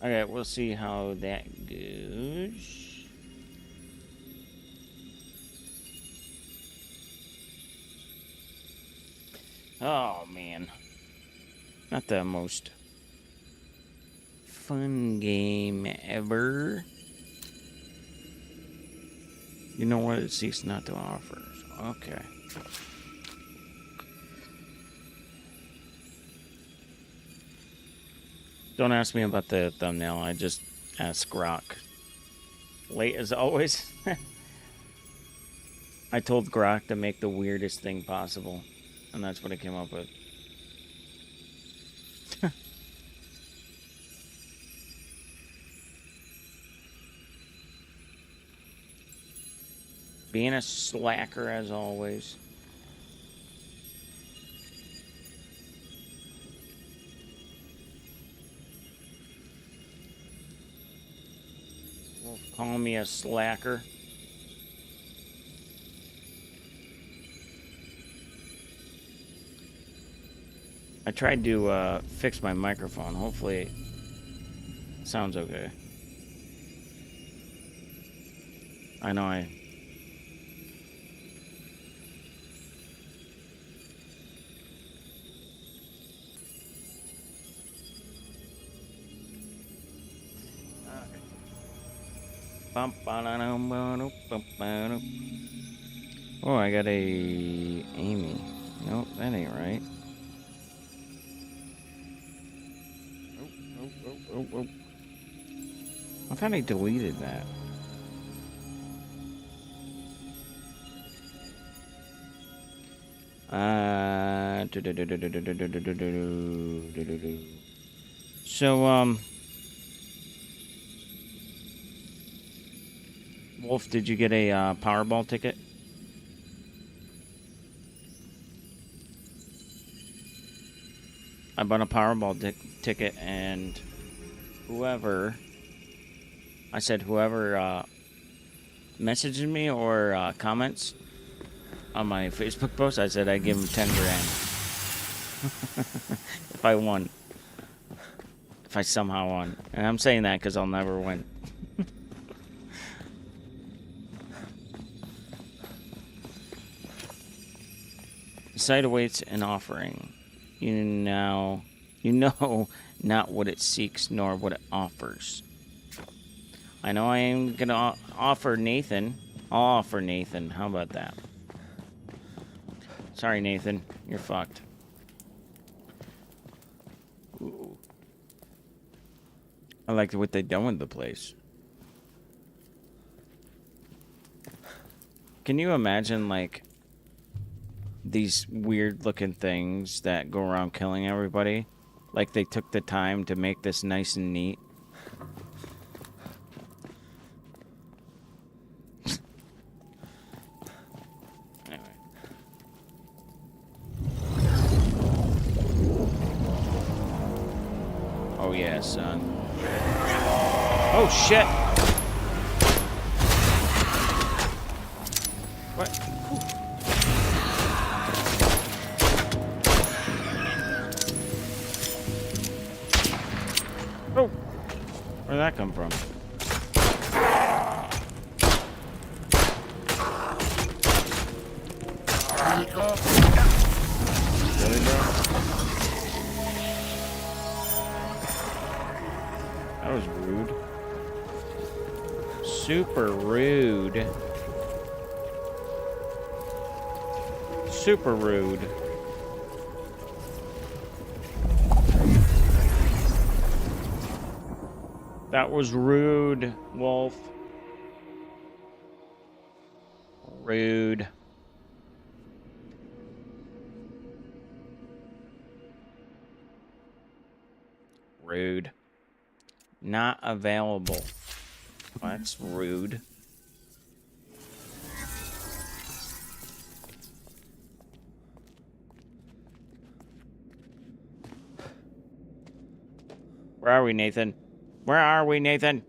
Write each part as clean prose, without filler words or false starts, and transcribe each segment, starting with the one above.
Okay, we'll see how that goes. Oh, man. Not the most fun game ever. You know what? It seeks not to offer. Okay. Don't ask me about the thumbnail. I just ask Grok. Late as always. I told Grok to make the weirdest thing possible. And that's what I came up with. Being a slacker as always. Call me a slacker. I tried to fix my microphone. Hopefully it sounds okay. I know I... Oh, I got a Amy. Nope, that ain't right. Oh. I thought I deleted that. So, Wolf, did you get a Powerball ticket? I bought a Powerball ticket, and whoever messages me or comments on my Facebook post, I said I'd give him 10 grand. If I won. If I somehow won. And I'm saying that because I'll never win. The site awaits an offering. You know not what it seeks nor what it offers. I know I am gonna offer Nathan. I'll offer Nathan. How about that? Sorry, Nathan. You're fucked. Ooh. I like what they've done with the place. Can you imagine, like, these weird-looking things that go around killing everybody? Like, they took the time to make this nice and neat. Anyway. Oh, yeah, son. Oh, shit! What? Oh! Where'd that come from? Really, bro? That was rude. Super rude. Super rude. That was rude, Wolf. Rude. Rude. Not available. Well, that's rude. Where are we, Nathan? Where are we, Nathan?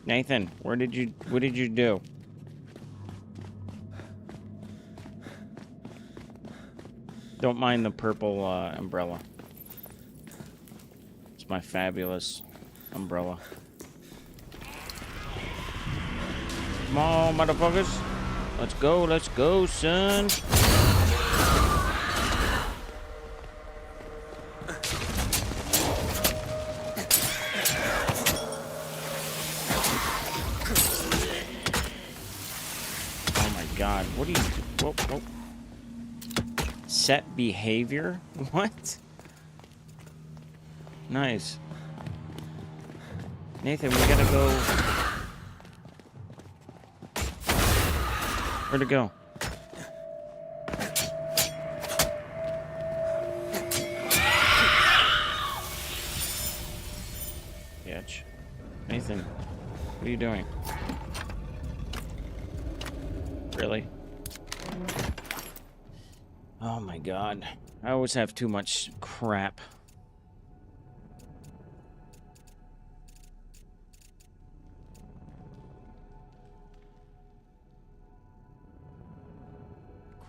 Nathan, what did you do? Don't mind the purple umbrella. It's my fabulous umbrella. Come on, motherfuckers. Let's go, son. Oh my god, what do you do? Whoa, whoa. Set behavior? What? Nice. Nathan, we gotta go. Where'd it go? Bitch. Nathan, what are you doing? Really? Oh my god. I always have too much crap.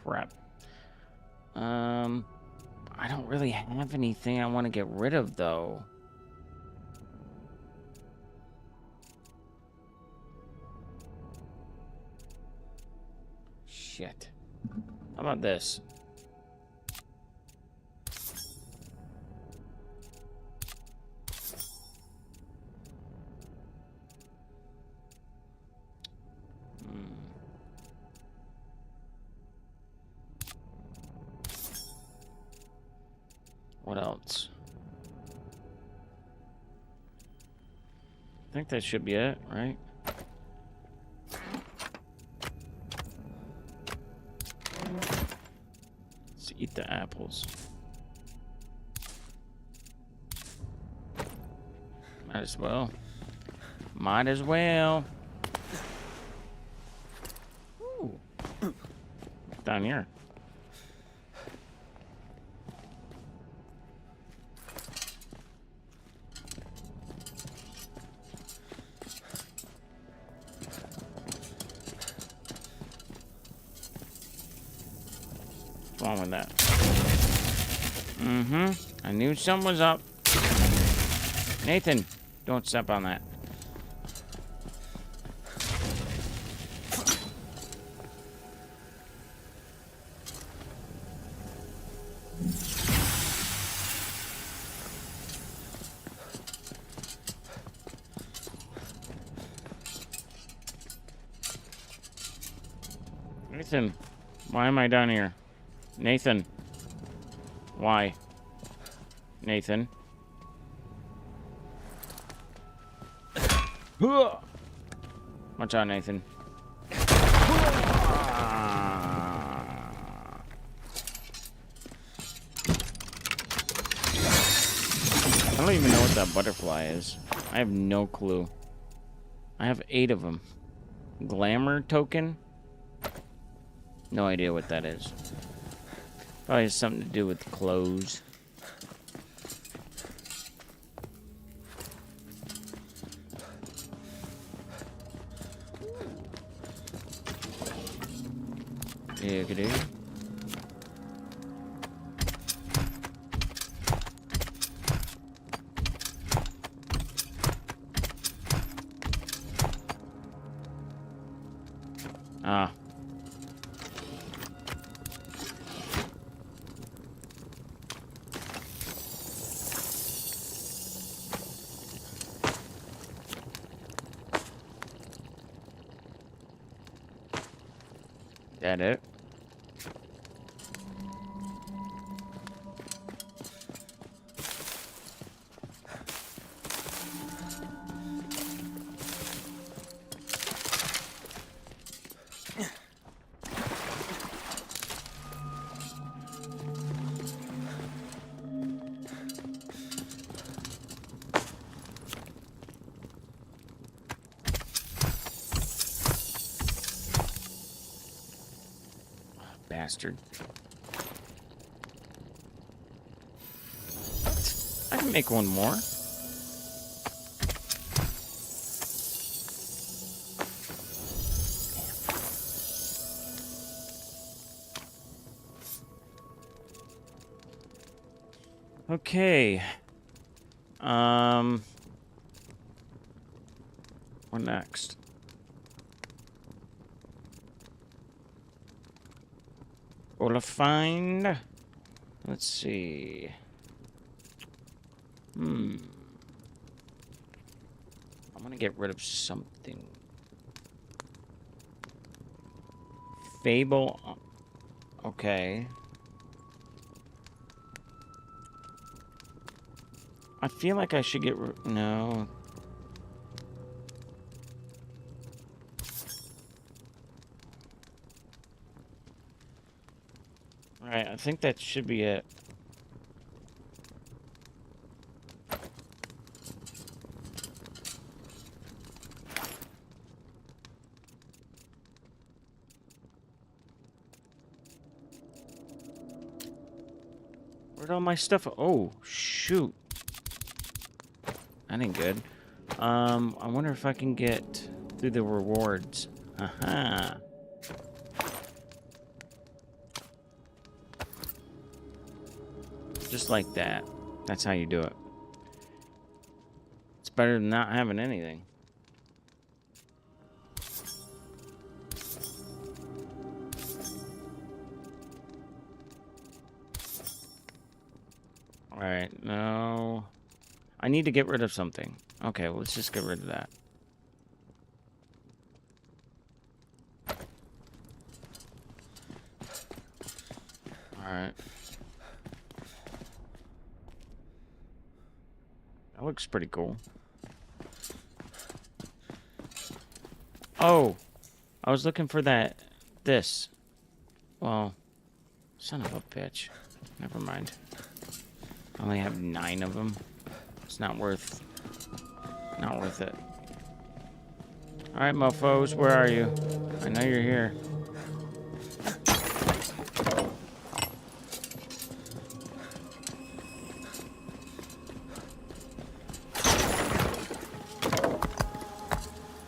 Crap. I don't really have anything I want to get rid of, though. Shit. How about this? What else? I think that should be it, right? Let's eat the apples. Might as well. Might as well. Ooh. Down here. What's wrong with that? I knew something was up. Nathan, don't step on that. Nathan, why am I down here? Nathan. Why? Nathan. Watch out, Nathan. I don't even know what that butterfly is. I have no clue. I have 8 of them. Glamour token? No idea what that is. Probably has something to do with clothes. Diggity. Ah. That it? Bastard. What? I can make one more. Okay. What next? Find. Let's see. I'm gonna get rid of something. Fable. Okay. I feel like I should get no. Alright, I think that should be it. Where'd all my stuff? Oh, shoot. That ain't good. I wonder if I can get through the rewards. Aha. Just like that. That's how you do it. It's better than not having anything. Alright, no. I need to get rid of something. Okay, well, let's just get rid of that. Alright. That looks pretty cool. Oh! I was looking for that... this. Well, son of a bitch. Never mind. I only have 9 of them. It's not worth it. Alright, mofos, where are you? I know you're here.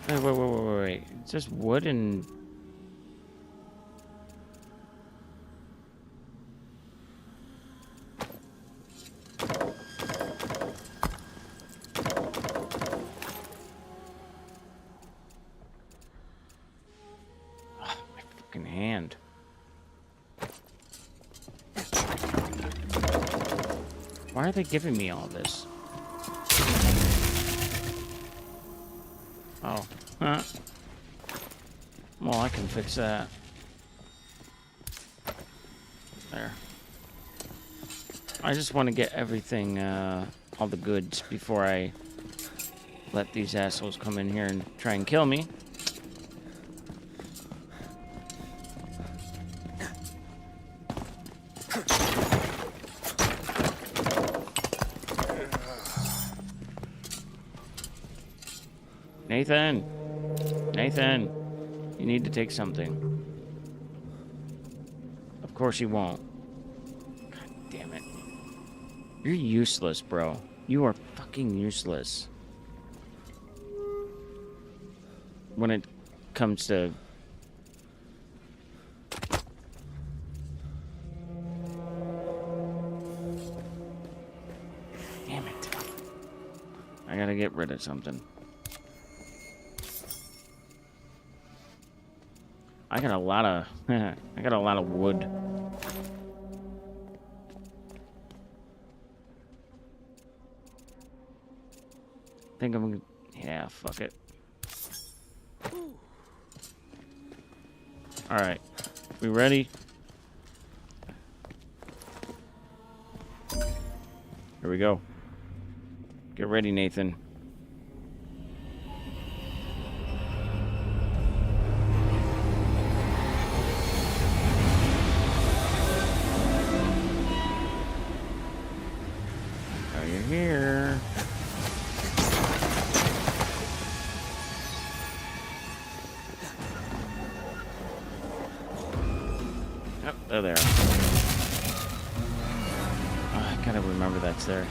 Wait. It's just wood and... hand. Why are they giving me all this? Oh, huh. Well, I can fix that. There. I just want to get everything, all the goods before I let these assholes come in here and try and kill me. Nathan, you need to take something. Of course you won't. God damn it. You're useless, bro. You are fucking useless. When it comes to... Damn it. I gotta get rid of something. I got a lot of wood. I think I'm gonna, yeah, fuck it. All right, we ready? Here we go. Get ready, Nathan. Here. Yep, they're there. Oh, I gotta remember that's there.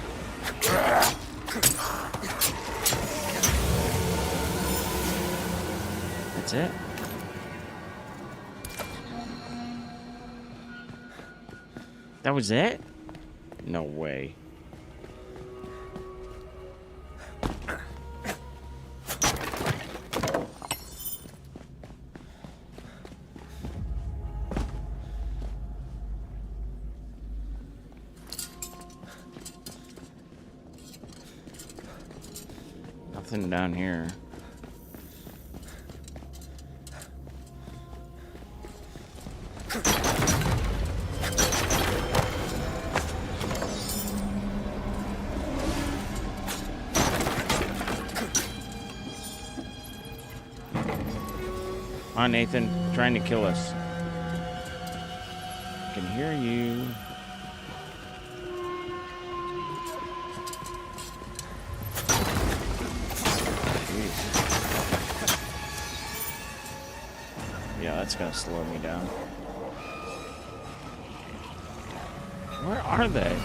That's it? That was it? No way. Nothing down here. Come on, Nathan. Trying to kill us. I can hear you. Yeah, that's gonna slow me down. Where are they?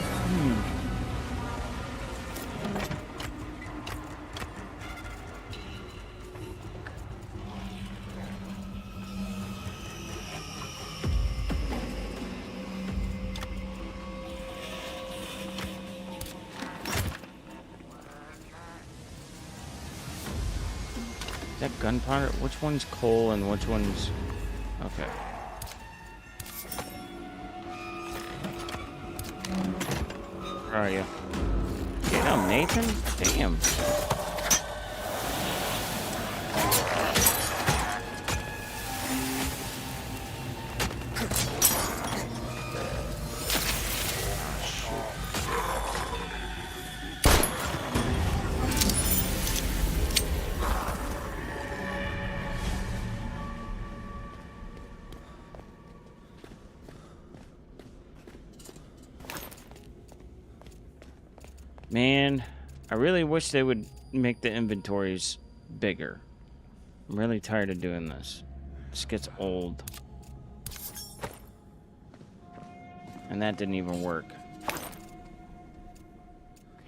Is that gunpowder? Which one's coal and which one's... Okay. Where are you? Get him, Nathan. Damn. Man, I really wish they would make the inventories bigger. I'm really tired of doing this. This gets old. And that didn't even work.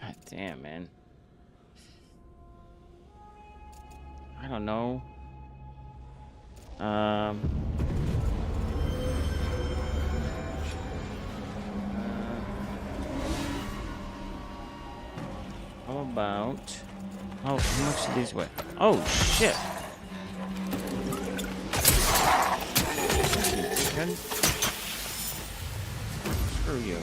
God damn, man. I don't know. How about... Oh, how much do these weigh? Oh, shit. Good. Screw you.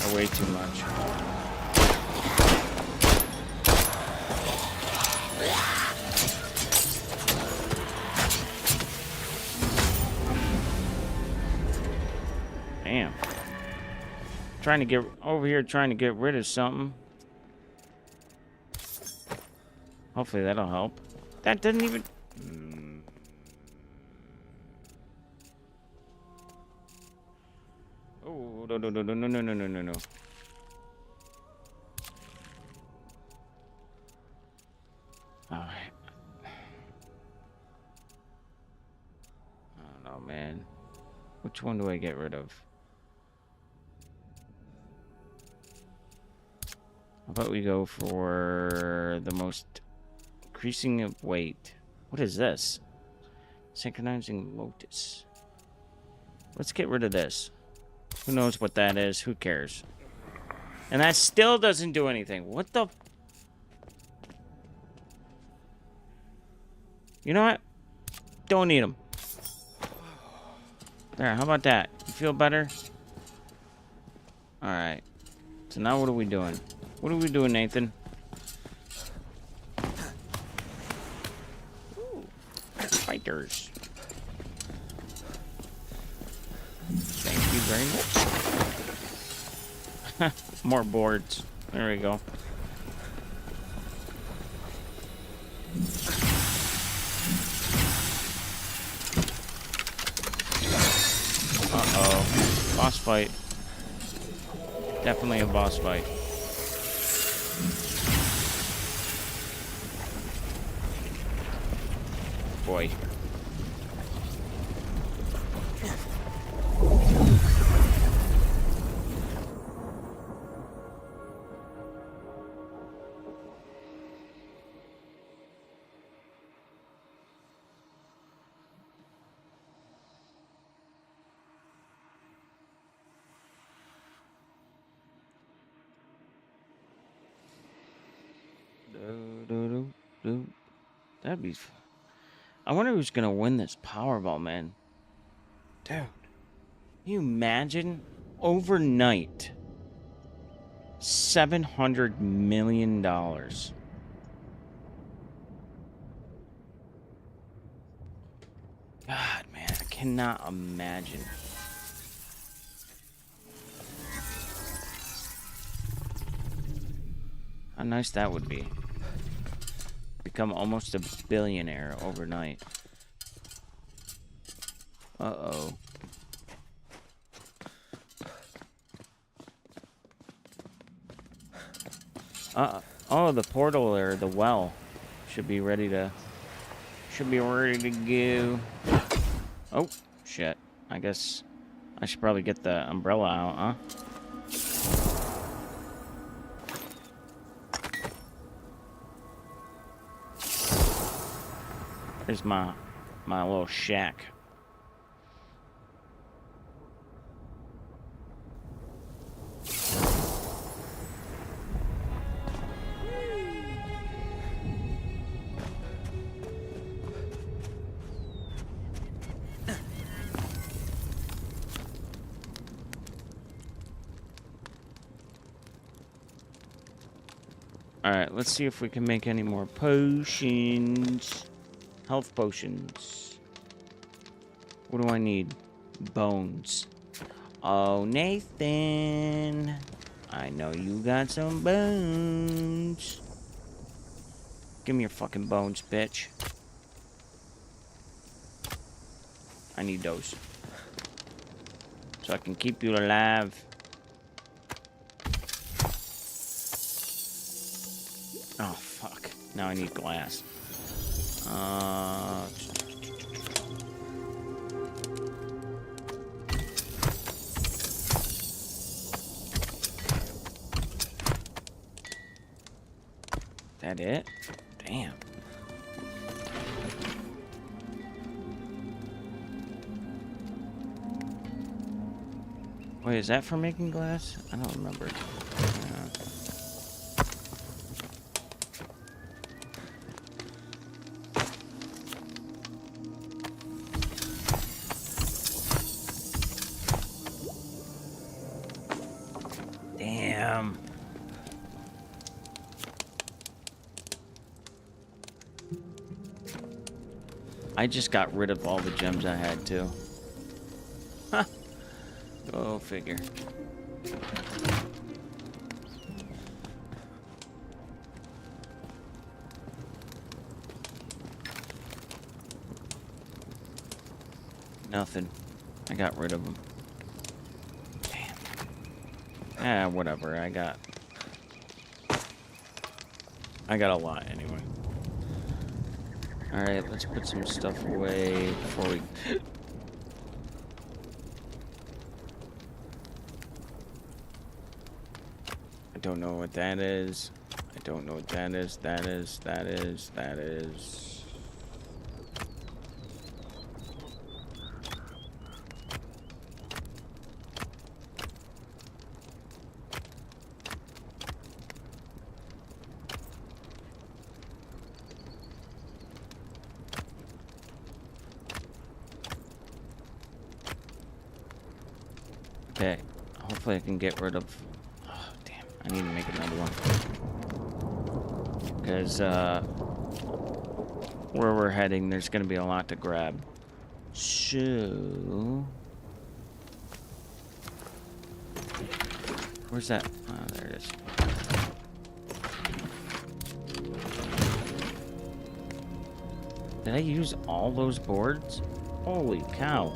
I weigh too much. Damn. Trying to get over here, trying to get rid of something. Hopefully that'll help. That didn't even... Oh, no, no, no, no, no, no, no, no, no, no. Alright. I don't know, man. Which one do I get rid of? How about we go for the most increasing of weight? What is this? Synchronizing Lotus. Let's get rid of this. Who knows what that is? Who cares? And that still doesn't do anything. What the... You know what? Don't need them. There, how about that? You feel better? Alright. So now what are we doing? What are we doing, Nathan? Ooh, fighters. Thank you very much. More boards. There we go. Uh-oh. Boss fight. Definitely a boss fight. Boy. That'd be... I wonder who's gonna win this Powerball, man. Dude, can you imagine? Overnight, $700 million. God, man, I cannot imagine. How nice that would be. Become almost a billionaire overnight. Uh-oh. Oh, the portal there, the well, should be ready to go. Oh, shit. I guess I should probably get the umbrella out, huh? There's my little shack. Alright, let's see if we can make any more potions. Health potions. What do I need? Bones. Oh, Nathan. I know you got some bones. Give me your fucking bones, bitch. I need those. So I can keep you alive. Oh, fuck. Now I need glass. That it? Damn. Wait, is that for making glass? I don't remember. Damn. I just got rid of all the gems I had too. Huh. Go figure. Nothing. I got rid of them. Damn. Whatever. I got a lot anyway. Alright, let's put some stuff away before we... I don't know what that is. I don't know what that is. That is. Okay, hopefully I can get rid of... Oh, damn, I need to make another one. Because, where we're heading, there's going to be a lot to grab. So... Where's that? Oh, there it is. Did I use all those boards? Holy cow.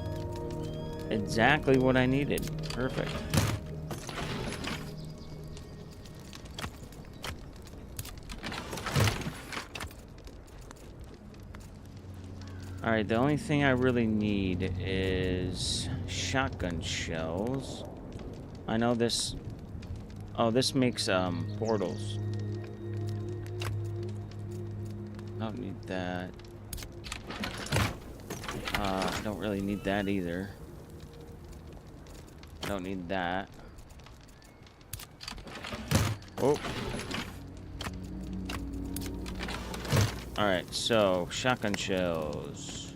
Exactly what I needed. Perfect. Alright, the only thing I really need is shotgun shells. I know this... Oh, this makes portals. Don't need that. I don't really need that either. Don't need that. Oh. Alright, so shotgun shells.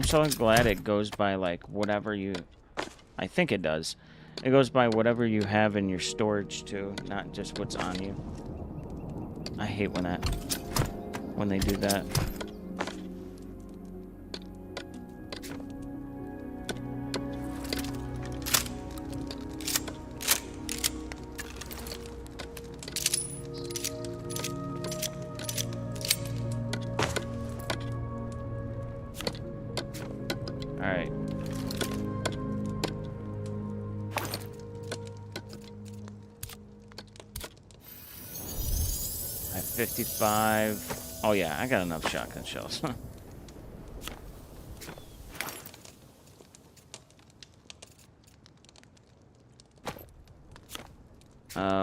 so glad it goes by, like, whatever you... I think it does. It goes by whatever you have in your storage, too, not just what's on you. I hate when they do that. Alright. I have 55. Oh yeah, I got enough shotgun shells.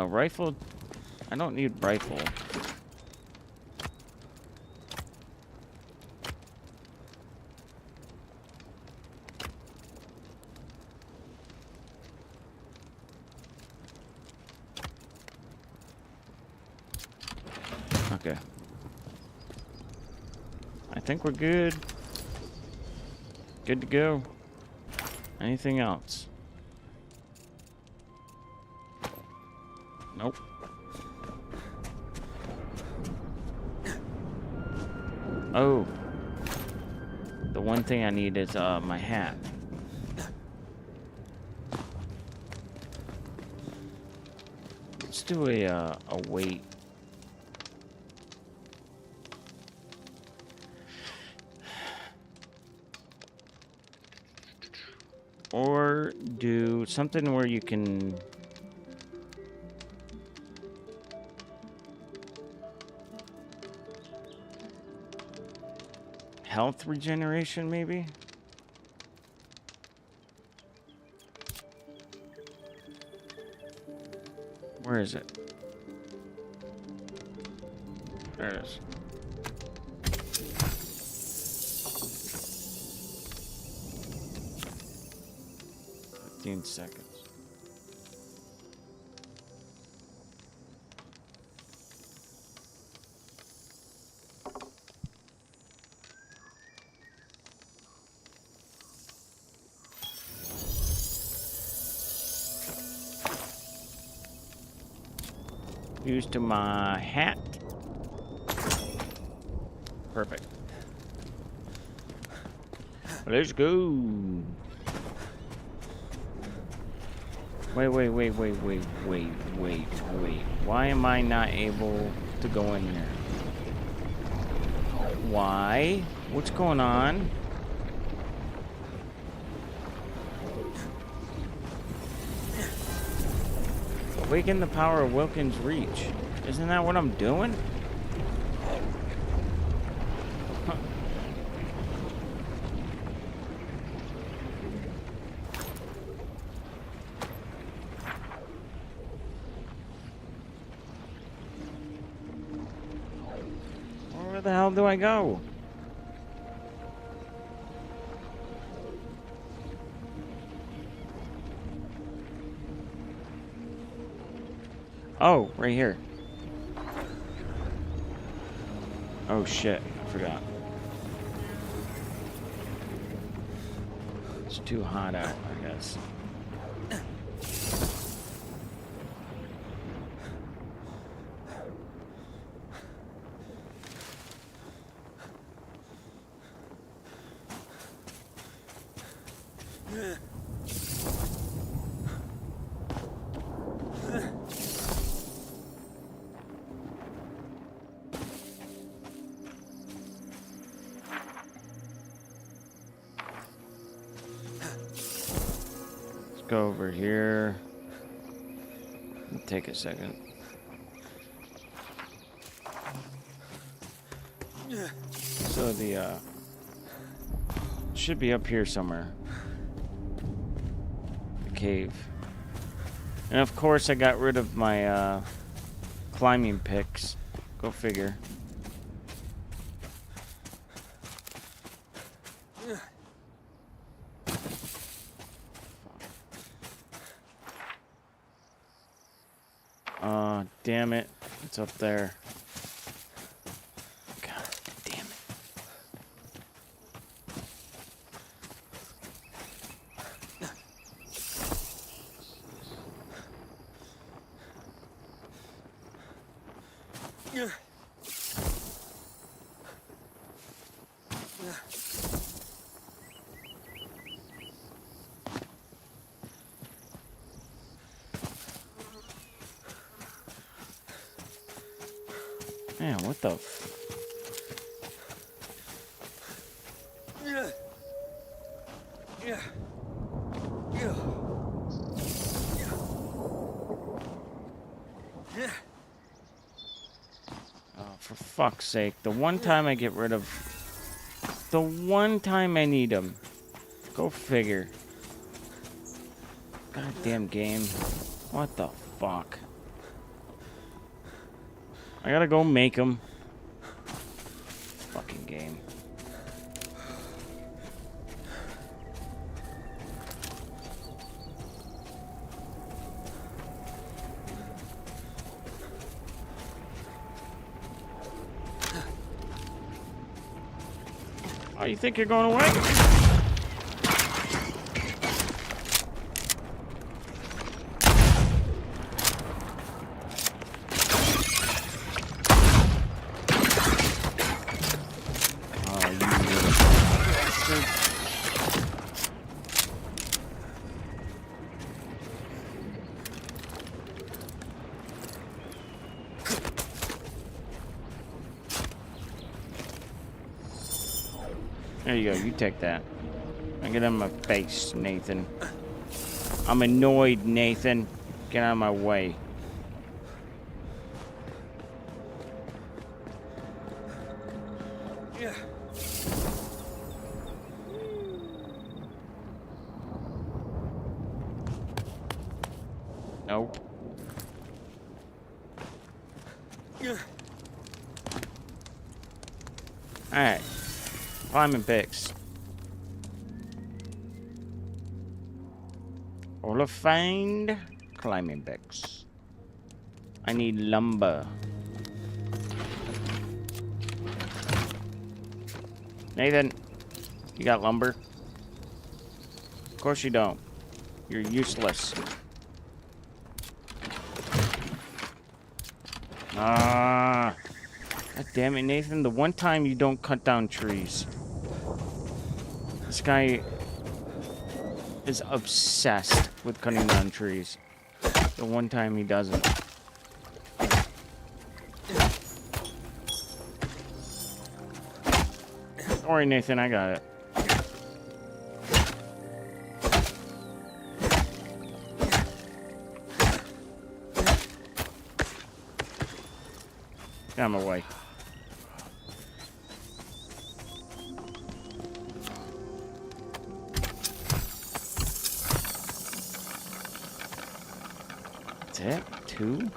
Rifle. I don't need rifle. Okay. I think we're good. Good to go. Anything else? Nope. Oh. The one thing I need is my hat. Let's do a weight. Or do something where you can... health regeneration, maybe? Where is it? There it is. Seconds. Used to my hat. Perfect. Let's go. Wait. Why am I not able to go in there? Why? What's going on? Awaken the power of Wilkins' reach. Isn't that what I'm doing? Where the hell do I go? Oh, right here. Oh shit, I forgot. It's too hot out, I guess. Go over here. Take a second. So the should be up here somewhere. The cave. And of course I got rid of my climbing picks. Go figure. Damn it. It's up there. God damn it. Man, what the Oh, for fuck's sake. The one time I get rid of... The one time I need them. Go figure. Goddamn game. What the fuck? I gotta go make them. Fucking game. Oh, you think you're going away? There you go, you take that. I get on my face, Nathan. I'm annoyed, Nathan. Get out of my way. Nope. Alright. Climbing picks. Olafine climbing picks. I need lumber. Nathan, you got lumber? Of course you don't. You're useless. Ah. God damn it, Nathan. The one time you don't cut down trees. This guy is obsessed with cutting down trees. The one time he doesn't. Don't worry, Nathan, I got it. Get out of my way. That's it? 2?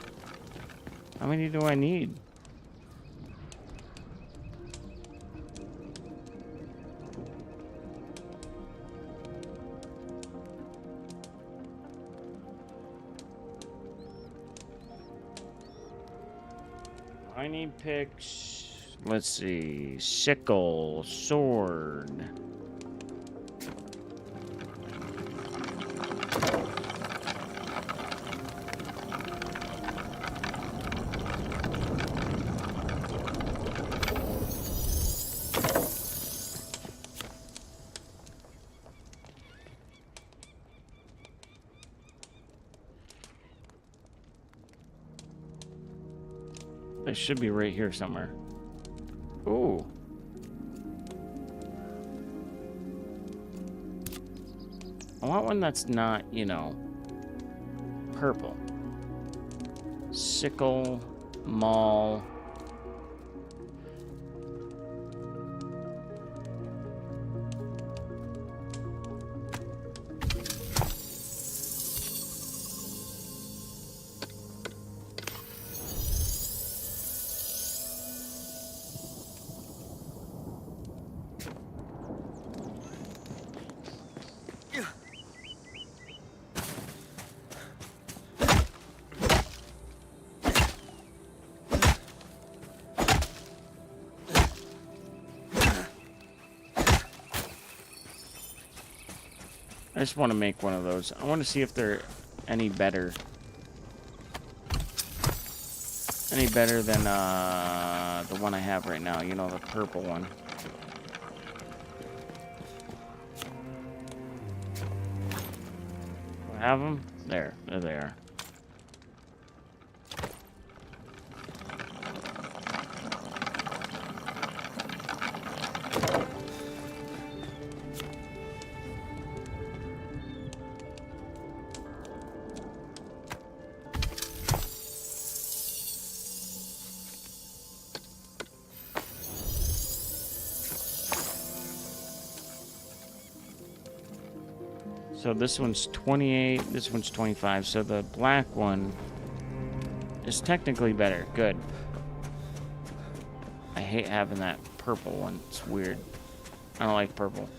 How many do I need? I need picks. Let's see. Sickle, sword. It should be right here somewhere. Ooh. I want one that's not, you know, purple. Sickle, maul. I just want to make one of those. I want to see if they're any better. Any better than the one I have right now, you know, the purple one. Do I have them? There they are. So this one's 28, this one's 25, so the black one is technically better. Good. I hate having that purple one. It's weird. I don't like purple.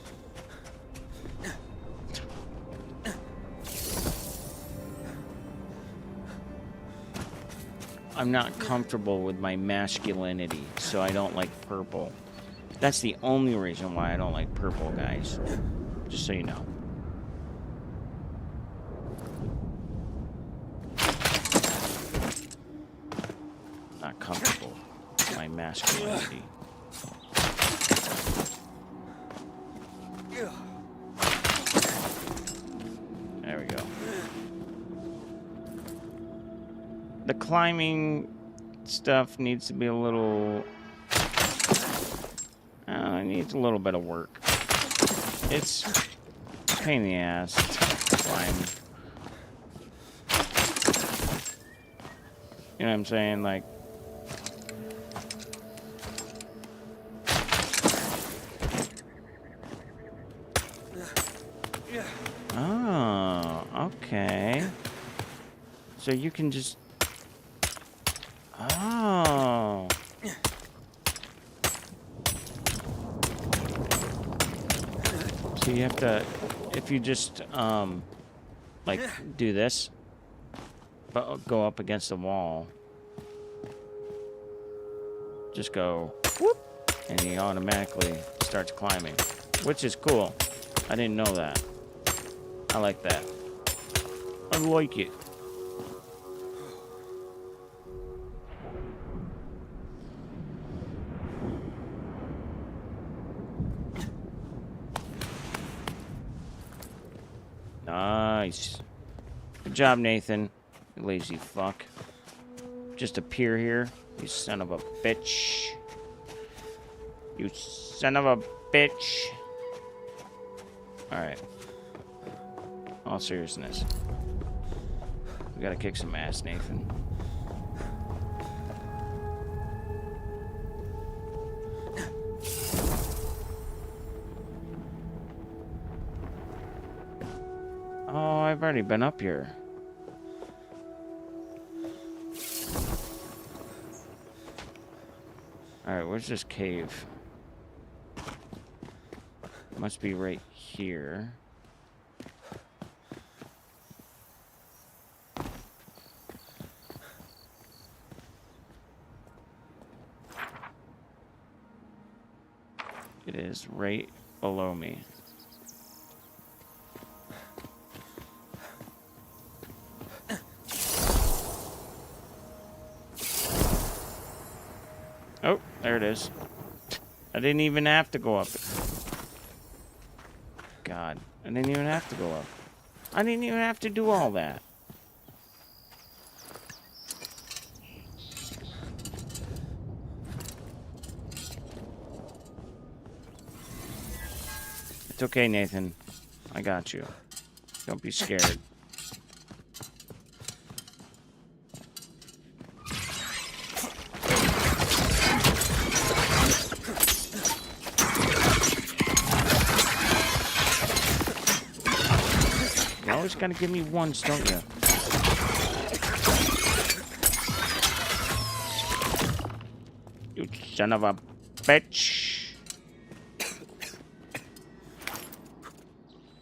I'm not comfortable with my masculinity, so I don't like purple. That's the only reason why I don't like purple, guys. Just so you know. Not comfortable with my masculinity. There we go. The climbing stuff needs to be a little... it needs a little bit of work. It's a pain in the ass to climb. You know what I'm saying? Like... Oh, okay. So you can just... Oh. So you have to... If you just, like, do this, but go up against the wall, just go, whoop, and he automatically starts climbing, which is cool. I didn't know that. I like that. I like it. Nice. Good job, Nathan. You lazy fuck. Just appear here. You son of a bitch. You son of a bitch. Alright. All seriousness. We gotta kick some ass, Nathan. Oh, I've already been up here. Alright, where's this cave? Must be right here. It is right below me. Oh, there it is. I didn't even have to go up. God, I didn't even have to go up. I didn't even have to do all that. It's okay, Nathan. I got you. Don't be scared. You always gotta give me once, don't you? You son of a bitch.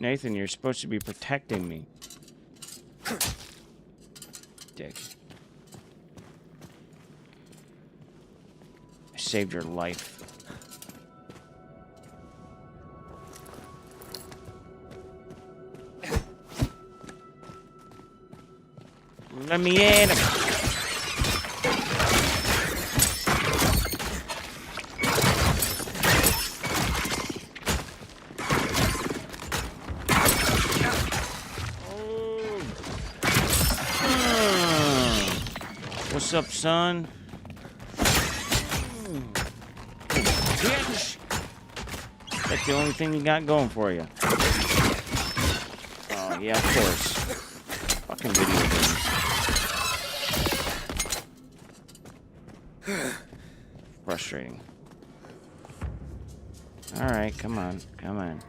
Nathan, you're supposed to be protecting me. Dick. I saved your life. Let me in. What's up, son? Bitch! That's the only thing you got going for you. Oh, yeah, of course. Fucking video games. Frustrating. Alright, come on. Come on.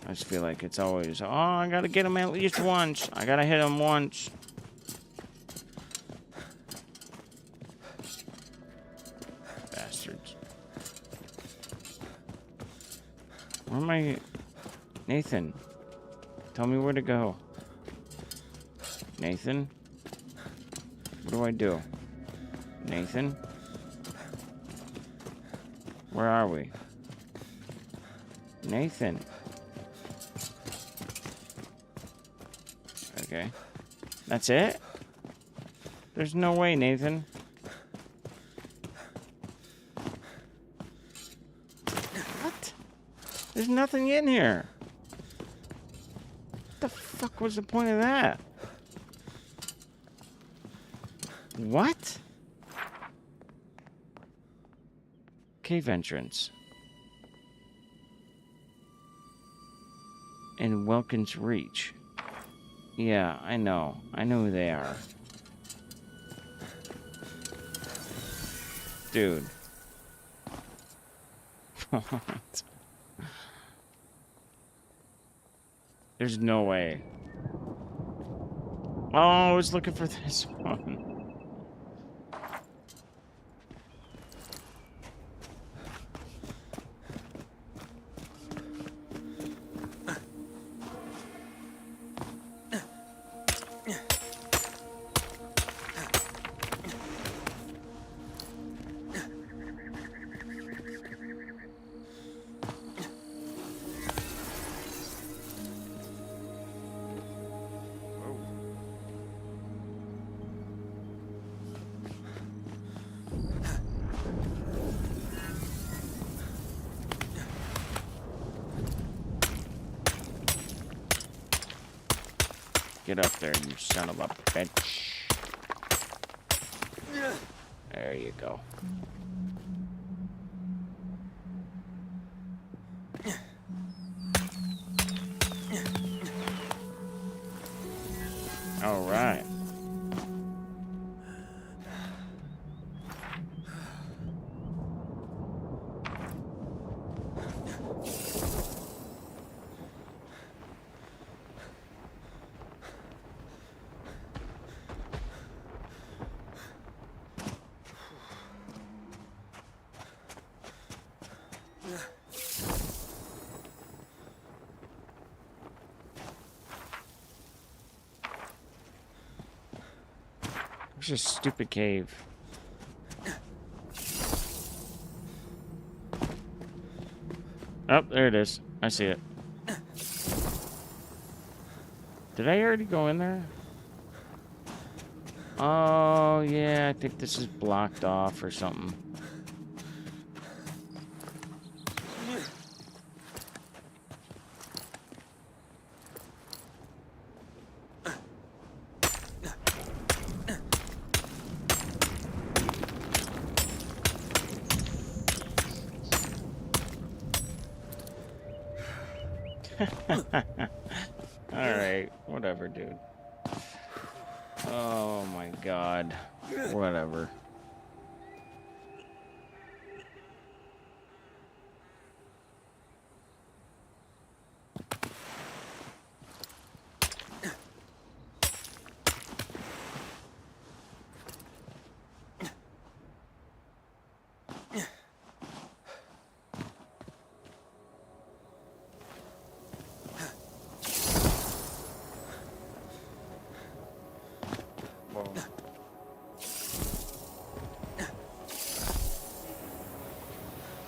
I just feel like it's always, oh, I gotta get him at least once. I gotta hit him once. Bastards. Where am I? Nathan. Tell me where to go. Nathan? What do I do? Nathan? Where are we? Nathan. Okay. That's it? There's no way, Nathan. What? There's nothing in here. What the fuck was the point of that? What? Cave entrance. In Welkin's Reach. Yeah, I know. I know who they are. Dude. There's no way. Oh, I was looking for this one. Get up there, you son of a bitch. There you go. All right. It's just a stupid cave. Oh, there it is. I see it. Did I already go in there? Oh, yeah, I think this is blocked off or something. Alright, whatever, dude. Oh my god. Whatever.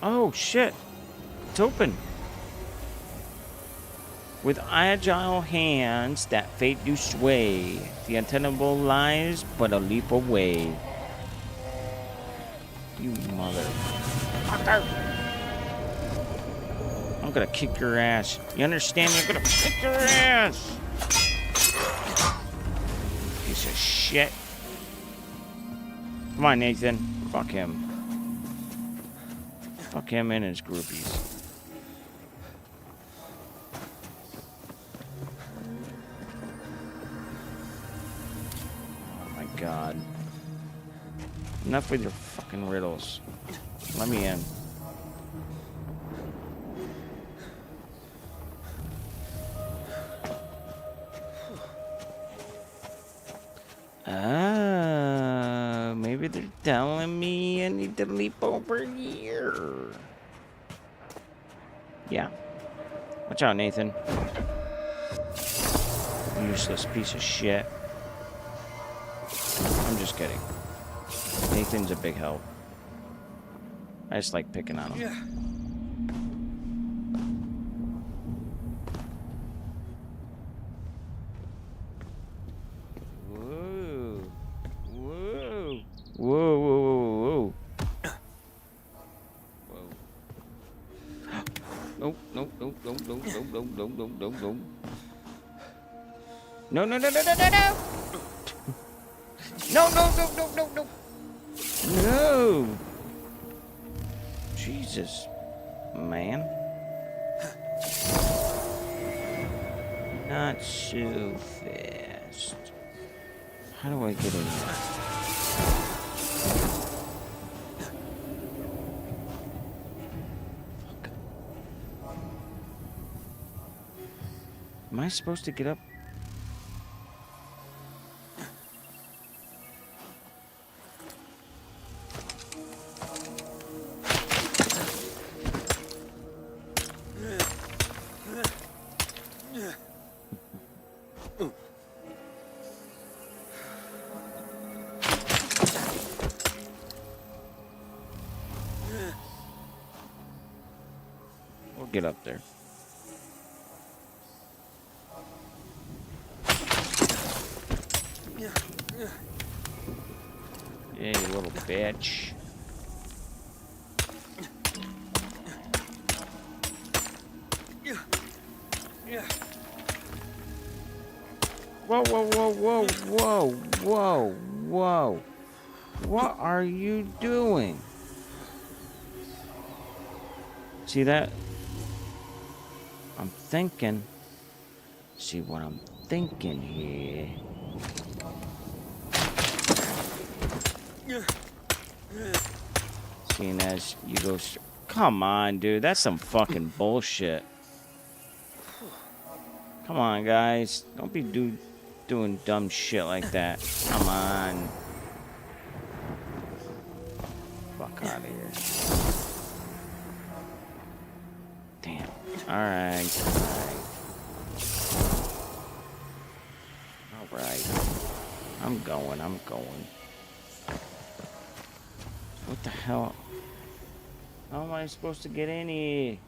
Oh, shit. It's open. With agile hands that fate do sway, the untenable lies but a leap away. You motherfucker. I'm gonna kick your ass. You understand me? I'm gonna kick your ass. Piece of shit. Come on, Nathan. Fuck him. Fuck him and his groupies. Oh my god. Enough with your fucking riddles. Let me in. Maybe they're telling me I need to leap over here. Yeah. Watch out, Nathan. Useless piece of shit. I'm just kidding. Nathan's a big help. I just like picking on him. Yeah. Whoa, whoa, whoa, whoa, whoa. Nope, nope, nope, nope, nope, nope, nope, nope, nope, nope, nope. No, no, no, no, no, no, no! No, no, no, no, no, no! No! Jesus, man. Not so fast. How do I get in there? Am I supposed to get up? We'll get up there. Yeah, you little bitch. Whoa, whoa, whoa, whoa, whoa, whoa, whoa. What are you doing? See that? I'm thinking. See what I'm thinking here. Seeing as you go... Come on, dude. That's some fucking bullshit. Come on, guys. Don't be doing dumb shit like that. Come on. Fuck out of here. Damn. Alright. Alright. I'm going. What the hell? How am I supposed to get in here?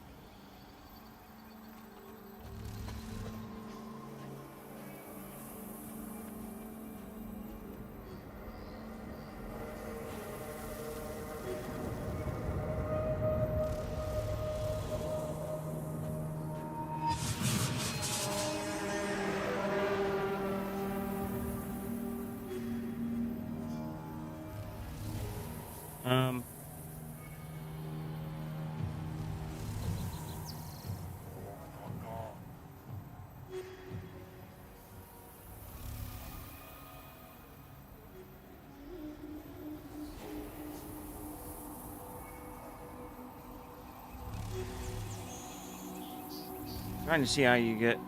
Trying to see how you get.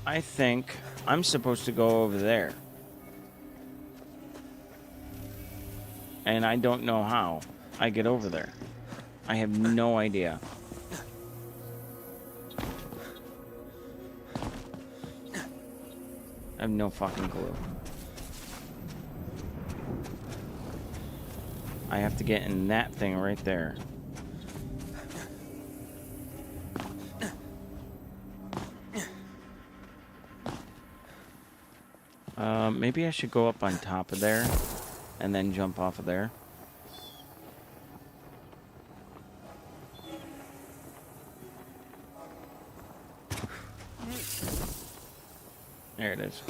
I think I'm supposed to go over there. And I don't know how I get over there. I have no idea. I have no fucking clue. I have to get in that thing right there. Maybe I should go up on top of there and then jump off of there. There it is.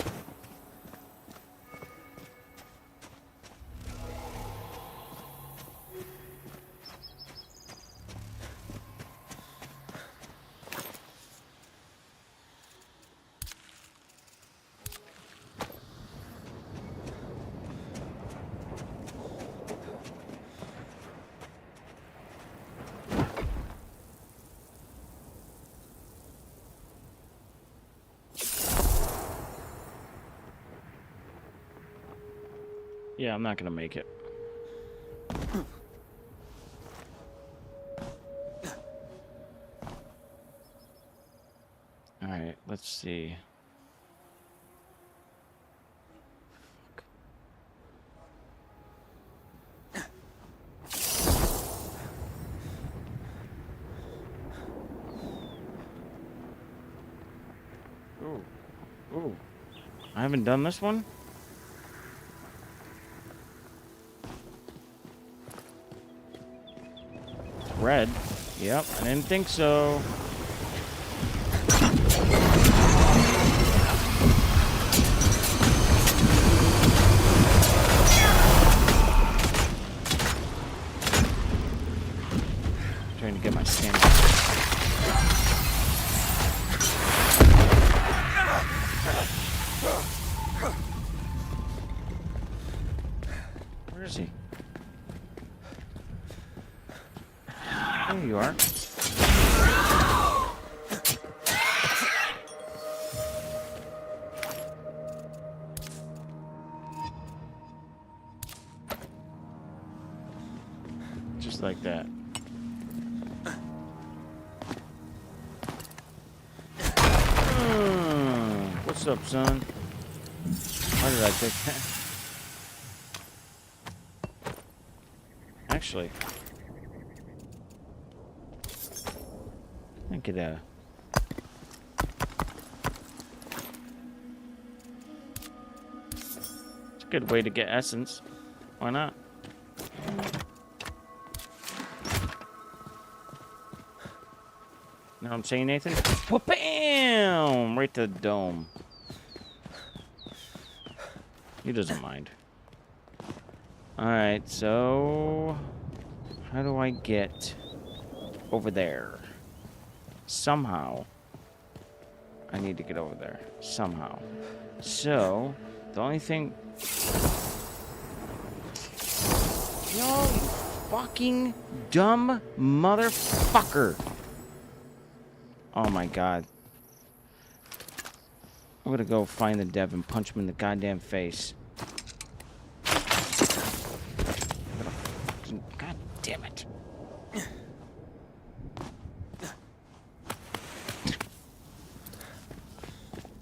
Yeah, I'm not gonna make it. Alright, let's see. Ooh. Ooh. I haven't done this one? Red. Yep, I didn't think so. Trying to get my stamina. Where is he? There you are. Just like that. What's up, son? Why did I take that? Actually, I could, it's a good way to get essence. Why not? Know what I'm saying, Nathan? Bam! Right to the dome. He doesn't mind. Alright, so... how do I get over there? Somehow. I need to get over there. Somehow. So, the only thing... no, you fucking dumb motherfucker! Oh my god. I'm gonna go find the dev and punch him in the goddamn face. God damn it.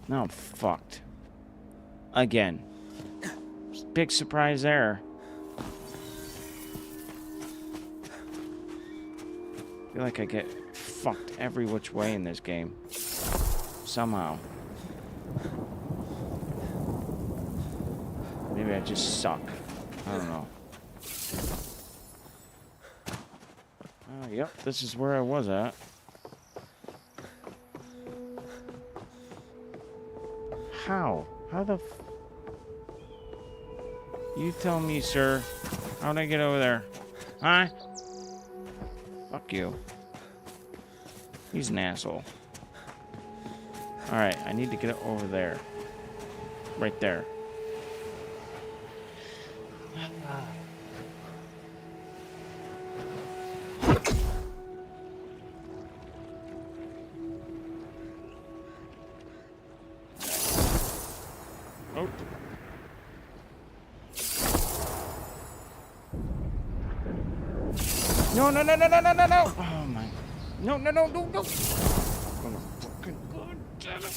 Now I'm fucked. Again. Big surprise there. I feel like I get fucked every which way in this game. Somehow. Maybe I just suck. I don't know. Yep, this is where I was at. How? How the you tell me, sir. How'd I get over there? Huh? Fuck you. He's an asshole. Alright, I need to get it over there. Right there. Oh. No, no, no, no, no, no, no, no! Oh my. No, no, no, no, no! Oh, fucking god damn it.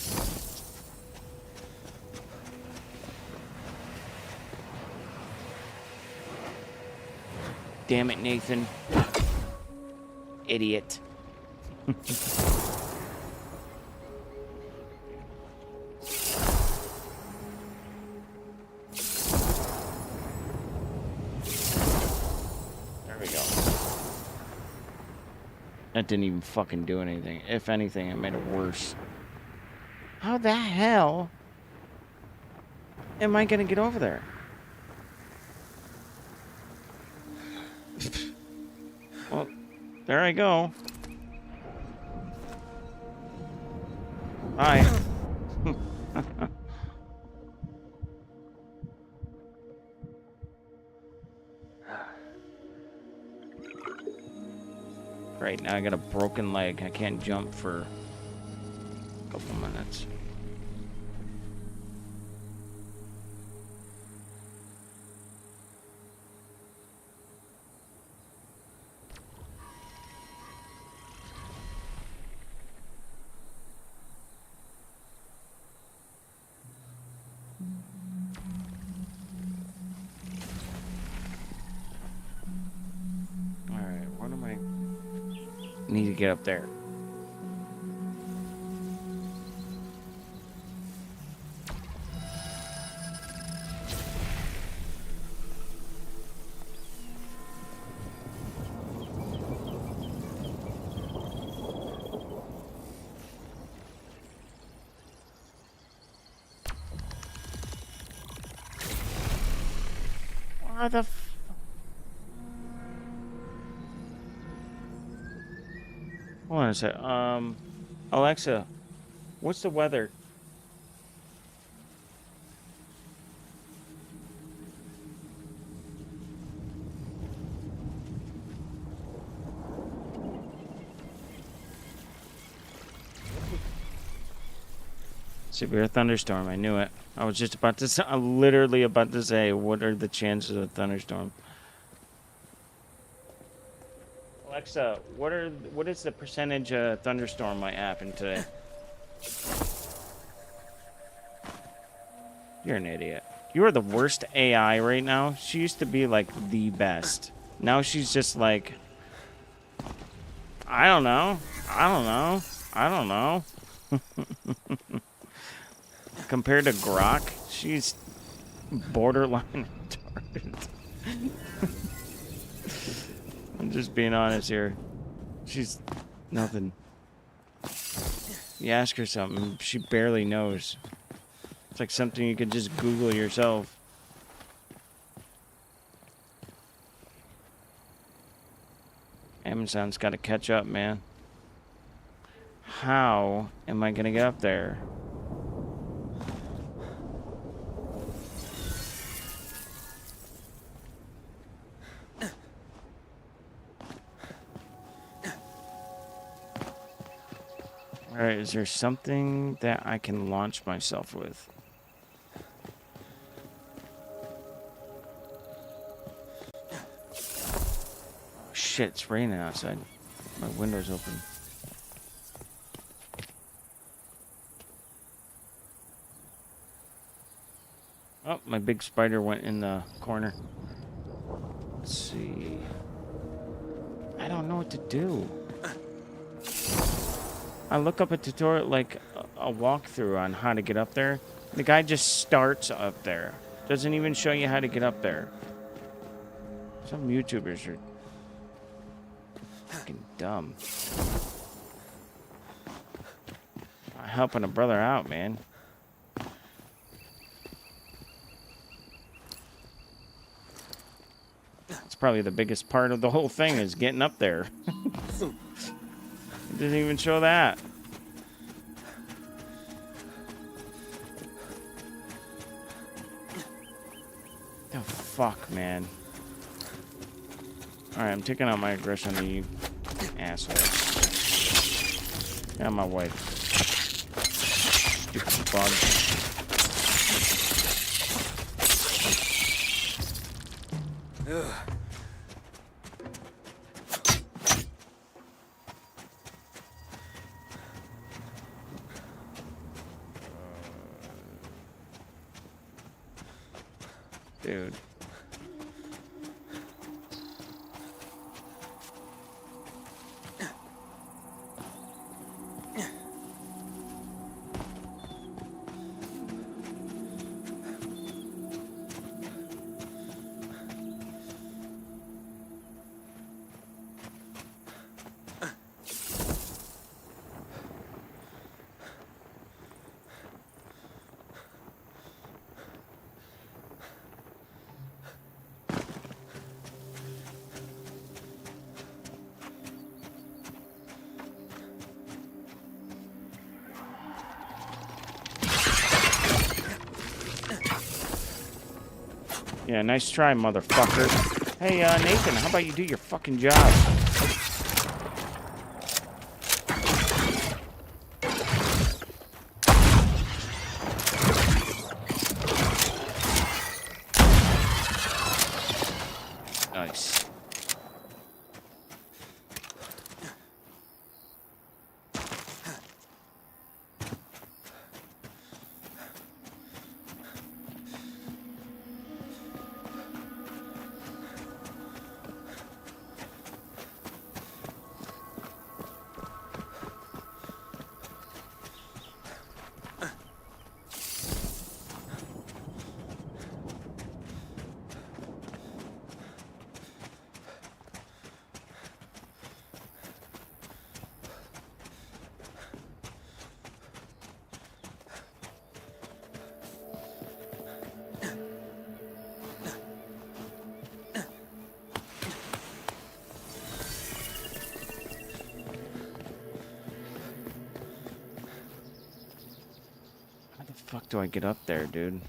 Damn it, Nathan. Idiot. There we go. That didn't even fucking do anything. If anything, it made it worse. How the hell am I gonna get over there? Well, there I go. Hi. Right, now I got a broken leg. I can't jump for a couple minutes. Need to get up there. Why the Hold on a sec. Alexa, what's the weather? Severe thunderstorm. I knew it. I was just about to say, literally about to say, what are the chances of a thunderstorm? Alexa, what is the percentage thunderstorm might happen today? You're an idiot. You are the worst AI right now. She used to be like the best. Now she's just like, I don't know. I don't know. I don't know. Compared to Grok, she's borderline retarded. I'm just being honest here. She's nothing. You ask her something, she barely knows. It's like something you could just Google yourself. Amazon's got to catch up, man. How am I going to get up there? Alright, is there something that I can launch myself with? Oh shit, it's raining outside. My window's open. Oh, my big spider went in the corner. Let's see. I don't know what to do. I look up a tutorial, like a walkthrough on how to get up there. The guy just starts up there. Doesn't even show you how to get up there. Some YouTubers are fucking dumb. I'm helping a brother out, man. That's probably the biggest part of the whole thing is getting up there. It didn't even show that. The fuck, man. Alright, I'm taking out my aggression on you asshole. Get out of my way. Stupid bug. Ugh. Dude. Yeah, nice try, motherfucker. Hey, Nathan, how about you do your fucking job? Nice. How the fuck do I get up there, dude?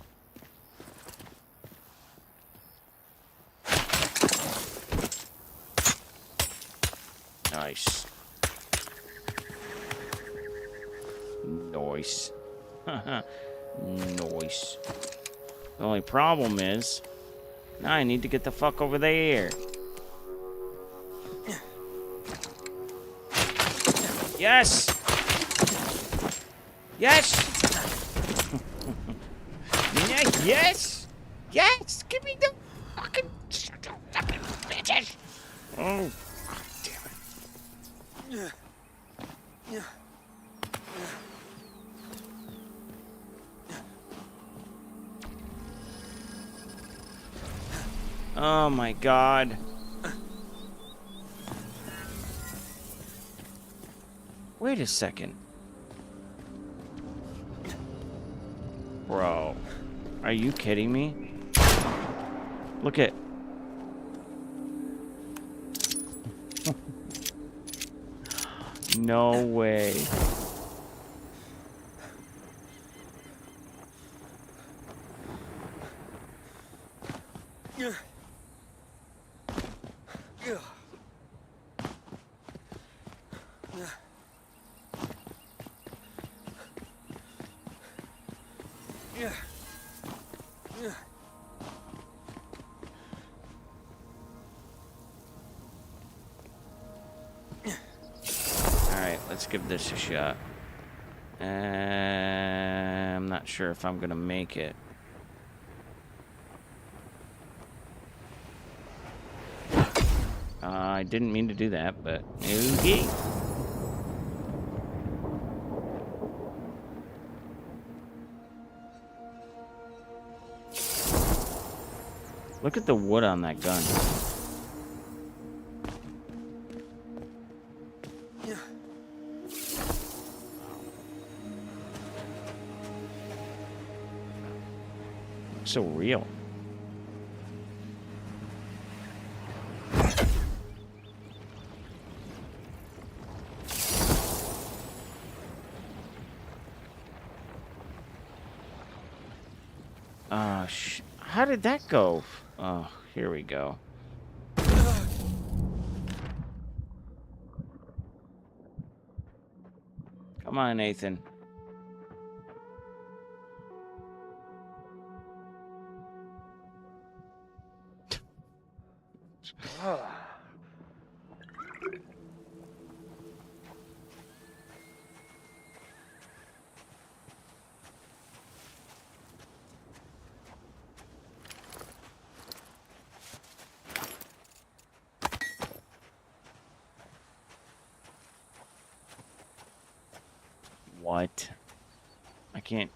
Nice. Nice. Nice. The only problem is, now I need to get the fuck over there. Yes! Yes! Yes! Yes! Give me the fucking bitches! Oh, God damn it. Oh my God. Wait a second. Bro. Are you kidding me? Look at... No way. Alright, let's give this a shot. I'm not sure if I'm gonna make it. I didn't mean to do that, but okay. Look at the wood on that gun. Looks so real. How did that go? Oh, here we go. Come on, Nathan. What? I can't.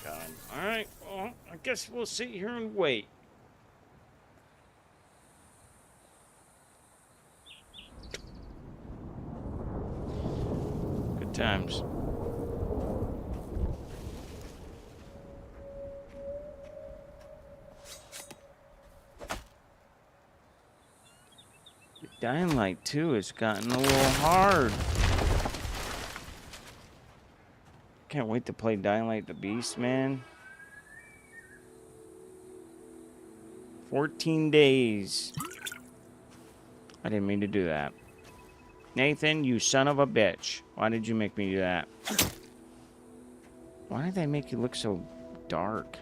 God. All right. Well, I guess we'll sit here and wait. Good times. Dying Light 2 has gotten a little hard. Can't wait to play Dying Light the Beast, man. 14 days. I didn't mean to do that. Nathan, you son of a bitch. Why did you make me do that? Why did they make you look so dark?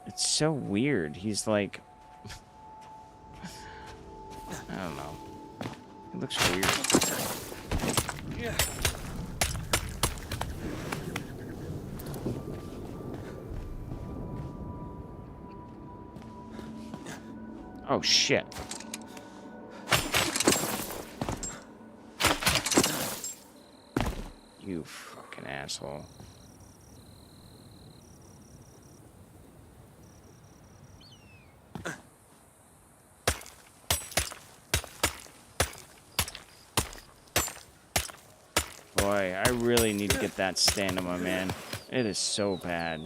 It's so weird. He's like... I don't know. It looks weird. Yeah. Oh, shit. You fucking asshole. Boy, I really need to get that stamina, man. It is so bad.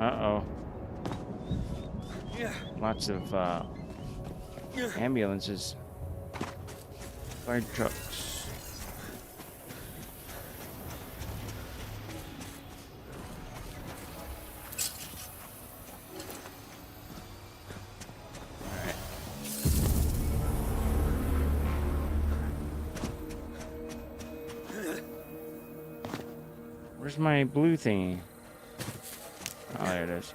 Uh-oh. Lots of, ambulances. Fire trucks. Alright. Where's my blue thingy? Oh, there it is.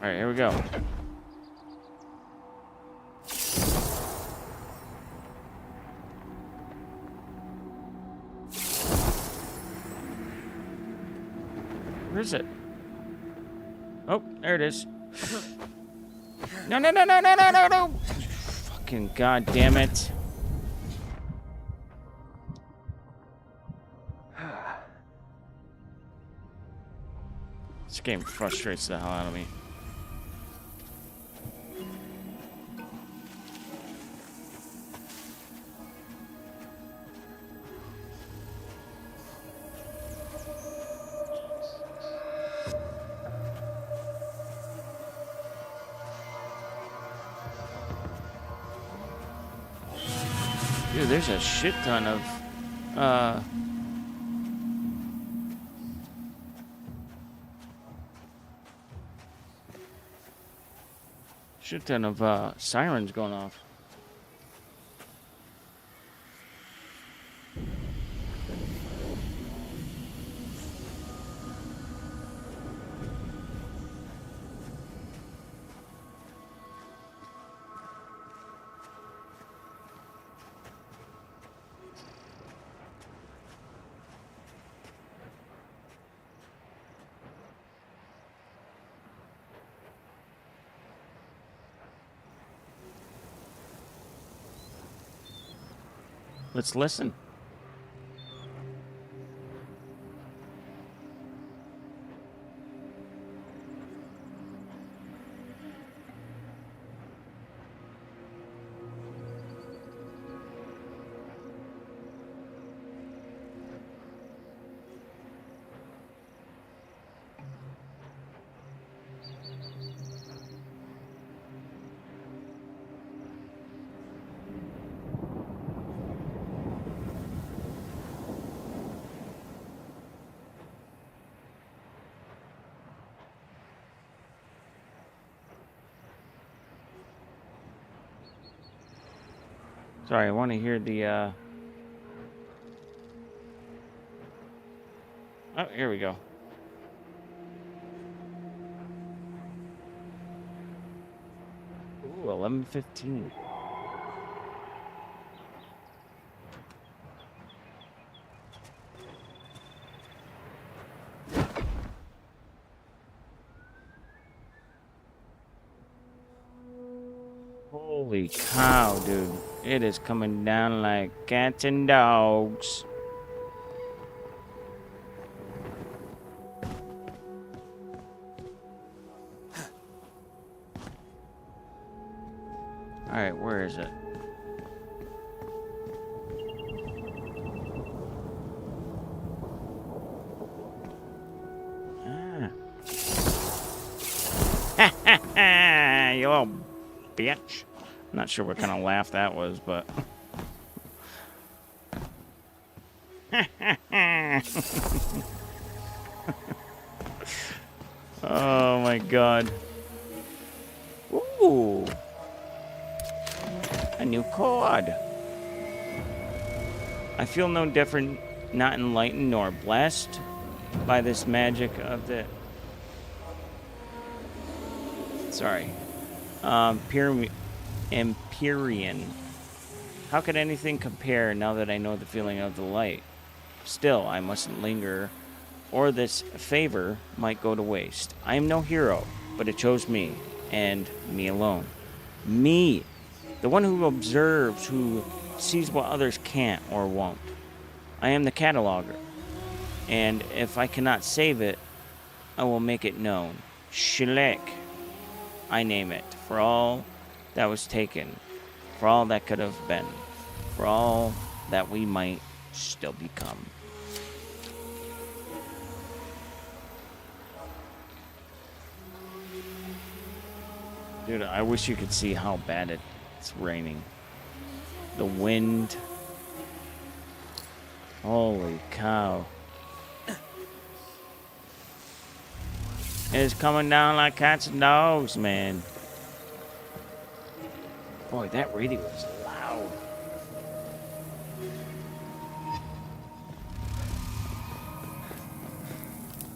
All right, here we go. Where is it? Oh, there it is. No, no, no, no, no, no, no, no! Fucking god damn it. This game frustrates the hell out of me. Dude, there's a shit ton of, sirens going off. Let's listen. Sorry, I want to hear the, Oh, here we go. Ooh, 11:15. Holy cow, dude. It is coming down like cats and dogs. Alright, where is it? Ah. You little bitch. I'm not sure what kind of laugh that was, but... Oh my god. Ooh. A new chord. I feel no different, not enlightened nor blessed by this magic of the... Sorry. Empyrean. How could anything compare now that I know the feeling of the light? Still, I mustn't linger, or this favor might go to waste. I am no hero, but it chose me, and me alone. Me! The one who observes, who sees what others can't or won't. I am the cataloger, and if I cannot save it, I will make it known. Schleck. I name it, for all that was taken, for all that could have been, for all that we might still become. Dude, I wish you could see how bad it's raining. The wind. Holy cow. It's coming down like cats and dogs, man. Boy, that radio is loud.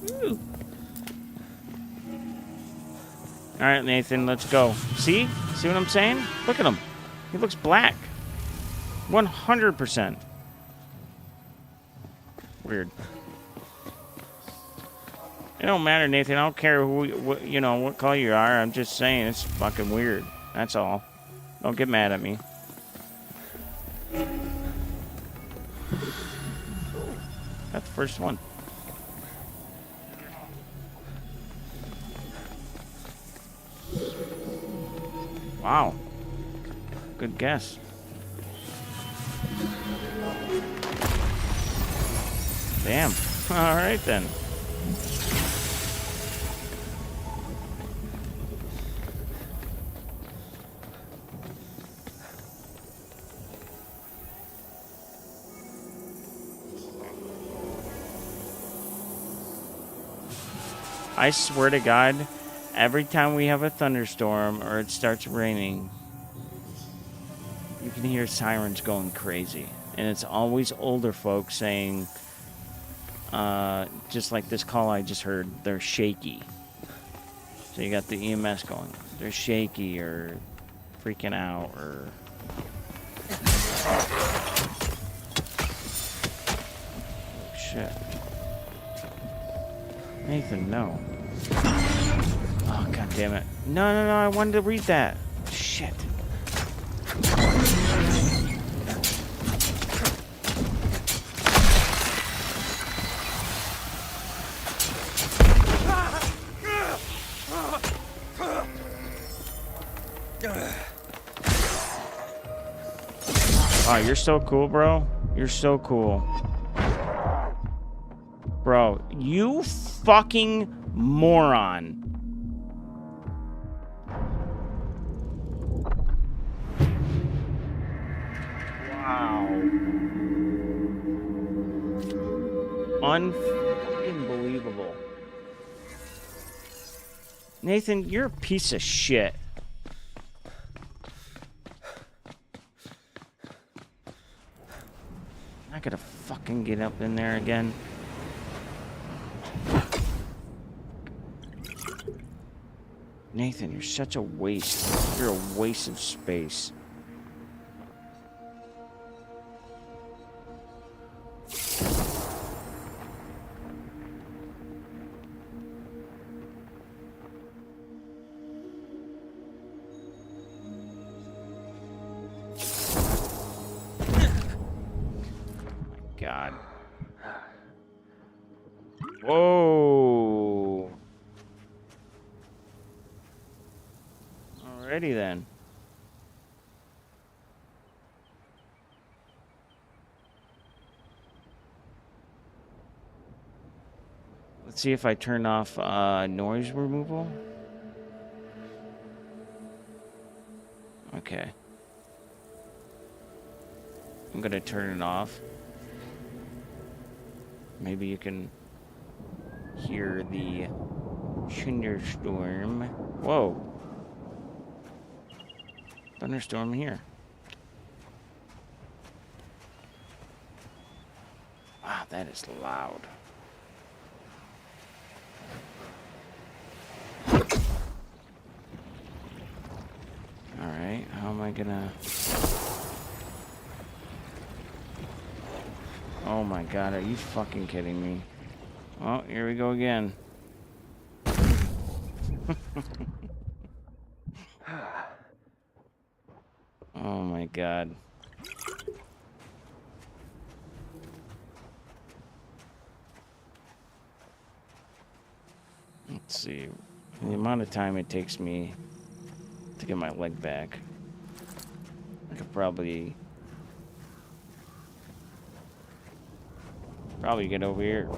Ooh. All right, Nathan, let's go. See? See what I'm saying? Look at him. He looks black. 100%. Weird. It don't matter, Nathan. I don't care what color you are. I'm just saying it's fucking weird. That's all. Don't get mad at me. Got the first one. Wow. Good guess. Damn. All right then. I swear to God, every time we have a thunderstorm or it starts raining, you can hear sirens going crazy. And it's always older folks saying, just like this call I just heard, they're shaky. So you got the EMS going. They're shaky or freaking out or... Oh, shit. Nathan, no. Oh, god damn it. No, I wanted to read that. Shit. Oh, you're so cool, bro. You're so cool. Bro, you fucking moron. Wow. Unbelievable. Nathan, you're a piece of shit. I gotta fucking get up in there again. Nathan, you're such a waste. You're a waste of space. Alrighty then. Let's see if I turn off noise removal. Okay. I'm gonna turn it off. Maybe you can hear the thunderstorm. Whoa. Thunderstorm here. Wow, that is loud. Alright, how am I gonna... Oh my god, are you fucking kidding me? Oh, here we go again. Oh my god. Let's see. The amount of time it takes me to get my leg back. I could probably get over here.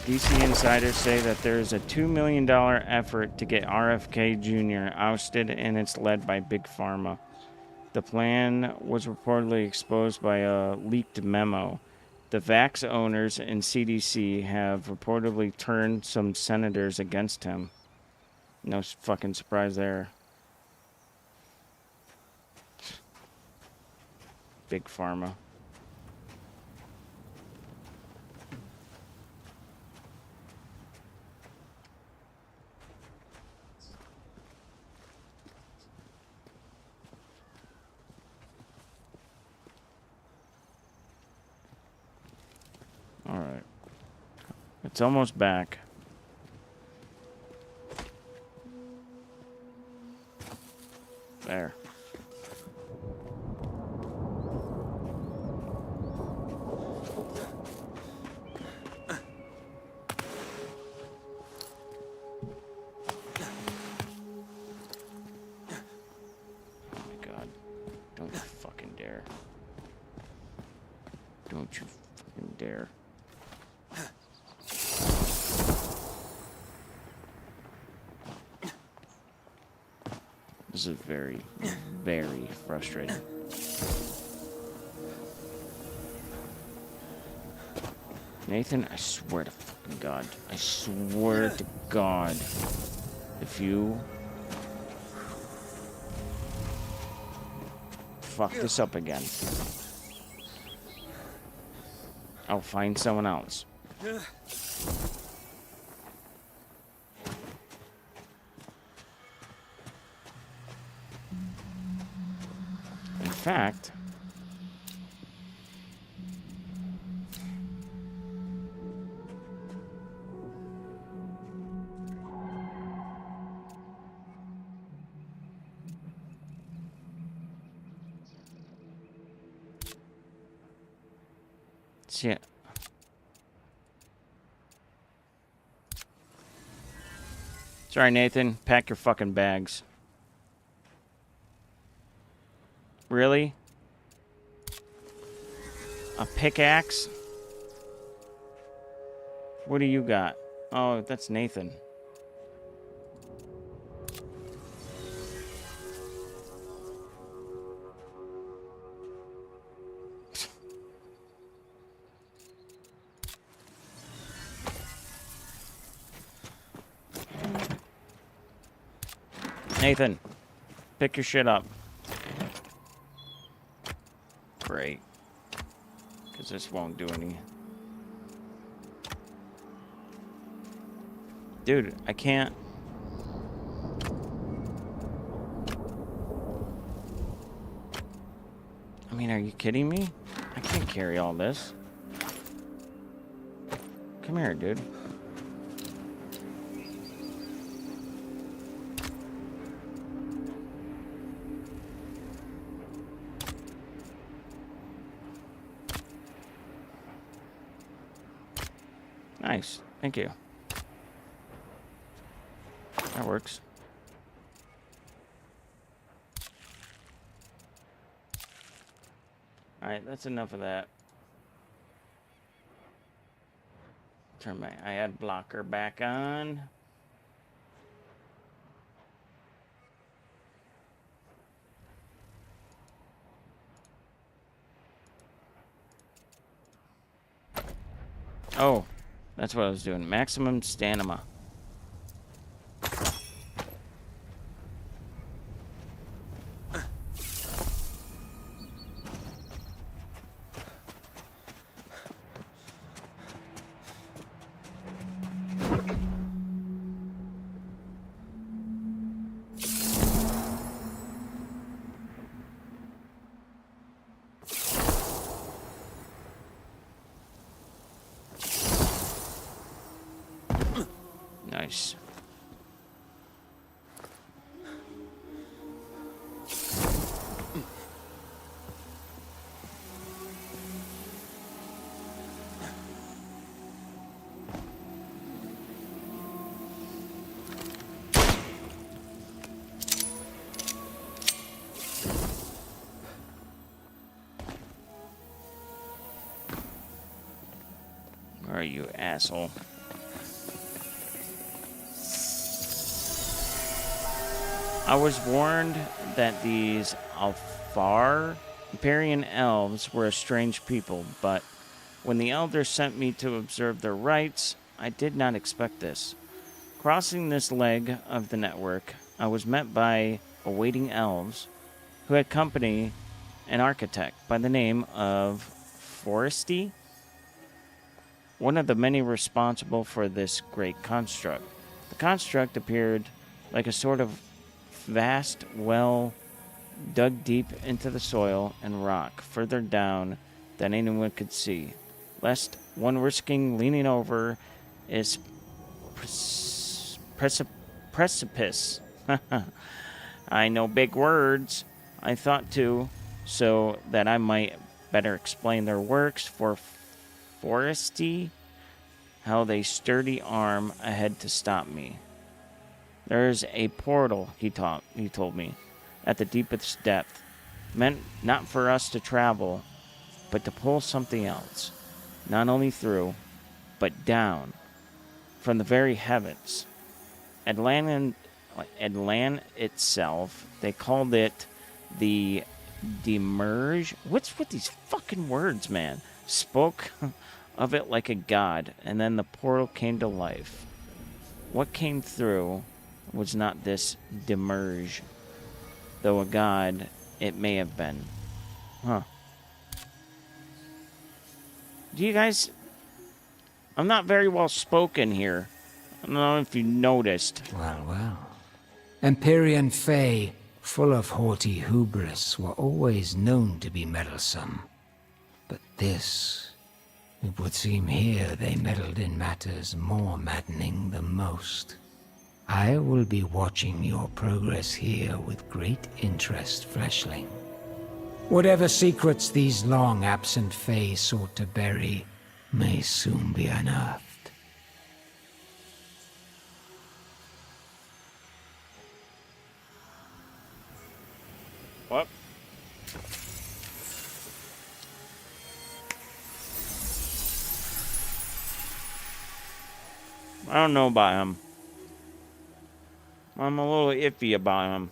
DC insiders say that there is a $2 million effort to get RFK Jr. ousted, and it's led by Big Pharma. The plan was reportedly exposed by a leaked memo. The vax owners and CDC have reportedly turned some senators against him. No fucking surprise there. Big Pharma. Alright. It's almost back. There. Oh my god. Don't you fucking dare. Don't you fucking dare. This is very, very frustrating. Nathan, I swear to fucking God. I swear to God. If you fuck this up again, I'll find someone else. In fact, shit. Sorry, Nathan. Pack your fucking bags. Really? A pickaxe? What do you got? Oh, that's Nathan. Nathan, pick your shit up. Great. Because this won't do any. Dude, I can't. I mean, are you kidding me? I can't carry all this. Come here, dude. Nice. Thank you. That works. Alright, that's enough of that. Turn my ad blocker back on. Oh, that's what I was doing. Maximum stamina. Nice. Where are you, asshole? I was warned that these Alfar Empyrean elves were a strange people, but when the elders sent me to observe their rites, I did not expect this. Crossing this leg of the network, I was met by awaiting elves who had company an architect by the name of Foresty, one of the many responsible for this great construct. The construct appeared like a sort of vast well dug deep into the soil and rock further down than anyone could see, lest one risking leaning over its precipice. I know big words. I thought to, so that I might better explain their works for Foresty, how they sturdy arm ahead to stop me. There's a portal, he told me, at the deepest depth, meant not for us to travel, but to pull something else, not only through, but down, from the very heavens. Atlan itself, they called it the Demerge. What's with these fucking words, man? Spoke of it like a god, and then the portal came to life. What came through was not this Demerge, though a god it may have been. Huh. Do you guys... I'm not very well spoken here. I don't know if you noticed. Well, well. Empyrean Fae, full of haughty hubris, were always known to be meddlesome. But this... it would seem here they meddled in matters more maddening than most. I will be watching your progress here with great interest, Fleshling. Whatever secrets these long-absent Fae sought to bury may soon be unearthed. What? I don't know about him. I'm a little iffy about him.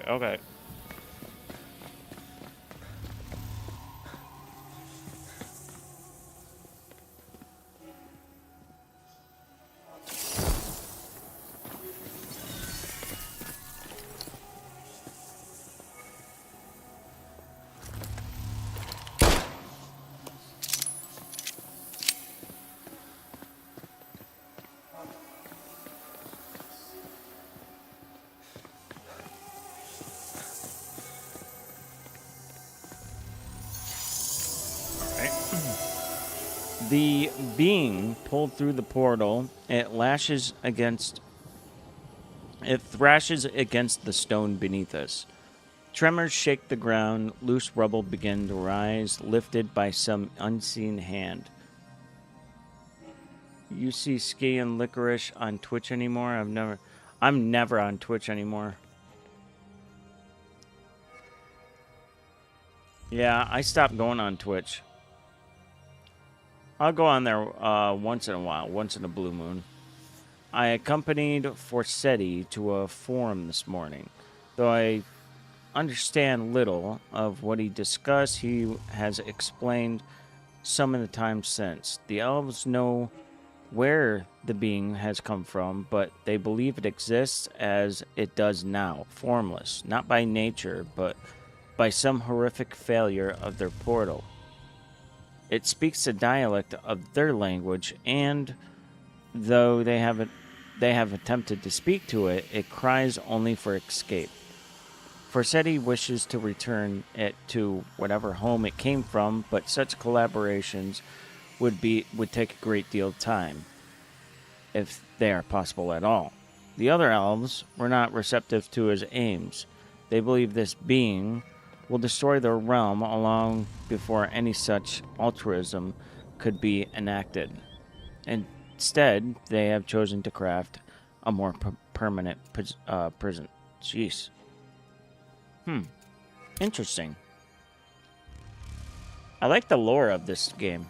Okay. The being pulled through the portal. It thrashes against the stone beneath us. Tremors shake the ground. Loose rubble begin to rise, lifted by some unseen hand. You see Ski and Licorice on Twitch anymore? I'm never on Twitch anymore. Yeah, I stopped going on Twitch. I'll go on there once in a while, once in a blue moon. I accompanied Forseti to a forum this morning. Though I understand little of what he discussed, he has explained some in the time since. The elves know where the being has come from, but they believe it exists as it does now, formless, not by nature, but by some horrific failure of their portal. It speaks a dialect of their language, and though they have attempted to speak to it, it cries only for escape. Forseti wishes to return it to whatever home it came from, but such collaborations would take a great deal of time, if they are possible at all. The other elves were not receptive to his aims. They believe this being will destroy their realm long before any such altruism could be enacted. Instead, they have chosen to craft a more permanent prison. Jeez. Interesting. I like the lore of this game.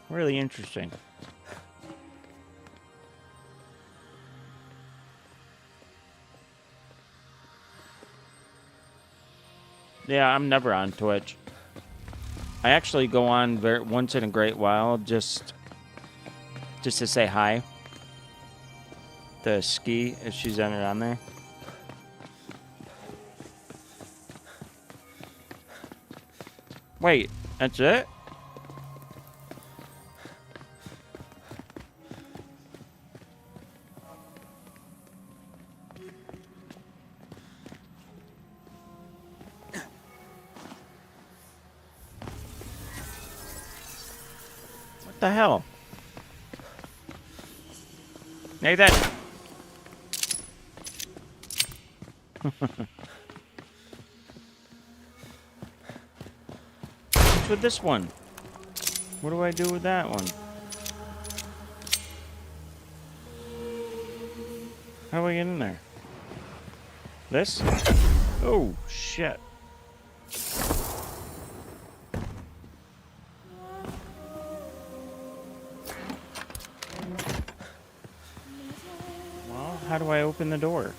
Really interesting. Yeah, I'm never on Twitch. I actually go on once in a great while just to say hi to Ski if she's entered on there. Wait, that's it? What the hell? Nathan! What's with this one? What do I do with that one? How do I get in there? This? Oh, shit. Well, how do I open the door?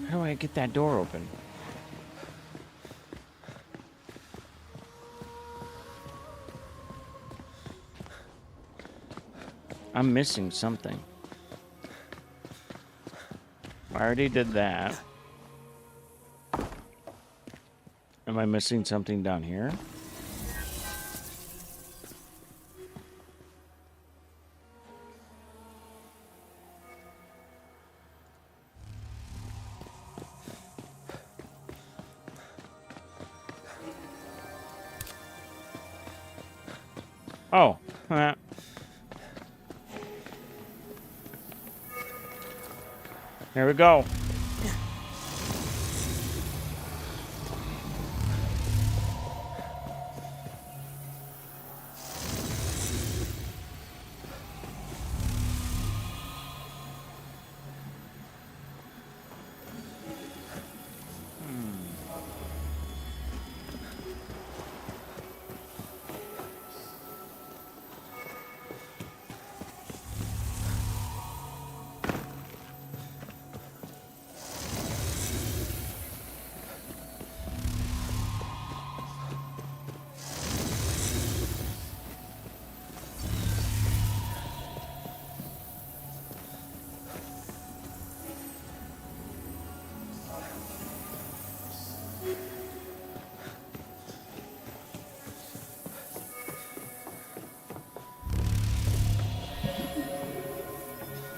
How do I get that door open? I'm missing something. I already did that. Am I missing something down here? Oh. Here we go.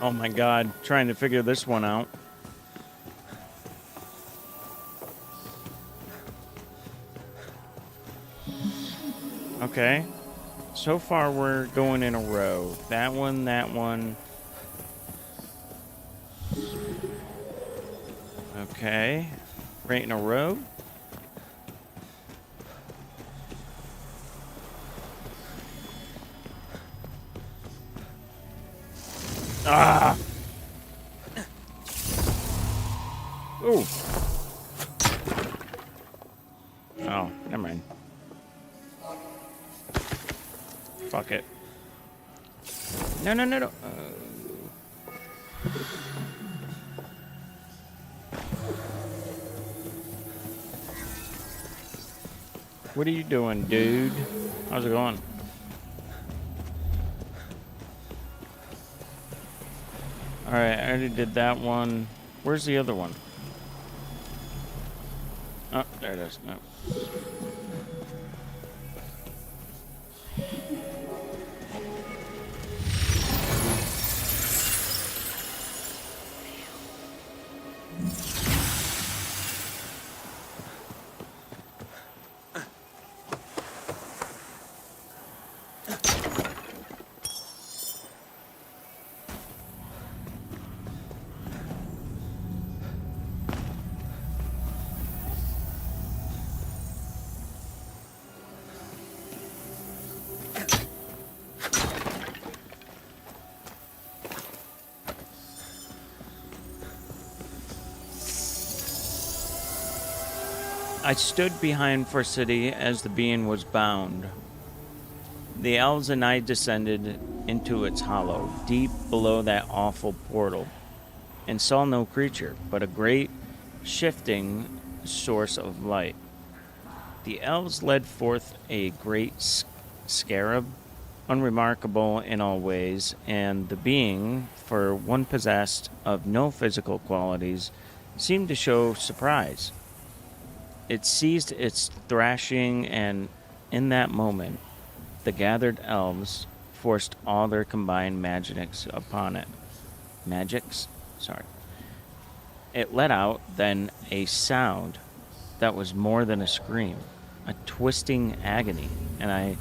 Oh my god, trying to figure this one out. Okay. So far, we're going in a row. That one, that one. Okay. Right in a row. Ah! Ooh. Oh, never mind. Fuck it. No, no, no, no. What are you doing, dude? How's it going? Alright, I already did that one. Where's the other one? Oh, there it is. No. I stood behind Forseti as the being was bound. The elves and I descended into its hollow, deep below that awful portal, and saw no creature, but a great, shifting source of light. The elves led forth a great scarab, unremarkable in all ways, and the being, for one possessed of no physical qualities, seemed to show surprise. It ceased its thrashing, and in that moment, the gathered elves forced all their combined magics upon it. Magics? Sorry. It let out, then, a sound that was more than a scream, a twisting agony, and I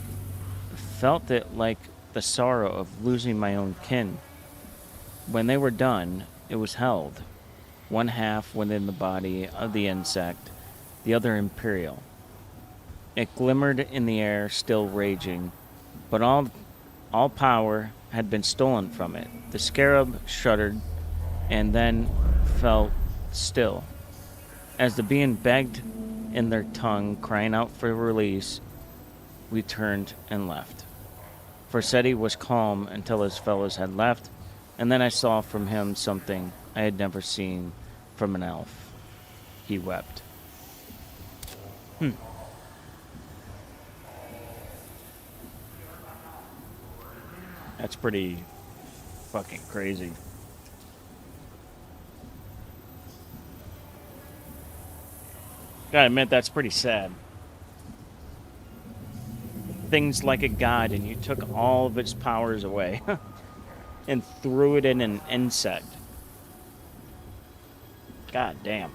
felt it like the sorrow of losing my own kin. When they were done, it was held, one half within the body of the insect, the other imperial. It glimmered in the air, still raging, but all power had been stolen from it. The scarab shuddered and then fell still. As the being begged in their tongue, crying out for release, we turned and left. Forseti was calm until his fellows had left, and then I saw from him something I had never seen from an elf. He wept. That's pretty fucking crazy. Gotta admit, that's pretty sad. Things like a god, and you took all of its powers away and threw it in an insect. God damn.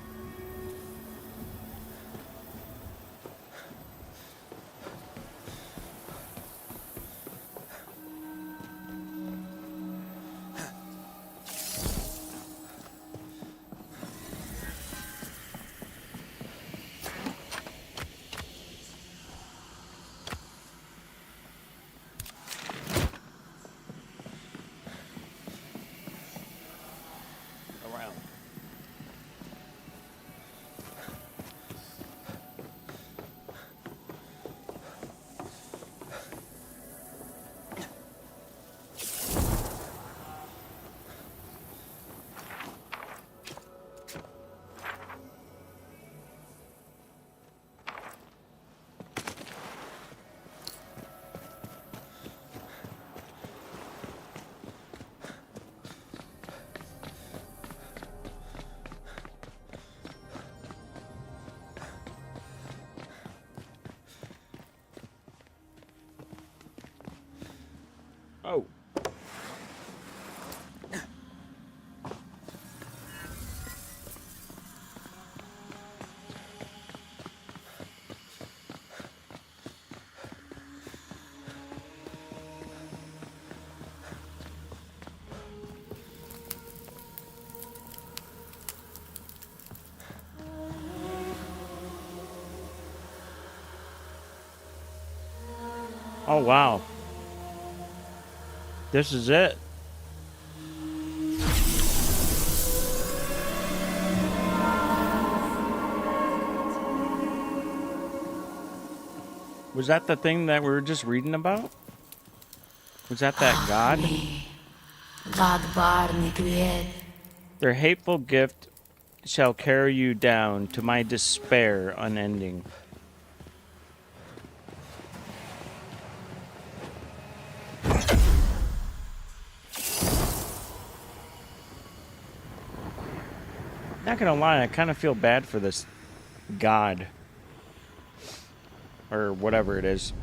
Oh, wow. This is it. Was that the thing that we were just reading about? Was that god? Their hateful gift shall carry you down to my despair unending. Not gonna lie, I kind of feel bad for this god. Or whatever it is.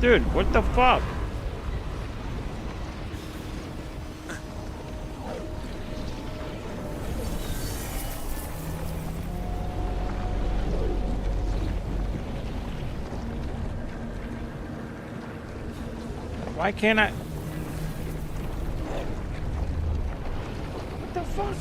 Dude, what the fuck? Why can't I? What the fuck?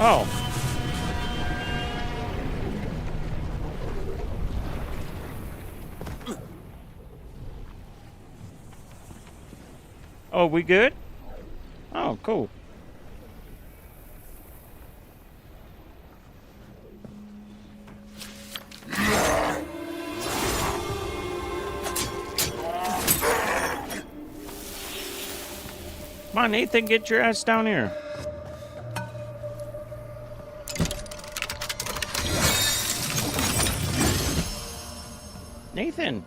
Oh. Oh, we good? Oh, cool. Come on, Nathan, get your ass down here. Nathan.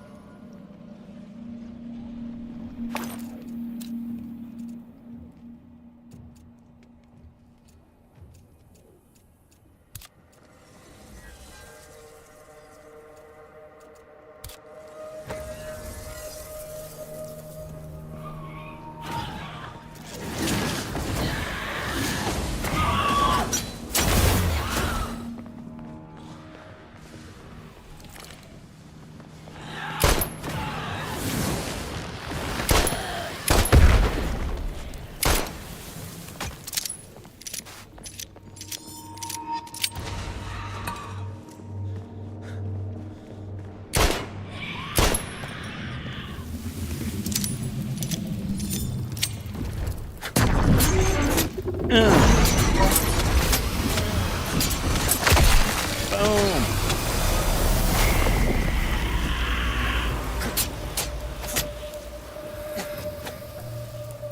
Boom.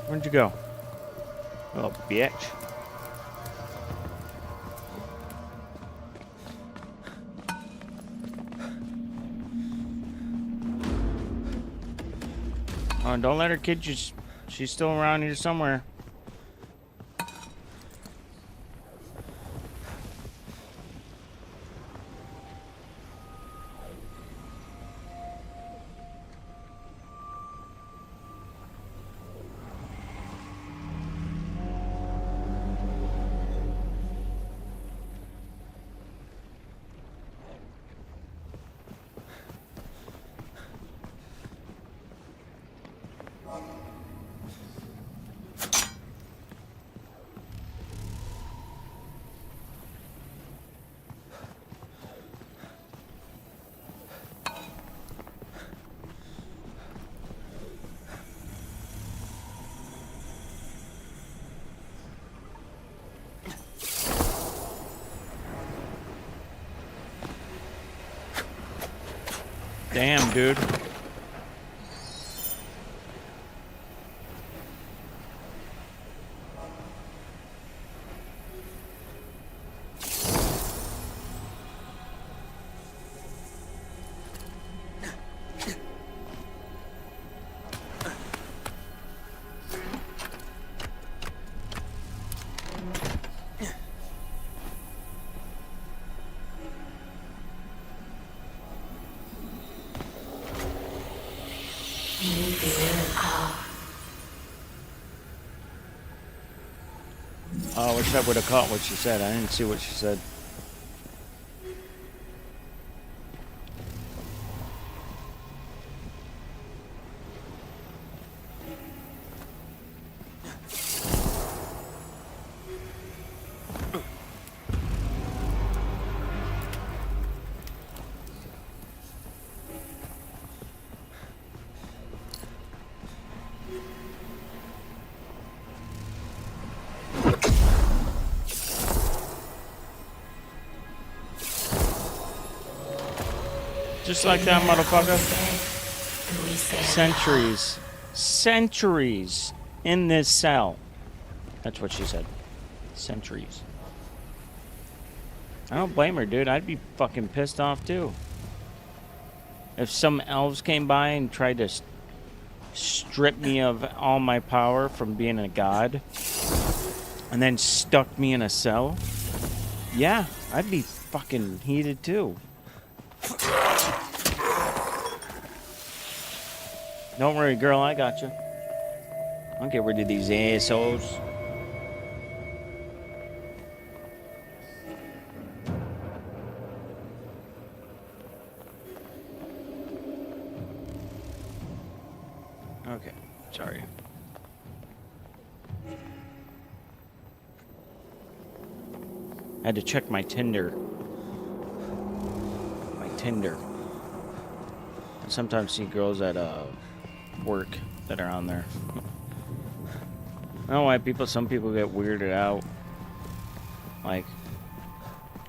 Where'd you go? Little bitch. Oh, don't let her kid you. She's still around here somewhere. dude. Oh, I wish I would have caught what she said. I didn't see what she said. Just like that, motherfucker. Centuries. Centuries in this cell. That's what she said. Centuries. I don't blame her, dude. I'd be fucking pissed off, too. If some elves came by and tried to strip me of all my power from being a god, and then stuck me in a cell, yeah, I'd be fucking heated, too. Don't worry, girl, I got you. I'll get rid of these assholes. Okay, sorry. I had to check my Tinder. My Tinder. I sometimes see girls at work that are on there. I don't know why some people get weirded out. Like,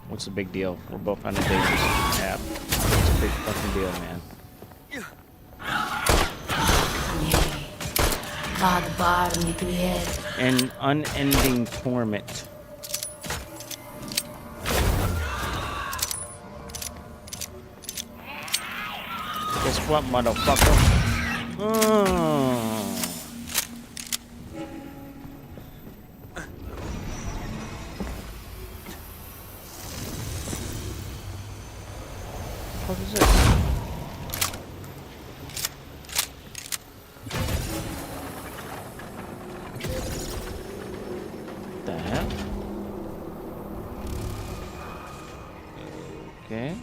what's the big deal? We're both on a dating app. It's a big fucking deal, man. An unending torment. Guess what, motherfucker? Oh. What is this? What the hell? Okay.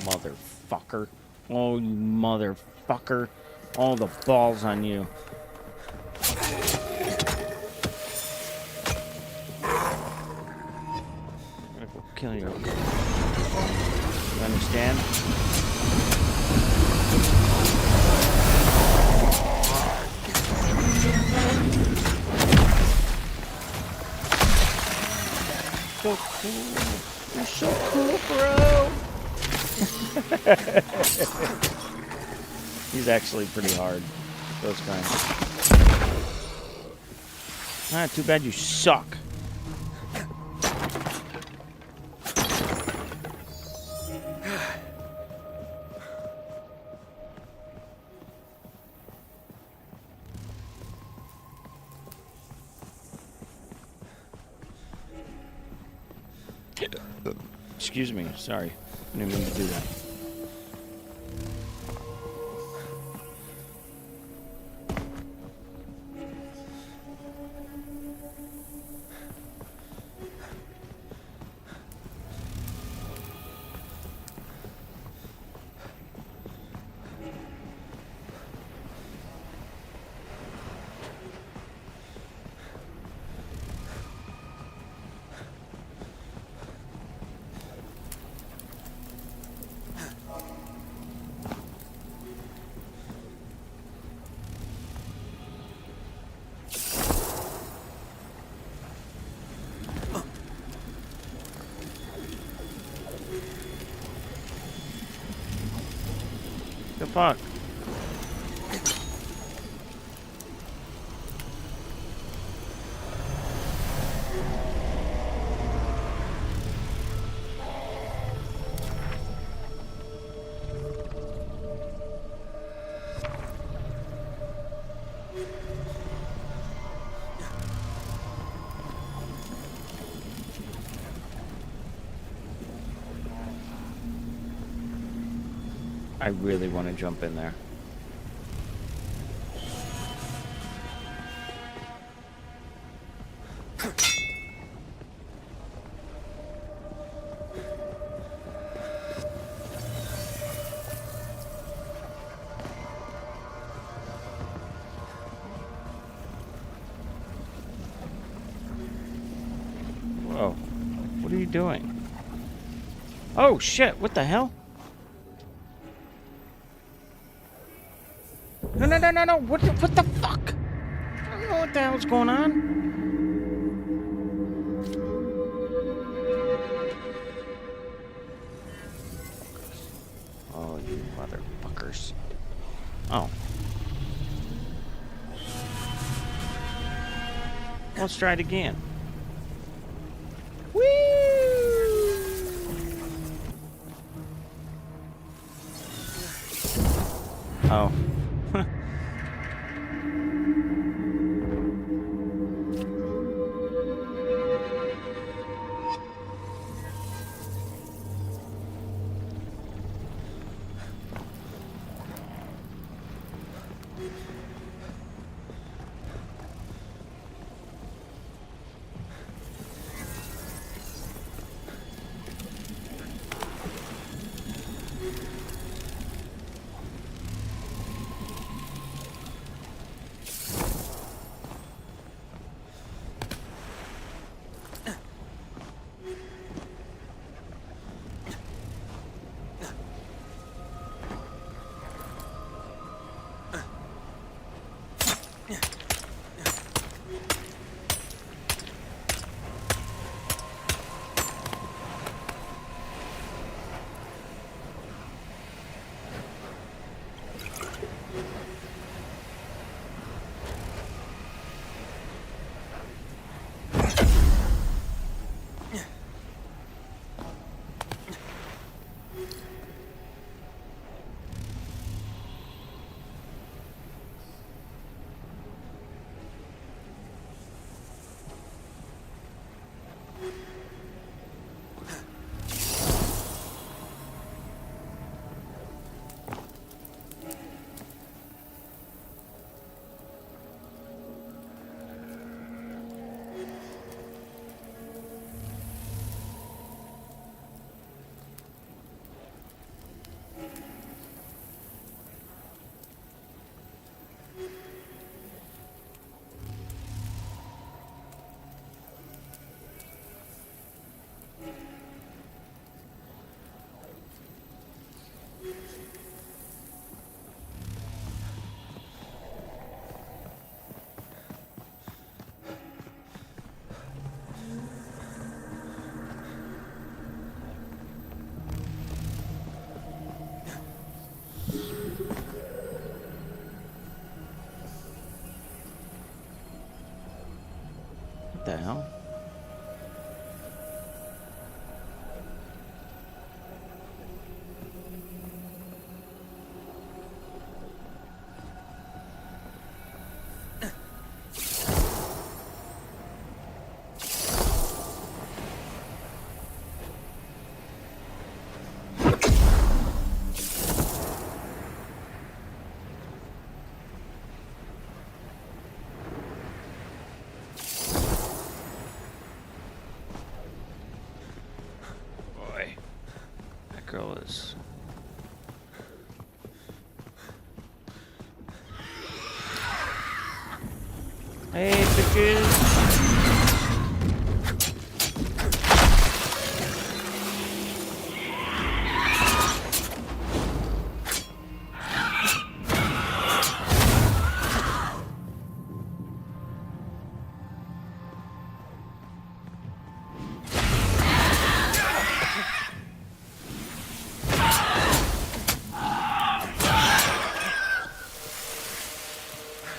Motherfucker. Oh, you motherfucker. All the balls on you. I'm gonna go kill you. You understand? So cool. You're so cool, bro. He's actually pretty hard. Those guys. Ah, too bad you suck. Excuse me, sorry. I didn't mean to do that. fuck? I really want to jump in there. Whoa. What are you doing? Oh shit, what the hell? No. What the fuck? I don't know what the hell's going on. Oh, you motherfuckers. Oh. Let's try it again. Whee! Oh. What the hell? Girl is. Hey, bitches.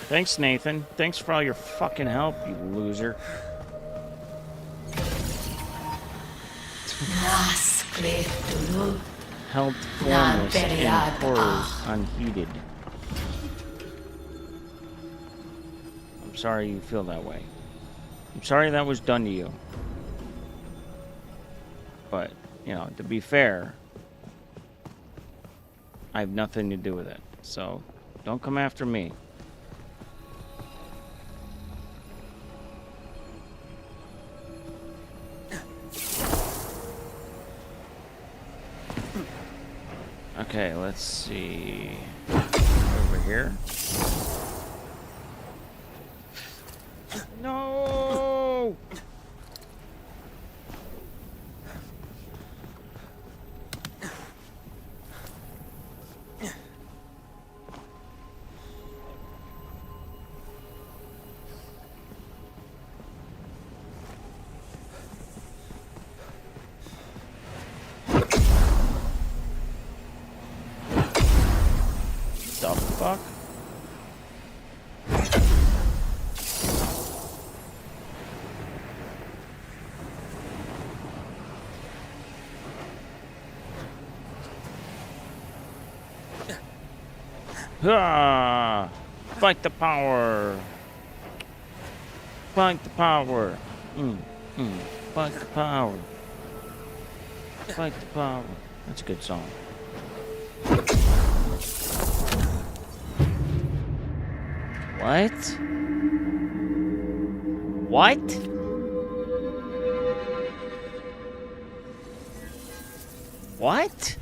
Thanks, Nathan. Thanks for all your fucking help, you loser. Held formless in horrors unheeded. I'm sorry you feel that way. I'm sorry that was done to you. But, you know, to be fair, I have nothing to do with it. So, don't come after me. Okay, let's see. Over here. No! The fuck? Ah! Fight the power! Fight the power! Fight the power! Fight the power! That's a good song. What? What? What?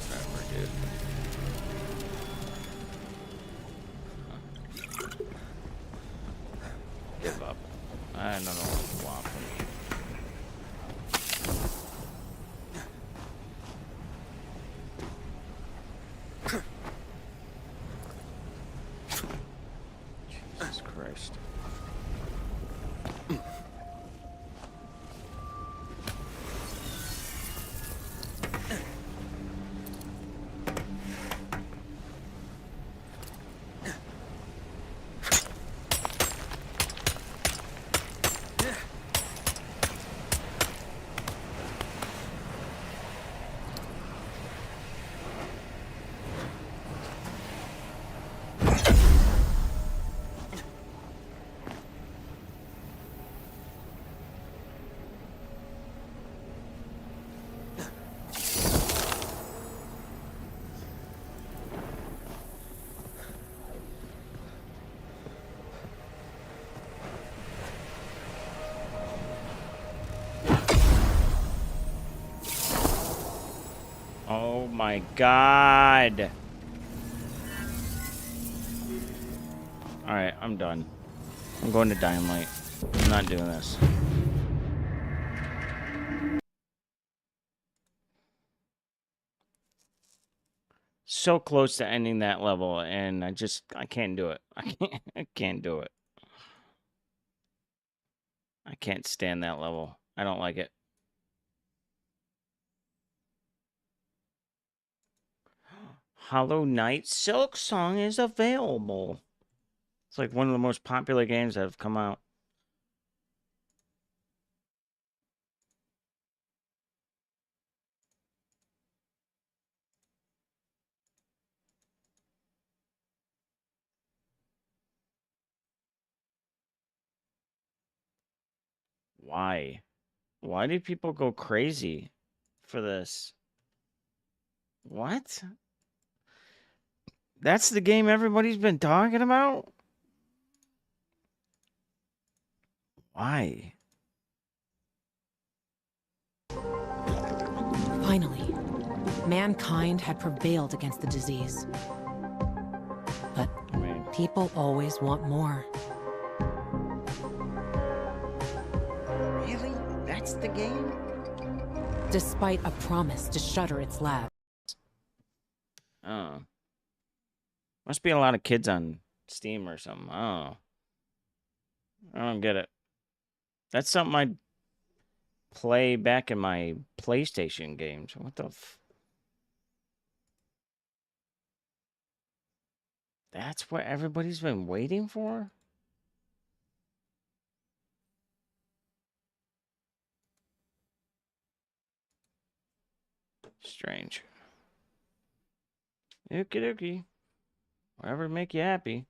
Whatever, dude. Give up. I don't know what you want from me. Jesus Christ. Oh my God. Alright, I'm done. I'm going to Dynamite. I'm not doing this. So close to ending that level, and I can't do it. I can't do it. I can't stand that level. I don't like it. Hollow Knight Silk Song is available. It's like one of the most popular games that have come out. Why? Why do people go crazy for this? What? That's the game everybody's been talking about? Why? Finally, mankind had prevailed against the disease. But I mean, people always want more. really? That's the game? Despite a promise to shutter its lab. Oh. Must be a lot of kids on Steam or something. Oh. I don't get it. That's something play back in my PlayStation games. What the That's what everybody's been waiting for? Strange. Okie dokie. Whatever make you happy.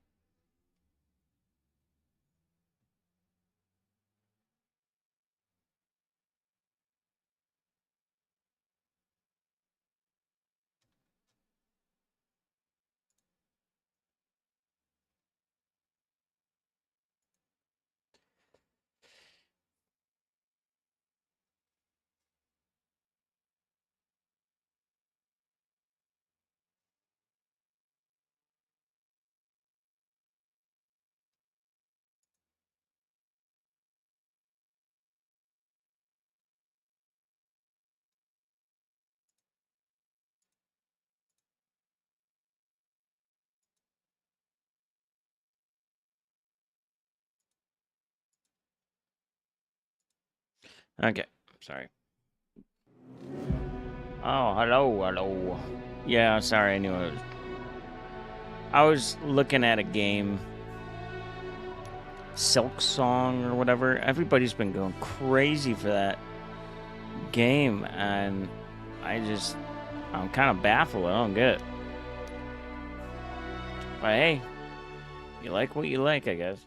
Okay, sorry. Oh, hello. Yeah, sorry, I knew it was... I was looking at a game, Silk Song or whatever. Everybody's been going crazy for that game, and I'm kind of baffled. I don't get it. But hey, you like what you like, I guess.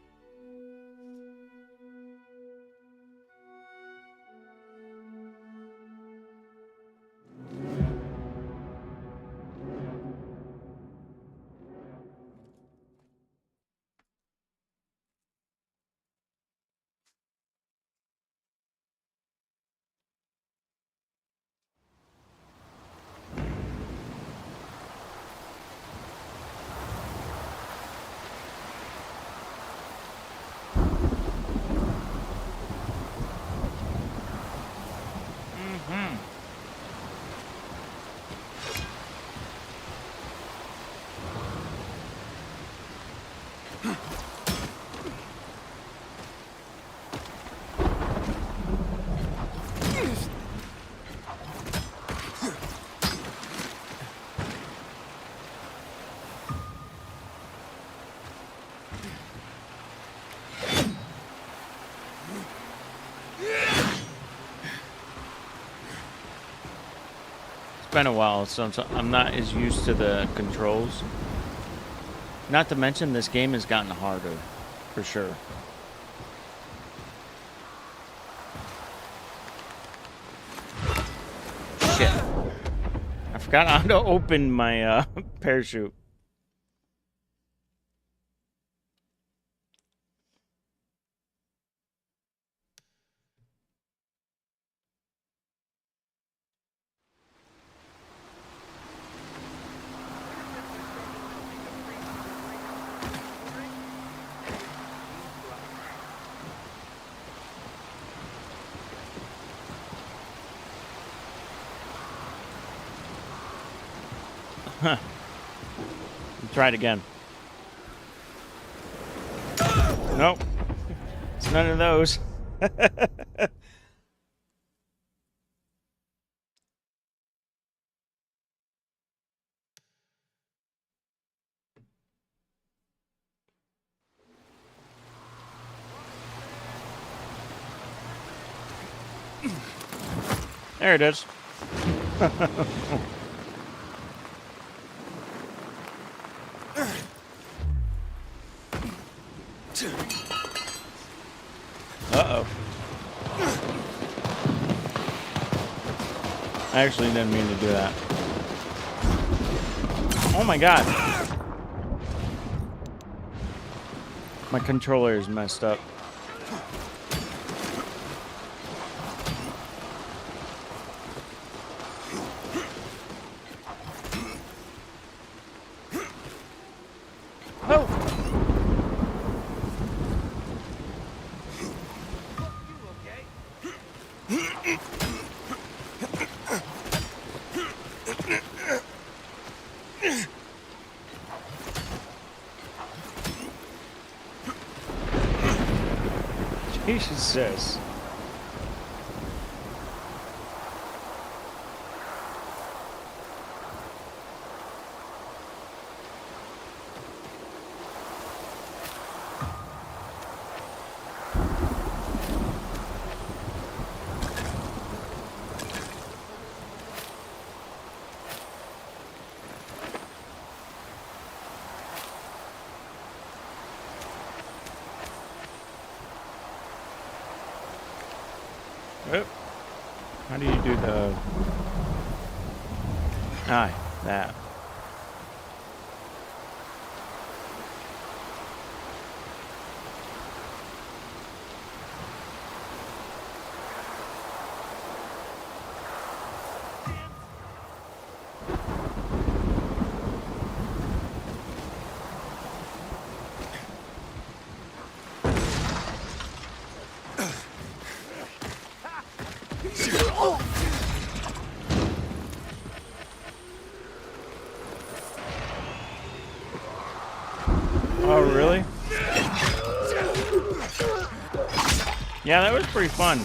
Been a while, so I'm not as used to the controls. Not to mention, this game has gotten harder, for sure. Shit. I forgot how to open my parachute. Huh. Try it again. Nope. It's none of those. There it is. Uh-oh. I actually didn't mean to do that. Oh my god. My controller is messed up. Oh! Jesus. How do you do the... Aye, that. Oh, really? Yeah, that was pretty fun.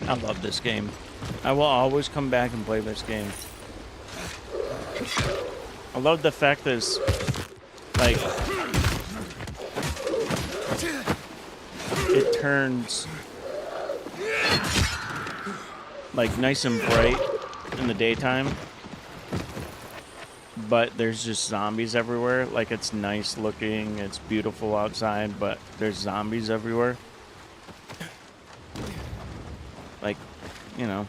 I love this game. I will always come back and play this game. I love the fact that it's like it turns like nice and bright in the daytime, but there's just zombies everywhere. Like it's nice looking, it's beautiful outside, but there's zombies everywhere. Like, you know.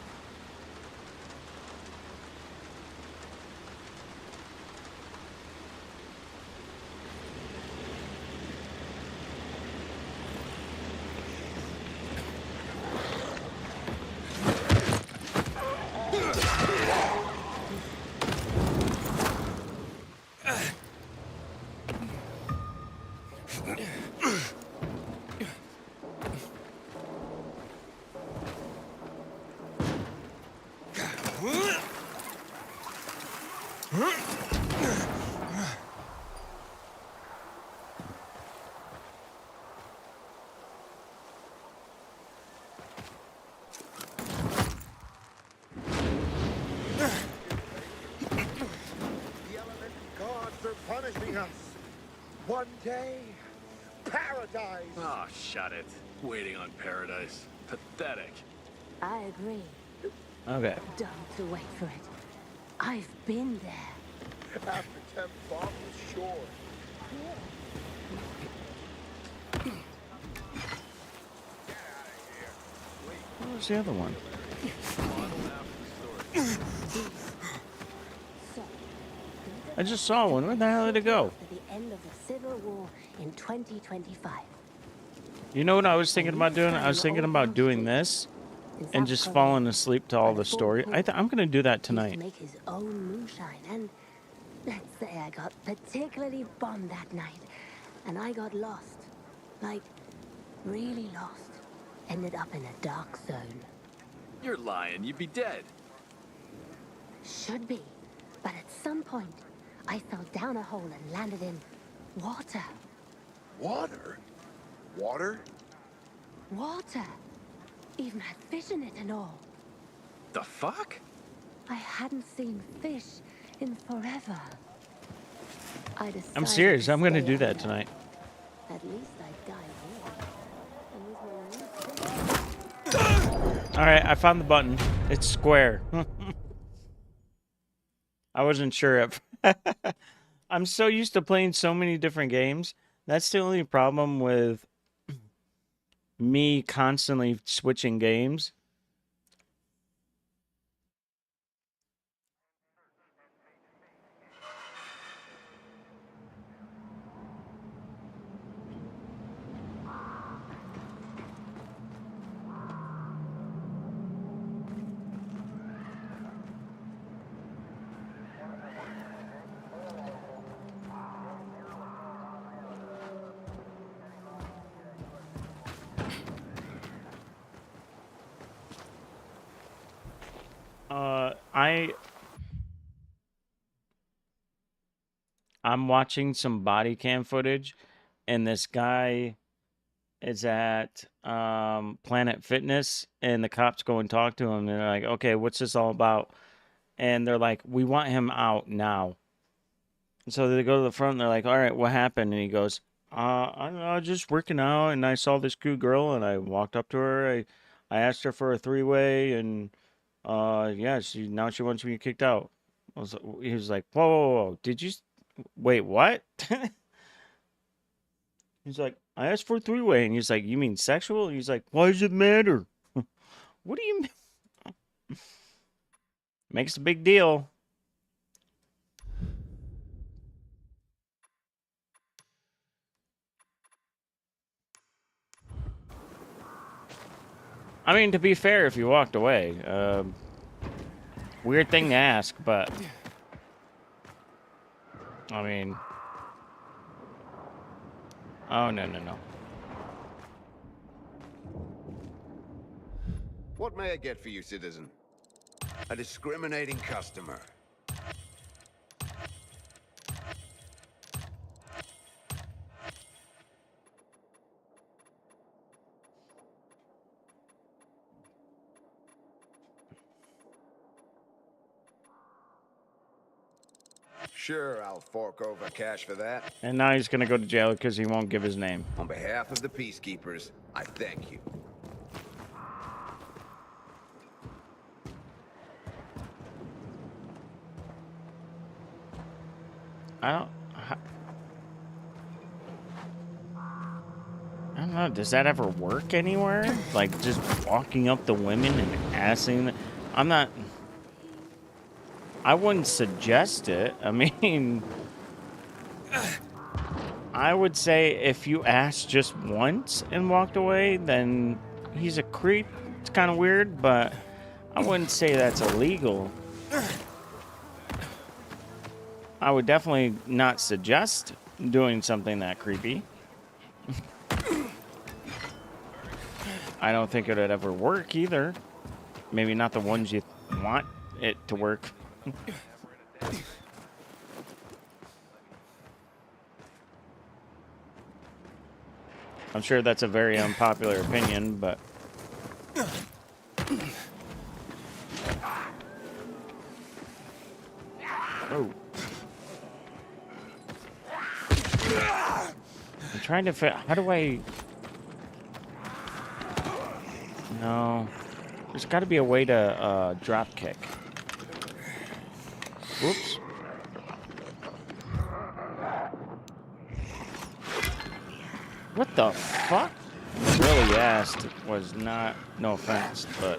One day, paradise. Oh, shut it. Waiting on paradise. Pathetic. I agree. Okay. Dumb to wait for it. I've been there. After 10 bombs, sure. What was the other one? I just saw one. Where the hell did it go? To the end of the Civil War in 2025. You know what I was thinking about doing? I was thinking about doing this and just falling asleep to all the story. I'm going to do that tonight. Make his own moonshine, and let's say I got particularly bombed that night, and I got lost, like really lost. Ended up in a dark zone. You're lying. You'd be dead. Should be, but at some point, I fell down a hole and landed in water. Water? Water? Water. Even had fish in it and all. The fuck? I hadn't seen fish in forever. I'm serious. I'm going to do that tonight. At least I'd die here. All right, I found the button. It's square. I wasn't sure if... I'm so used to playing so many different games. That's the only problem with me constantly switching games. I'm watching some body cam footage, and this guy is at Planet Fitness, and the cops go and talk to him. And they're like, "Okay, what's this all about?" And they're like, "We want him out now." And so they go to the front, and they're like, "All right, what happened?" And he goes, I was just working out, and I saw this cute girl, and I walked up to her. I asked her for a three-way, and yeah, now she wants me kicked out." He was like, "Whoa, whoa, whoa, did you wait? What?" He's like, "I asked for a three-way," and he's like, "You mean sexual?" And he's like, "Why does it matter?" What do you mean? Makes a big deal. I mean, to be fair, if you walked away, weird thing to ask, but I mean, oh no, no, no. What may I get for you, citizen? A discriminating customer. Sure, I'll fork over cash for that. And now he's gonna go to jail because he won't give his name. On behalf of the Peacekeepers, I thank you. I don't know. Does that ever work anywhere? Like just walking up to women and asking them? I'm not. I wouldn't suggest it. I mean, I would say if you asked just once and walked away, then he's a creep. It's kind of weird, but I wouldn't say that's illegal. I would definitely not suggest doing something that creepy. I don't think it would ever work either. Maybe not the ones you want it to work. I'm sure that's a very unpopular opinion, but oh. I'm trying to fit. How do I? No. There's got to be a way to drop kick. Whoops. What the fuck? Really asked was not, no offense, but.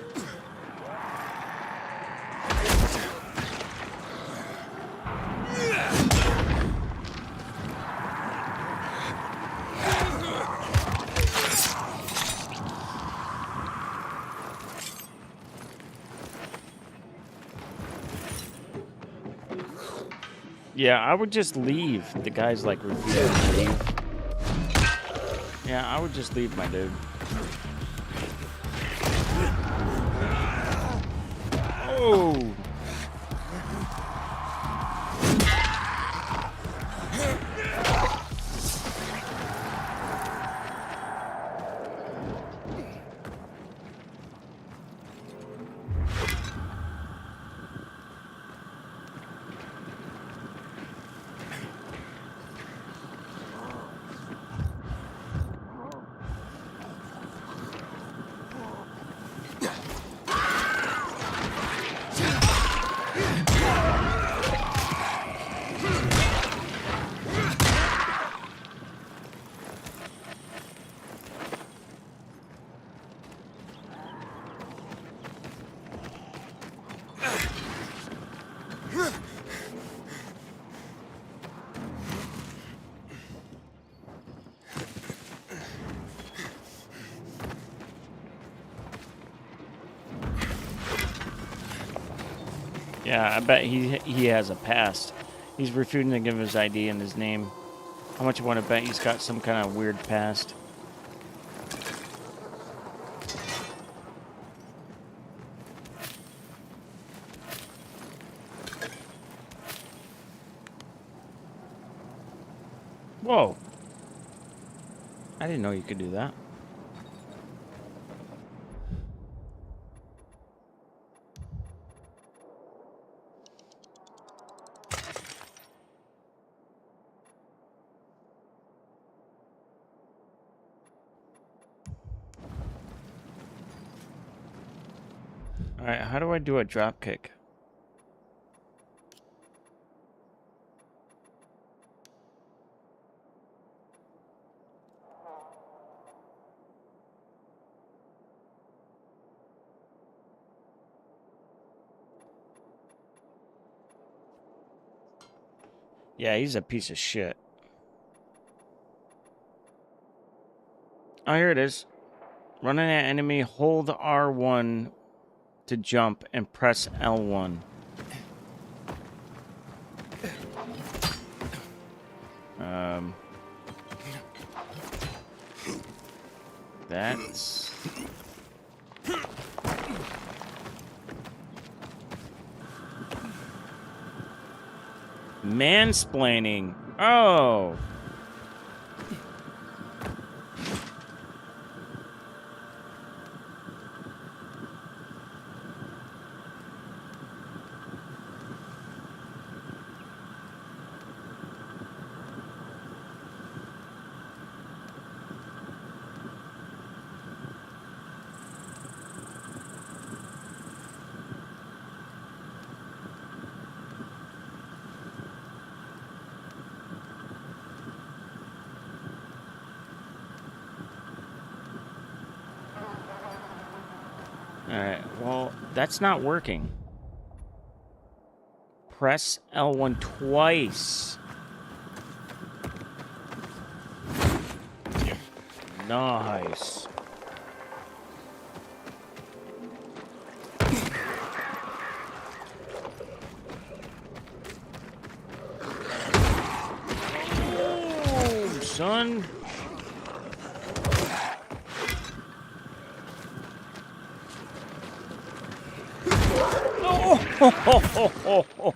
Yeah, I would just leave. The guy's like refusing to leave. Yeah, I would just leave, my dude. Oh! Yeah, I bet he has a past. He's refusing to give his ID and his name. How much you want to bet he's got some kind of weird past? Whoa. I didn't know you could do that. Alright, how do I do a drop kick? Yeah, he's a piece of shit. Oh, here it is. Running at enemy, hold R1 to jump and press L1. That's... Mansplaining. Oh. Alright, well, that's not working. Press L1 twice. Nice. Oh, son. Oh.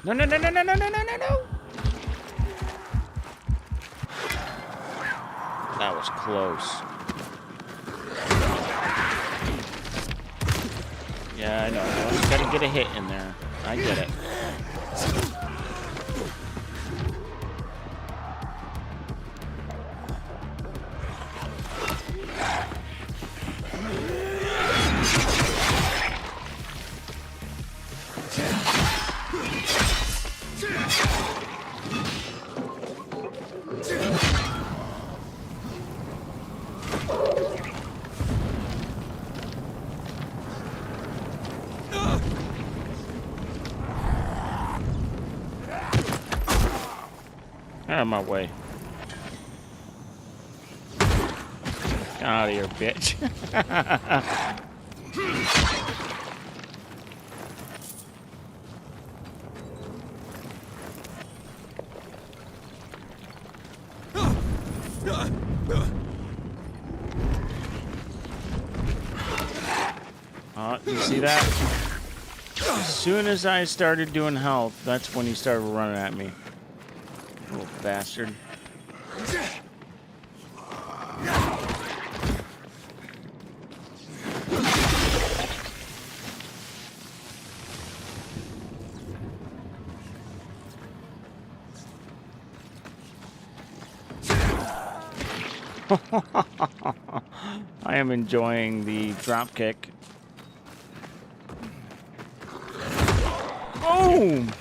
No. That was close. Yeah, I know. You gotta get a hit in there. I get it. Out of my way. Get out of here, bitch. You see that? As soon as I started doing health, that's when he started running at me. Little bastard. I am enjoying the drop kick. Boom!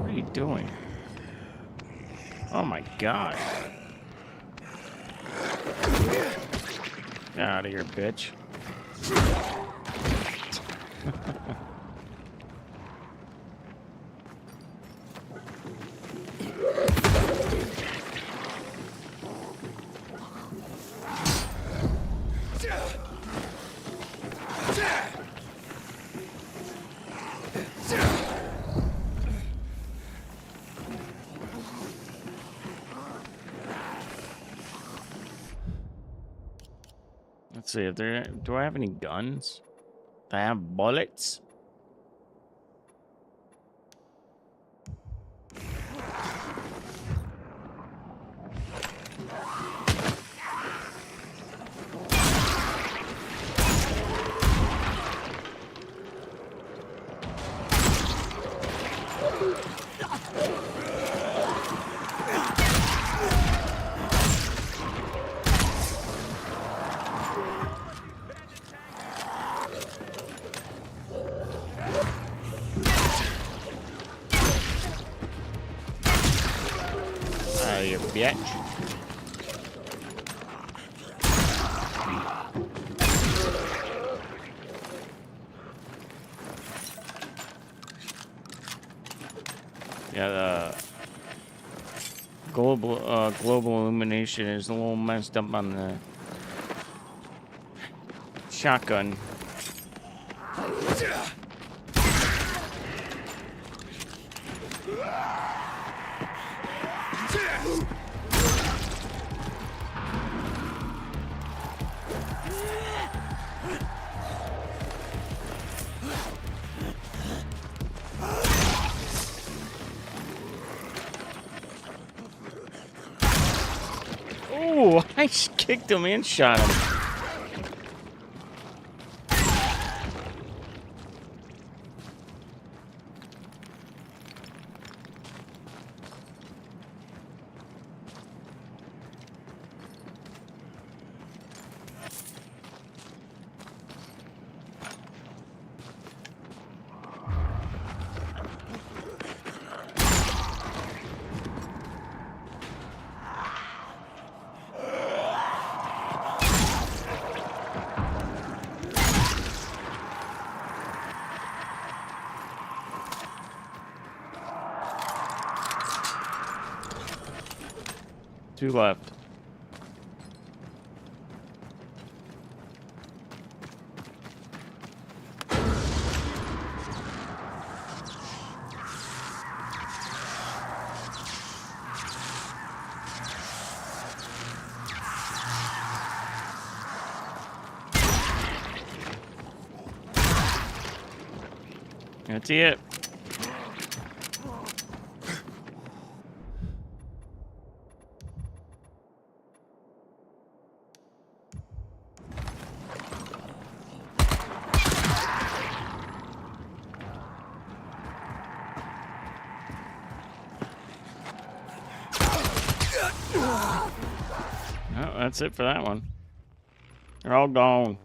What are you doing? Oh my god. Get out of here, bitch. Let's see if there. Do I have any guns? Do I have bullets? You bitch. Yeah, the global illumination is a little messed up on the shotgun. Oh, I just kicked him and shot him. Two left. That's it. Oh, that's it for that one. They're all gone.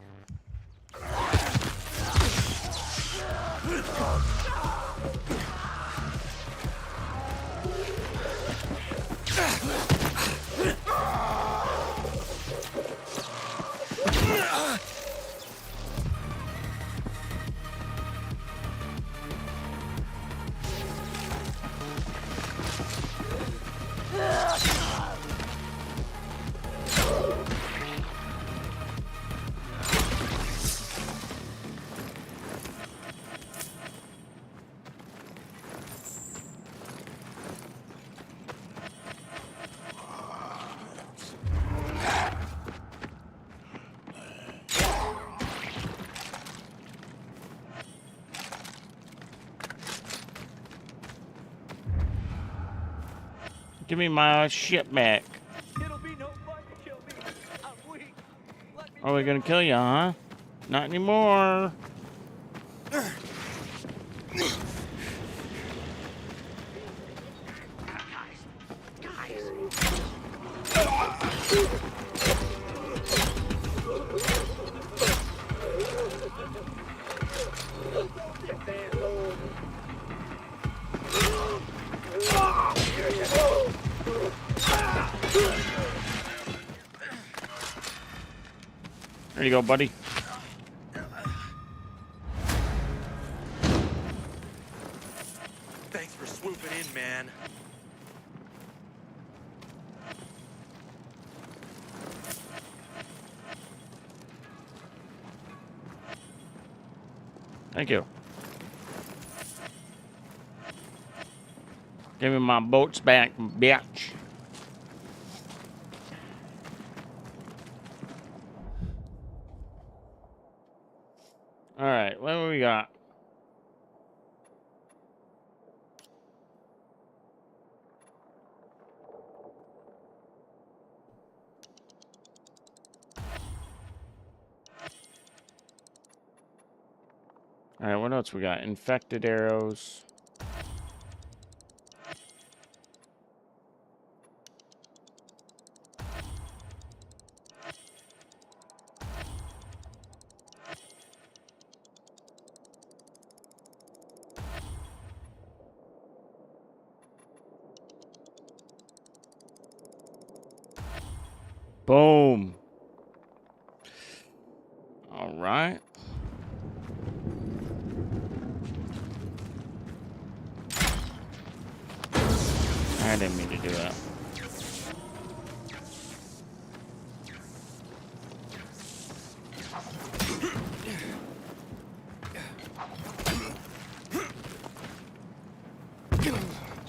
Give me my shit back. It'll be no fun to kill me. I'm weak. Let me Are we gonna kill you, huh? Not anymore. There you go, buddy. Thanks for swooping in, man. Thank you. Give me my boats back, bitch. All right, what do we got? All right, what else we got? Infected arrows. Boom. All right. I didn't mean to do that.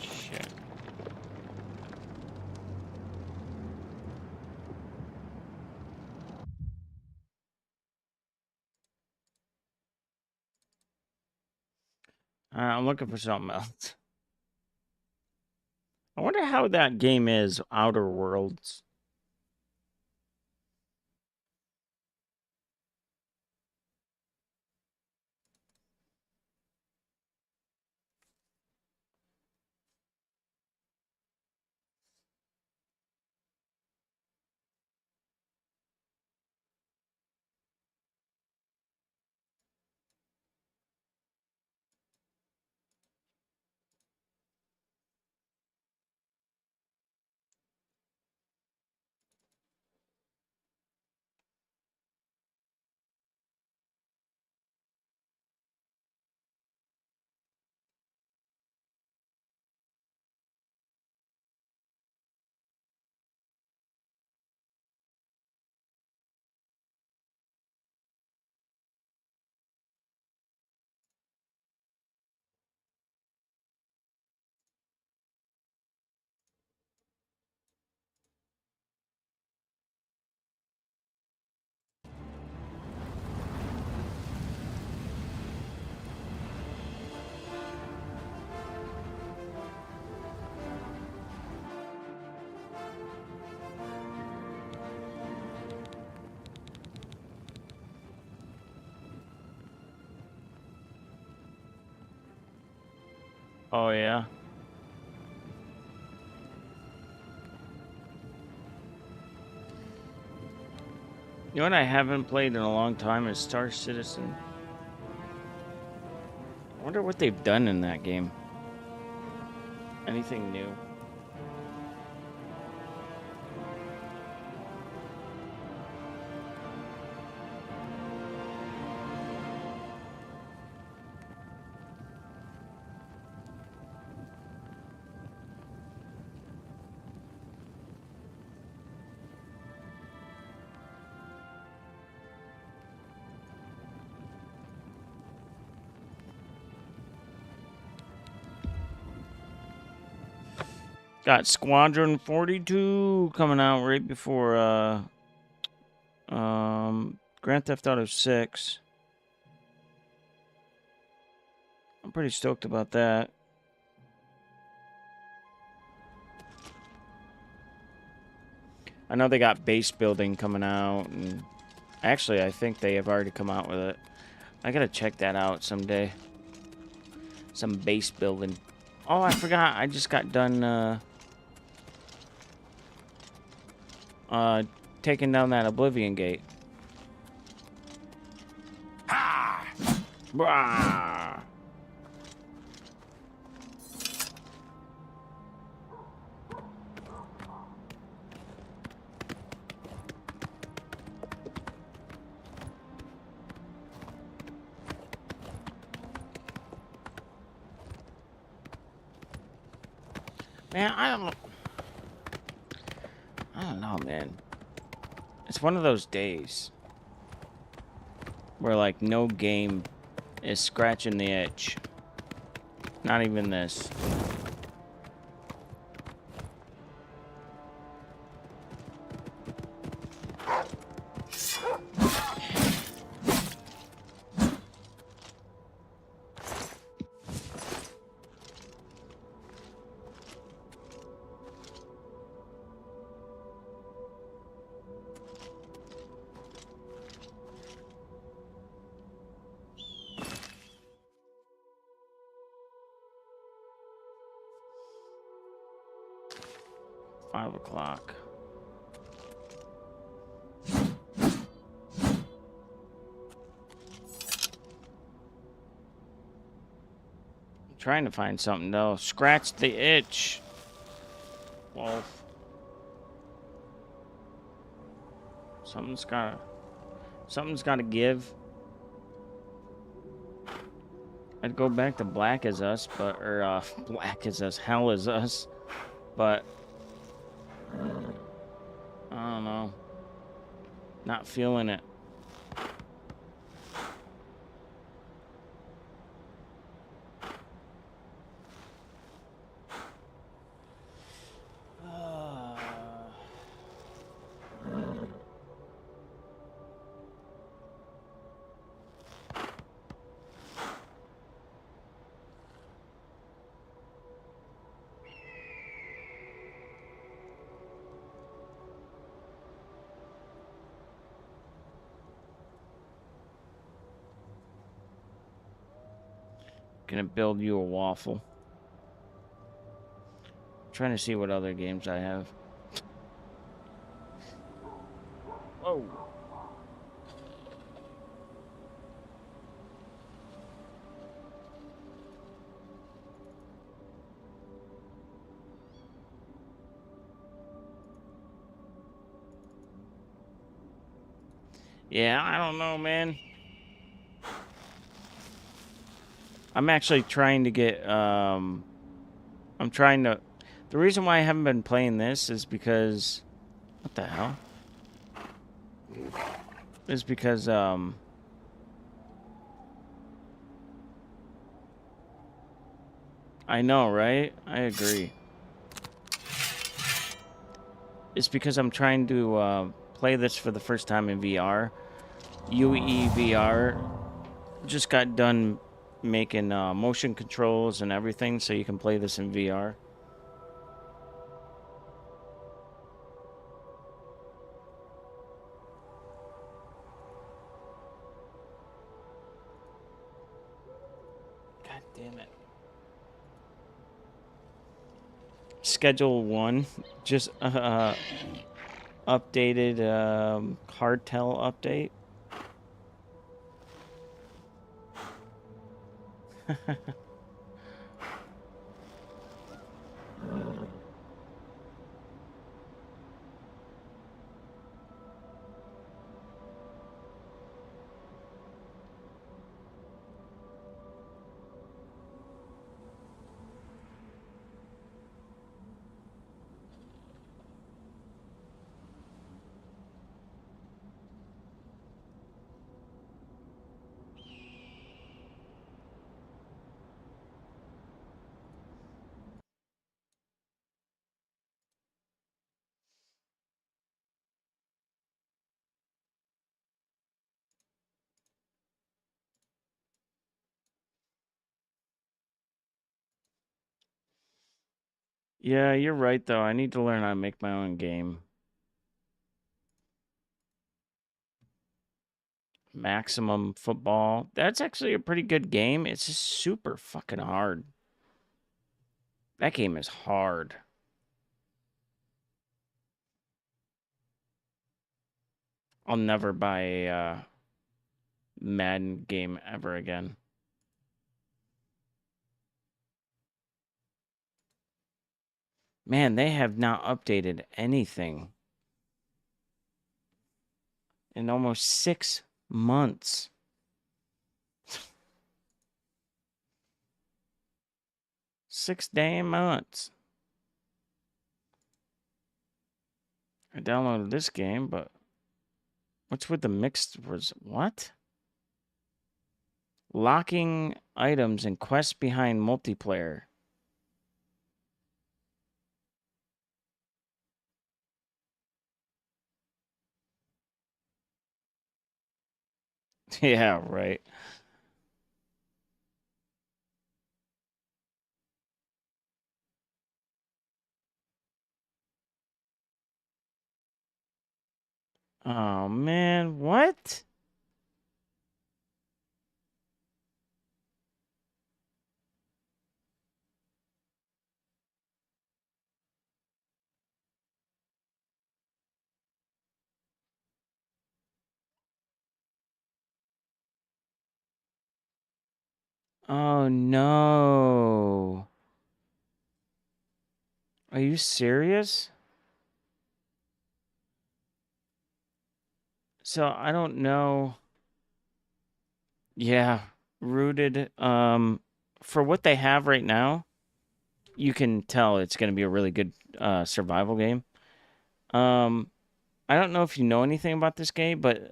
Shit. I'm looking for something else. I wonder how that game is, Outer Worlds. Oh, yeah. You know what I haven't played in a long time is Star Citizen. I wonder what they've done in that game. Anything new? Got Squadron 42 coming out right before Grand Theft Auto 6. I'm pretty stoked about that. I know they got base building coming out, and actually I think they have already come out with it. I gotta check that out someday. Some base building. Oh, I forgot. I just got done taking down that Oblivion Gate. Ha! Brah! Man, I don't know, man. It's one of those days where, like, no game is scratching the itch. Not even this. $5 o'clock. I'm trying to find something though. Scratch the itch, Wolf. Something's gotta give. I'd go back to Black Is Us, but Black Is Us, Hell Is Us, but I don't know. Not feeling it. Gonna build you a waffle. Trying to see what other games I have. Whoa. Yeah, I don't know, man. I'm actually trying to get, the reason why I haven't been playing this is because, what the hell? Is because, I know, right? I agree. It's because I'm trying to, play this for the first time in VR. UEVR just got done making motion controls and everything so you can play this in VR. God damn it. Schedule 1 just updated cartel update. Yeah, you're right, though. I need to learn how to make my own game. Maximum Football. That's actually a pretty good game. It's just super fucking hard. That game is hard. I'll never buy a Madden game ever again. Man, they have not updated anything in almost 6 months. 6 damn months. I downloaded this game, but what's with the mixed was what? Locking items and quests behind multiplayer. Yeah, right. Oh man, what? Oh no. Are you serious? So I don't know. Yeah, rooted. For what they have right now, you can tell it's going to be a really good survival game. Um, I don't know if you know anything about this game, but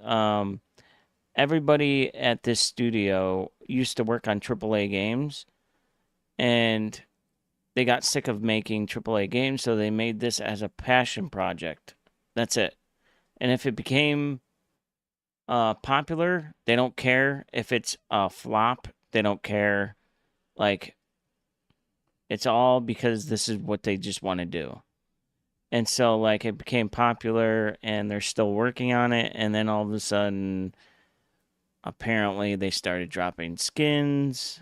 everybody at this studio used to work on AAA games, and they got sick of making AAA games, so they made this as a passion project. That's it. And if it became popular, they don't care. If it's a flop, they don't care. Like, it's all because this is what they just want to do. And so, like, it became popular and they're still working on it. And then all of a sudden, apparently, they started dropping skins.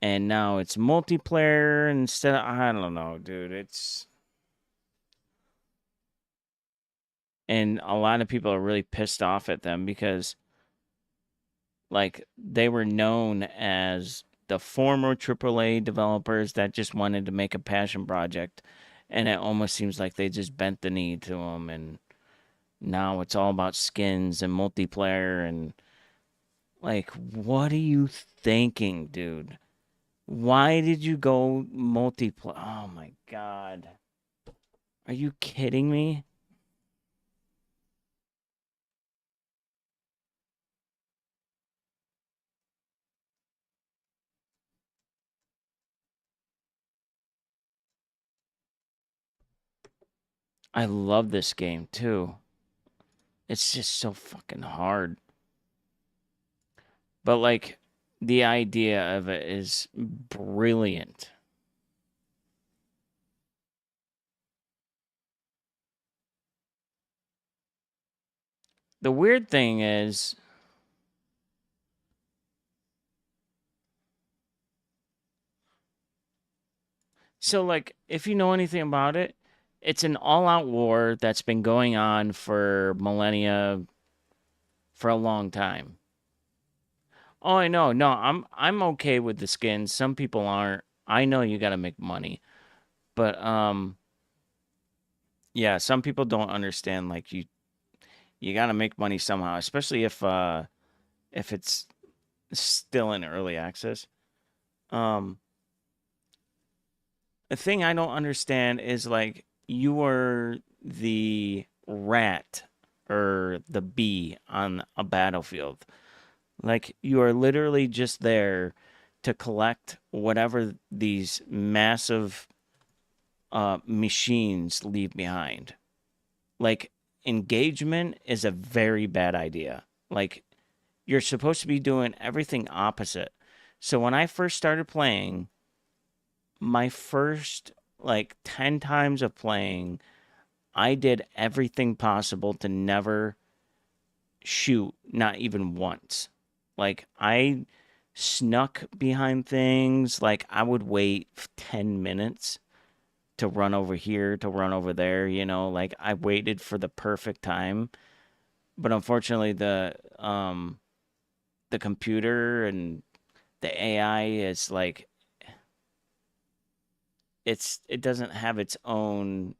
And now it's multiplayer instead of, I don't know, dude. It's. And a lot of people are really pissed off at them because, like, they were known as the former AAA developers that just wanted to make a passion project, and it almost seems like they just bent the knee to them, and now it's all about skins and multiplayer, and like, what are you thinking, dude? Why did you go multiplayer? Oh my god. Are you kidding me? I love this game too. It's just so fucking hard. But like the idea of it is brilliant. The weird thing is so like if you know anything about it, it's an all-out war that's been going on for millennia for a long time. Oh, I know. No, I'm okay with the skins. Some people aren't. I know you got to make money. But yeah, some people don't understand like you got to make money somehow, especially if it's still in early access. Um the thing I don't understand is like you are the rat or the bee on a battlefield. Like you are literally just there to collect whatever these massive machines leave behind. Like engagement is a very bad idea. Like you're supposed to be doing everything opposite. So when I first started playing, my first like 10 times of playing, I did everything possible to never shoot, not even once. Like I snuck behind things, like I would wait 10 minutes to run over here, to run over there, like I waited for the perfect time. But unfortunately the computer and the AI is like it doesn't have its own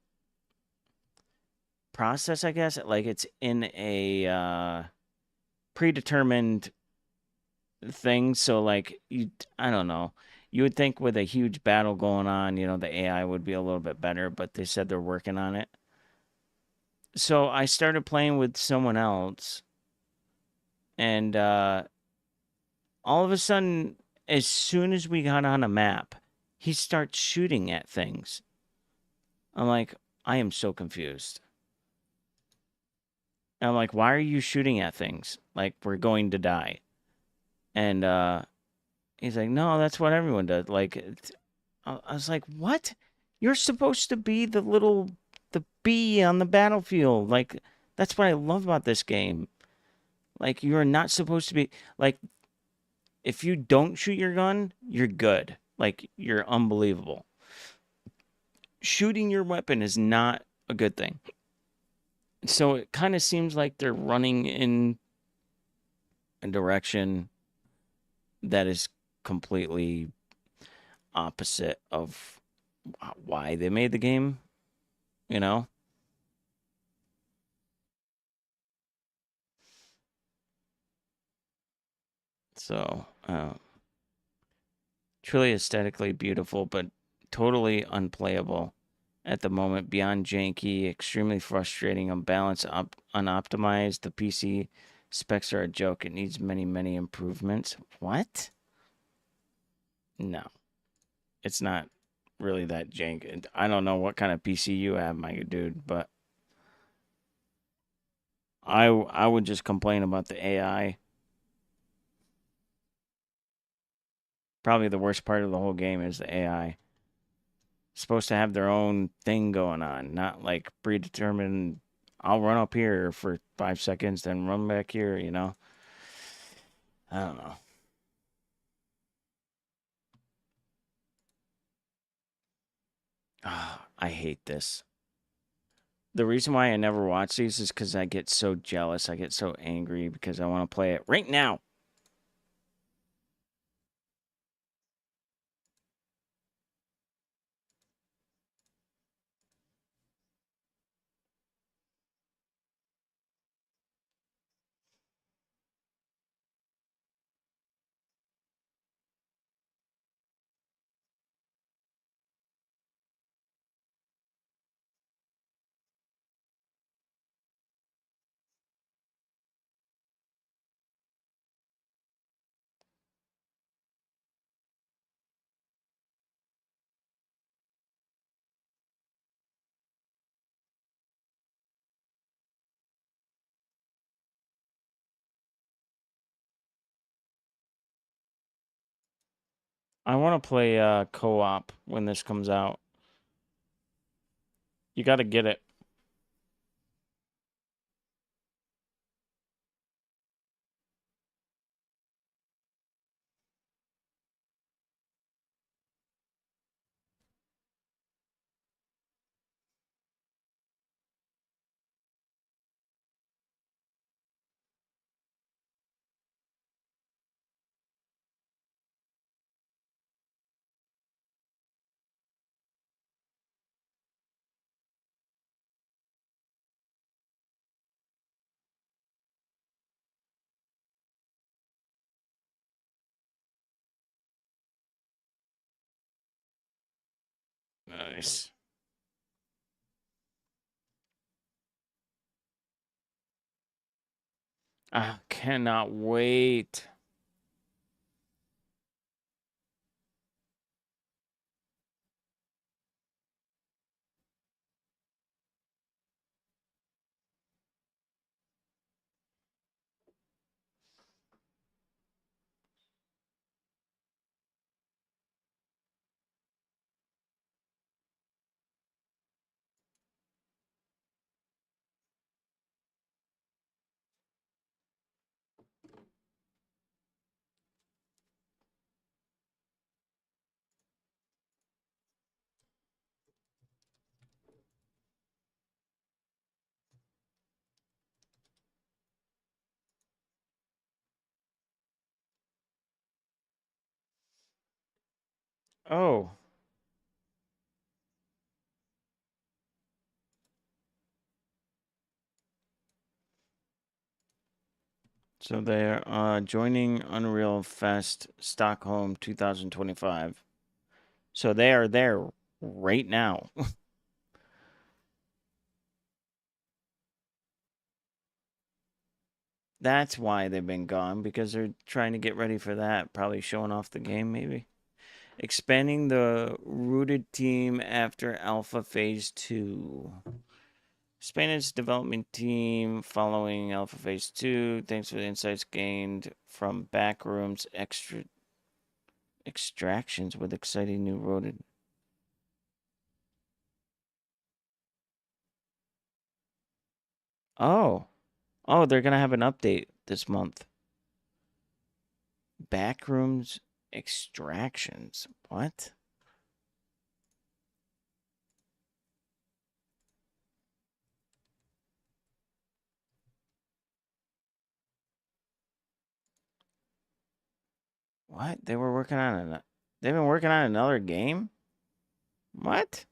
process, I guess. Like it's in a predetermined thing. So like I don't know. You would think with a huge battle going on, the AI would be a little bit better, but they said they're working on it. So I started playing with someone else, and all of a sudden, as soon as we got on a map, he starts shooting at things. I'm like, I am so confused. And I'm like, why are you shooting at things? Like, we're going to die. And he's like, no, that's what everyone does. Like, I was like, what? You're supposed to be the bee on the battlefield. Like, that's what I love about this game. Like, you are not supposed to be, like, if you don't shoot your gun, you're good. Like, you're unbelievable. Shooting your weapon is not a good thing. So it kind of seems like they're running in a direction that is completely opposite of why they made the game, you know? So, truly aesthetically beautiful, but totally unplayable at the moment. Beyond janky, extremely frustrating, unbalanced, unoptimized. The PC specs are a joke. It needs many, many improvements. What? No, it's not really that jank. I don't know what kind of PC you have, my dude, but I would just complain about the AI. Probably the worst part of the whole game is the AI. Supposed to have their own thing going on, not like predetermined. I'll run up here for 5 seconds, then run back here, you know? I don't know. I hate this. The reason why I never watch these is because I get so jealous. I get so angry because I want to play it right now. I want to play co-op when this comes out. You got to get it. Nice. I cannot wait. Oh. So they're joining Unreal Fest Stockholm 2025. So they are there right now. That's why they've been gone, because they're trying to get ready for that. Probably showing off the game, maybe. Expanding the Rooted team after Alpha Phase 2. Expanded its development team following Alpha Phase 2. Thanks for the insights gained from Backrooms extractions with exciting new Rooted. Oh. Oh, they're going to have an update this month. Backrooms extractions. What? What? They've been working on another game? What?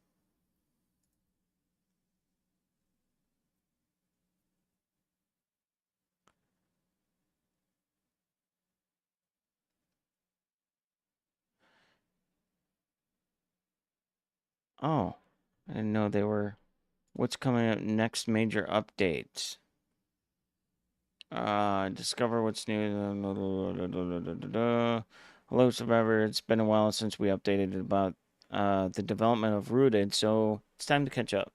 Oh. I didn't know they were. What's coming up next major updates? Discover what's new. Hello, Survivor. It's been a while since we updated about the development of Rooted, so it's time to catch up.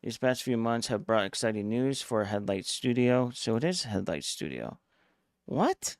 These past few months have brought exciting news for Headlight Studio. So it is Headlight Studio. What?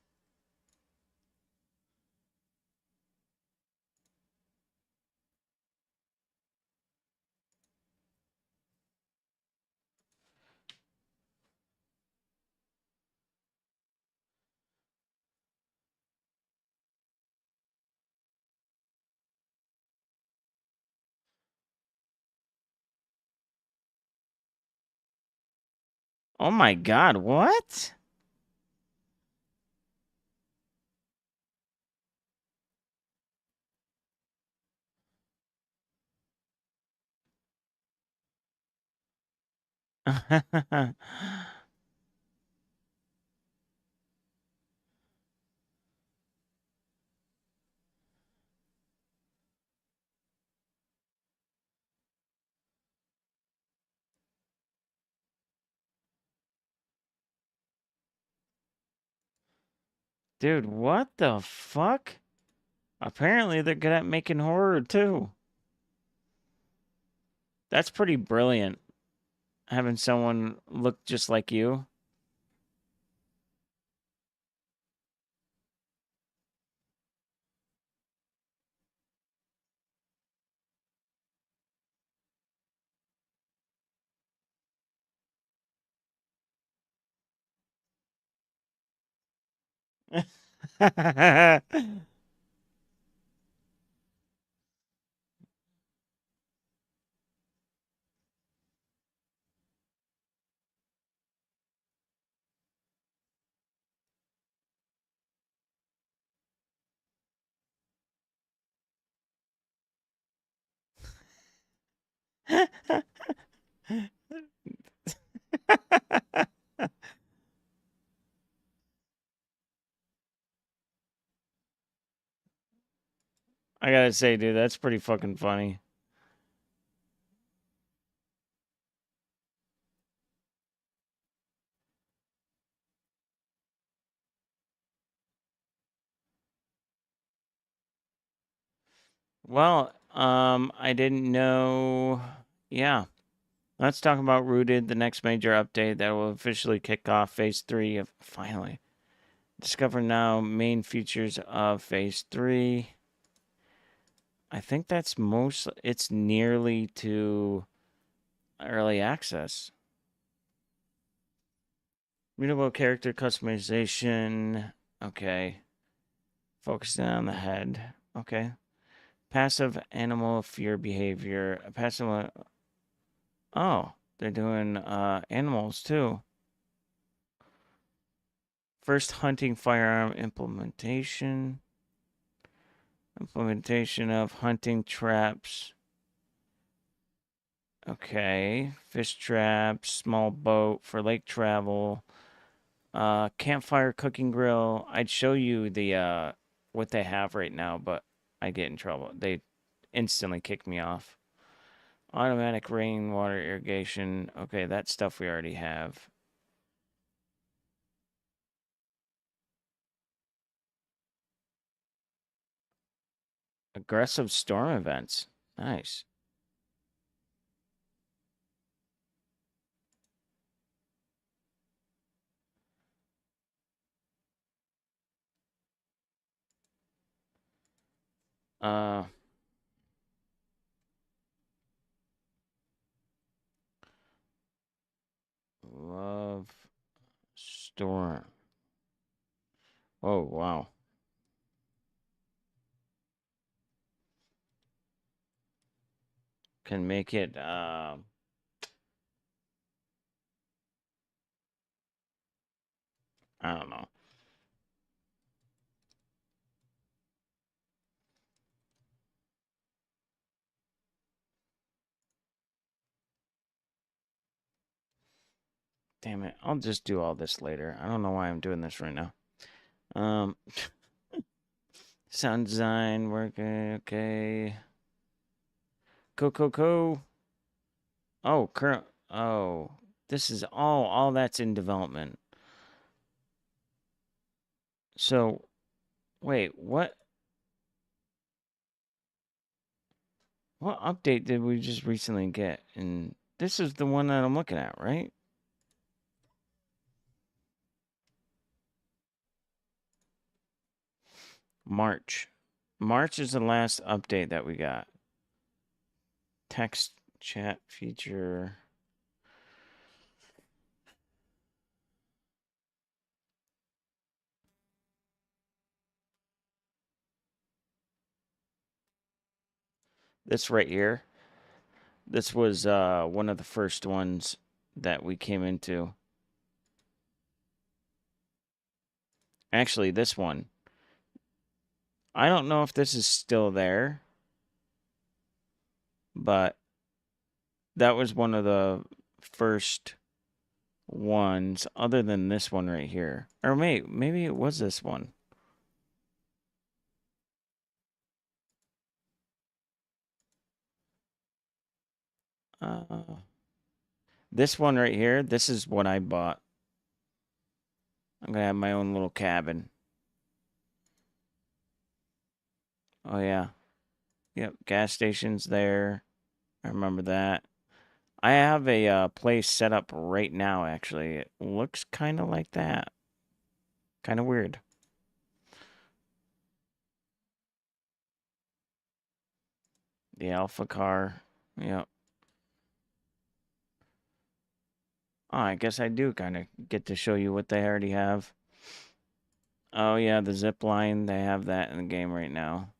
Oh my god, what? Dude, what the fuck? Apparently they're good at making horror too. That's pretty brilliant. Having someone look just like you. I gotta say, dude, that's pretty fucking funny. Well, I didn't know. Yeah. Let's talk about Rooted, the next major update that will officially kick off Phase 3 of. Finally. Discover now main features of Phase 3. I think that's it's nearly to early access. Mutable character customization. Okay. Focusing on the head. Okay. Passive animal fear behavior. Passive. Oh, they're doing animals too. First hunting firearm implementation. Implementation of hunting traps. Okay. Fish traps, small boat for lake travel. Campfire cooking grill. I'd show you the what they have right now, but I get in trouble. They instantly kick me off. Automatic rainwater irrigation. Okay, that stuff we already have. Aggressive storm events. Nice. Uh, love storm. Oh, wow. Can make it, I don't know. Damn it. I'll just do all this later. I don't know why I'm doing this right now. Sound design, working, okay. Co. Oh, current. Oh, this is all that's in development. So, wait, what? What update did we just recently get? And this is the one that I'm looking at, right? March. March is the last update that we got. Text chat feature. This right here. This was one of the first ones that we came into. Actually, this one. I don't know if this is still there, but that was one of the first ones other than this one right here. Or maybe it was this one. This one right here, this is what I bought. I'm gonna have my own little cabin. Oh yeah. Yep, gas station's there. I remember that. I have a place set up right now, actually. It looks kind of like that. Kind of weird. The Alpha car. Yep. Oh, I guess I do kind of get to show you what they already have. Oh, yeah, the zip line. They have that in the game right now.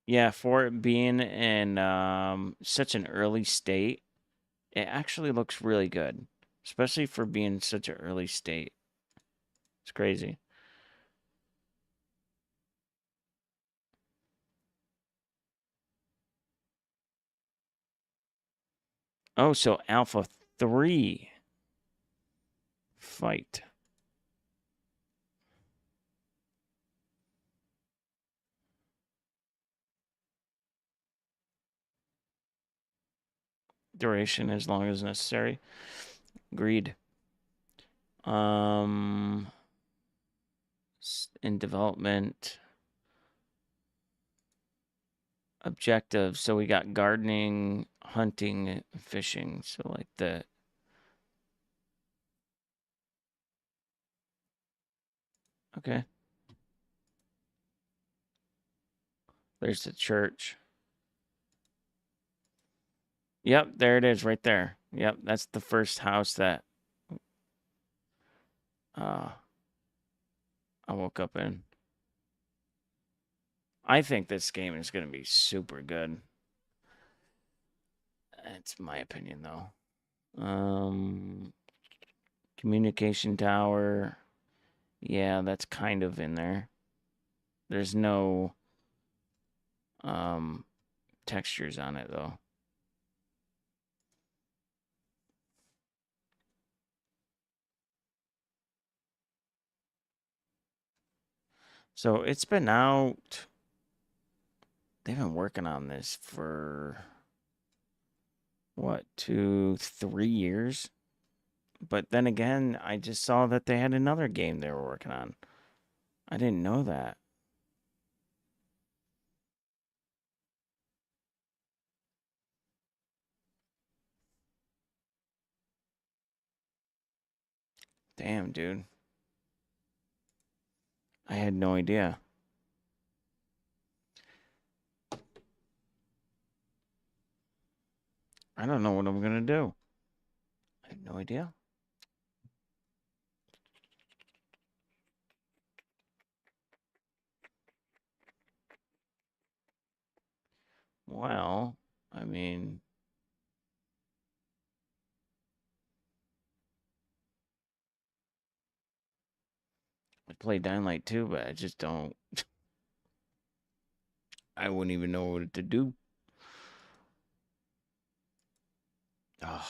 Yeah, for it being in such an early state, it actually looks really good. Especially for being such an early state. It's crazy. Oh, so Alpha 3. Fight. Duration as long as necessary. Agreed. In development. Objectives. So we got gardening, hunting, fishing. So like the okay. There's the church. Yep, there it is right there. Yep, that's the first house that I woke up in. I think this game is going to be super good. That's my opinion though. Communication tower. Yeah, that's kind of in there. There's no textures on it though. So it's been out. They've been working on this for what, 2-3 years? But then again, I just saw that they had another game they were working on. I didn't know that. Damn, dude. I had no idea. I don't know what I'm gonna do. I have no idea. Well, I mean, I play Dying Light 2, but I just don't. I wouldn't even know what to do. Ugh.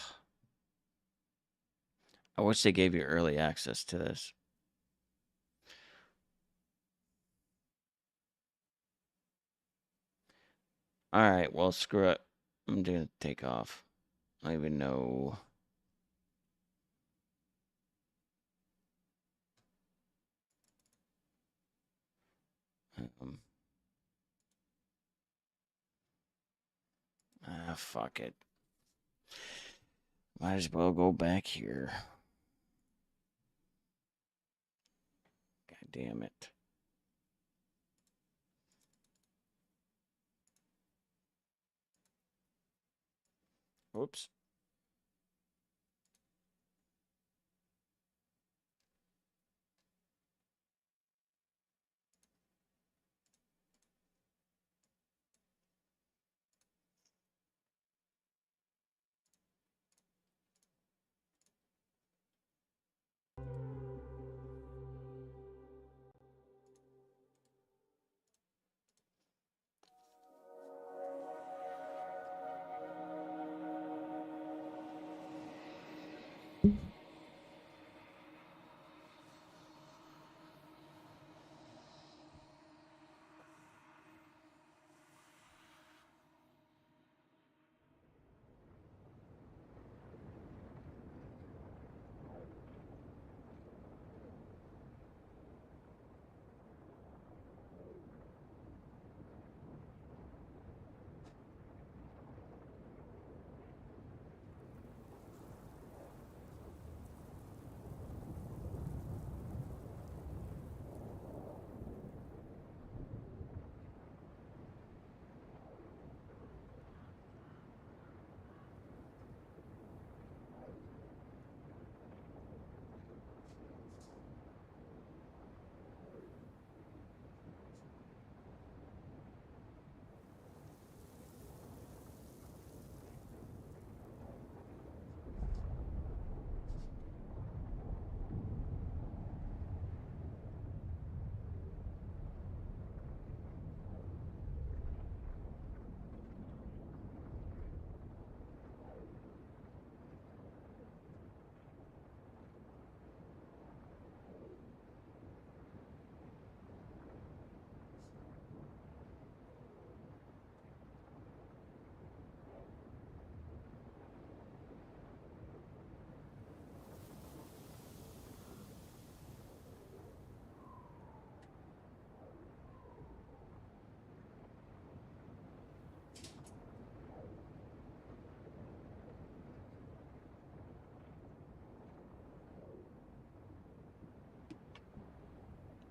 I wish they gave you early access to this. Alright, well, screw it. I'm gonna take off. I don't even know. Fuck it. Might as well go back here. God damn it. Oops.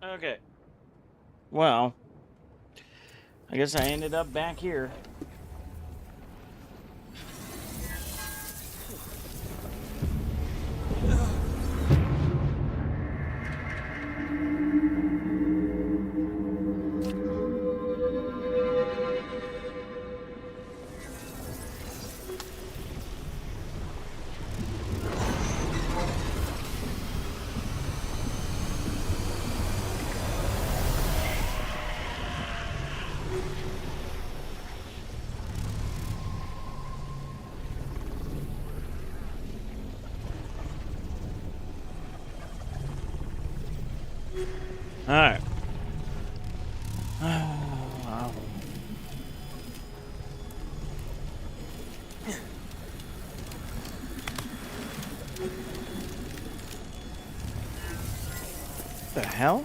Okay. Well, I guess I ended up back here. All right. The hell?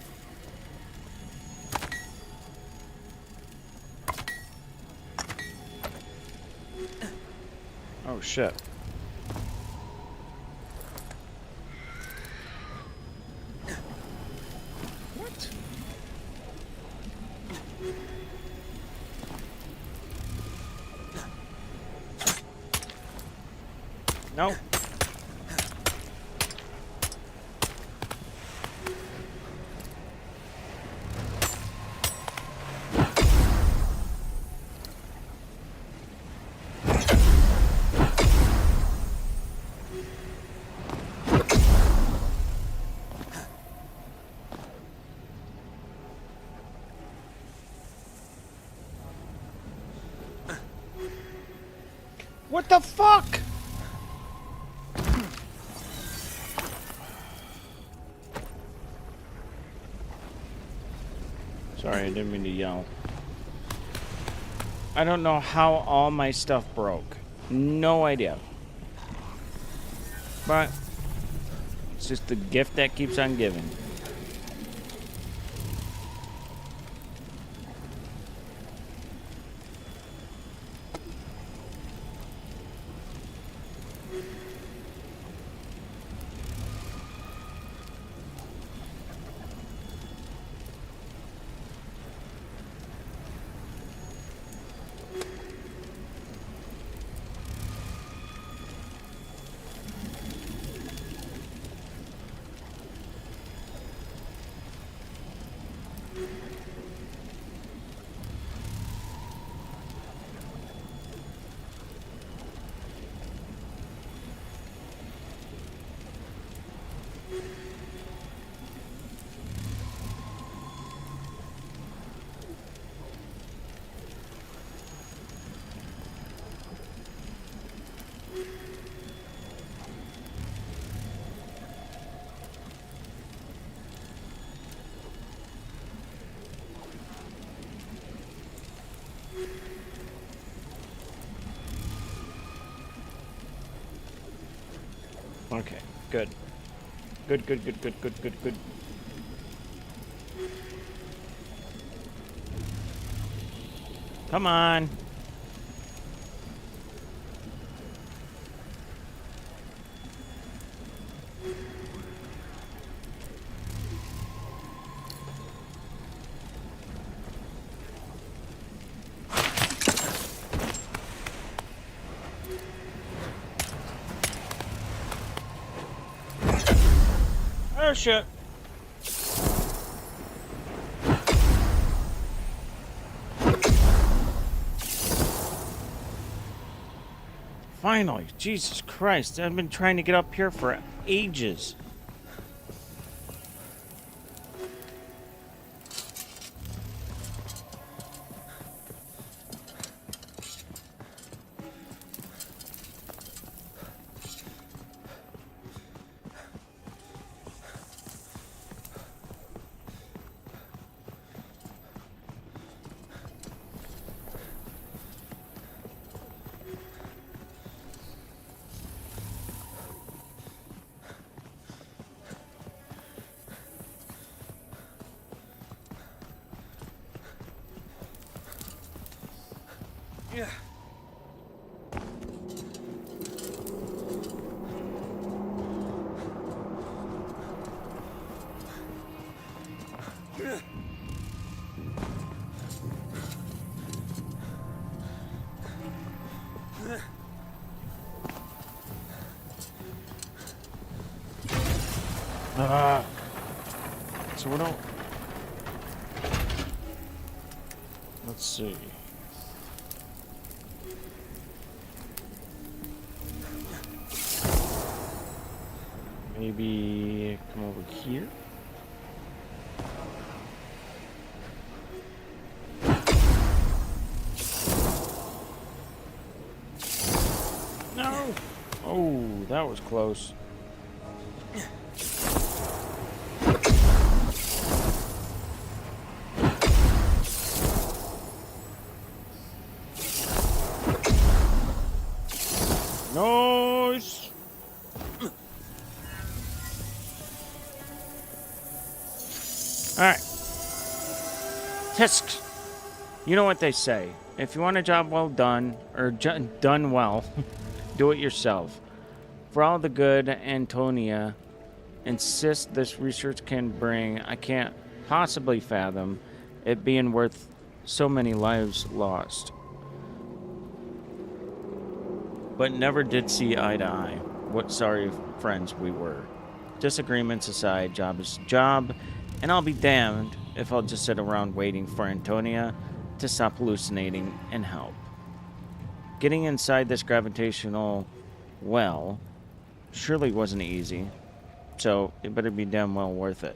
Oh shit. What? No. What the fuck? Sorry, I didn't mean to yell. I don't know how all my stuff broke. No idea. But it's just the gift that keeps on giving. Okay, good. Good, good, good, good, good, good, good. Come on. Oh shit. Finally, Jesus Christ, I've been trying to get up here for ages. Yeah. So we don't. Let's see. Maybe come over here. No! Oh, that was close. Nice! Alright. Tisk. You know what they say. If you want a job well done, or done well, do it yourself. For all the good Antonia insists this research can bring, I can't possibly fathom it being worth so many lives lost. But never did see eye to eye. What sorry friends we were. Disagreements aside, job is job, and I'll be damned if I'll just sit around waiting for Antonia to stop hallucinating and help. Getting inside this gravitational well surely wasn't easy, so it better be damn well worth it.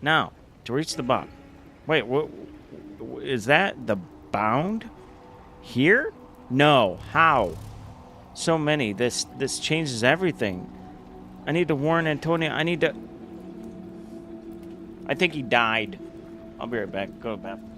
Now, to reach the bottom. Wait, what? Is that the bound? Here? No, how? So many. This changes everything. I need to warn Antonia. I think he died. I'll be right back. Go to the bathroom.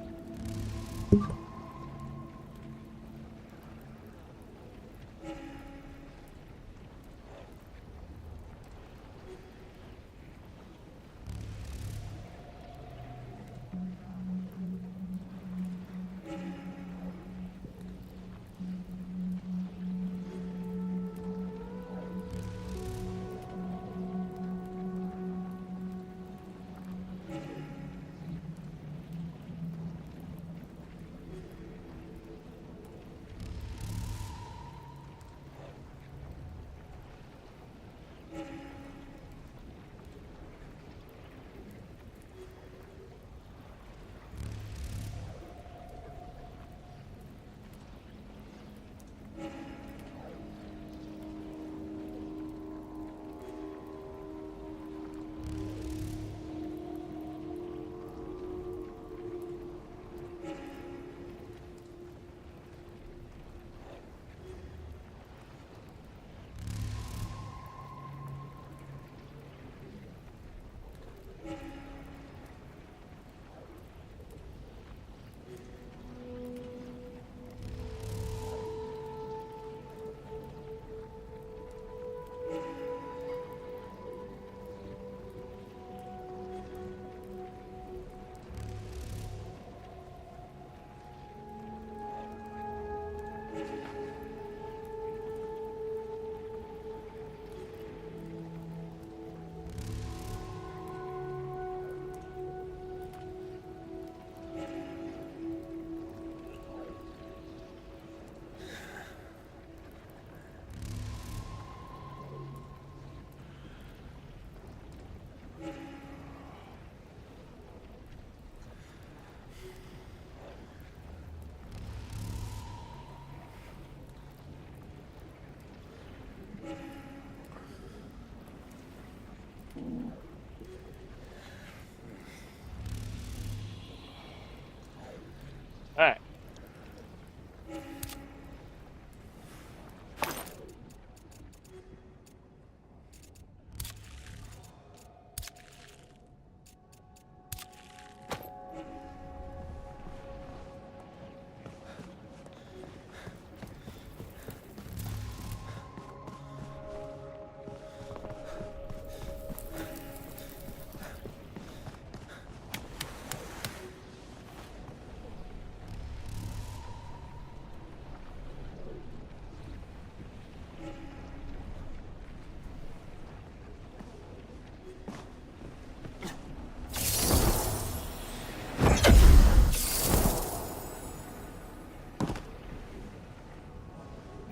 All right.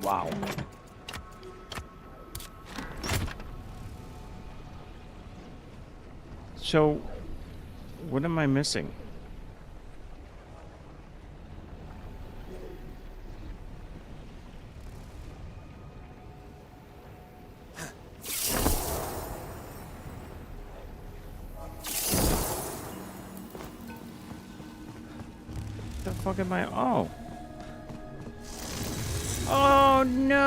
Wow. So, what am I missing? The fuck am I? Oh. Oh no!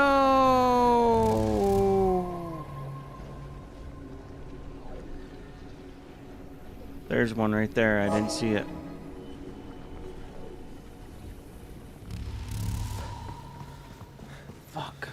There's one right there. I didn't see it. Fuck.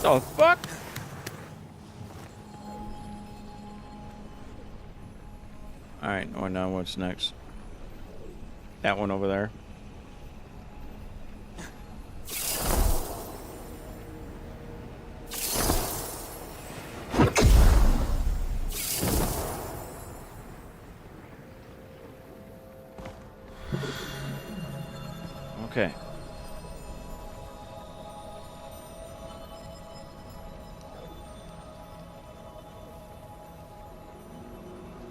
The fuck? Alright, or now what's next? That one over there. Okay.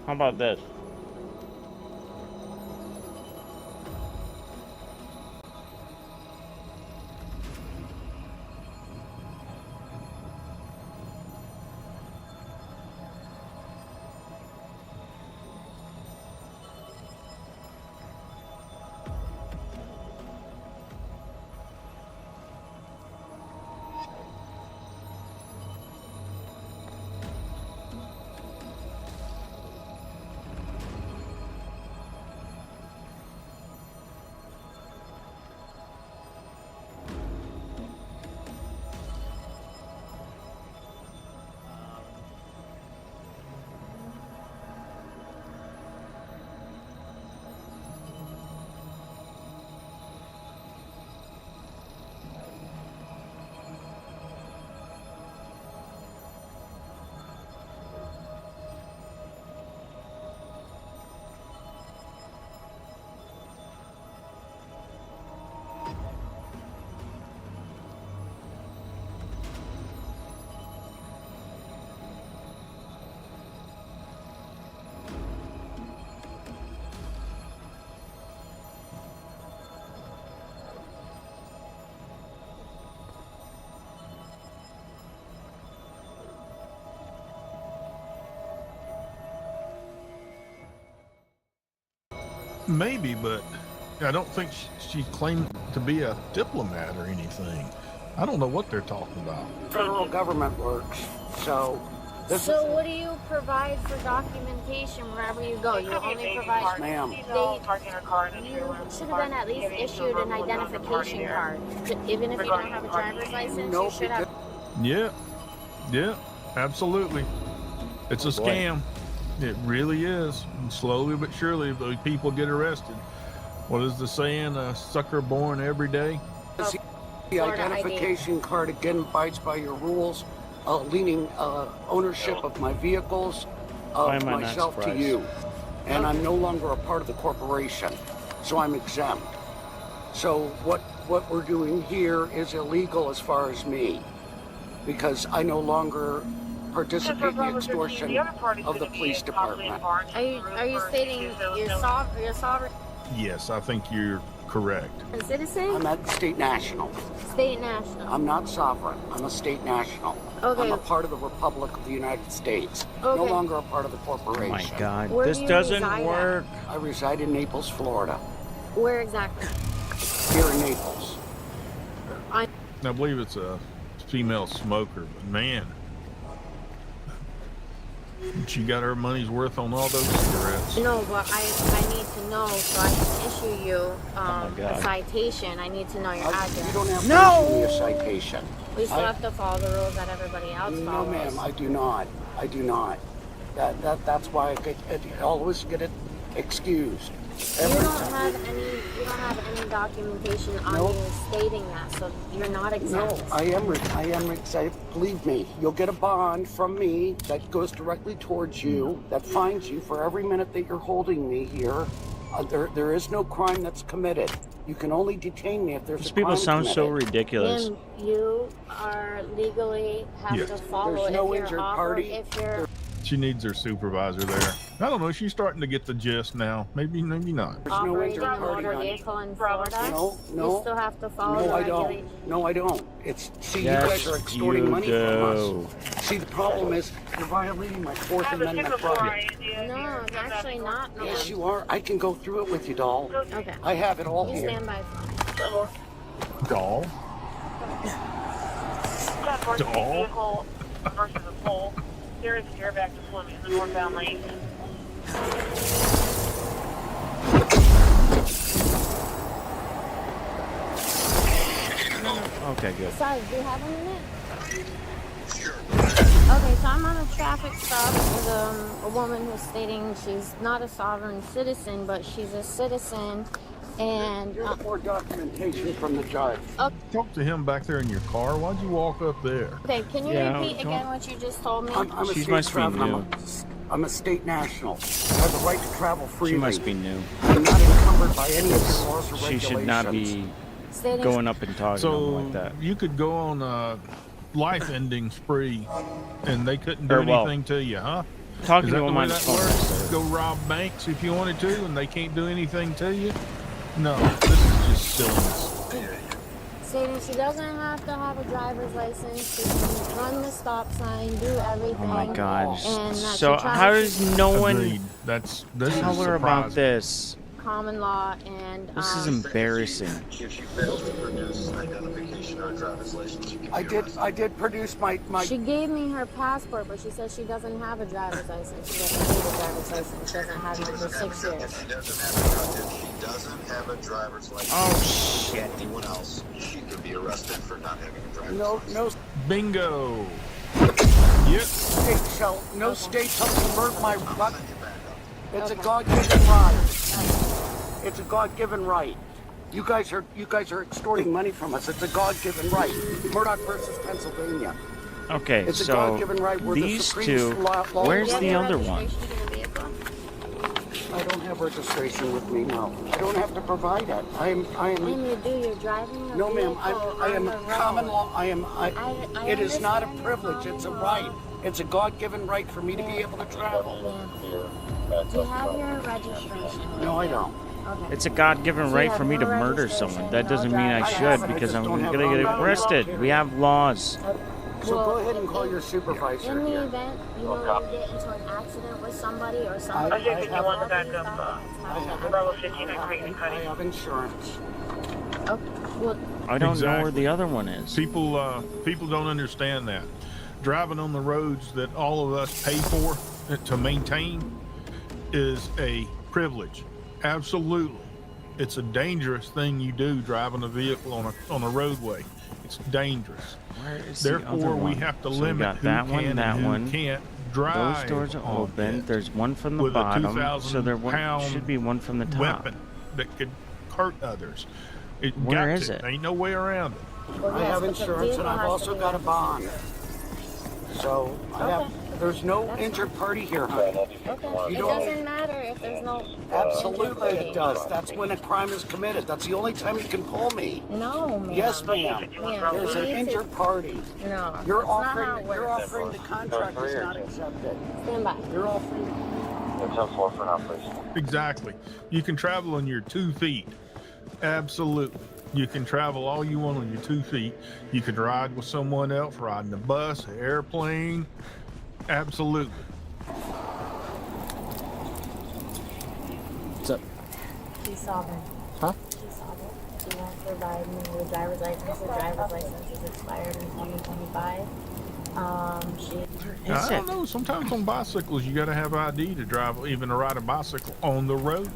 How about this? Maybe, but I don't think she claimed to be a diplomat or anything. I don't know what they're talking about. Federal government works, so this So is... what do you provide for documentation wherever you go? You only provide... Ma'am. You should have been at least issued an identification card. Even if you don't have a driver's license, No, you should have... Yeah, absolutely. It's a scam. It really is. And slowly but surely, the people get arrested. What is the saying? A sucker born every day? The Florida identification card again abides by your rules, leaning ownership of my vehicles, Why of am I not myself to surprised? you. And I'm no longer a part of the corporation, so I'm exempt. So what we're doing here is illegal as far as me, because I no longer participate in the extortion of the police department. Are you stating you're sovereign Yes, I think you're correct. citizen? I'm at state national. State national. I'm not sovereign. I'm a state national. Okay. I'm a part of the Republic of the United States. No Okay. longer a part of the Oh corporation. my god, Where this do you doesn't reside at? work. I reside in Naples, Florida. Where exactly? Here in Naples. I believe it's a female smoker, but man, she got her money's worth on all those cigarettes. No, but I need to know so I can issue you my God. a citation. I need to know your You address. don't have to issue me a citation. We still I- have to follow the rules that everybody else No, follows. ma'am, I do not. I do not. That's why I always get it excused. You Every don't time. have any documentation on Nope. you stating that, so you're not exempt. No, I am excited. Believe me, you'll get a bond from me that goes directly towards you, that fines you for every minute that you're holding me here. There is no crime that's committed. You can only detain me if there's These a people crime sound so committed. ridiculous. And you are legally have Yes. to follow There's if no you're injured offered, party. if you're She needs her supervisor there. I don't know. She's starting to get the gist now. Maybe not. There's no operating injured a party, motor honey. vehicle in Florida, No, you no. still have to follow No, the I don't. regulations. No, I don't. See, Yes, you guys are extorting you money do. from us. See, the problem is you're violating my Fourth Amendment right. No, it's actually not. No. Yes, you are. I can go through it with you, doll. Okay. I have it all You here. stand by. Doll. Doll. Vehicle versus a pole. There is a back to Fleming in the northbound lane. Okay, good. Sorry, do you have a minute? Okay, so I'm on a traffic stop with a woman who's stating she's not a sovereign citizen, but she's a citizen, and You're for documentation from the judge. Talk to him back there in your car. Why'd you walk up there? okay, can you Yeah, repeat don't- again what you just told me? I'm a She state must be traveler. new. I'm a state national. I have the right to travel freely. She must be new. I'm not encumbered by any of your laws or She regulations. should not be Stating going up and talking to So him like that. you could go on a life-ending spree, and they couldn't do Or, well, anything to you, huh? Talking Is that to the him way on his that phone. works? Go rob banks if you wanted to, and they can't do anything to you? No, this is just silliness. stating she doesn't have to have a driver's license. She can run the stop sign, do everything. Oh my god. And that So she tries how to does no one Agreed. This tell is her about surprising. this? common law and This is embarrassing. If she fails to produce identification or driver's license, you can I did produce my She gave me her passport, but she says she doesn't have a driver's license. She doesn't need a driver's license. She doesn't have one for 6 years. If she doesn't have a driver's license, Oh shit. anyone else, she could be arrested for not having a driver's no license. Bingo. Yep. no state shall convert my right. It's a God-given right. It's a God-given right. You guys are extorting money from us. It's a God-given right. Murdoch versus Pennsylvania. Okay, It's a so God-given right. We're the these supreme two, law. where's the other one? I don't have registration with me. No, I don't have to provide it. I am. When you do your driving, No, ma'am. I am a common law. It is not a privilege. It's a right. It's a God-given right for me to be able to travel. Do you have your registration? No, I don't. Okay. It's a God-given right for me to murder someone. That doesn't mean I should because I'm gonna get arrested. We have laws. So go ahead and call your supervisor In the here. event, you get into an accident with somebody or somebody. I think you want to back up, Bravo 15 and Creighton I Cutting. have insurance. Okay. Well, I don't know where Exactly. the other one is. People don't understand that. Driving on the roads that all of us pay for to maintain is a privilege. Absolutely. It's a dangerous thing you do driving a vehicle on a roadway. It's dangerous. Where is the other Therefore, we one? have to So we limit got who that can one, and that who one. can't drive. Those doors are on open. it There's one from the with a bottom, so there 2,000-pound should be one from the top. weapon that could hurt others. Where got is to. it? Ain't no way around it. well, I yes, have but the insurance vehicle and I've has to also be got a bond. So Okay. there's no injured party here, honey. Okay. You It don't- doesn't matter if there's no. Absolutely it injury. does. That's when a crime is committed. That's the only time you can pull me. No, ma'am. Yes, ma'am. Ma'am, There's an you need to- injured party. No. You're that's not how offering it you're works. offering the contract is not accepted. Stand by. You're offering Exactly. You can travel on your 2 feet. Absolutely. You can travel all you want on your 2 feet. You can ride with someone else, riding a bus, an airplane. Absolutely. What's up? She's sovereign. Huh? She's sovereign. She won't provide me with a driver's license. Her driver's license is expired in 2025. Is I don't it? know. Sometimes on bicycles, you got to have ID to drive, even to ride a bicycle on the road.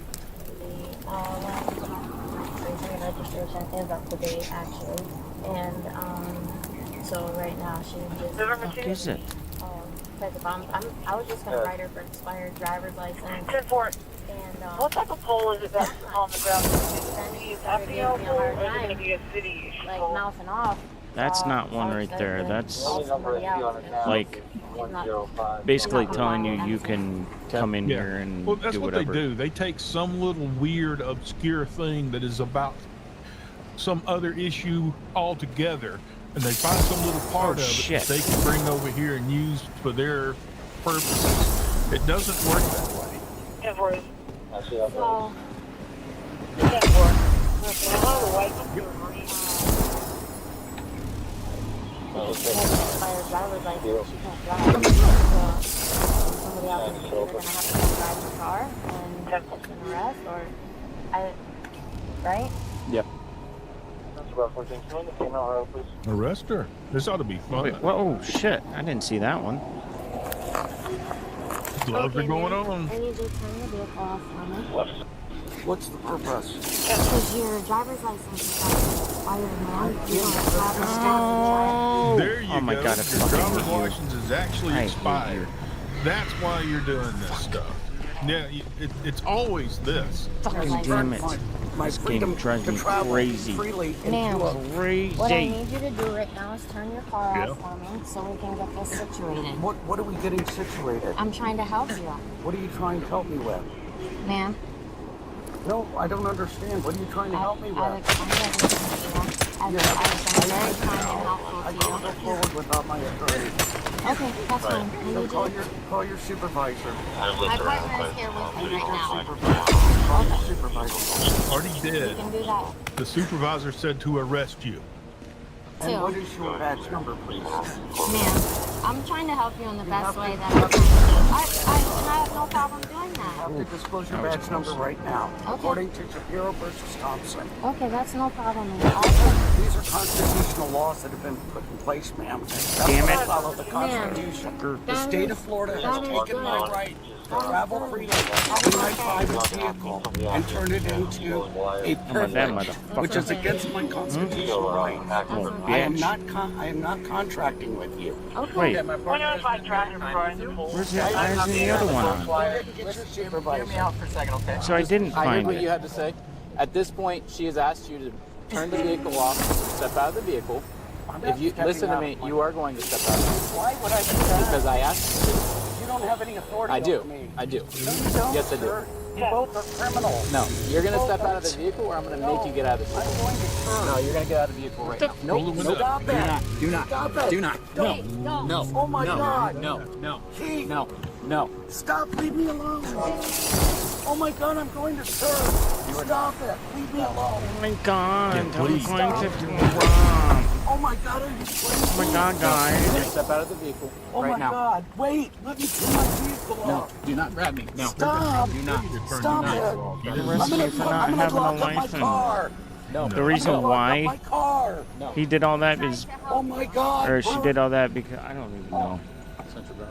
Registration is up to date actually, and so right now she's just. What is it? I was just gonna write her for expired driver's license. 10-4. And What type of pole is it that's on the ground? then Is she's it a FBO pole or is it going to time, be a city like pole? mouthing off. That's not one so right that there. the- That's somebody else, like is not- basically not telling you complying. you can come in here and Well, that's do what whatever. they do. They take some little weird, obscure thing that is about some other issue altogether, and they find some little part of it shit. that they can bring over here and use for their purposes. It doesn't work that way. 10-4. So, 10-4. Hello, white. she has an expired driver's license. She can't drive. So, somebody else is either gonna have to drive the car and it's an arrest, or right? Yep. Arrest her. This ought to be fun. Wait, whoa, shit! I didn't see that one. Gloves are Okay, going ma'am. on. I need you to turn the vehicle off for me. What's the purpose? Because your driver's license is expired, man. You don't have a stamp. There you Oh my go. God, I Your fucking driver's hate you. license is actually I hate expired. you. That's why you're doing this stuff. Yeah, it's always this. Fucking damn it. My This game freedom drives to me travel crazy. freely Ma'am. into a What I Crazy. need you to do right now is turn your car Yeah. off for me so we can get this situated. What are we getting situated? I'm trying to help you. What are you trying to help me with? Ma'am, No, I don't understand. What are you trying to help me with? Alex, I'm going to I've been very kind and helpful I to can't go you. forward without my attorney. Okay, that's fine. I So need call your supervisor. My partner is here with me right now. Call your supervisor. Already You did. can do that The supervisor said to arrest you. And what too. is your badge number, please? Ma'am, I'm trying to help you in the best way that I can. I have no problem doing You that. have to disclose your badge number right now, according to Shapiro versus Thompson. Okay, that's no problem. Also, These are constitutional laws that have been put in place, ma'am. Damn it. Follow the Constitution. The state of Florida has taken my right to travel freely in my private vehicle and turn it into a that privilege, motherfucker. which is against my constitutional right. Oh, I am bitch. not contracting with you. Wait, When I was like traffic for the pool. where's the other one on? Get your supervisor. for a second, okay? So I didn't I heard find what you it. had to say. At this point, she has asked you to turn the vehicle off, step out of the vehicle. If you listen to me, you are going to step out of it Why would I do that? because I asked you. You don't have any authority I do. over me. I do. No, you don't, Yes, I do. sir. You both are criminals. No, you're going to Both step out are- of the vehicle, or I'm going to make you get out of the I'm vehicle. going to turn. No, you're going to get out of the vehicle right now. Roll the window. Stop it. Do not. Stop it. Do not. No. No. Oh my God. No. No. Keith. No. No. Stop. Leave me alone. Oh my God, I'm going to serve. Stop it. Leave me alone. Oh my God, I'm going please. to do wrong. Oh my God, are you crazy? Oh my God, guys. You're gonna step out of the vehicle Oh right my now. God. Wait. Let me turn my vehicle No. off. Do not grab me. No. Stop. Do not. Stop it. Arrest me for not having a lock up my license. car. No. The reason I'm gonna lock up my why car. he did all that is, Oh my God. or she bro. did all that because, I don't even know.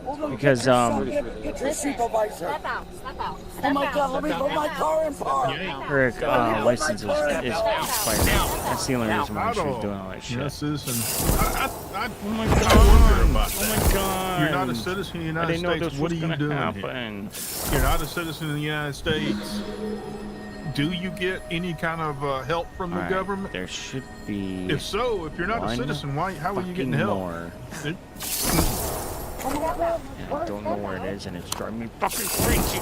Hold on, Because, get your supervisor. step out. Step out. Oh my God, let me put my car in park. Her license is expired. That's the only reason why she was doing all that shit. You're a citizen. Oh my wonder God. about Oh that. my God. You're not a citizen of the I United didn't know States. this What was are you gonna doing here? happen. You're not a citizen of the United States. Do you get any kind of help from the All right, government? there should be If so, if you're not a one citizen, why? How are you getting fucking help? more. It- And I don't know where it is, and it's driving me fucking crazy.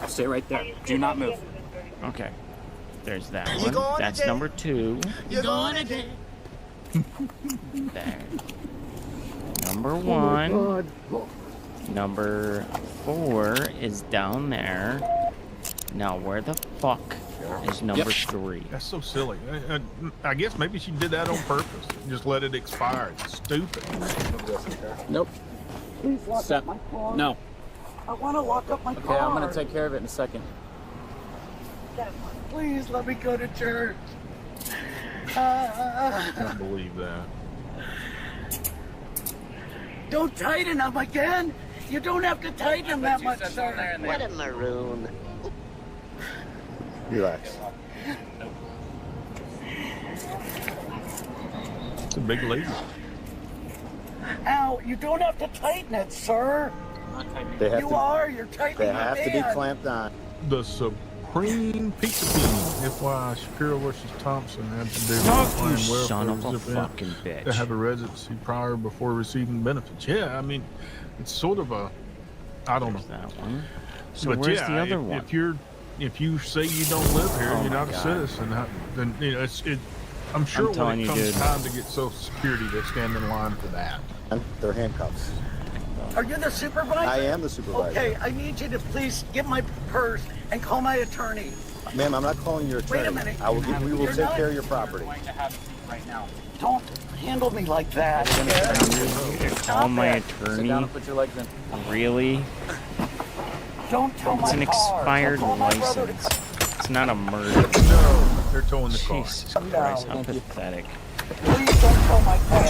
Stay right there. Do not move. Okay. There's that one. That's number 2. You're going again. There. Number 1. Number 4 is down there. Now, where the fuck is number 3? That's so silly. I guess maybe she did that on purpose. Just let it expire. It's stupid. Nope. Please lock Step. up my car. No. I want to lock up my Okay, car. I'm going to take care of it in a second. Please let me go to church. I can't believe that. Don't tighten them again. You don't have to tighten them that much, sir. What a maroon. Relax. It's a big lady. Ow, you don't have to tighten it, sir. They have You to. are. You're tightening They my have to be band. clamped on. The Supreme Pizza King, FYI, Shapiro versus Thompson, had to do with Fuck applying you, welfare son of a recipient fucking bitch. to have a residency prior before receiving benefits. Yeah, I mean, it's sort of a, I don't know. There's that one. So But where's yeah, the other if, one? if you say you don't live here, Oh you're my not a God. citizen. Then you know I'm sure when telling it you, comes dude. time to get Social Security, they stand in line for that. They're handcuffs. Are you the supervisor? I am the supervisor. Okay, I need you to please get my purse and call my attorney. Ma'am, I'm not calling your attorney. Wait a minute. We will You're take not- care of your property. Right now. Don't handle me like that. Call my Sit down attorney? and put your legs in. Really? Don't tell my It's an car. expired Call my brother to license. It's not a murder. No, they're towing the car. Jesus Christ, how pathetic. Please don't tell my car.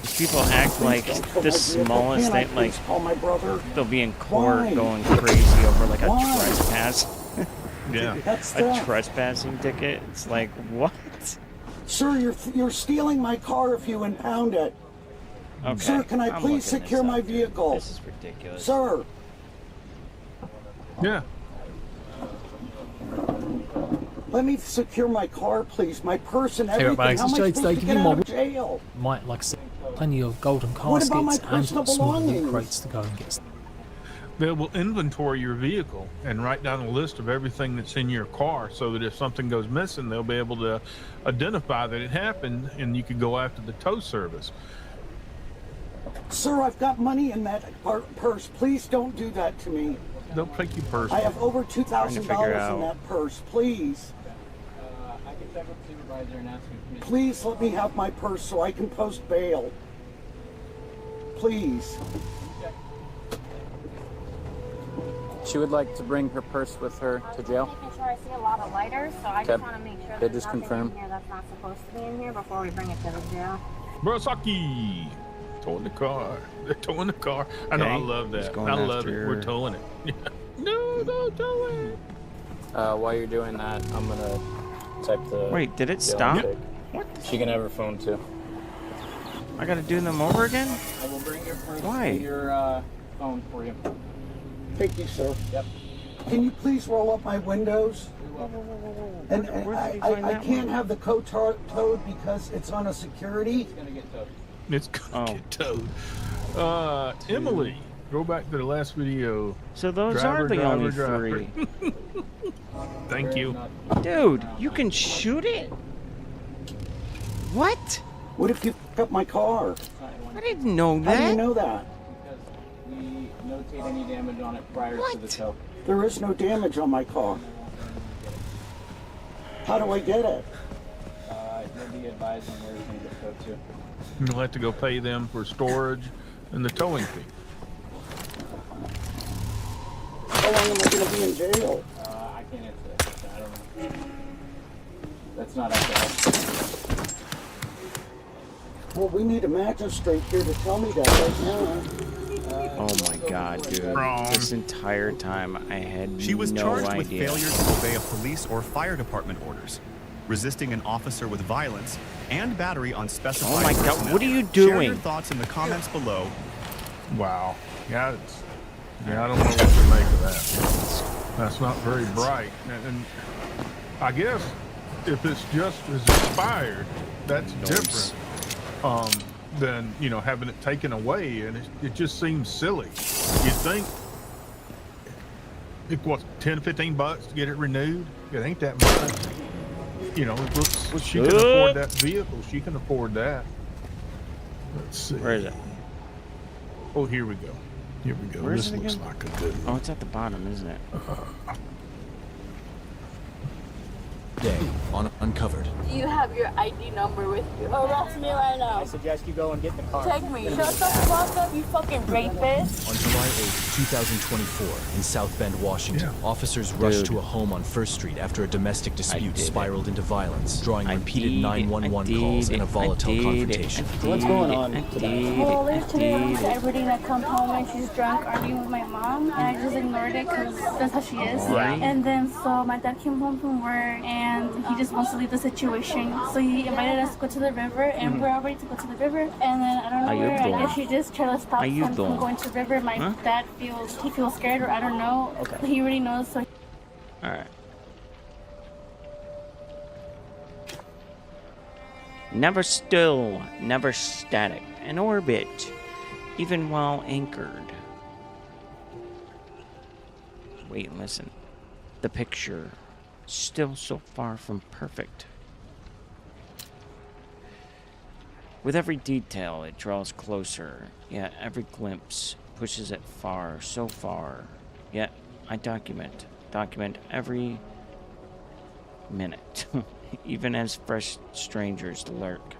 These people act like the smallest thing, like Call my brother. they'll be in court Why? going crazy over like a Why? trespass. Yeah. That's A theft. trespassing ticket? It's like, what? Sir, you're stealing my car if you impound it. Okay. Sir, can I I'm please looking this secure up, my dude. vehicle? This is ridiculous. Sir, Yeah. let me secure my car, please. My purse and Hey, everything. right, How am I Jade, supposed to give get me out my of jail? Might, like I said, plenty of golden What about my caskets and personal small loot belongings? crates to go and get. They will inventory your vehicle and write down a list of everything that's in your car so that if something goes missing, they'll be able to identify that it happened and you could go after the tow service. Sir, I've got money in that purse. Please don't do that to me. They'll take your purse. I have over Trying to $2,000 figure in out- that purse. Please. I can check with the supervisor and ask him. Please let me have my purse so I can post bail. Please. She would like to bring her purse with her to jail. Making sure I see a lot of lighters, so I Okay. just want to make sure Okay, there's just nothing confirm. in here that's not supposed to be in here before we bring it to the jail. Brosaki! Towing the car. They're towing the car. I know, I Okay. love He's that. going I love it. after- We're towing it. No, don't tow it. While you're doing that, I'm gonna type the. Wait, did it jail stop? intake. She can have her phone too. I gotta do them over again? I will bring your purse Why? and your phone for you. Thank you, sir. Yep. Can you please roll up my windows? And Where did he find I that can't one? have the coat towed because it's on a security. It's gonna get towed. It's gonna get towed. Emily, go back to the last video. So those Driver, are the driver, only driver. three. Thank you. Dude, you can shoot it? What? What if you pick up my car? I didn't know How do you that. know that? Because we notate any damage on it prior to the tow. There is no damage on my car. How do I get it? You'll be advised on where it's gonna get towed to. You'll have to go pay them for storage and the towing fee. How long am I going to be in jail? I can't answer that question. I don't know. That's not up to us. Well, we need a magistrate here to tell me that right now. Oh my god, dude. Wrong. This entire time I had She was no charged with idea. failure to obey a police or fire department orders, resisting an officer with violence, and battery on specified Oh my God, personnel. what are you Share doing? your thoughts in the comments below. Wow. Yeah, I don't know what to make of that. That's not very bright. And I guess if it's just as expired, that's different than, you know, having it taken away. And it just seems silly. You think it was 10, 15 bucks to get it renewed? It ain't that much. You know, it looks, she can afford that vehicle. She can afford that. Let's see. Where is it? Oh, here we go. Here we go. Where is This it looks again? like a good one. Oh, it's at the bottom, isn't it? Day on Uncovered. You have your ID number with you. Arrest me right now. I suggest you go and get the car. Take me. Shut the fuck up, you fucking rapist. On July 8, 2024, in South Bend, Washington, officers rushed to a home on First Street after a domestic dispute spiraled into violence, drawing repeated 911 calls and a volatile confrontation. What's going on today? Well, there's today a celebrity that comes home and she's drunk arguing with my mom, and I just ignored it because that's how she is. Right. And then so my dad came home from work and he just wants to leave the situation. So he invited us to go to the river, and we're all ready to go to the river. And then I don't know where. I guess she just tried to stop him from going to the river. My dad feels scared, or I don't know. Okay. He already knows. So. All right. Never still, never static, in orbit, even while anchored. Wait and listen. The picture, still so far from perfect. With every detail, it draws closer, yet every glimpse pushes it far, so far. Yet I document every minute, even as fresh strangers lurk,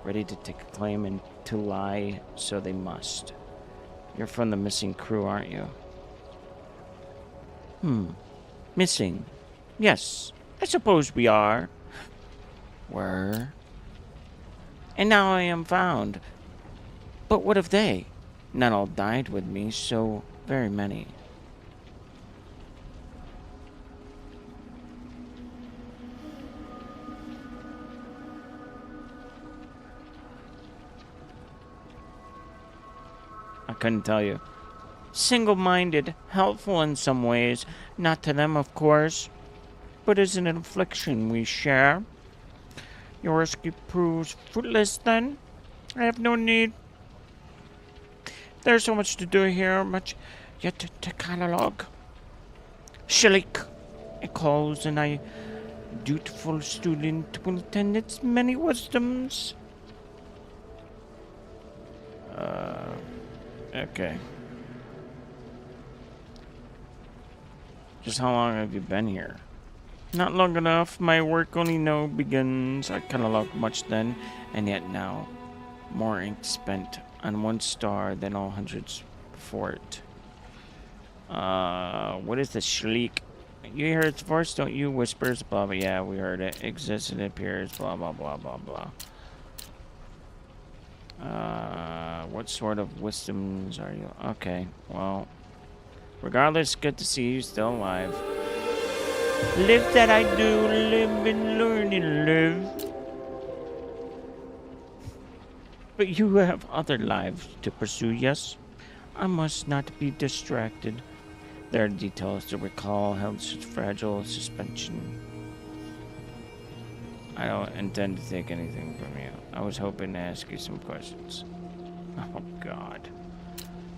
ready to take a claim and to lie, so they must. You're from the missing crew, aren't you? Missing. Yes, I suppose we are. Were. And now I am found. But what of they? Not all died with me, so very many. couldn't tell you. Single-minded, helpful in some ways. Not to them, of course. But is an affliction we share. Your rescue proves fruitless, then? I have no need. There's so much to do here, much yet to catalog. Shalik, it calls, and I, dutiful student, will attend its many wisdoms. Okay. Just how long have you been here? Not long enough. My work only now begins. I catalog much then, and yet now. More ink spent on one star than all hundreds before it. What is the Shalik? You hear its voice, don't you? Whispers, blah, blah. Yeah, we heard it. Exists and appears, blah, blah, blah, blah, blah. What sort of wisdoms are you? Okay, well, regardless, good to see you still alive. Live that I do, live and learn and live. But you have other lives to pursue, yes? I must not be distracted. There are details to recall, held such fragile suspension. I don't intend to take anything from you. I was hoping to ask you some questions. Oh, God.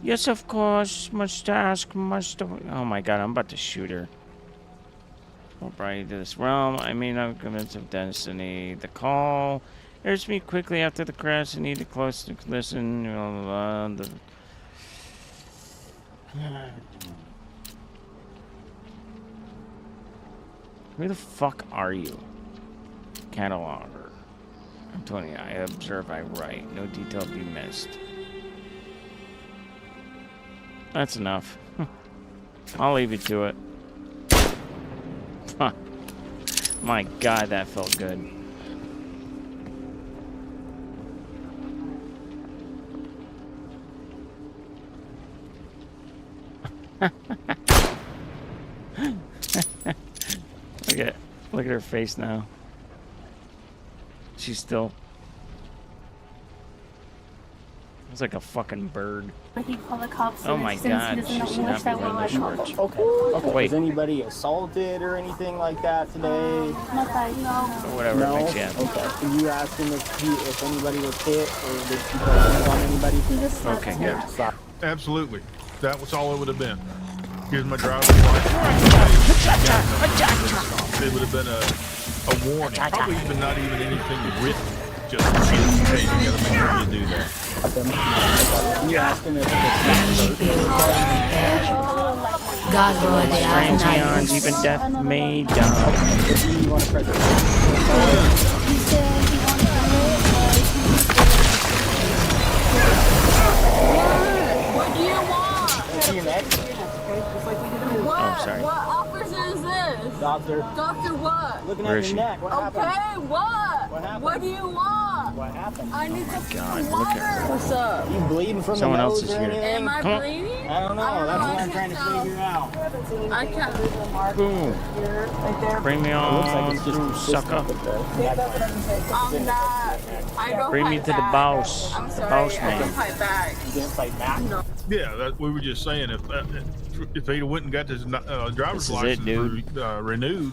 Yes, of course. Much to ask, much to... Oh, my God, I'm about to shoot her. What brought you to this realm? I mean, I'm convinced of destiny. The call... Here's me quickly after the crash. I need to close to listen. Who the fuck are you? Cataloger. I'm telling you, I observe, I write. No detail be missed. That's enough. I'll leave you to it. Huh. My God, that felt good. Look at her face now. She's still... It's like a fucking bird. He called the cops. Oh my God, she should not be wearing those shorts. Okay. Wait. Was anybody assaulted or anything like that today? Not that, no. Or whatever No? it makes you happy. Okay. Can you ask him if anybody was hit or did he put hands on anybody? Okay, good. Sorry. Absolutely. That was all it would have been. Here's my driver's license. It would have been a warning. Probably even not even anything written. Just, hey, you gotta make sure you do that. Can you ask him if it's God, Lord, Transsions, even death may die. If you want to press it. What do you want? See you next. What? Oh, sorry. What officer is this? Doctor. Doctor what? Looking Where at is your she? neck. What happened? Okay, what? What happened? What do you want? What happened? I need God, some look water. at her. What's up? You bleeding from Someone the else nose is or here. anything? Am I Come on. bleeding? I don't know. That's what I'm trying to figure out. I can't. Boom. Bring me on, sucker. I'm not. I don't Bring me fight to the back. boss. I'm The sorry. boss I don't man. fight back. You didn't fight back? No. Yeah, that, we were just saying if he went and got his driver's This is it, license dude. renewed,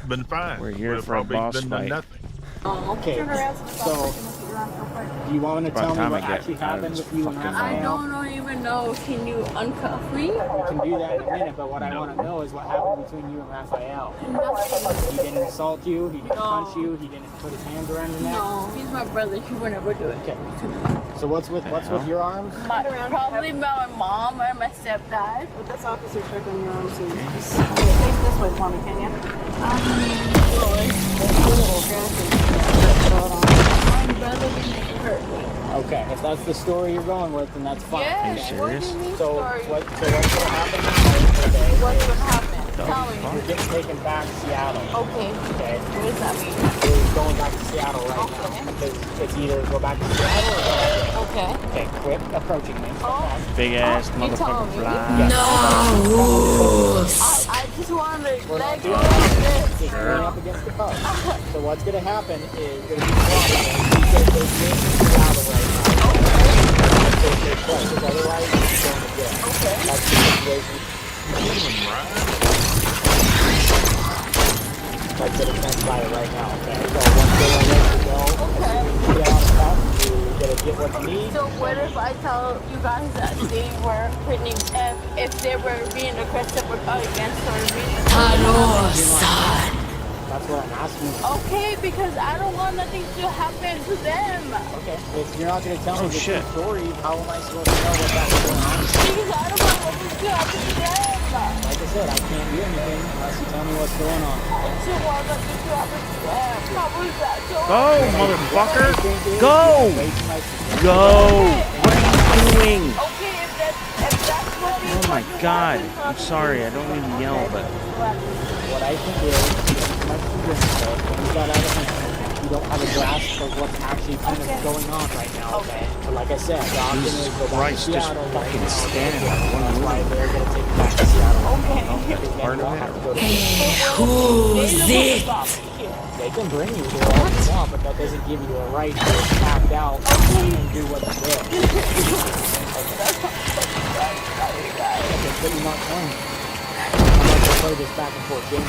been fine. We're here Would have for a probably boss been done fight. nothing. Okay, so do you want to By the tell me time what I get actually out of happened this with you and fucking I Raphael? don't even know. Can you uncuff me? We can do that in a minute, but what I want to know is what happened between you and Raphael. He didn't assault you, he didn't punch you, he didn't put his hands around your neck? No, he's my brother. He would never do it. Okay. So what's with your arms? Probably my mom or my stepdad. With this officer check on your arms, so just face this way for me, can you? My brother would make it hurt me. Okay, if that's the story you're going with, then that's fine. Yeah. Are you serious? So Sorry. what's gonna happen today? What's gonna happen? Tell me. You're getting taken back to Seattle. Okay. Okay. What does that mean? You're going back to Seattle right now. Because it's either go back to Seattle or go back to Okay. Okay, quit approaching me. Oh. Big ass You telling motherfucking me? fly. I just want to We're let not go doing of that. this. Just going up against the car. So what's going to happen is you're going to be swapped because there's me in Seattle right now. because otherwise you're going to jail. Okay. That's the situation. Like get a campfire right now, okay? So once they're ready to go, okay. You get on the bus, you gotta get what you need. So what if I tell you guys that they were pretending if they were being aggressive or against or son. That's what I'm asking. Okay, because I don't want nothing to happen to them. Okay, if you're not gonna tell me the true story, how am I supposed to know what that's going on? Because I don't want nothing to happen to them. Like I said, I can't do anything unless you tell me what's going on. I just want nothing to happen to them. How was that? Go, motherfucker! Go! Go! What are you doing? Okay, if that's what they Oh my god. I'm sorry, I don't mean to yell, but... What I think is, when you got out of hand, you don't have a grasp of what's actually kind of going on right now, okay? But like I said, the option is go back to Seattle right now. Standing there. That's why they're going to take you back to Seattle. Okay. Part of it. Who's it? They can bring you here all they want, but that doesn't give you a right to act out and do what you did. Okay, but you're not telling me. I'm not going to play this back and forth game.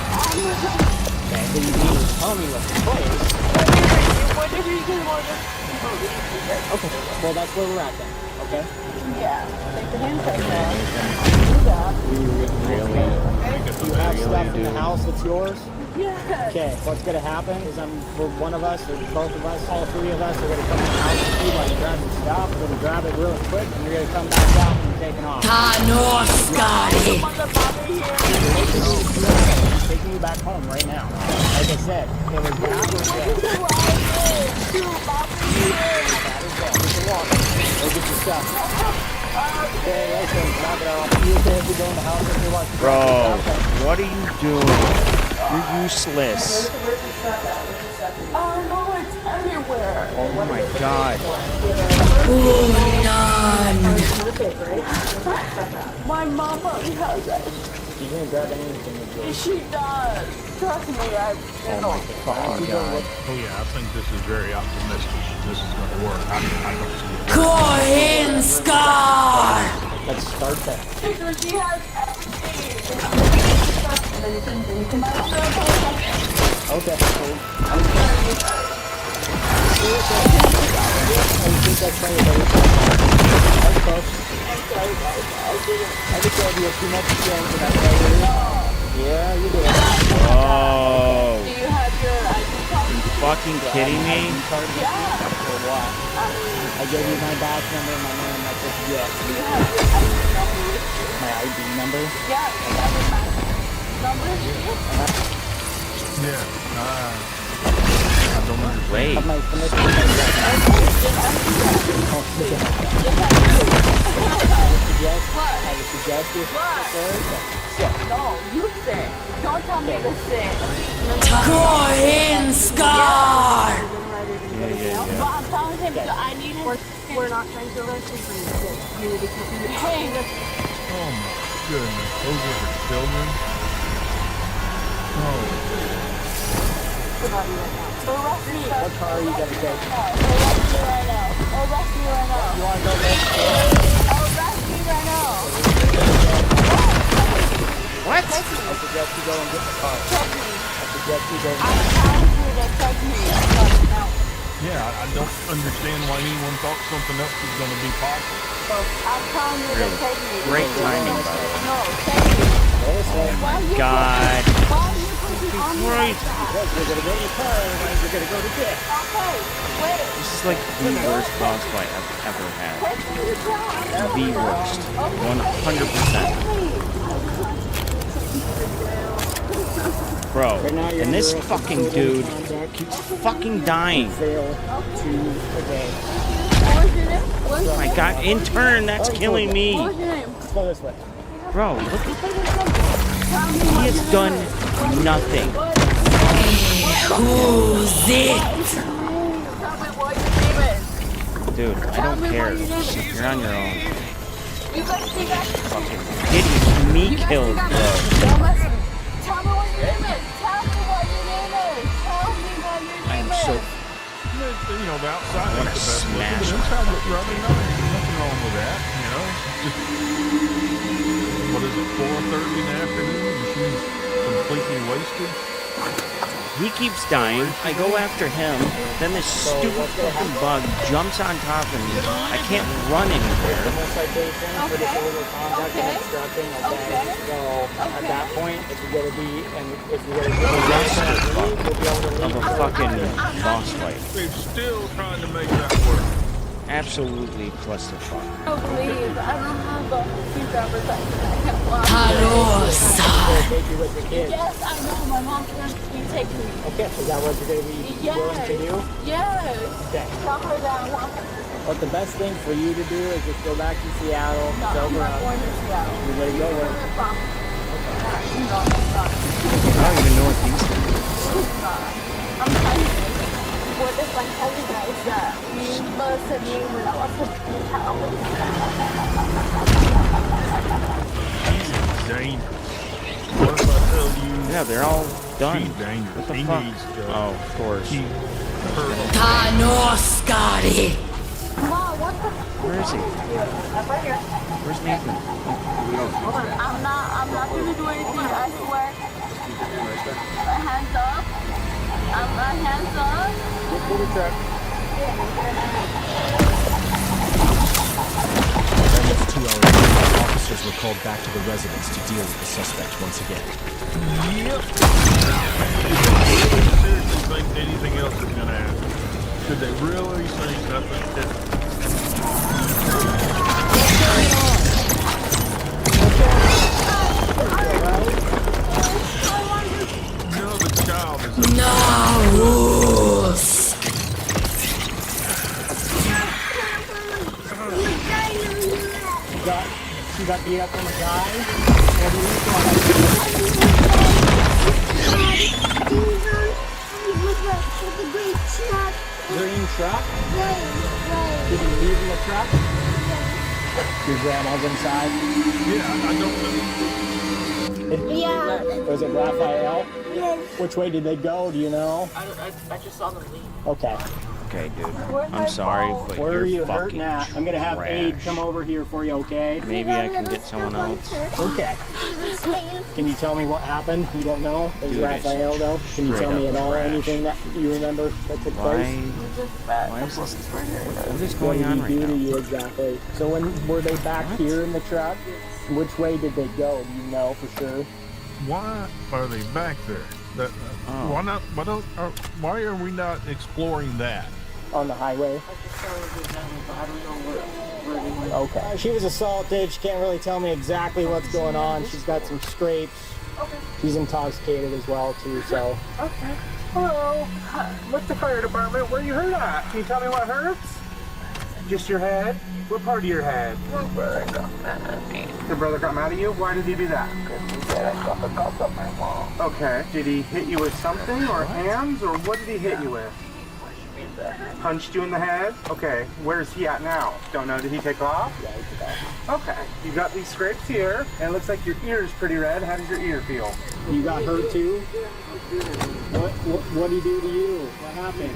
Okay, so you need to tell me what the play is. Okay, well that's where we're at then, okay? Yeah, take the handshake now. Do you have stuff in the house that's yours? Yeah. Okay, what's going to happen is for one of us, or both of us, all three of us are going to come in the house with you while you grab your stuff. We're going to grab it really quick, and you're going to come back out and you're taking off. Thanos got it. I'm taking you back home right now. Like I said, it was that or that. That is that. You can walk. Go get your stuff. Okay, listen, knock it off. You okay if we go in the house if you want to? Bro, what are you doing? You're useless. Oh no, it's everywhere. Oh my god. My mom probably has it. You didn't grab anything with you. She does. Trust me, I know. Oh god. Oh yeah, I think this is very optimistic. This is going to work. I don't see it. Cohen Scar! Let's start that. Because she has everything. Okay. I just gave you too much strength in that player. Yeah, you did. Oh. Do you have your ID card? Are you fucking kidding me? Yeah. For what? I gave you my badge number and my name. That's what you get. Do you have your ID number with you? My ID number? Yeah, you have your number with you? Yeah. I don't understand. Wait. Have my permission. I would suggest you. No, you say. Don't tell me to say. Cohen Scar! Yeah. But I'm telling him that I need him. We're not trying to let you need to keep your hand. Oh my goodness. Those are her children. Oh. Arrest me. What car are you going to take? Arrest me right now. Arrest me right now. You want to go next? Arrest me right now. What? I suggest you go and get the car. Check me. I suggest you go and I'm telling you to check me. Now. Yeah, I don't understand why anyone thought something else was going to be possible. I'm telling you to check me. Great timing, by the way. No, check me. Oh my god. Why are you pushing on me like that? You're going to go to your car and you're going to go to jail. Okay, wait. This is like the worst boss fight I've ever had. Take me to ground. The worst. 100%. Bro, and this fucking dude keeps fucking dying. Oh my god, intern, that's killing me. What was your name? Go this way. Bro, look at he has done nothing. Who's it? Dude, I don't care. You're on your own. You guys think I Fucking getting me killed, bro. Tell me what your name is. Tell me what your name is. Tell me what your name is. I'm so... You know, the outside I wanna ain't the best looking, smash but him. inside looks rather nice. Nothing wrong with that, you know. Just, what is it, 4:30 in the afternoon, and she's completely wasted. He keeps dying. I go after him. Then this stupid fucking bug jumps on top of me. I can't run anywhere. So at that point, if you're gonna be Of a fucking boss fight. They're still trying to make that work. Absolutely clusterfuck. I don't believe I don't have a free driver's license. I can't fly. Yes, I know. My mom's going to take me. Okay, is that what you're going to be willing to do? Yes. Okay. Tell her that I want her. But the best thing for you to do is just go back to Seattle, No, I'm not going to Seattle. You're going to go where? No, I'm not. I don't even know what these are. I'm trying to. What if I tell you guys that me and me when I was in town? She's dangerous. What if I tell you? Yeah, they're all done. She's dangerous. What the He fuck? needs to Oh, of course. keep her. Mom, what the? Where is he? I'm right here. Where's Nathan? Hold on. I'm not gonna do anything. I swear. My hands up. I'm my hands up. Get to the truck. Almost 2 hours later, officers were called back to the residence to deal with the suspect once again. Yep. I seriously think anything else is going to happen. Could they really think nothing? No, the child is She got beat up from a guy. Green truck? Did you leave in the truck? Your grandma's inside? Yeah, I don't know. Yeah. Was it Raphael? Yes. Which way did they go? Do you know? I just saw them leave. Okay. Okay, dude. I'm sorry, but Where you're are you fucking hurting at? I'm gonna have trash. Aid come over here for you, okay? Maybe I can get someone else. Okay. Can you tell me what happened? You don't know? Is Dude, Raphael though? Can you tell me at all anything that you remember that took place? Why is this? What is What going did on he right do to now? you exactly? So when were they back here in the truck? Which way did they go? Do you know for sure? Why are they back there? That, Why not? Why are we not exploring that? On the highway? Okay. She was assaulted. She can't really tell me exactly what's going on. She's got some scrapes. She's intoxicated as well too, so. Okay. Hello. What's the fire department? Where you hurt at? Can you tell me what hurts? Just your head? What part of your head? My brother got mad at me. Your brother got mad at you? Why did he do that? Because he said I got the cops on my mom. Okay. Did he hit you with something or hands or what did he hit you with? Punched you in the head? Okay. Where's he at now? Don't know. Did he take off? Yeah, he took off. Okay. You got these scrapes here and it looks like your ear is pretty red. How does your ear feel? You got hurt too? What did he do to you? What happened?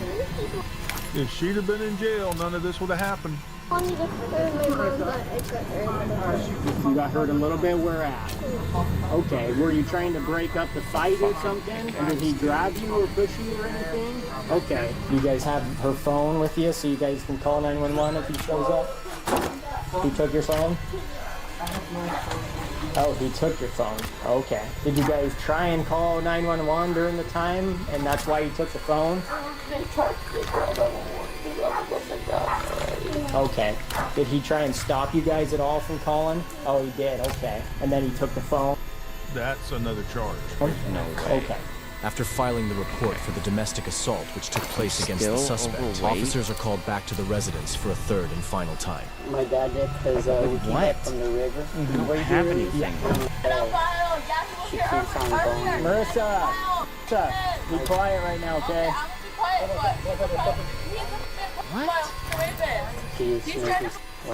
If she'd have been in jail, none of this would have happened. You got hurt a little bit? Where at? Okay, were you trying to break up the fight or something? And did he grab you or push you or anything? Okay. You guys have her phone with you so you guys can call 911 if he shows up? He took your phone? Oh, he took your phone. Okay. Did you guys try and call 911 during the time and that's why he took the phone? Okay. Did he try and stop you guys at all from calling? Oh, he did. Okay. And then he took the phone? That's another charge. No way. Okay. After filing the report for the domestic assault which took place against the Still suspect, overweight? officers are called back to the residence for a third and final time. My dad did because we came What? back from the river. You don't have anything. Marissa, be quiet right now, okay?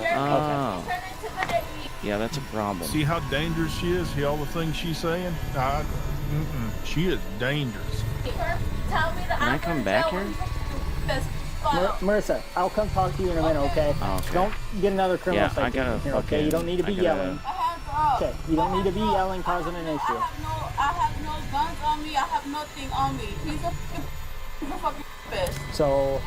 Oh. Yeah, that's a problem. See how dangerous she is? See all the things she's saying? She is dangerous. Can I come back here? Marissa, I'll come talk to you in a minute, okay? Okay. Don't get another criminal Yeah, I gotta citation here, okay? You don't need to be yelling. Okay, you don't need to be yelling, causing an issue. I have no guns on me. I have nothing on me. He's a fucking bitch. So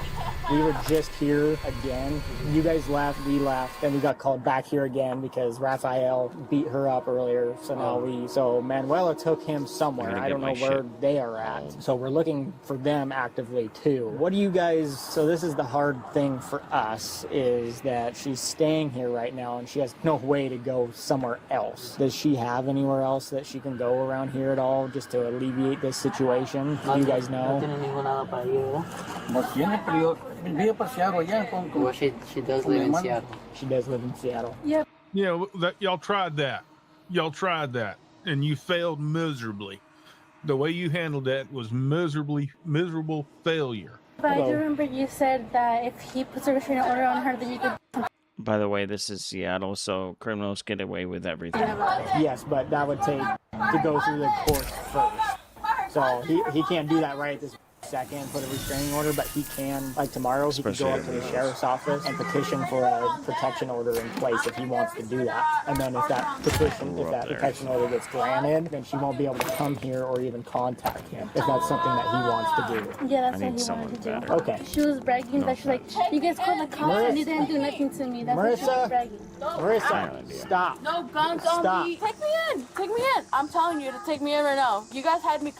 we were just here again. You guys left, we left, then we got called back here again because Raphael beat her up earlier. So now so Manuela took him somewhere. I don't know where they are at. So we're looking for them actively too. What do you guys, so this is the hard thing for us, is that she's staying here right now and she has no way to go somewhere else. Does she have anywhere else that she can go around here at all just to alleviate this situation? Do you guys know? Well, she does live in Seattle. She does live in Seattle. Yep. Yeah, y'all tried that. Y'all tried that, and you failed miserably. The way you handled that was miserable failure. But I do remember you said that if he puts a restraining order on her, then you could. By the way, this is Seattle, so criminals get away with everything. Yes, but that would take to go through the courts first. So he can't do that right at this second, put a restraining order, but he can, like tomorrow, he could go up to the sheriff's office and petition for a protection order in place if he wants to do that. And then if that protection order gets granted, then she won't be able to come here or even contact him if that's something that he wants to do. Yeah, that's what he wanted to do. Okay. She was bragging that she's like, you guys called the cops and you didn't do nothing to me. That's what she was bragging. Marissa, stop. No guns on me. Take me in. Take me in. I'm telling you to take me in right now. You guys had me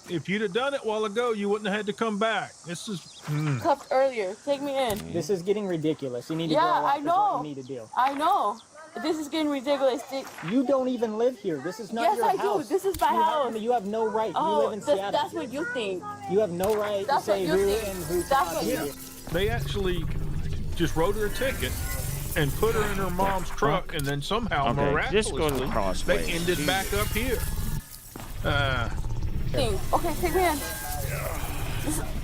If you'd have done it a while ago, you wouldn't have had to come back. This is cuffed earlier. Take me in. This is getting ridiculous. You need to go up. I know. What you need to do. I know. This is getting ridiculous. You don't even live here. This is not your house. Yes, I do. This is my house. You have no right. You live in Seattle. That's what you think. You have no right to say who and who's not here. They actually just wrote her a ticket and put her in her mom's truck, and then somehow just go to the miraculously crossway. they ended back up here. Okay, take me in.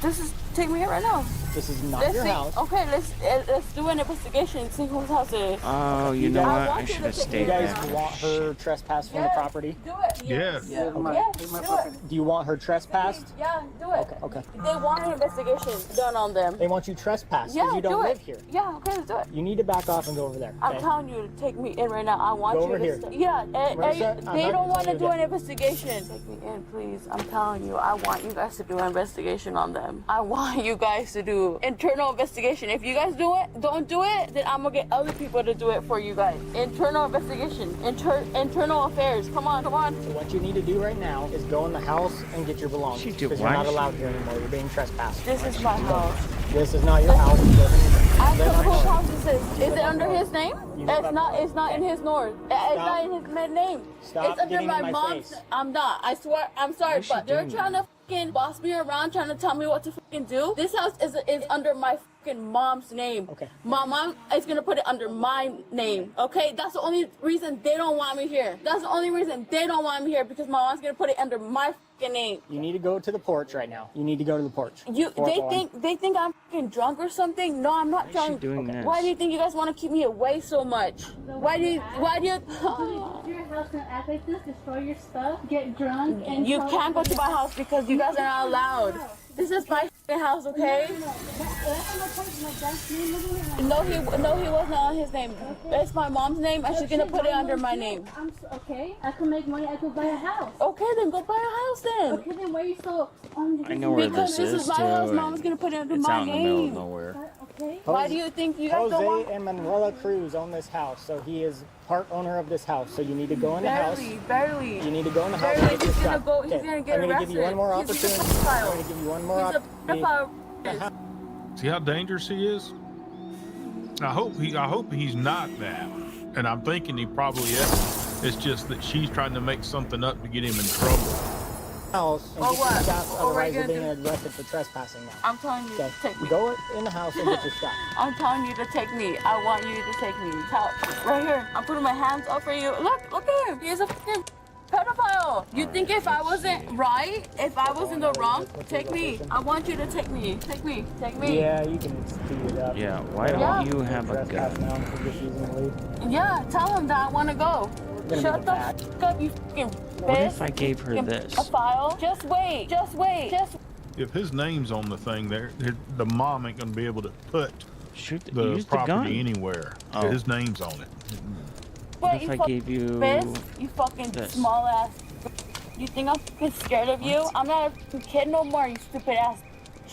This is take me in right now. This is not your house. Okay, let's do an investigation. See whose house it is. Oh, you know what? I should have stayed You guys back. want her trespassed from the property? Do it. Yes. Yeah. Do it. Do you want her trespassed? Yeah, do it. Okay. They want an investigation done on them. They want you trespassed Yeah, because you don't do live it. here. Yeah, okay, let's do it. You need to back off and go over there. I'm okay? telling you to take me in right now. I want Go you over to here. Yeah, Marissa, they don't want to you do that. an investigation. Take me in, please. I'm telling you, I want you guys to do an investigation on them. I want you guys to do internal investigation. If you guys don't do it, then I'm gonna get other people to do it for you guys. Internal investigation, internal affairs. Come on. So what you need to do right now is go in the house and get your belongings. Because you're not allowed here anymore. You're being trespassed. This is my house. This is not your house. You live in I know whose house this is. Is it under his name? It's not in his north. It's not in his name. Stop It's under getting in my my mom's. face. I'm not. I swear. I'm sorry, Why is she but they're doing trying to fucking boss me around, trying to tell me what to fucking do. This house is under my fucking mom's name. Okay. My mom is gonna put it under my name. Okay, that's the only reason they don't want me here. That's the only reason they don't want me here, because my mom's gonna put it under my fucking name. You need to go to the porch right now. You need to go to the porch. They think I'm fucking drunk or something. No, I'm not drunk. doing this? Why do you think you guys want to keep me away so much? Why do you? Your house and act like this, destroy your stuff, get drunk, and You can't go to my house because you guys are not allowed. This is my fucking house, okay? No, he was not on his name. It's my mom's name, and she's gonna put it under my name. Okay, I can make money. I could buy a house. Okay, then go buy a house then. Okay, then why are you so? I know where Because this is my house. Mom's gonna put it under It's my out in the middle of name. nowhere. Okay. Why do you think you guys don't want? Jose and Manuela Cruz own this house, so he is part owner of this house. So you need to go in the house. Barely. You need to go in the house Barely. and get your He's gonna stuff. go. He's Okay, gonna get I'm gonna give you one more arrested. He's a opportunity. I'm pedophile. gonna give you one more He's a opportunity. pedophile. See how dangerous he is? I hope he's not that. And I'm thinking he probably is. It's just that she's trying to make something up to get him in trouble. House and Or get your what? stuff, Or otherwise we're you're being gonna arrested for trespassing now. I'm telling you Okay, to take me. go in the house and get your stuff. I'm telling you to take me. I want you to take me. Right here. I'm putting my hands up for you. Look at him. He's a fucking pedophile. You think if I wasn't right, if I was in the wrong, take me. I want you to take me. Take me. Take me. Yeah, you can speed it up. Yeah, why don't you have a Trespass gun? now because she's gonna leave. Yeah, tell him that I want to go. gonna Shut be the back. fuck up, you fucking bitch. What if I gave her this? A file? Just wait. Just wait. Just if his name's on the thing there, the mom ain't gonna be able to put the use the property gun. anywhere. Oh. His name's on it. What if I gave you bitch? You fucking this? small ass. You think I'm fucking scared of you? I'm not a fucking kid no more, you stupid ass.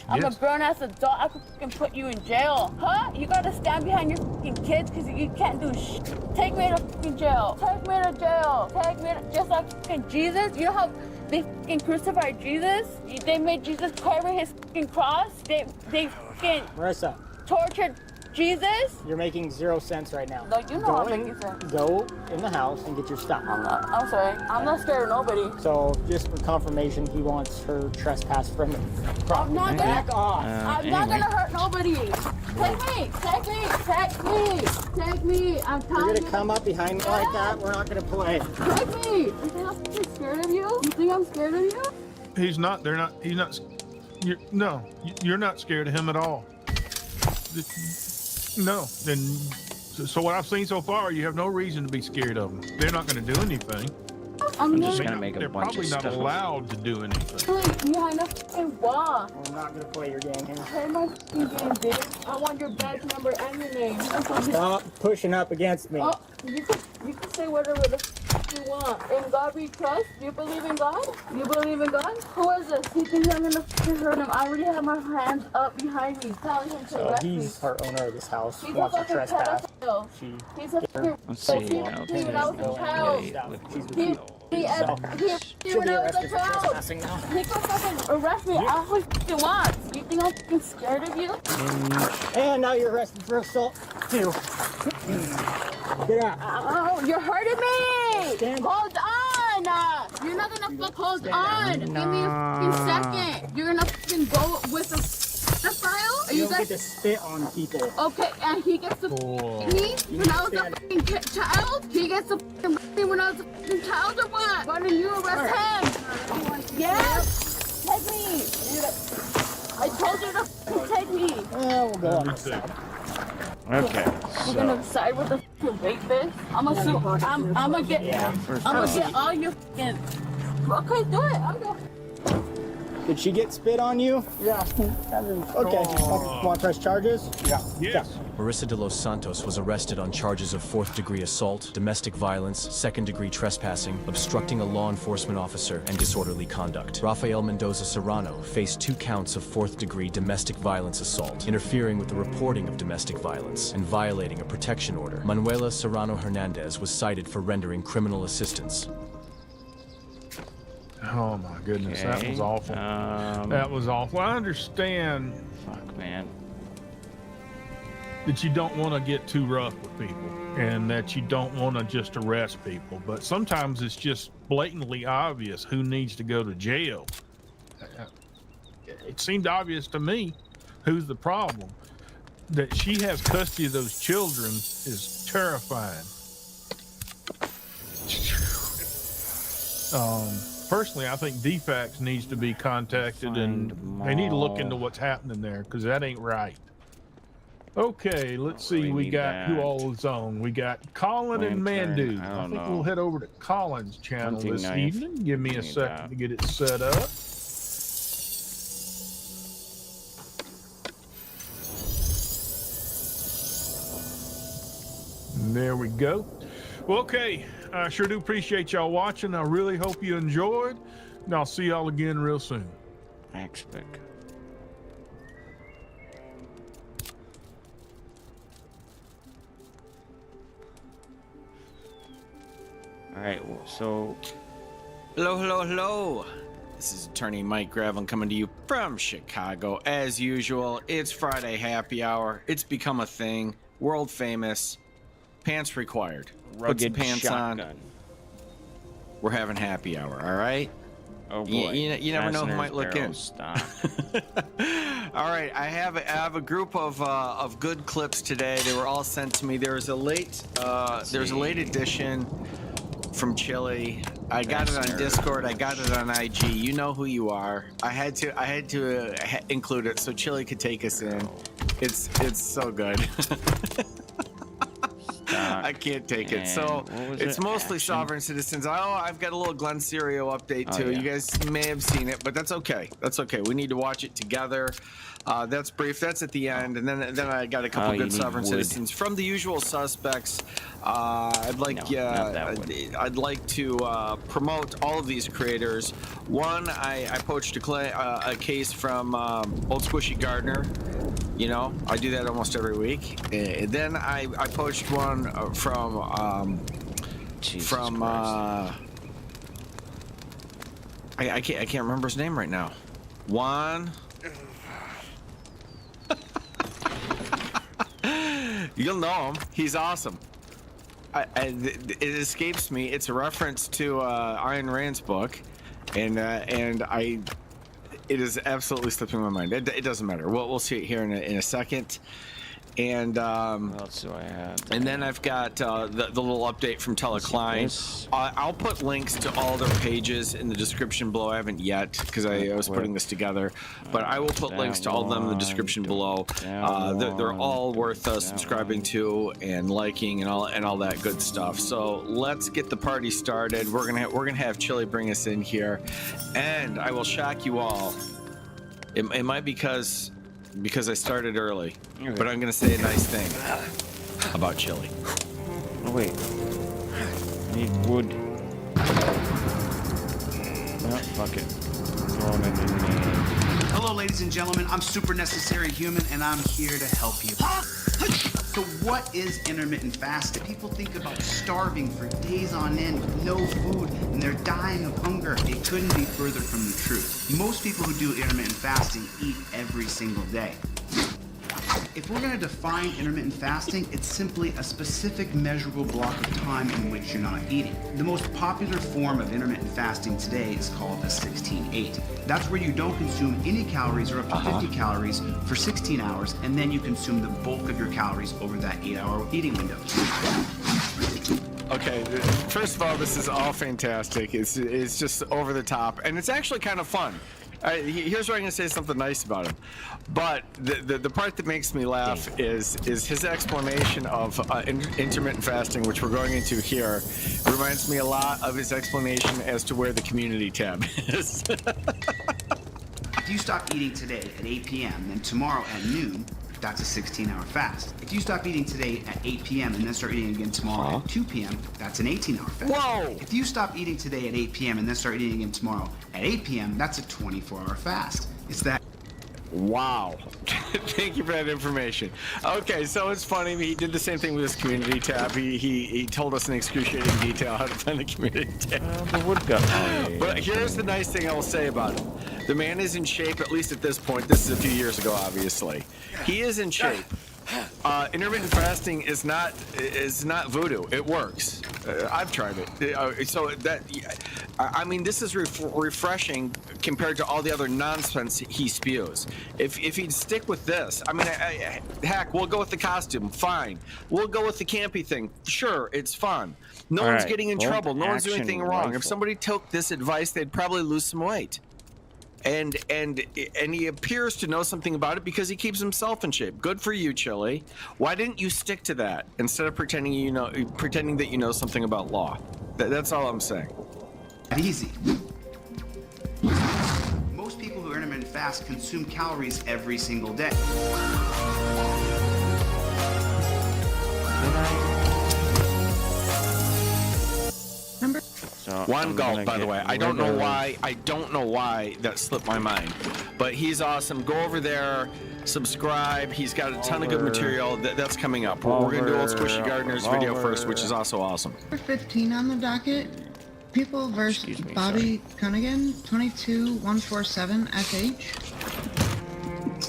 I'm a grown ass adult. I could fucking put you in jail. Huh? You gotta stand behind your fucking kids because you can't do shit. Take me to fucking jail. Take me to jail. Take me to, just like fucking Jesus. You know how they fucking crucified Jesus? They made Jesus carry his fucking cross. They fucking Marissa, tortured Jesus. you're making 0 sense right now. No, you know I'm making sense. Go in the house and get your stuff. I'm sorry. I'm not scared of nobody. So, just for confirmation, he wants her trespass from the property. I'm not gonna Back off. I'm not gonna hurt nobody. Take me. Take me. Take me. Take me. I'm telling You're you. gonna come up behind me like that? We're not gonna play. Take me. You think I'm fucking scared of you? You think I'm scared of you? He's not. They're not. He's not. You're not scared of him at all. No. Then, so what I've seen so far, you have no reason to be scared of them. They're not going to do anything. I'm just gonna make a They're bunch probably of not stuff. allowed to do anything. Really, behind a fucking wall. We're not gonna play your game here. Play my fucking game, bitch. I want your badge number and your name. Stop pushing up against me. Oh, you can say whatever the f you want. In God we trust. You believe in God? You believe in God? Who is this? He thinks I'm gonna f hurt him. I already have my hands up behind me, telling him to So arrest me. he's our owner of this house. He's Wants a to fucking trespass. pedophile. He's a fucking. Let's see. He I'll when I was a child. He when I was a child. He could fucking arrest me all he wants. You think I'm fucking scared of you? And now you're arrested for assault too. Get out. Oh, you're hurting me! Hold on! You're not gonna fuck hold on! Give me a fucking second! You're gonna fucking go with the file? Are You you don't guys... get to spit on people. Okay, and he gets to me when I was a fucking child? He gets to me when I was a fucking child or what? Why don't you arrest him? Yes! Take me! I told you to fucking take me! We'll go on this side. Okay. You're gonna side with the fucking rapist? I'm gonna get all your fucking. Okay, do it. I'm gonna. Did she get spit on you? Yeah. Okay. Want to press charges? Yeah. Yes. Marissa de los Santos was arrested on charges of 4th-degree assault, domestic violence, 2nd-degree trespassing, obstructing a law enforcement officer, and disorderly conduct. Rafael Mendoza Serrano faced 2 counts of 4th-degree domestic violence assault, interfering with the reporting of domestic violence, and violating a protection order. Manuela Serrano Hernandez was cited for rendering criminal assistance. Oh my goodness, that was awful. That was awful. I understand. Fuck, man. That you don't want to get too rough with people and that you don't want to just arrest people, but sometimes it's just blatantly obvious who needs to go to jail. It seemed obvious to me who's the problem. That she has custody of those children is terrifying. Personally, I think DFACS needs to be contacted and they need to look into what's happening there because that ain't right. Okay, let's see. We got who all is on. We got Colin and Mandu. I think we'll head over to Colin's channel this evening. Give me a second to get it set up. There we go. Well, okay. I sure do appreciate y'all watching. I really hope you enjoyed. And I'll see y'all again real soon. Thanks, Vic. All right, well, so... Hello. This is Attorney Mike Gravelin coming to you from Chicago. As usual, it's Friday happy hour. It's become a thing. World famous. Pants required. Put some pants on. We're having happy hour, all right? Oh boy. You never know who might look in. Stop. All right, I have a group of good clips today. They were all sent to me. There's a late edition from Chili. I got it on Discord. I got it on IG. You know who you are. I had to include it so Chili could take us in. It's so good. I can't take it. So it's mostly sovereign citizens. Oh, I've got a little Glen Serio update too. You guys may have seen it, but that's okay. That's okay. We need to watch it together. That's brief. That's at the end, and then I got a couple good sovereign citizens from the usual suspects. I'd like to promote all of these creators. One, I poached a case from Old Squishy Gardner. You know, I do that almost every week. Then I poached one from I can't remember his name right now. Juan. You'll know him. He's awesome. It escapes me. It's a reference to Ayn Rand's book, and it is absolutely slipping my mind. It doesn't matter. We'll see it here in a second. And what else do I have? And then I've got the little update from Teleklein. I'll put links to all their pages in the description below. I haven't yet because I was putting this together, but I will put links to all of them in the description below. They're all worth subscribing to and liking and all that good stuff. So let's get the party started. We're gonna have Chili bring us in here, and I will shock you all. It might be because I started early, but I'm gonna say a nice thing about Chili. Oh wait, I need wood. No, fuck it. Throwing it in me. Hello, ladies and gentlemen. I'm Super Necessary Human, and I'm here to help you. So what is intermittent fasting? People think about starving for days on end with no food, and they're dying of hunger. It couldn't be further from the truth. Most people who do intermittent fasting eat every single day. If we're going to define intermittent fasting, it's simply a specific measurable block of time in which you're not eating. The most popular form of intermittent fasting today is called a 16-8. That's where you don't consume any calories or up to 50 calories for 16 hours, and then you consume the bulk of your calories over that 8-hour eating window. Okay, first of all, this is all fantastic. It's just over the top, and it's actually kind of fun. Here's where I'm going to say something nice about him. But the part that makes me laugh is his explanation of intermittent fasting, which we're going into here, reminds me a lot of his explanation as to where the community tab is. If you stop eating today at 8 p.m., then tomorrow at noon, that's a 16-hour fast. If you stop eating today at 8 p.m. and then start eating again tomorrow at 2 p.m., that's an 18-hour fast. Whoa! If you stop eating today at 8 p.m. and then start eating again tomorrow at 8 p.m., that's a 24-hour fast. It's that. Wow. Thank you for that information. Okay, so it's funny. He did the same thing with his community tab. He told us in excruciating detail how to find the community tab. The wood guy. But here's the nice thing I will say about him. The man is in shape, at least at this point. This is a few years ago, obviously. He is in shape. Intermittent fasting is not voodoo. It works. I've tried it. So that, I mean, this is refreshing compared to all the other nonsense he spews. If he'd stick with this, I mean, heck, we'll go with the costume. Fine. We'll go with the campy thing. Sure, it's fun. No one's getting in trouble. No one's doing anything wrong. If somebody took this advice, they'd probably lose some weight. And he appears to know something about it because he keeps himself in shape. Good for you, Chili. Why didn't you stick to that instead of pretending that you know something about law? That's all I'm saying. Easy. Most people who intermittent fast consume calories every single day. One gulp, by the way. I don't know why that slipped my mind, but he's awesome. Go over there, subscribe. He's got a ton of good material that's coming up. We're gonna do Old Squishy Gardner's video first, which is also awesome. 15 on the docket. People versus Bobby Cunningham, 22-147 FH.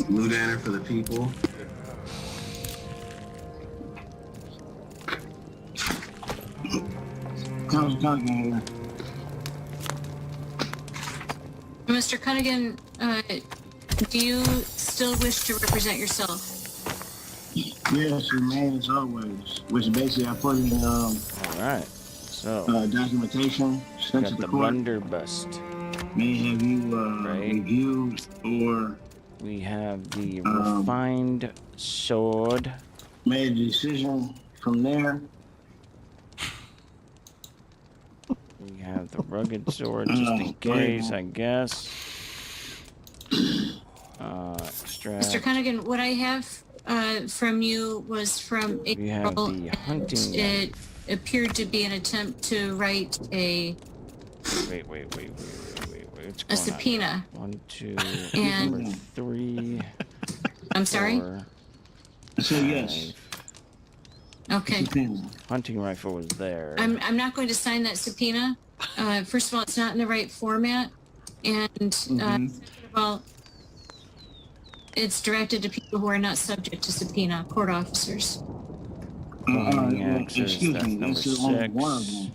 Ludaner for the people. Mr. Cunningham, do you still wish to represent yourself? Yes, remain as always. Which basically I put in all right. So documentation sent to the court. Blunderbuss. May have you review or we have the refined sword. Made a decision from there, We have the rugged sword just in case, I guess. Extract. Mr. Cunningham, what I have from you was from We have April, the and hunting it appeared to be an attempt to write a Wait. What's a going subpoena. on? 1, 2, And- number 3. I'm sorry? 4, so yes. Okay. Hunting rifle was there. I'm not going to sign that subpoena. First of all, it's not in the right format, and second of all, it's directed to people who are not subject to subpoena, court officers. Excuse me, this is only one of them.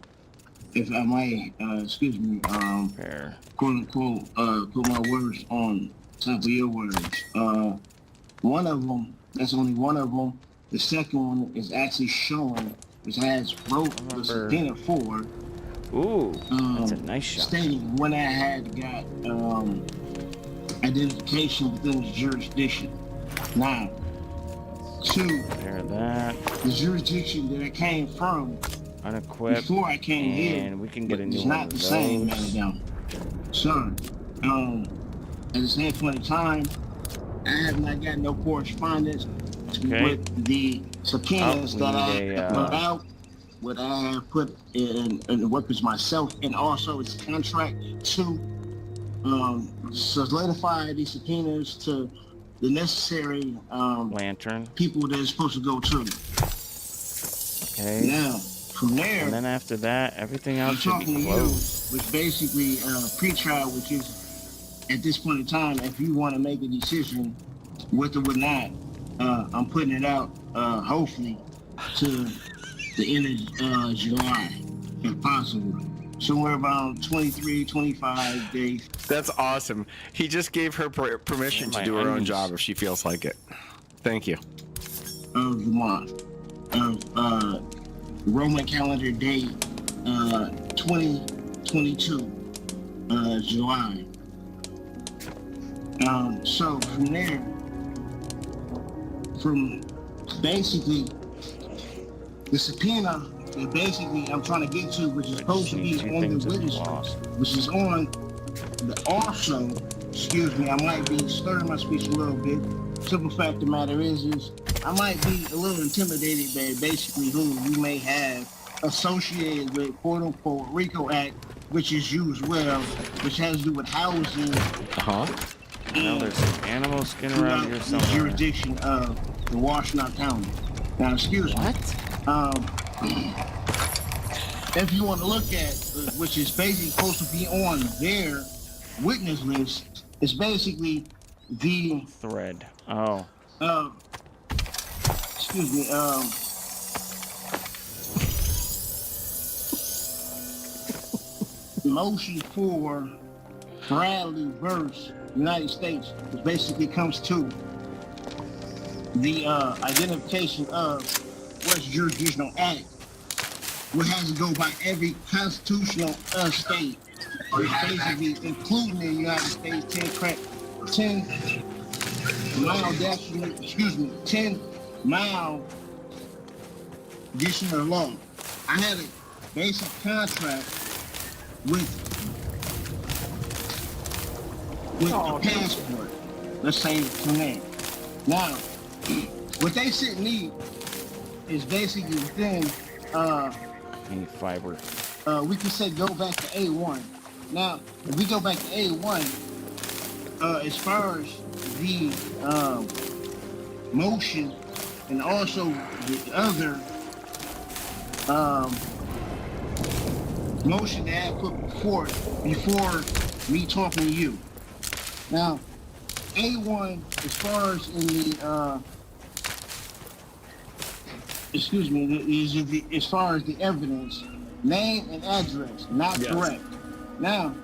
If I might, excuse me, quote unquote, put my words on top of your words. One of them, that's only one of them. The second one is actually showing, which has wrote the subpoena for. Ooh, that's a nice shot. Stating when I had got identification within the jurisdiction. Now, two, the jurisdiction that I came from, unequipped, before I came here, and we can get a new it's one not of the same, those. man. So, at the same point in time, I have not got no correspondence with the subpoenas that I put out, what I have put in the weapons myself, and also its contract to solidify these subpoenas to the necessary lantern people that are supposed to go to. Okay. Now, from there, and then after that, everything else I'm should talking be to closed. you, which basically pre-trial, which is at this point in time, if you want to make a decision with or with not, I'm putting it out hopefully to the end of July, if possible. Somewhere around 23, 25 days. That's awesome. He just gave her permission to do her own job if she feels like it. Thank you. Of the month of Roman calendar date 2022 July. So from there, from basically the subpoena that basically I'm trying to get to, which is supposed to be on the witness list, which is on the also, excuse me, I might be slurring my speech a little bit. Simple fact of the matter is I might be a little intimidated by basically who you may have associated with quote unquote RICO Act, which is you as well, which has to do with housing. Now there's some animal skin around here The somewhere. jurisdiction of the Washtenaw County. Now, excuse me. If you want to look at, which is basically supposed to be on their witness list, it's basically the thread. Oh. Excuse me. Motion for Bradley versus United States, which basically comes to the identification of West Jurisdictional Act, which has to go by every constitutional state, basically including the United States, 10 mile additional law. I had a basic contract with a passport. Let's say from there. Now, what they sent me is basically within any fiber. We can say go back to A1. Now, if we go back to A1, as far as the motion and also the other motion that I put before me talking to you. Now, A1, as far as in the as far as the evidence, name and address, not correct. Now,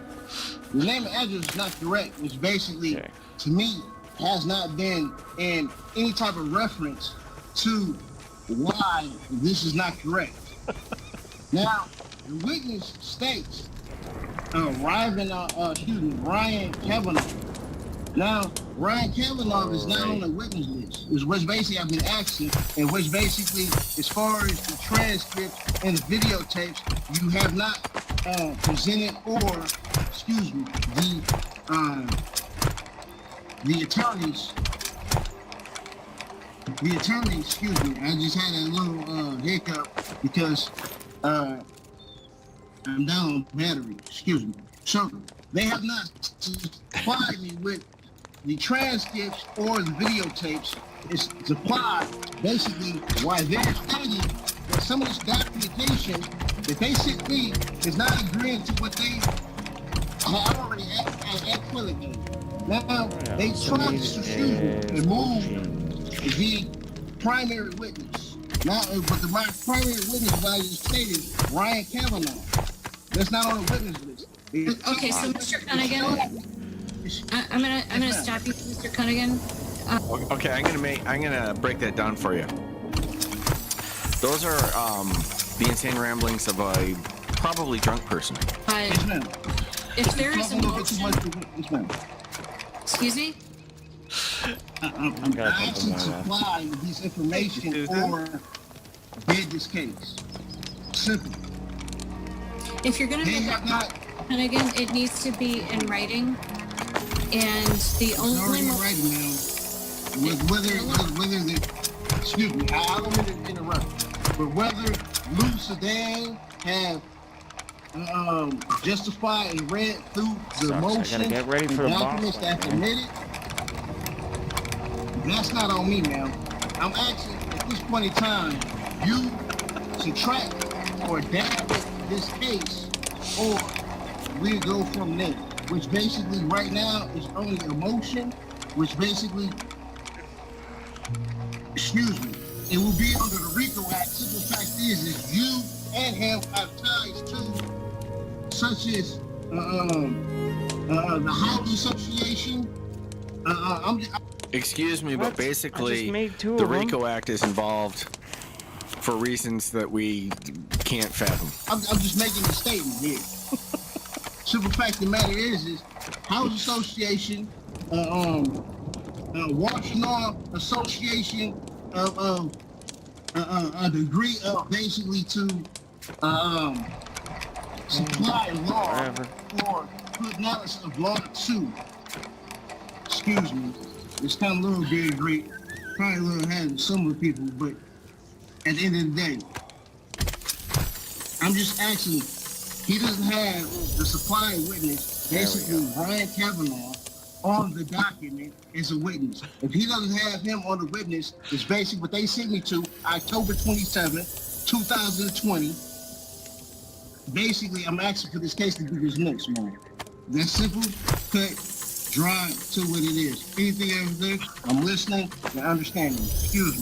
the name and address is not correct, which basically, to me, has not been in any type of reference to why this is not correct. Now, the witness states, Ryan Kavanaugh Now, Ryan Kavanaugh is not on the witness list, which basically I've been asking, and which basically, as far as the transcripts and the videotapes, you have not presented, or, excuse me, the attorneys, excuse me, I just had a little hiccup because I'm down on battery, excuse me. So they have not supplied me with the transcripts or the videotapes. It's supplied basically why they're stating that some of this documentation that they sent me is not agreeing to what they have already acquired. Now, they tried to remove the primary witness. Now, but the primary witness, as I just stated, Ryan Kavanaugh. That's not on the witness list. Okay, so Mr. Cunningham, I'm gonna stop you, Mr. Cunningham. Okay, I'm gonna break that down for you. Those are the insane ramblings of a probably drunk person. But if there is a motion, excuse me. I'm asking to supply this information or bid this case. Simple. If you're gonna make that, and again, it needs to be in writing. And the only writing now, whether the, excuse me, I don't mean to interrupt, but whether Lou Sedan have justified and read through the motion get ready for and the documents boss that submitted, that's not on me now. I'm asking at this point in time, you subtract or adapt this case, or we go from there. Which basically right now is only a motion, which basically, excuse me, it will be under the RICO Act. Simple fact is you and him have ties to, such as the Housing Association. Excuse me, but basically, the RICO Act is involved for reasons that we can't fathom. I'm just making a statement here. Simple fact of the matter is Housing Association, Washington Association of a degree of basically to supply law for good knowledge of law 2. Excuse me, it's kind of a little bit great, probably a little ahead of some of the people, but at the end of the day, I'm just asking. He doesn't have the supply witness, basically Ryan Kavanaugh, on the document as a witness. If he doesn't have him on the witness, it's basically what they sent me to October 27, 2020. Basically, I'm asking for this case to be dismissed, man. That's simple, cut, dry to what it is. Anything else there? I'm listening and understanding. Excuse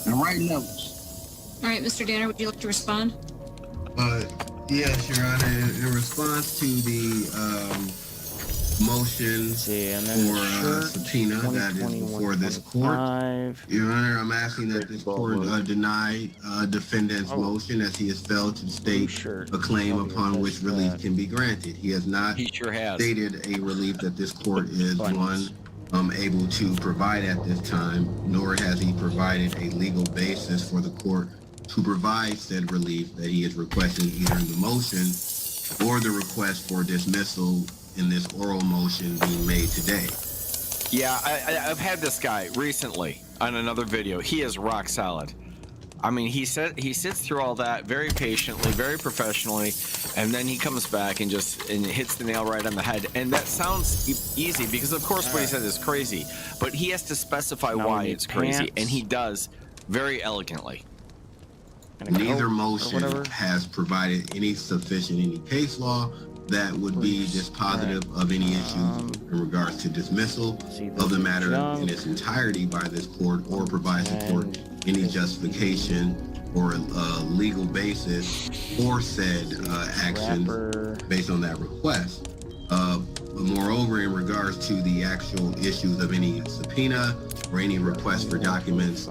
me. I'm writing notes. All right, Mr. Danner, would you like to respond? Yes, Your Honor. In response to the motion for subpoena that is before this court, Your Honor, I'm asking that this court deny defendant's motion as he has failed to state a claim upon which relief can be granted. He has not stated a relief that this court is able to provide at this time, nor has he provided a legal basis for the court to provide said relief that he is requesting either in the motion or the request for dismissal in this oral motion being made today. Yeah, I've had this guy recently on another video. He is rock solid. I mean, he sits through all that very patiently, very professionally, and then he comes back and hits the nail right on the head. And that sounds easy because, of course, what he said is crazy, but he has to specify why it's crazy, and he does very elegantly. Neither motion has provided any case law that would be dispositive of any issues in regards to dismissal of the matter in its entirety by this court, or provides the court any justification or legal basis for said action based on that request. Moreover, in regards to the actual issues of any subpoena or any request for documents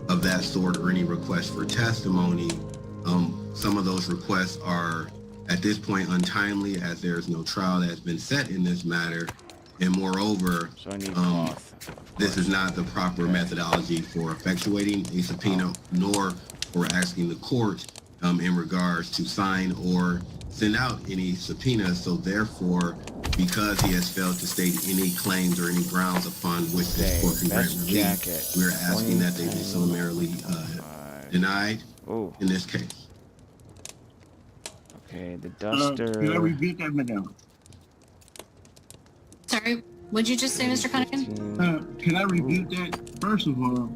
of that sort, or any request for testimony, some of those requests are at this point untimely, as there is no trial that has been set in this matter, And moreover, So I need cloth. this is not the proper methodology for effectuating a subpoena, nor for asking the court in regards to sign or send out any subpoenas. So therefore, because he has failed to state any claims or any grounds upon which this court can grant relief, we're asking that they be summarily denied in this case. Okay, the duster. Can I repeat that, madam? Sorry, what'd you just say, Mr. Cunningham? Can I repeat that? First of all,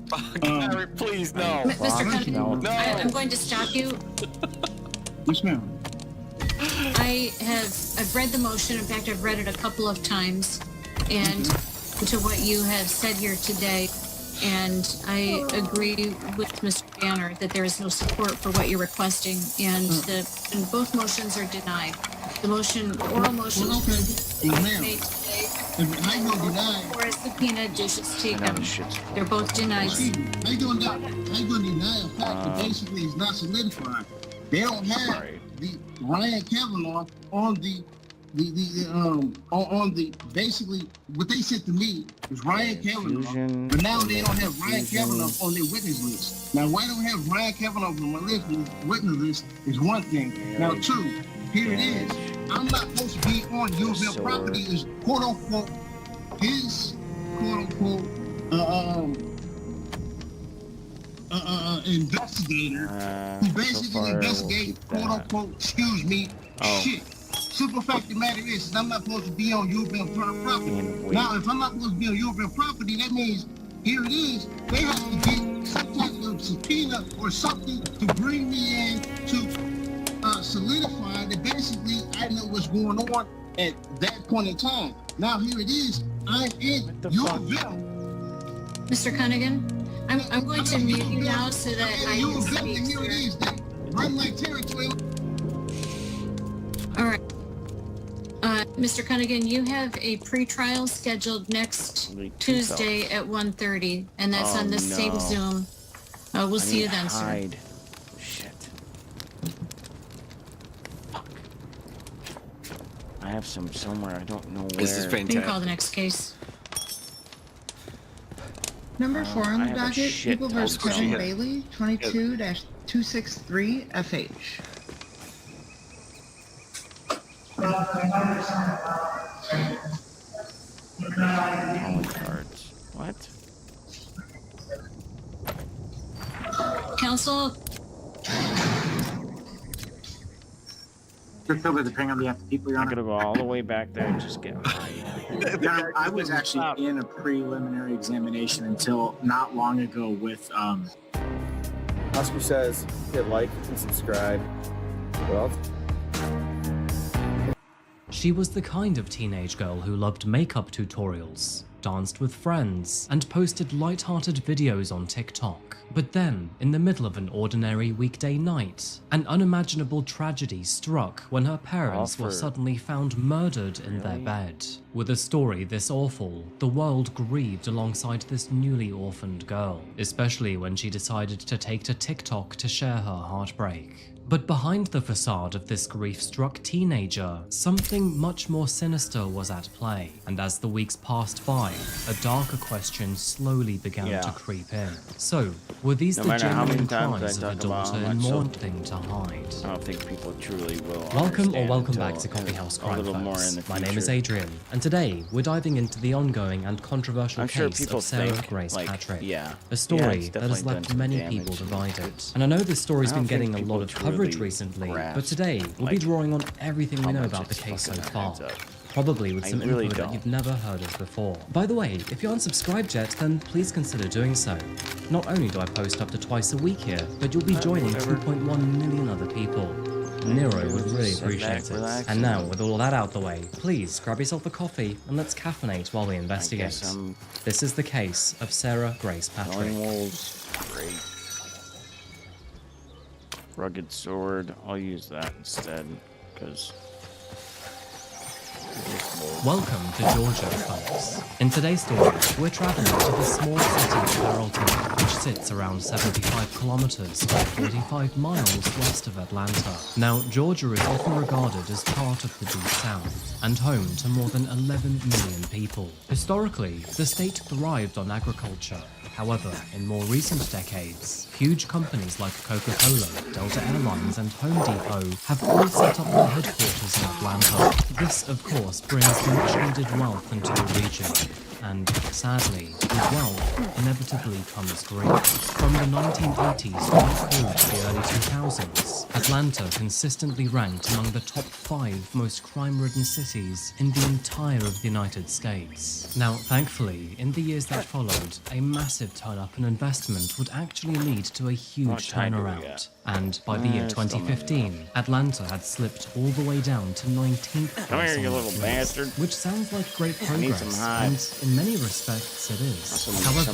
please no. Mr. Cunningham, I'm going to stop you. Yes, ma'am. I've read the motion. In fact, I've read it a couple of times, and to what you have said here today, and I agree with Mr. Banner that there is no support for what you're requesting, and both motions are denied. The oral motion made today, or a subpoena dishes taken. They're both denied. How you gonna deny a fact that basically is not solidified? They don't have the Ryan Kavanaugh on the basically what they said to me is Ryan Kavanaugh, but now they don't have Ryan Kavanaugh on their witness list. Now why don't have Ryan Kavanaugh on my witness list is one thing. Now two, here it is. I'm not supposed to be on using property is quote unquote his quote unquote investigator who basically investigates quote unquote shit. Simple fact of the matter is I'm not supposed to be on U of M property. Now if I'm not supposed to be on U of M property, that means here it is, they have to get some type of subpoena or something to bring me in to solidify that basically I know what's going on at that point in time. Now here it is, I'm in U of M. Mr. Cunningham, I'm going to mute you now so that I can speak. Here it is, they run my territory. All right. Mr. Cunningham, you have a pretrial scheduled next Tuesday at 1:30, and that's on the same Zoom. We'll see you then, sir. Shit. Fuck. I have some somewhere. I don't know where. This is You fantastic. can call the next case. Number 4 on the docket, People vs. Kevin shit. Bailey, 22-263 FH. Calling cards. What? Counsel, Just over depending on the people you're I'm on. gonna go all the way back there and just get high. I was actually in a preliminary examination until not long ago with Oscar says hit like and subscribe. What else? She was the kind of teenage girl who loved makeup tutorials, danced with friends, and posted light-hearted videos on TikTok. But then, in the middle of an ordinary weekday night, an unimaginable tragedy struck when her parents were suddenly found murdered in their bed. With a story this awful, the world grieved alongside this newly orphaned girl, especially when she decided to take to TikTok to share her heartbreak. But behind the facade of this grief-struck teenager, something much more sinister was at play. And as the weeks passed by, a darker question slowly began to creep in. So, were these the genuine cries of a daughter in mourning to hide? I don't think people truly will. Welcome or welcome back to Coffee House Crime Folks. My name is Adrian, and today we're diving into the ongoing and controversial case of Sarah Grace Patrick. A story that has left many people divided. And I know this story's been getting a lot of coverage recently, but today we'll be drawing on everything we know about the case so far. Probably with some info that you've never heard of before. By the way, if you aren't subscribed yet, then please consider doing so. Not only do I post up to twice a week here, but you'll be joining 2.1 million other people. Nero would really appreciate it. And now, with all of that out the way, please grab yourself a coffee and let's caffeinate while we investigate. This is the case of Sarah Grace Patrick. Great. Rugged sword. I'll use that instead, because Welcome to Georgia, folks. In today's story, we're traveling to the small city of Carrollton, which sits around 75 kilometers or 45 miles west of Atlanta. Now, Georgia is often regarded as part of the Deep South and home to more than 11 million people. Historically, the state thrived on agriculture. However, in more recent decades, huge companies like Coca-Cola, Delta Airlines, and Home Depot have all set up their headquarters in Atlanta. This, of course, brings much-needed wealth into the region. And sadly, with wealth inevitably comes greed. From the 1980s right through to the early 2000s, Atlanta consistently ranked among the top 5 most crime-ridden cities in the entire of the United States. Now, thankfully, in the years that followed, a massive turn-up in investment would actually lead to a huge turnaround. And by the year 2015, Atlanta had slipped all the way down to 19th place. Come here, you little bastard. Which sounds like great I need some progress, hides. and in many respects it is. However,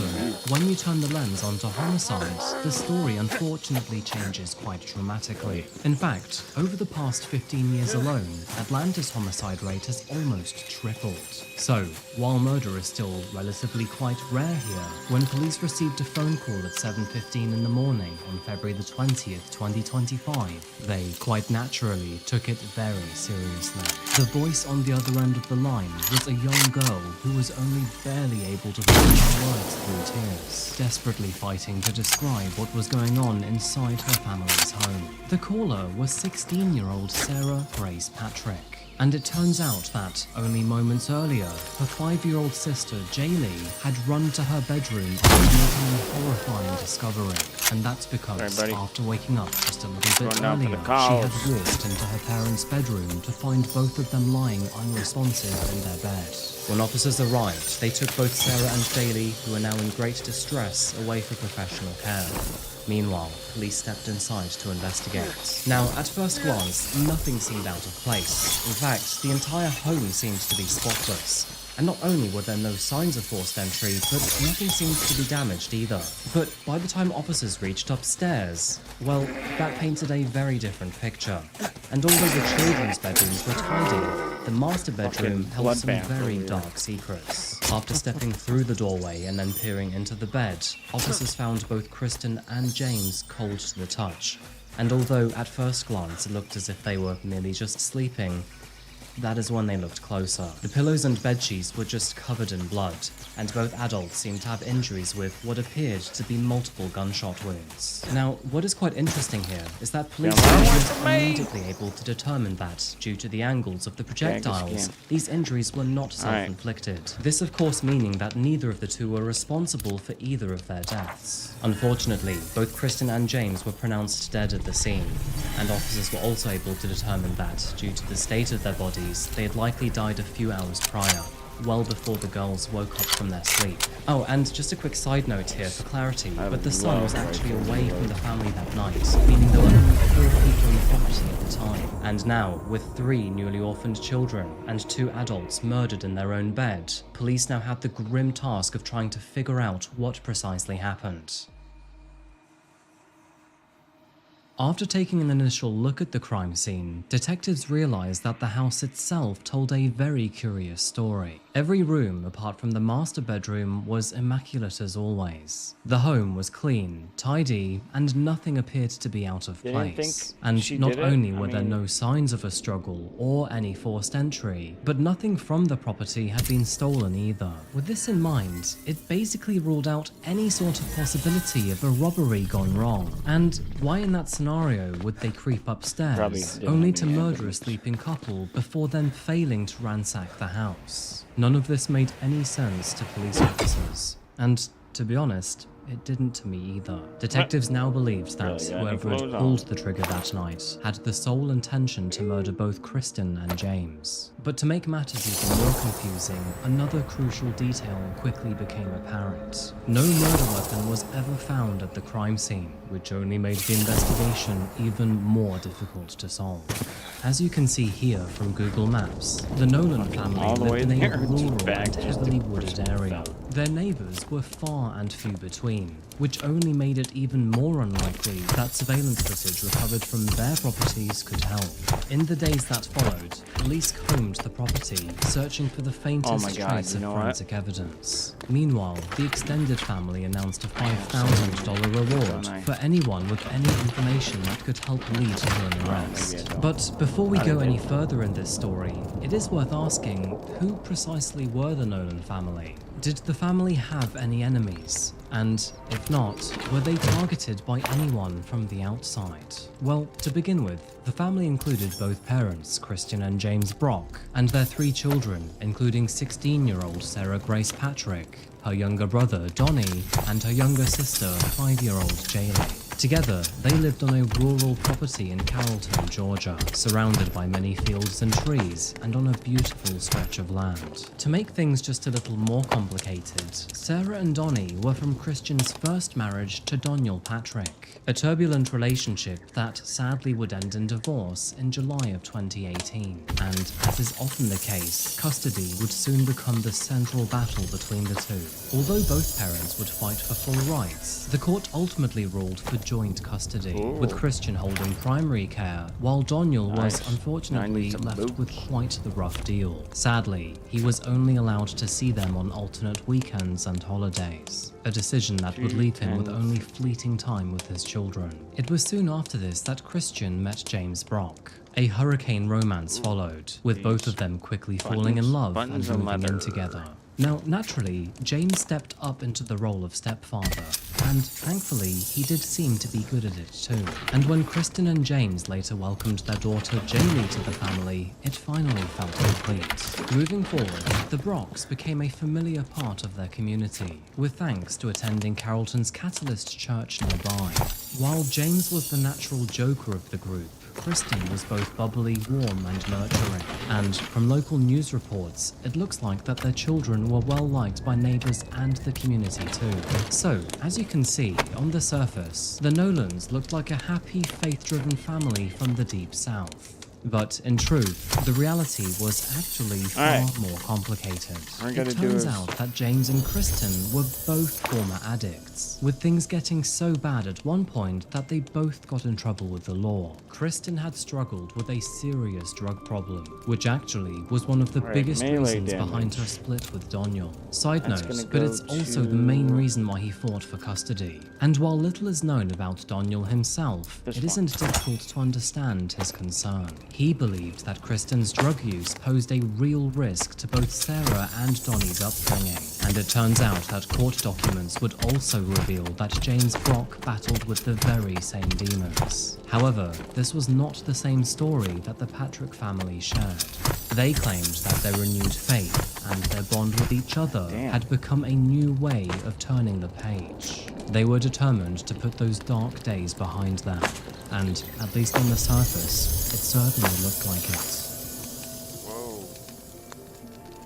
when you turn the lens onto homicides, the story unfortunately changes quite dramatically. In fact, over the past 15 years alone, Atlanta's homicide rate has almost tripled. So, while murder is still relatively quite rare here, when police received a phone call at 7:15 in the morning on February the 20th, 2025, they quite naturally took it very seriously. The voice on the other end of the line was a young girl who was only barely able to find her words through tears, desperately fighting to describe what was going on inside her family's home. The caller was 16-year-old Sarah Grace Patrick. And it turns out that, only moments earlier, her 5-year-old sister, Jaylee, had run to her bedroom after making a horrifying discovery. And that's because, after waking up just a little bit earlier, she had walked into her parents' bedroom to find both of them lying unresponsive in their bed. When officers arrived, they took both Sarah and Jaylee, who are now in great distress, away for professional care. Meanwhile, police stepped inside to investigate. Now, at first glance, nothing seemed out of place. In fact, the entire home seemed to be spotless. And not only were there no signs of forced entry, but nothing seemed to be damaged either. But by the time officers reached upstairs, well, that painted a very different picture. And although the children's bedrooms were tidy, the master bedroom held some very dark secrets. After stepping through the doorway and then peering into the bed, officers found both Kristen and James cold to the touch. And although at first glance it looked as if they were merely just sleeping, that is when they looked closer. The pillows and bedsheets were just covered in blood, and both adults seemed to have injuries with what appeared to be multiple gunshot wounds. Now, what is quite interesting here is that police were immediately able to determine that, due to the angles of the projectiles, these injuries were not self-inflicted. This of course meaning that neither of the two were responsible for either of their deaths. Unfortunately, both Kristen and James were pronounced dead at the scene, and officers were also able to determine that, due to the state of their bodies, they had likely died a few hours prior, well before the girls woke up from their sleep. Oh, and just a quick side note here for clarity, but the son was actually away from the family that night, meaning there were only 4 people in the property at the time. And now, with 3 newly orphaned children and 2 adults murdered in their own bed, police now had the grim task of trying to figure out what precisely happened. After taking an initial look at the crime scene, detectives realized that the house itself told a very curious story. Every room, apart from the master bedroom, was immaculate as always. The home was clean, tidy, and nothing appeared to be out of place. And not only were there no signs of a struggle or any forced entry, but nothing from the property had been stolen either. With this in mind, it basically ruled out any sort of possibility of a robbery gone wrong. And why in that scenario would they creep upstairs, only to murder a sleeping couple before then failing to ransack the house? None of this made any sense to police officers, and to be honest, it didn't to me either. Detectives now believed that whoever had pulled the trigger that night had the sole intention to murder both Kristen and James. But to make matters even more confusing, another crucial detail quickly became apparent. No murder weapon was ever found at the crime scene, which only made the investigation even more difficult to solve. As you can see here from Google Maps, the Nolan family lived in a rural and heavily wooded area. Their neighbors were far and few between, which only made it even more unlikely that surveillance footage recovered from their properties could help. In the days that followed, police combed the property, searching for the faintest trace of forensic evidence. Meanwhile, the extended family announced a $5,000 reward for anyone with any information that could help lead to an arrest. But before we go any further in this story, it is worth asking, who precisely were the Nolan family? Did the family have any enemies? And if not, were they targeted by anyone from the outside? Well, to begin with, the family included both parents, Christian and James Brock, and their 3 children, including 16-year-old Sarah Grace Patrick, her younger brother Donnie, and her younger sister, 5-year-old Jaylee. Together, they lived on a rural property in Carrollton, Georgia, surrounded by many fields and trees, and on a beautiful stretch of land. To make things just a little more complicated, Sarah and Donnie were from Christian's first marriage to Doniel Patrick, a turbulent relationship that sadly would end in divorce in July of 2018. And, as is often the case, custody would soon become the central battle between the two. Although both parents would fight for full rights, the court ultimately ruled for joint custody, with Christian holding primary care, while Doniel was unfortunately left with quite the rough deal. Sadly, he was only allowed to see them on alternate weekends and holidays, a decision that would leave him with only fleeting time with his children. It was soon after this that Christian met James Brock. A hurricane romance followed, with both of them quickly falling in love and moving in together. Now, naturally, James stepped up into the role of stepfather, and thankfully, he did seem to be good at it too. And when Kristen and James later welcomed their daughter Jaylee to the family, it finally felt complete. Moving forward, the Brocks became a familiar part of their community, with thanks to attending Carrollton's Catalyst Church nearby. While James was the natural joker of the group, Kristen was both bubbly, warm, and nurturing. And from local news reports, it looks like that their children were well liked by neighbors and the community too. So, as you can see, on the surface, the Nolans looked like a happy, faith-driven family from the Deep South. But in truth, the reality was actually far more complicated. It turns out that James and Kristen were both former addicts, with things getting so bad at one point that they both got in trouble with the law. Kristen had struggled with a serious drug problem, which actually was one of the biggest reasons behind her split with Doniel. Side note, but it's also the main reason why he fought for custody. And while little is known about Doniel himself, it isn't difficult to understand his concern. He believed that Kristen's drug use posed a real risk to both Sarah and Donnie's upbringing. And it turns out that court documents would also reveal that James Brock battled with the very same demons. However, this was not the same story that the Patrick family shared. They claimed that their renewed faith and their bond with each other had become a new way of turning the page. They were determined to put those dark days behind them, and at least on the surface, it certainly looked like it.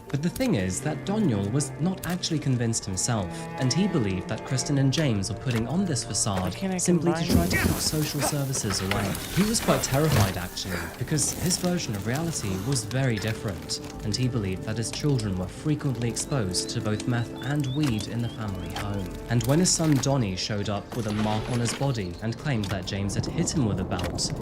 But the thing is that Doniel was not actually convinced himself, and he believed that Kristen and James were putting on this facade simply to try to keep social services away. He was quite terrified actually, because his version of reality was very different, and he believed that his children were frequently exposed to both meth and weed in the family home. And when his son Donnie showed up with a mark on his body and claimed that James had hit him with a belt,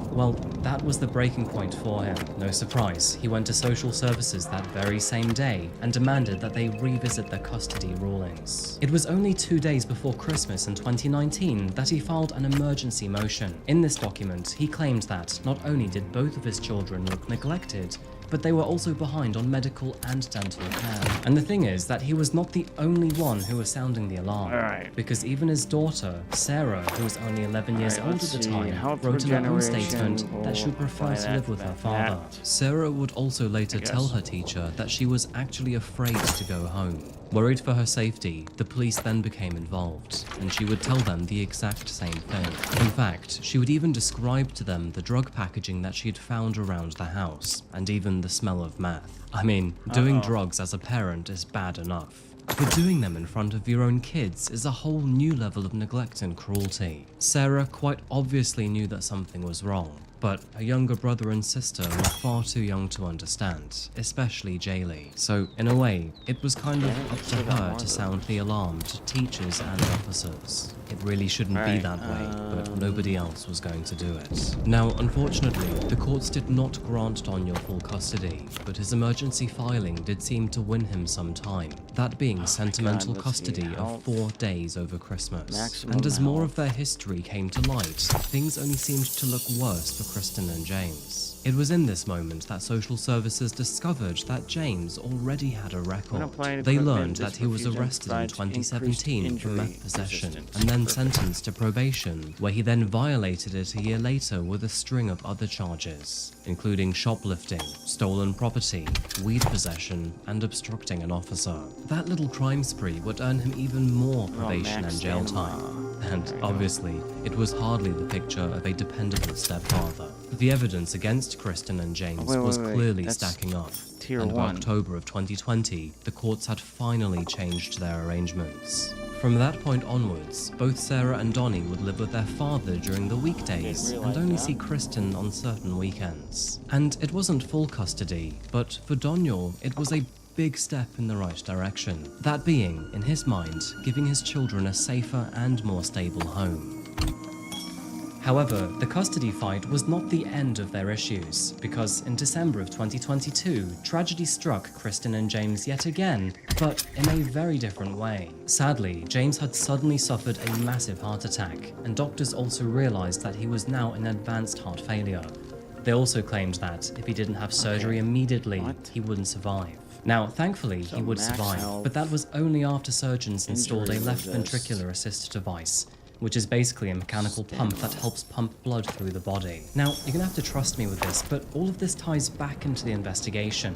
well, that was the breaking point for him. No surprise, he went to social services that very same day and demanded that they revisit their custody rulings. It was only 2 days before Christmas in 2019 that he filed an emergency motion. In this document, he claimed that not only did both of his children look neglected, but they were also behind on medical and dental care. And the thing is that he was not the only one who was sounding the alarm, because even his daughter, Sarah, who was only 11 years old at the time, wrote in her own statement that she would prefer to live with her father. Sarah would also later tell her teacher that she was actually afraid to go home. Worried for her safety, the police then became involved, and she would tell them the exact same thing. In fact, she would even describe to them the drug packaging that she had found around the house, and even the smell of meth. I mean, doing drugs as a parent is bad enough, but doing them in front of your own kids is a whole new level of neglect and cruelty. Sarah quite obviously knew that something was wrong, but her younger brother and sister were far too young to understand, especially Jaylee. So, in a way, it was kind of up to her to sound the alarm to teachers and officers. It really shouldn't be that way, but nobody else was going to do it. Now, unfortunately, the courts did not grant Daniel full custody, but his emergency filing did seem to win him some time, that being sentimental custody of 4 days over Christmas. And as more of their history came to light, things only seemed to look worse for Kristen and James. It was in this moment that social services discovered that James already had a record. They learned that he was arrested in 2017 for meth possession and then sentenced to probation, where he then violated it a year later with a string of other charges, including shoplifting, stolen property, weed possession, and obstructing an officer. That little crime spree would earn him even more probation and jail time. And obviously, it was hardly the picture of a dependable stepfather. The evidence against Kristen and James was clearly stacking up. And by October of 2020, the courts had finally changed their arrangements. From that point onwards, both Sarah and Donnie would live with their father during the weekdays and only see Kristen on certain weekends. And it wasn't full custody, but for Daniel, it was a big step in the right direction. That being, in his mind, giving his children a safer and more stable home. However, the custody fight was not the end of their issues, because in December of 2022, tragedy struck Kristen and James yet again, but in a very different way. Sadly, James had suddenly suffered a massive heart attack, and doctors also realized that he was now in advanced heart failure. They also claimed that if he didn't have surgery immediately, he wouldn't survive. Now, thankfully, he would survive, but that was only after surgeons installed a left ventricular assist device, which is basically a mechanical pump that helps pump blood through the body. Now, you're gonna have to trust me with this, but all of this ties back into the investigation.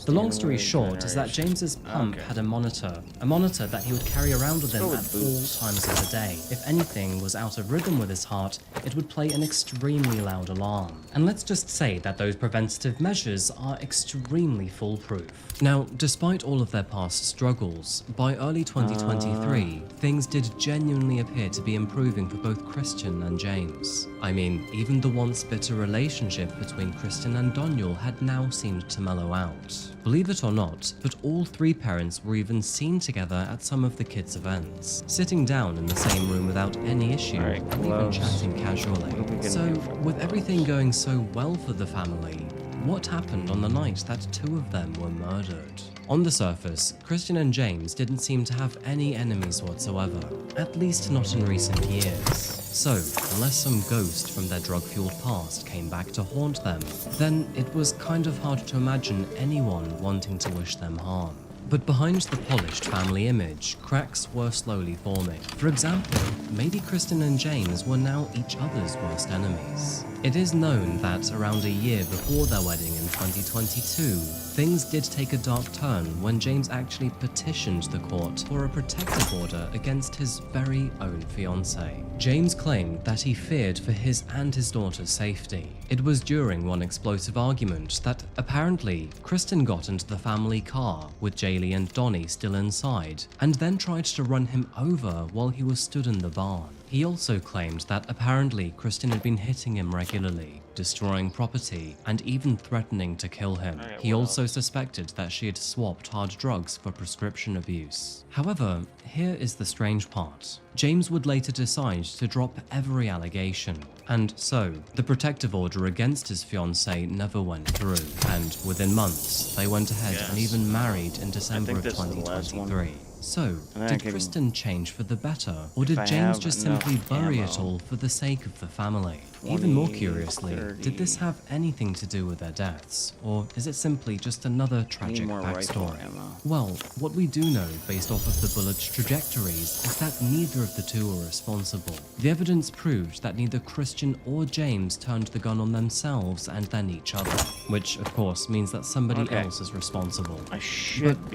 The long story short is that James's pump had a monitor that he would carry around with him at all times of the day. If anything was out of rhythm with his heart, it would play an extremely loud alarm. And let's just say that those preventative measures are extremely foolproof. Now, despite all of their past struggles, by early 2023, things did genuinely appear to be improving for both Kristen and James. I mean, even the once bitter relationship between Kristen and Daniel had now seemed to mellow out. Believe it or not, but all three parents were even seen together at some of the kids' events, sitting down in the same room without any issue, and even chatting casually. So, with everything going so well for the family, what happened on the night that two of them were murdered? On the surface, Kristen and James didn't seem to have any enemies whatsoever, at least not in recent years. So, unless some ghost from their drug-fueled past came back to haunt them, then it was kind of hard to imagine anyone wanting to wish them harm. But behind the polished family image, cracks were slowly forming. For example, maybe Kristen and James were now each other's worst enemies. It is known that around a year before their wedding in 2022, things did take a dark turn when James actually petitioned the court for a protective order against his very own fiancée. James claimed that he feared for his and his daughter's safety. It was during one explosive argument that apparently Kristen got into the family car with Jaylee and Donnie still inside, and then tried to run him over while he was stood in the barn. He also claimed that apparently Kristen had been hitting him regularly, destroying property, and even threatening to kill him. He also suspected that she had swapped hard drugs for prescription abuse. However, here is the strange part. James would later decide to drop every allegation, and so the protective order against his fiancée never went through, and within months, they went ahead and even married in December of 2023. So, did Kristen change for the better, or did James just simply bury it all for the sake of the family? Even more curiously, did this have anything to do with their deaths, or is it simply just another tragic backstory? Well, what we do know based off of the bullet's trajectories is that neither of the two were responsible. The evidence proved that neither Kristen or James turned the gun on themselves and then each other, which of course means that somebody else is responsible. But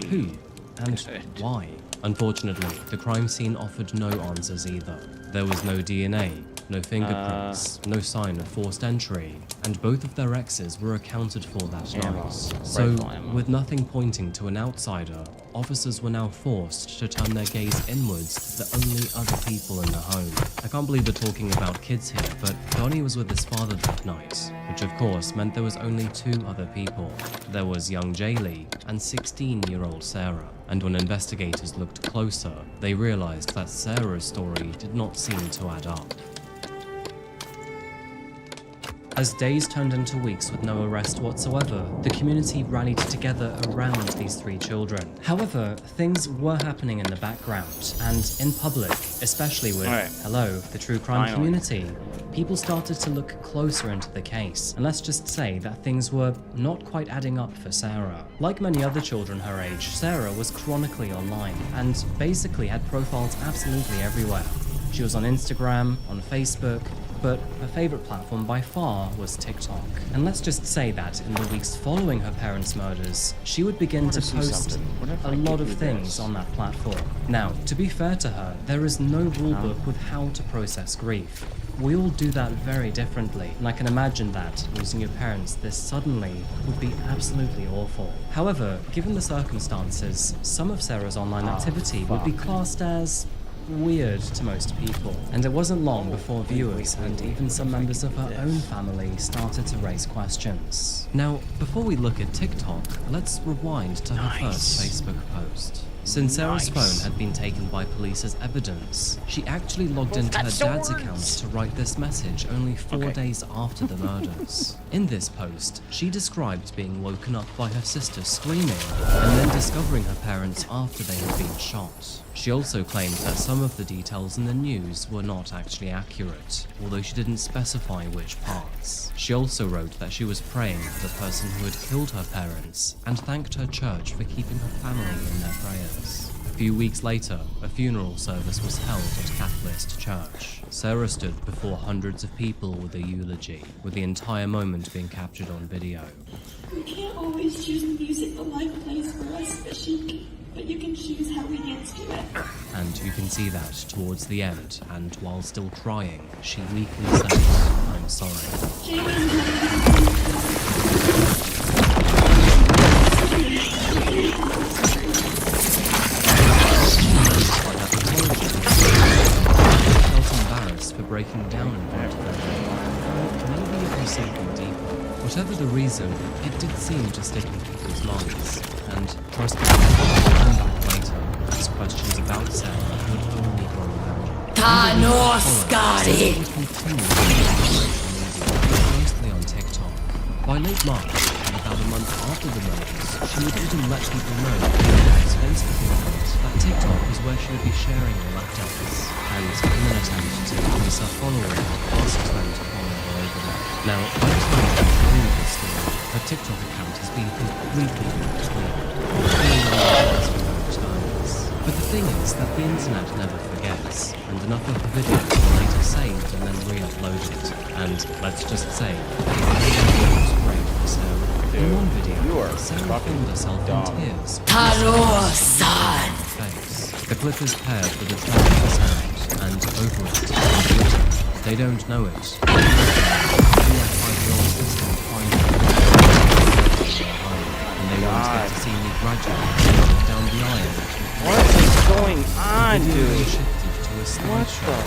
who? And why? Unfortunately, the crime scene offered no answers either. There was no DNA, no fingerprints, no sign of forced entry, and both of their exes were accounted for that night. So, with nothing pointing to an outsider, officers were now forced to turn their gaze inwards to the only other people in the home. I can't believe we're talking about kids here, but Donnie was with his father that night, which of course meant there was only 2 other people. There was young Jaylee and 16-year-old Sarah. And when investigators looked closer, they realized that Sarah's story did not seem to add up. As days turned into weeks with no arrest whatsoever, the community rallied together around these 3 children. However, things were happening in the background, and in public, especially with, the true crime community, people started to look closer into the case. And let's just say that things were not quite adding up for Sarah. Like many other children her age, Sarah was chronically online, and basically had profiles absolutely everywhere. She was on Instagram, on Facebook, but her favorite platform by far was TikTok. And let's just say that in the weeks following her parents' murders, she would begin to post a lot of things on that platform. Now, to be fair to her, there is no rulebook with how to process grief. We all do that very differently, and I can imagine that losing your parents this suddenly would be absolutely awful. However, given the circumstances, some of Sarah's online activity would be classed as weird to most people, and it wasn't long before viewers and even some members of her own family started to raise questions. Now, before we look at TikTok, let's rewind to her first Facebook post. Since Sarah's phone had been taken by police as evidence, she actually logged into her dad's account to write this message only 4 days after the murders. In this post, she described being woken up by her sister screaming, and then discovering her parents after they had been shot. She also claimed that some of the details in the news were not actually accurate, although she didn't specify which parts. She also wrote that she was praying for the person who had killed her parents, and thanked her church for keeping her family in their prayers. A few weeks later, a funeral service was held at Cathlist Church. Sarah stood before hundreds of people with a eulogy, with the entire moment being captured on video. We can't always choose music the life plays for us, but you can choose how we get to it. And you can see that towards the end, and while still crying, she weakly said, "I'm sorry." Felt embarrassed for breaking down in front of them. Maybe it was something deeper. Whatever the reason, it did seem to stick in people's minds, and trust me, come back later, these questions about Sarah would only grow louder. Mostly on TikTok. By late March, and about a month after the murders, she would even let people know on his Facebook account that TikTok was where she would be sharing the leftovers, and in an attempt to increase her following, asked them to follow her over there. Now, by the time we conclude this story, her TikTok account has been completely cleared. But the thing is that the internet never forgets, and enough of the videos were later saved and then re-uploaded. And let's just say, the video was great for Sarah. In one video, Sarah filmed herself in tears. The clip is paired with a tragic sound, and over it, they don't know it. My 5-year-old sister finds her home, and they won't get to see me graduate down the aisle. What is going on, dude? What the?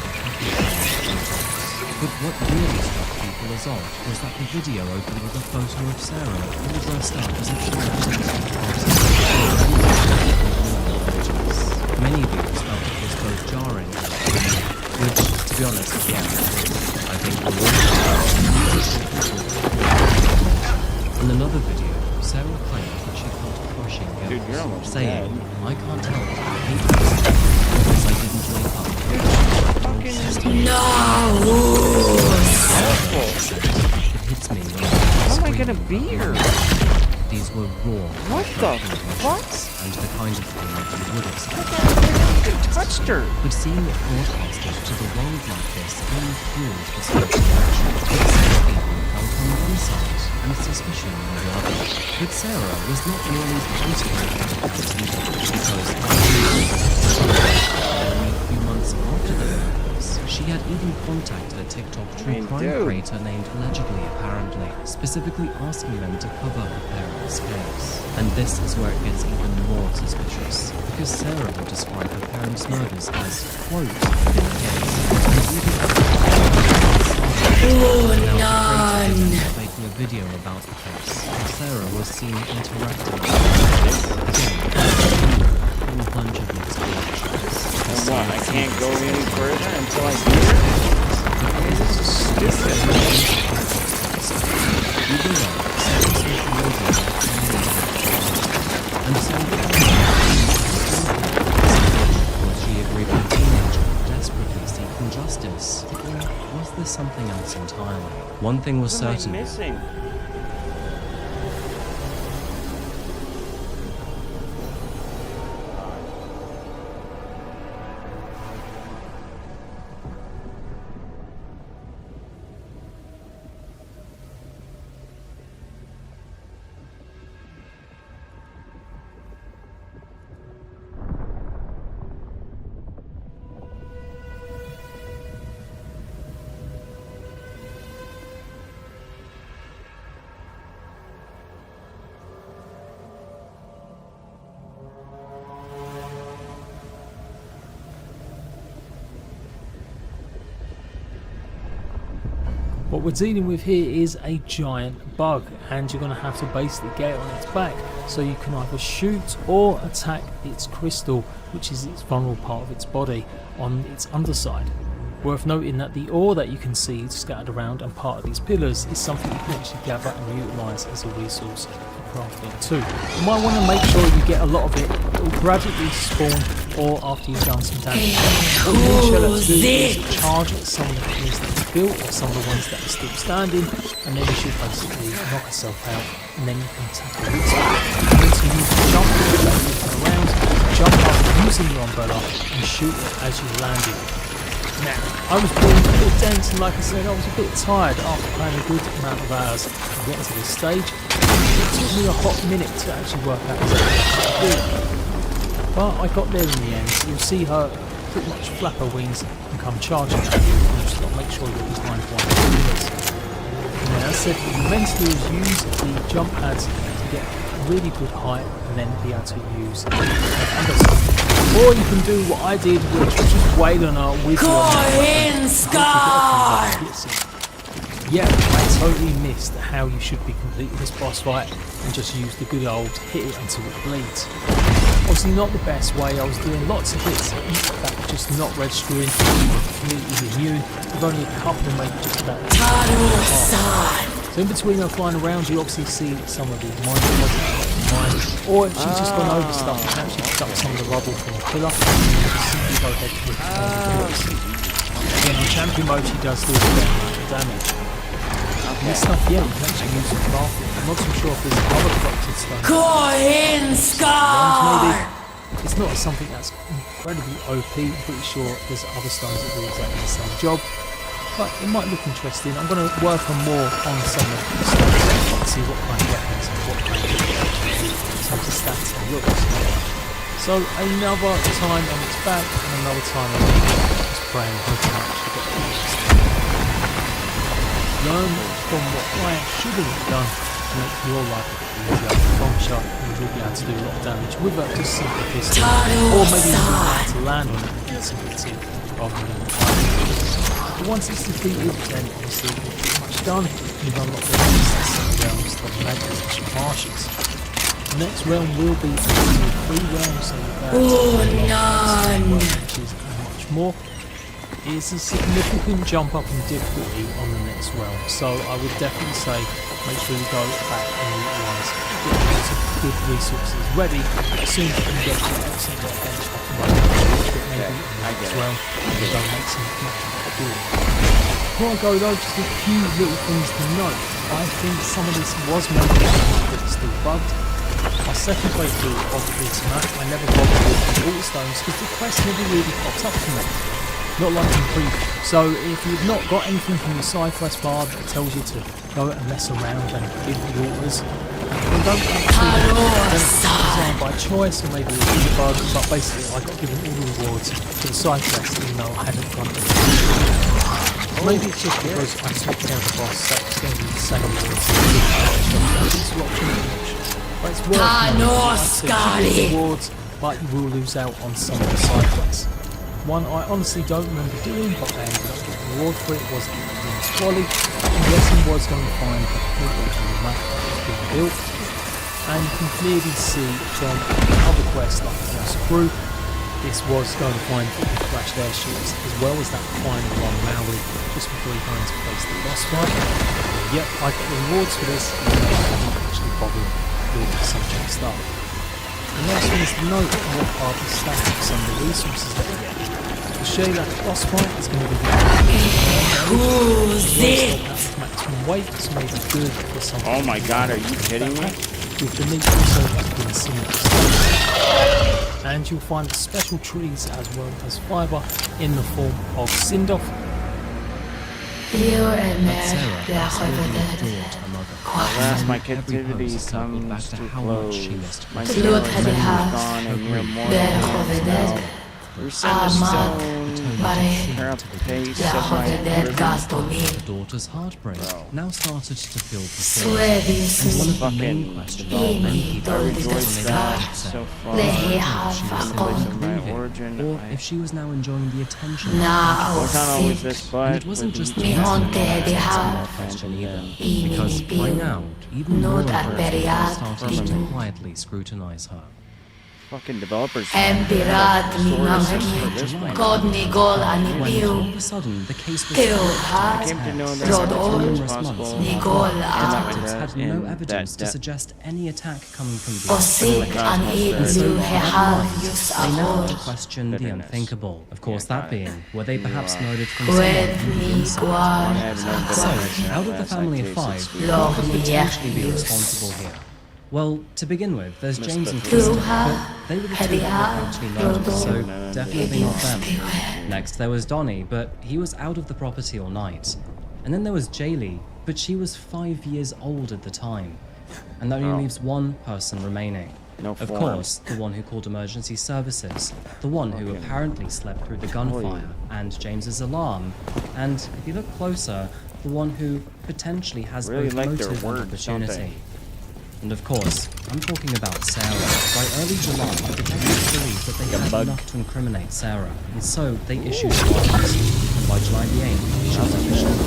But what really struck people as odd was that the video opened with a photo of Sarah all dressed up as a child. Many viewers felt it was both jarring and which, to be honest, I think we all. In another video, Sarah claimed that she felt crushing guilt, saying, "I can't help but hate myself because I didn't wake up." It hits me when how am I gonna be here? These were raw. What the fuck? And the kind of thing that you would expect. I touched her. But seeing it broadcasted to the world like this only fueled this reaction. Some people felt on one side and suspicion on the other. But Sarah was not merely posting her because only a few months after the murders, she had even contacted a TikTok true crime creator named Allegedly, apparently, specifically asking them to cover her parents' case. And this is where it gets even more suspicious, because Sarah would describe her parents' murders as, quote, big case, making a video about the case, and Sarah was seen interacting with a bunch of mixed reactions. And what, I can't go any further until I hear it? This is stupid. Even though Sarah's social media and so was she a grieving teenager desperately seeking justice? Or was there something else entirely? One thing was What am I certain. missing? What we're dealing with here is a giant bug, and you're going to have to basically get it on its back so you can either shoot or attack its crystal, which is its vulnerable part of its body, on its underside. Worth noting that the ore that you can see scattered around and part of these pillars is something you can actually gather and utilise as a resource for crafting too. You might want to make sure you get a lot of it. It will gradually spawn or after you've done some damage. What you then shall have to do is charge some of the pillars that you built or some of the ones that are still standing, and then you should basically knock yourself out, and then you can tackle it. You need to use the jump around, jump up using your umbrella and shoot it as you land it. Now, I was feeling a bit dense, and like I said, I was a bit tired after playing a good amount of hours to get to this stage. It took me a hot minute to actually work out exactly what to do. But I got there in the end. You'll see her pretty much flap her wings and come charging at you. You just got to make sure you're behind one of the pillars. Now, as I said, what you meant to do is use the jump pads to get really good height and then be able to use the underside. Or you can do what I did, which was just wail on her with your Scar! Yeah, I totally missed how you should be completing this boss fight and just use the good old hit it until it bleeds. Obviously not the best way. I was doing lots of hits that were just not registering, completely immune, with only a couple of maybe just about so in between her flying around, you obviously see some of the mine, or if she's just gone over stuff, you can actually duck some of the rubble from the pillar, and just simply go ahead with the again, on champion mode, she does do a fair amount of damage. And this stuff, yeah, you can actually use it for crafting. I'm not too sure if there's other corrupted stuff. It's not something that's incredibly OP. I'm pretty sure there's other stones that do exactly the same job. But it might look interesting. I'm going to work on more on some of the stones and see what kind of weapons and what kind of stats and looks. So another time on its back and another time on its back. Just praying hoping I actually get this. Learn from what I shouldn't have done to make your life a bit easier. Bomb shot, and you'll be able to do a lot of damage with a just simple pistol, or maybe even be able to land on it and simply see rather than but once it's defeated, then obviously it's pretty much done. You've unlocked the next realms, the Magmas and Marshes. The next realm will be 3 realms, so which is much more. It's a significant jump up in difficulty on the next realm, so I would definitely say make sure you go back and utilise good resources ready as soon as you can get to the exit bench up and running. Maybe in the next realm, you go make some good. Before I go though, just a few little things to note. I think some of this was maybe that it's still bugged. My second playthrough of this map, I never bothered with the Autostones because the quest never really popped up for me. Not like in preview. So if you've not got anything from the side quest bar that tells you to go and mess around and give the orders, then don't design by choice, or maybe it's a bug, but basically I got given all the rewards for the side quest even though I hadn't done it. Maybe it's just because I took care of the boss, so it's going to be the same awards. But it's worth no, Scotty! awards, but you will lose out on some of the side quests. One I honestly don't remember doing, but I ended up getting an award for it, was the Queen's Trolley. And yes, I was going to find the portal to the map that was being built. And you can clearly see from other quests like the House of Brew, this was going to find the crashed airships, as well as that final one Maui, just before you go into place the boss fight. Yep, I got the rewards for this, even though I didn't actually bother with the subject stuff. The next one is to note what are the statics and the resources that you get. To show you that the boss fight is going to be maximum weight, so maybe good for some. Oh my god, are you kidding me? With the meat also has been similar. And you'll find special trees as well as fibre in the form of Sindoff. Alas, my captivity comes to close. My spirit is gone and you're more than Ahmad, The daughter's heartbreak now started to fill the floor. And one of the main questions many people so far or if she was now enjoying the attention. And it wasn't just the question either, because by now, even more of her started to quietly scrutinize her. Fucking developers. When all of a sudden the case was I came to know that numerous months detectives had no evidence to suggest any attack coming from the they now to question the unthinkable. Of course, that being, were they perhaps murdered from someone inside? So, out of the family of 5, who could potentially be responsible here? Well, to begin with, there's James and Kristen, but they were the two that were actually murdered, so definitely not them. Next, there was Donnie, but he was out of the property all night. And then there was Jaylee, but she was 5 years old at the time. And that only leaves one person remaining. Of course, the one who called emergency services, the one who apparently slept through the gunfire and James's alarm, and if you look closer, the one who potentially has both motive and opportunity. And of course, I'm talking about Sarah. By early July, the detectives believed that they had enough to incriminate Sarah, and so they issued warrants. And by July the 8th, she was officially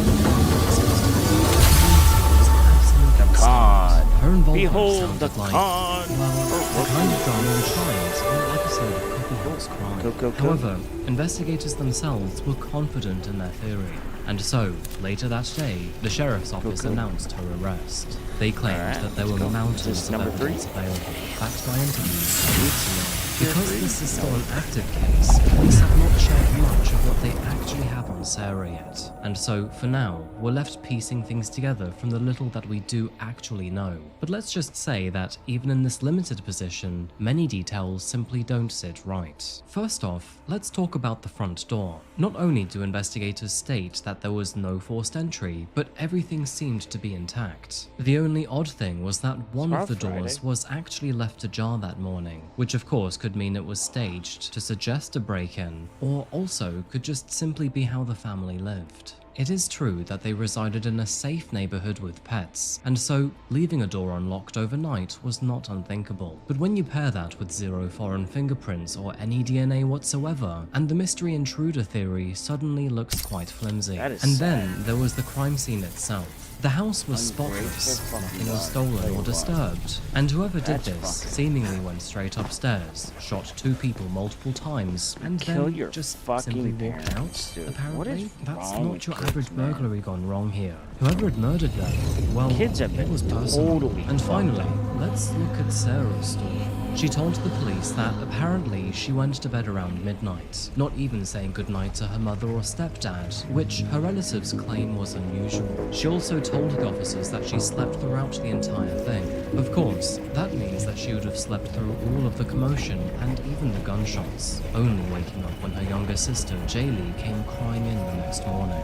the cod. Her involvement Behold the like, cod. Well, the kind of drama we tried in an episode of Coffee House Crime. However, investigators themselves were confident in their theory. And so, later that day, the sheriff's office announced her arrest. They claimed that there were mountains of evidence available, backed by interviews. Because this is still an active case, police have not shared much of what they actually have on Sarah yet. And so, for now, we're left piecing things together from the little that we do actually know. But let's just say that even in this limited position, many details simply don't sit right. First off, let's talk about the front door. Not only do investigators state that there was no forced entry, but everything seemed to be intact. The only odd thing was that one of the doors was actually left ajar that morning, which of course could mean it was staged to suggest a break-in, or also could just simply be how the family lived. It is true that they resided in a safe neighborhood with pets, and so leaving a door unlocked overnight was not unthinkable. But when you pair that with 0 foreign fingerprints or any DNA whatsoever, and the mystery intruder theory suddenly looks quite flimsy. And then there was the crime scene itself. The house was spotless, nothing was stolen or disturbed, and whoever did this seemingly went straight upstairs, shot 2 people multiple times, and then just simply walked out. Apparently, that's not your average burglary gone wrong here. Whoever had murdered them, well, it was personal. And finally, let's look at Sarah's story. She told the police that apparently she went to bed around midnight, not even saying goodnight to her mother or stepdad, which her relatives claim was unusual. She also told the officers that she slept throughout the entire thing. Of course, that means that she would have slept through all of the commotion and even the gunshots, only waking up when her younger sister Jaylee came crying in the next morning.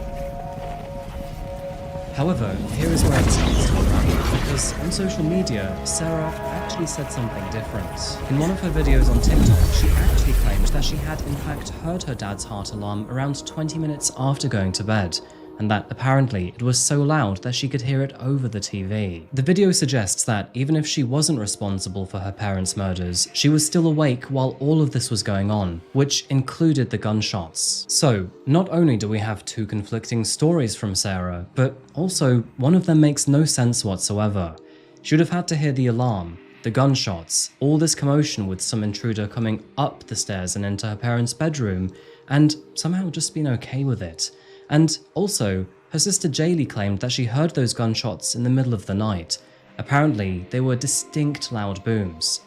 However, here is where it starts to unravel, because on social media, Sarah actually said something different. In one of her videos on TikTok, she actually claimed that she had in fact heard her dad's heart alarm around 20 minutes after going to bed, and that apparently it was so loud that she could hear it over the TV. The video suggests that even if she wasn't responsible for her parents' murders, she was still awake while all of this was going on, which included the gunshots. So, not only do we have two conflicting stories from Sarah, but also one of them makes no sense whatsoever. She would have had to hear the alarm, the gunshots, all this commotion with some intruder coming up the stairs and into her parents' bedroom, and somehow just been okay with it. And also, her sister Jaylee claimed that she heard those gunshots in the middle of the night. Apparently, they were distinct loud booms.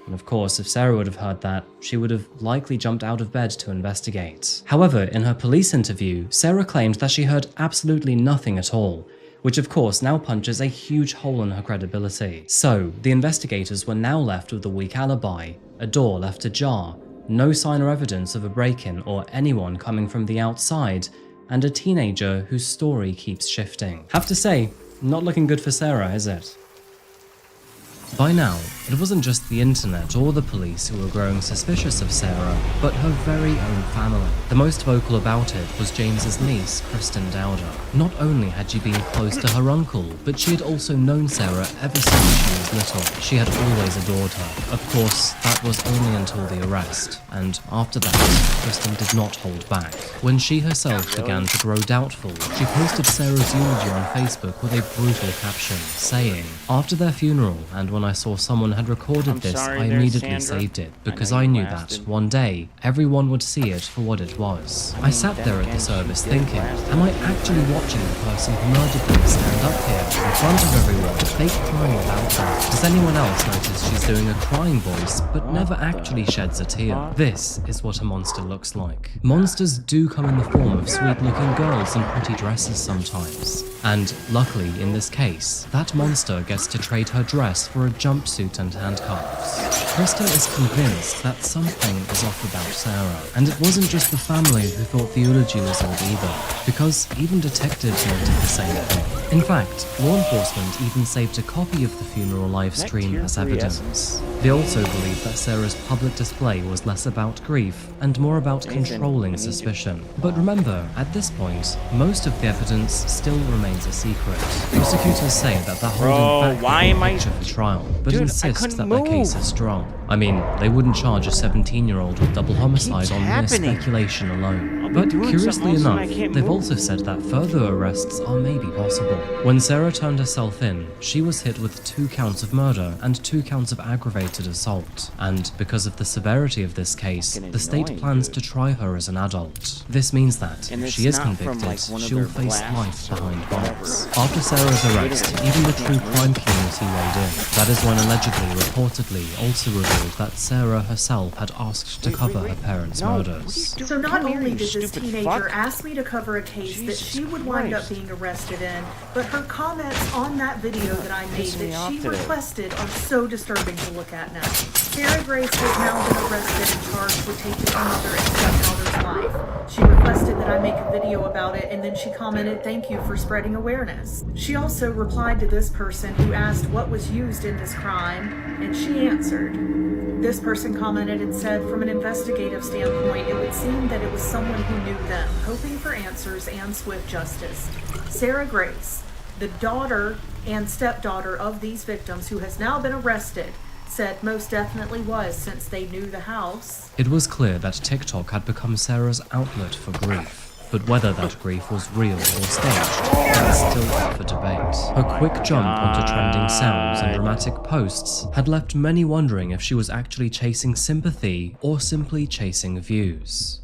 And of course, if Sarah would have heard that, she would have likely jumped out of bed to investigate. However, in her police interview, Sarah claimed that she heard absolutely nothing at all, which of course now punches a huge hole in her credibility. So, the investigators were now left with a weak alibi, a door left ajar, no sign or evidence of a break-in or anyone coming from the outside, and a teenager whose story keeps shifting. Have to say, not looking good for Sarah, is it? By now, it wasn't just the internet or the police who were growing suspicious of Sarah, but her very own family. The most vocal about it was James's niece, Kristen Dowder. Not only had she been close to her uncle, but she had also known Sarah ever since she was little. She had always adored her. Of course, that was only until the arrest, and after that, Kristen did not hold back. When she herself began to grow doubtful, she posted Sarah's eulogy on Facebook with a brutal caption, saying, "After their funeral, and when I saw someone had recorded this, I immediately saved it, because I knew that, one day, everyone would see it for what it was. I sat there at the service thinking, am I actually watching the person who murdered them stand up here, in front of everyone, fake crying about her? Does anyone else notice she's doing a crying voice, but never actually sheds a tear? This is what a monster looks like. Monsters do come in the form of sweet-looking girls in pretty dresses sometimes. And luckily, in this case, that monster gets to trade her dress for a jumpsuit and handcuffs. Kristen is convinced that something is off about Sarah, and it wasn't just the family who thought the eulogy was odd either, because even detectives noted the same thing. In fact, law enforcement even saved a copy of the funeral live stream as evidence. They also believe that Sarah's public display was less about grief and more about controlling suspicion. But remember, at this point, most of the evidence still remains a secret. Prosecutors say that they're holding back the picture for trial, but insist that their case is strong. I mean, they wouldn't charge a 17-year-old with double homicide on mere speculation alone. But curiously enough, they've also said that further arrests are maybe possible. When Sarah turned herself in, she was hit with 2 counts of murder and 2 counts of aggravated assault. And because of the severity of this case, the state plans to try her as an adult. This means that, if she is convicted, she'll face life behind bars. After Sarah's arrest, even the true crime community weighed in. That is when allegedly, reportedly, also revealed that Sarah herself had asked to cover her parents' murders. So not only did this teenager ask me to cover a case that she would wind up being arrested in, but her comments on that video that I made that she requested are so disturbing to look at now. Sarah Grace has now been arrested and charged with taking her mother and stepdaughter's life. She requested that I make a video about it, and then she commented, "Thank you for spreading awareness." She also replied to this person who asked what was used in this crime, and she answered. This person commented and said, from an investigative standpoint, it would seem that it was someone who knew them, hoping for answers and swift justice. Sarah Grace, the daughter and stepdaughter of these victims who has now been arrested, said most definitely was, since they knew the house. It was clear that TikTok had become Sarah's outlet for grief. But whether that grief was real or staged, that is still up for debate. Her quick jump onto trending sounds and dramatic posts had left many wondering if she was actually chasing sympathy or simply chasing views.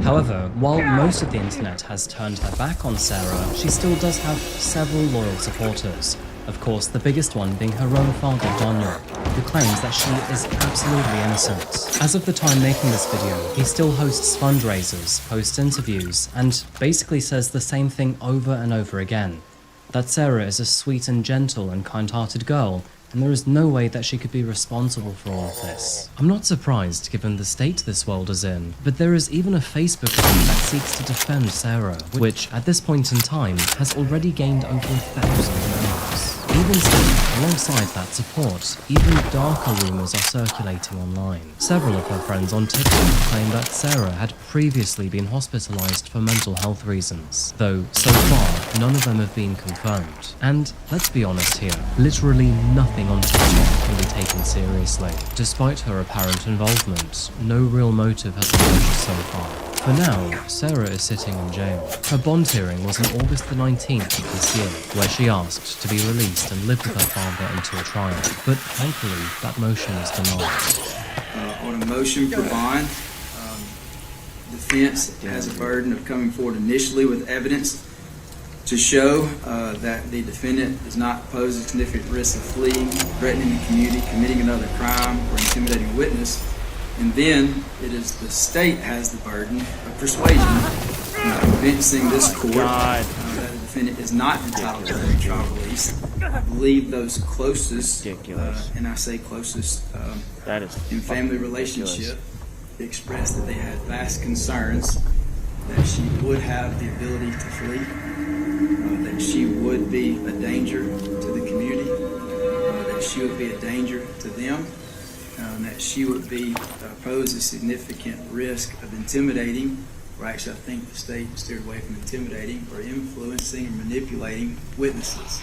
However, while most of the internet has turned their back on Sarah, she still does have several loyal supporters. Of course, the biggest one being her own father, Daniel, who claims that she is absolutely innocent. As of the time making this video, he still hosts fundraisers, posts interviews, and basically says the same thing over and over again. That Sarah is a sweet and gentle and kind-hearted girl, and there is no way that she could be responsible for all of this. I'm not surprised given the state this world is in, but there is even a Facebook group that seeks to defend Sarah, which at this point in time has already gained over 1,000 members. Even still, alongside that support, even darker rumours are circulating online. Several of her friends on TikTok claim that Sarah had previously been hospitalised for mental health reasons, though so far none of them have been confirmed. And let's be honest here, literally nothing on TikTok can be taken seriously. Despite her apparent involvement, no real motive has emerged so far. For now, Sarah is sitting in jail. Her bond hearing was on August the 19th of this year, where she asked to be released and live with her father until trial. But thankfully, that motion is denied. On a motion for bond, defense has a burden of coming forward initially with evidence to show that the defendant does not pose a significant risk of fleeing, threatening the community, committing another crime, or intimidating a witness. And then it is the state has the burden of persuasion, convincing this court that the defendant is not entitled to pretrial release. I believe those closest, and I say closest, in family relationship, expressed that they had vast concerns that she would have the ability to flee, that she would be a danger to the community, that she would be a danger to them. That she would be pose a significant risk of intimidating, or actually I think the state steered away from intimidating, or influencing or manipulating witnesses.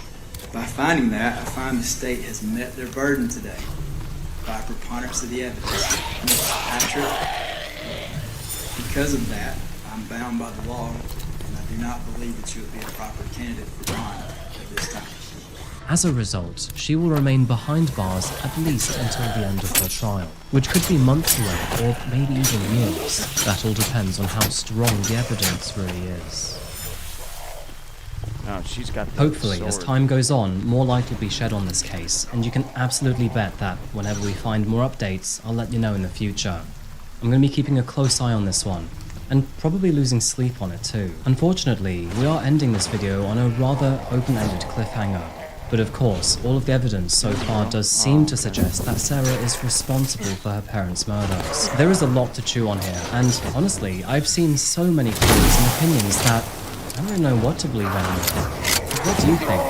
By finding that, I find the state has met their burden today by preponderance of the evidence. Ms. Patrick, because of that, I'm bound by the law, and I do not believe that you would be a proper candidate for bond at this time. As a result, she will remain behind bars at least until the end of her trial, which could be months away or maybe even years. That all depends on how strong the evidence really is. Oh, she's got the Hopefully, sword. as time goes on, more light will be shed on this case, and you can absolutely bet that whenever we find more updates, I'll let you know in the future. I'm going to be keeping a close eye on this one, and probably losing sleep on it too. Unfortunately, we are ending this video on a rather open-ended cliffhanger. But of course, all of the evidence so far does seem to suggest that Sarah is responsible for her parents' murders. There is a lot to chew on here, and honestly, I've seen so many theories and opinions that I don't know what to believe anymore. What do you think?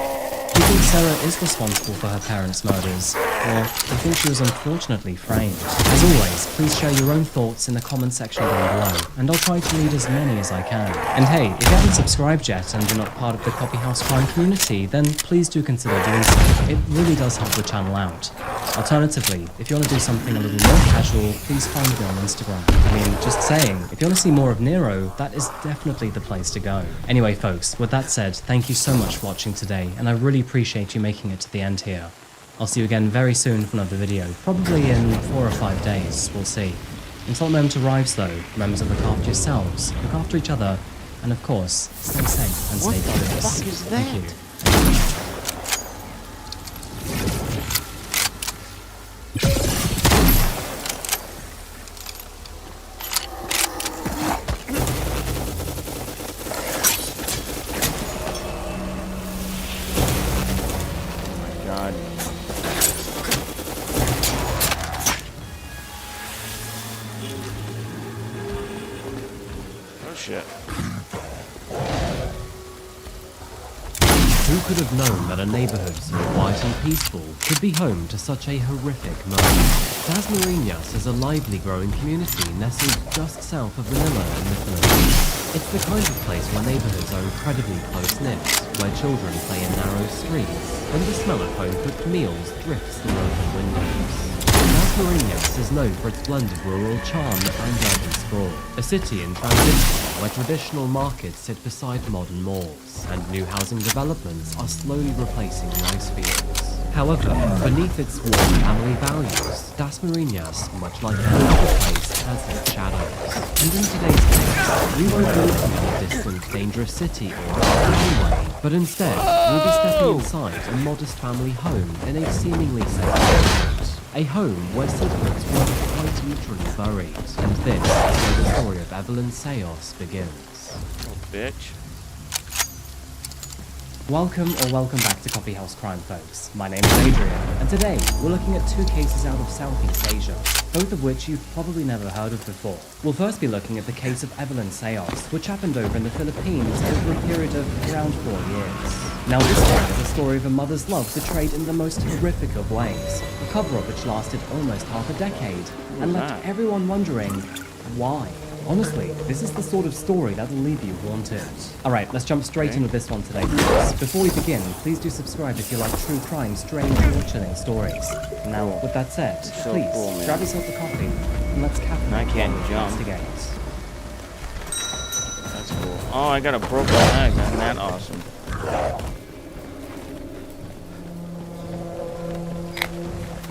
Do you think Sarah is responsible for her parents' murders, or do you think she was unfortunately framed? As always, please share your own thoughts in the comment section down below, and I'll try to read as many as I can. And hey, if you haven't subscribed yet and you're not part of the Coffee House Crime community, then please do consider doing so. It really does help the channel out. Alternatively, if you want to do something a little more casual, please find me on Instagram. I mean, just saying, if you want to see more of Nero, that is definitely the place to go. Anyway folks, with that said, thank you so much for watching today, and I really appreciate you making it to the end here. I'll see you again very soon for another video, probably in 4 or 5 days, we'll see. Until the moment arrives though, remember to look after yourselves, look after each other, and of course, stay safe and stay curious. What the fuck is that? Thank you. Shit. Who could have known that a neighborhood so quiet and peaceful could be home to such a horrific murder? Dasmariñas is a lively growing community nestled just south of Manila in the Philippines. It's the kind of place where neighborhoods are incredibly close-knit, where children play in narrow streets, and the smell of home-cooked meals drifts through open windows. Dasmariñas is known for its blend of rural charm and urban sprawl, a city in transition where traditional markets sit beside modern malls, and new housing developments are slowly replacing rice fields. However, beneath its warm family values, Dasmariñas, much like any other place, has its shadows. And in today's case, we won't be looking at a distant, dangerous city or a highway, but instead, we'll be stepping inside a modest family home in a seemingly safe neighborhood. A home where secrets were quite literally buried. And this is where the story of Evelyn Sayos begins. Oh, bitch. Welcome back to Coffee House Crime, folks. My name is Adrian, and today we're looking at 2 cases out of Southeast Asia, both of which you've probably never heard of before. We'll first be looking at the case of Evelyn Sayos, which happened over in the Philippines over a period of around 4 years. Now this one is a story of a mother's love betrayed in the most horrific of ways, a cover-up which lasted almost half a decade, and left everyone wondering, why? Honestly, this is the sort of story that will leave you haunted. Alright, let's jump straight in with this one today, folks. Before we begin, please do subscribe if you like true crime, strange, or chilling stories. Now, with that said, please, grab yourself a coffee, and let's I can't jump. investigate. That's cool. Oh, I got a broken leg. Isn't that awesome?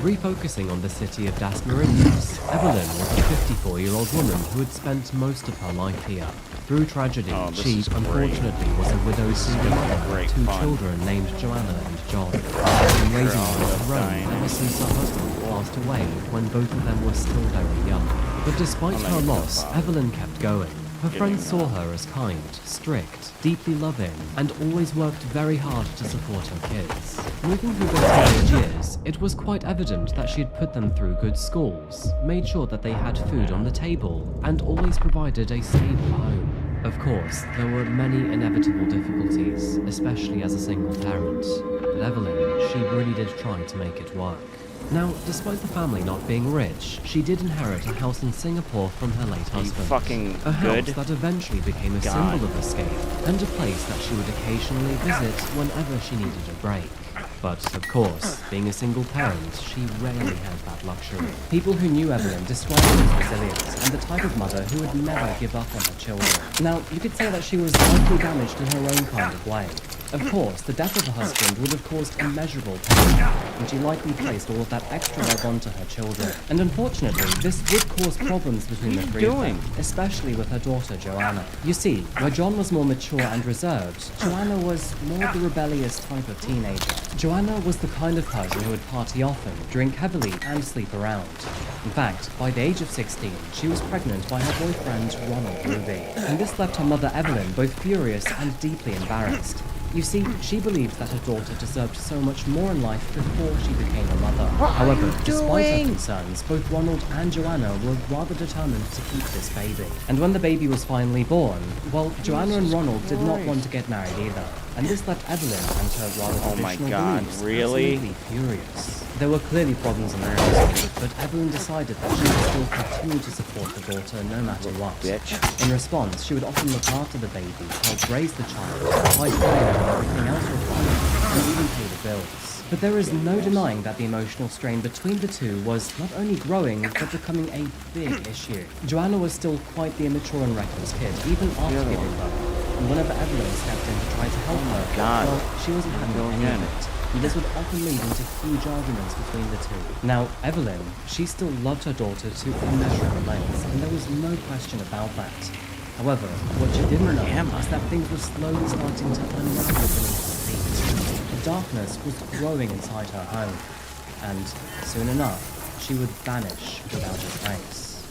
Refocusing on the city of Dasmariñas, Evelyn was a 54-year-old woman who had spent most of her life here. Through tragedy, she unfortunately was a widowed single mother with 2 children named Joanna and John. She had been raising them on her own ever since her husband passed away when both of them were still very young. But despite her loss, Evelyn kept going. Her friends saw her as kind, strict, deeply loving, and always worked very hard to support her kids. Moving through their teenage years, it was quite evident that she had put them through good schools, made sure that they had food on the table, and always provided a stable home. Of course, there were many inevitable difficulties, especially as a single parent. But Evelyn, she really did try to make it work. Now, despite the family not being rich, she did inherit a house in Singapore from her late husband. A house that eventually became a symbol of escape, and a place that she would occasionally visit whenever she needed a break. But, of course, being a single parent, she rarely had that luxury. People who knew Evelyn described her as resilient, and the type of mother who would never give up on her children. Now, you could say that she was likely damaged in her own kind of way. Of course, the death of her husband would have caused immeasurable pain, and she likely placed all of that extra love onto her children. And unfortunately, this would cause problems between the 3 of them, especially with her daughter, Joanna. You see, where John was more mature and reserved, Joanna was more the rebellious type of teenager. Joanna was the kind of person who would party often, drink heavily, and sleep around. In fact, by the age of 16, she was pregnant by her boyfriend, Ronald Ruby. And this left her mother, Evelyn, both furious and deeply embarrassed. You see, she believed that her daughter deserved so much more in life before she became a mother. However, despite her concerns, both Ronald and Joanna were rather determined to keep this baby. And when the baby was finally born, well, Joanna and Ronald did not want to get married either. And this left Evelyn and her rather traditional beliefs absolutely furious. There were clearly problems in their household, but Evelyn decided that she would still continue to support her daughter no matter what. In response, she would often look after the baby, help raise the child, provide food and everything else required, and even pay the bills. But there is no denying that the emotional strain between the two was not only growing, but becoming a big issue. Joanna was still quite the immature and reckless kid, even after giving birth. And whenever Evelyn stepped in to try to help her, well, she wasn't having any of it. And this would often lead into huge arguments between the two. Now, Evelyn, she still loved her daughter to immeasurable lengths, and there was no question about that. However, what she didn't know was that things were slowly starting to unravel beneath her feet. The darkness was growing inside her home, and soon enough, she would vanish without a trace.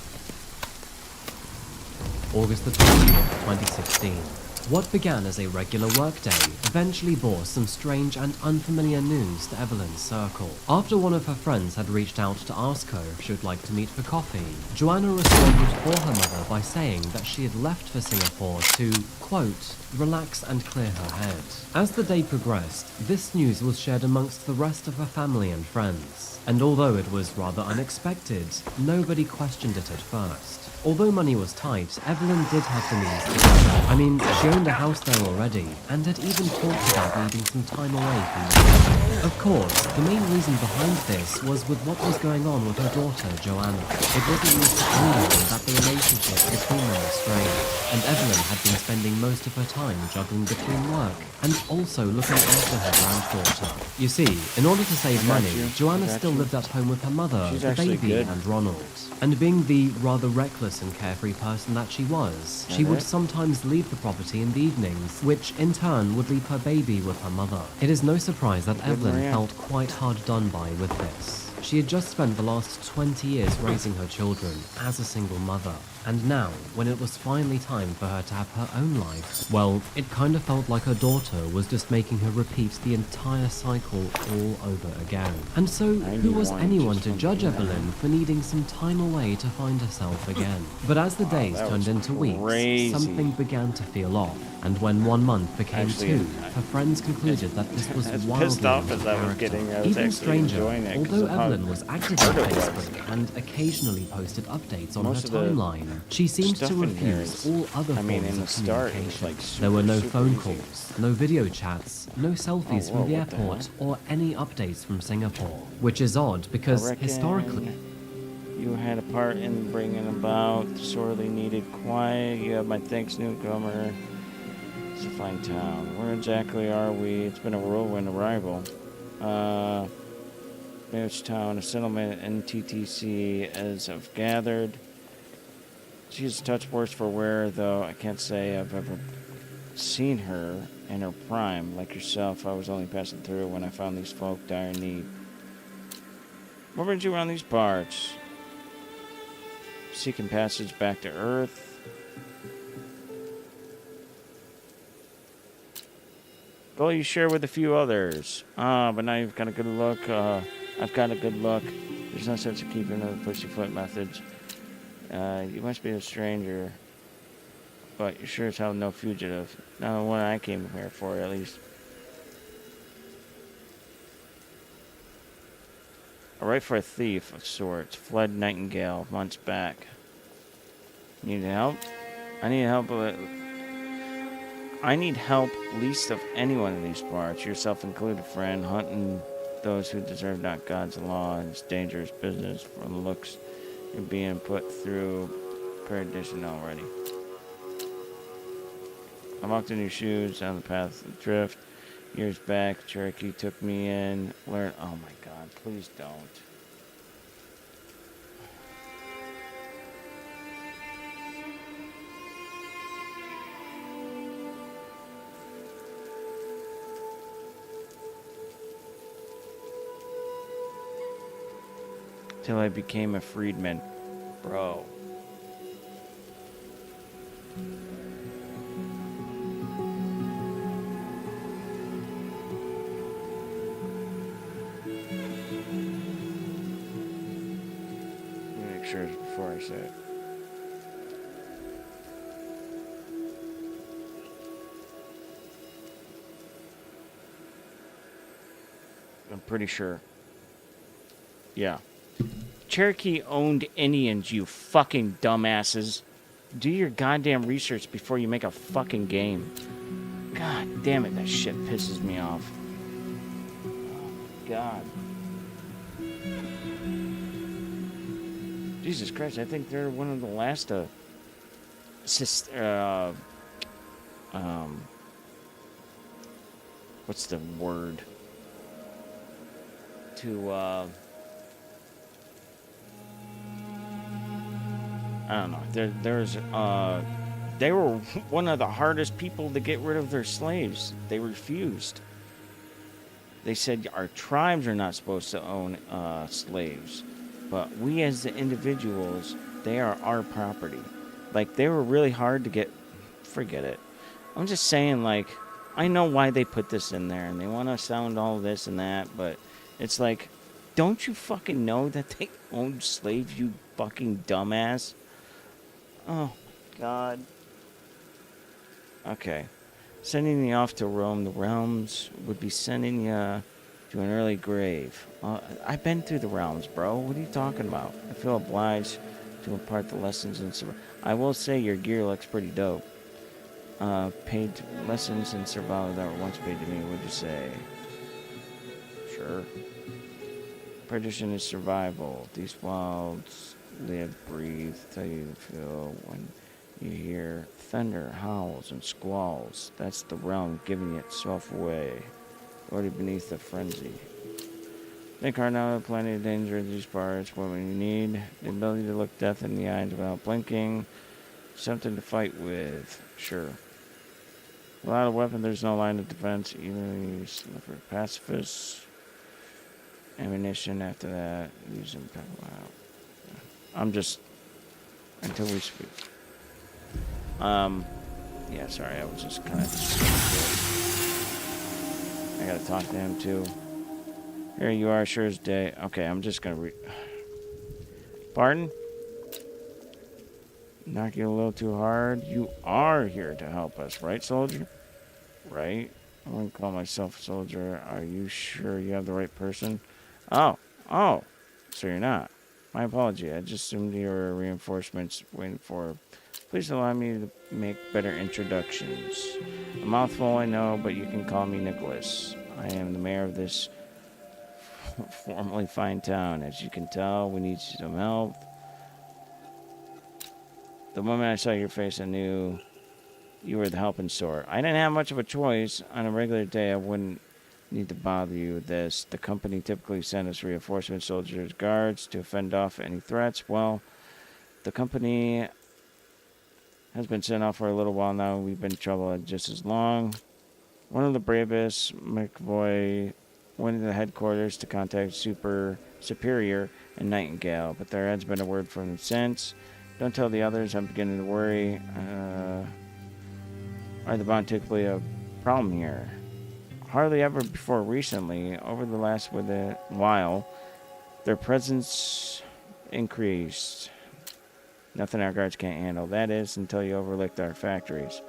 August the 20th, 2016. What began as a regular workday eventually bore some strange and unfamiliar news to Evelyn's circle. After one of her friends had reached out to ask her if she would like to meet for coffee, Joanna responded for her mother by saying that she had left for Singapore to, quote, relax and clear her head. As the day progressed, this news was shared amongst the rest of her family and friends. And although it was rather unexpected, nobody questioned it at first. Although money was tight, Evelyn did have the means to travel. I mean, she owned a house there already, and had even talked about needing some time away from the family. Of course, the main reason behind this was with what was going on with her daughter, Joanna. It wasn't used to anyone that the relationship between them was strained, and Evelyn had been spending most of her time juggling between work and also looking after her granddaughter. You see, in order to save money, Joanna still lived at home with her mother, the baby, and Ronald. And being the rather reckless and carefree person that she was, she would sometimes leave the property in the evenings, which in turn would leave her baby with her mother. It is no surprise that Evelyn felt quite hard done by with this. She had just spent the last 20 years raising her children as a single mother, and now, when it was finally time for her to have her own life, well, it kind of felt like her daughter was just making her repeat the entire cycle all over again. And so, who was anyone to judge Evelyn for needing some time away to find herself again? But as the days turned into weeks, something began to feel off, and when 1 month became 2, her friends concluded that this was wildly out of character. Even stranger, although Evelyn was active on Facebook and occasionally posted updates on her timeline, she seemed to refuse all other forms of communication. There were no phone calls, no video chats, no selfies from the airport, or any updates from Singapore. Which is odd because historically, you had a part in bringing about sorely needed quiet. You have my thanks, newcomer. It's a fine town. Where exactly are we? It's been a whirlwind arrival. Beach Town, a settlement in TTC as I've gathered. She's a touch worse for wear, though I can't say I've ever seen her in her prime. Like yourself, I was only passing through when I found these folk dire need. What brings you around these parts? Seeking passage back to Earth. Goal you share with a few others. But now you've got a good look. I've got a good look. There's no sense of keeping the pussyfoot methods. You must be a stranger, but you're sure as hell no fugitive. Not the one I came here for, at least. I write for a thief of sorts. Fled Nightingale months back. Need help? I need help. I need help least of anyone in these parts, yourself included, friend. Hunting those who deserve not God's law is dangerous business. From the looks, you're being put through perdition already. I walked in your shoes down the path of drift. Years back, Cherokee took me in. Learned. Oh my God! Please don't. Till I became a freedman. Bro. Make sure before I say it. I'm pretty sure. Yeah. Cherokee owned Indians, you fucking dumbasses. Do your goddamn research before you make a fucking game. God damn it, that shit pisses me off. Oh, God. Jesus Christ, I think they're one of the last what's the word? To I don't know. They were one of the hardest people to get rid of their slaves. They refused. They said our tribes are not supposed to own slaves, but we as the individuals, they are our property. Like, they were really hard to get. Forget it. I'm just saying, like, I know why they put this in there, and they want to sound all this and that, but it's like, don't you fucking know that they owned slaves, you fucking dumbass? Oh, God. Okay. Sending you off to roam the realms would be sending you to an early grave. I've been through the realms, bro. What are you talking about? I feel obliged to impart the lessons in survival. I will say your gear looks pretty dope. Paid lessons in survival that were once paid to me. What'd you say? Sure. Perdition is survival. These wilds live, breathe, tell you to feel when you hear thunder, howls, and squalls. That's the realm giving itself away, already beneath the frenzy. Think hard now, plenty of danger in these parts. What you need, the ability to look death in the eyes without blinking, something to fight with. Sure. Without a weapon, there's no line of defense. Either you for pacifists. ammunition after that. Using. I'm just until we speak. Yeah, sorry, I was just kind of. I gotta talk to him too. Here you are, sure as day. Okay, I'm just gonna Pardon? Knock you a little too hard. You are here to help us, right, soldier? Right? I wouldn't call myself a soldier. Are you sure you have the right person? Oh, so you're not. My apology. I just assumed you were reinforcements waiting for. Please allow me to make better introductions. A mouthful, I know, but you can call me Nicholas. I am the mayor of this formerly fine town. As you can tell, we need some help. The moment I saw your face, I knew you were the helping sort. I didn't have much of a choice. On a regular day, I wouldn't need to bother you with this. The company typically sends us reinforcement soldiers, guards to fend off any threats. Well, the company has been sent off for a little while now. We've been in trouble just as long. One of the bravest, McVoy, went to the headquarters to contact Superior and Nightingale, but there has been a word from them since. Don't tell the others. I'm beginning to worry. Are the bond typically a problem here? Hardly ever before recently. Over the last while, their presence increased. Nothing our guards can't handle. That is, until you overlooked our factories.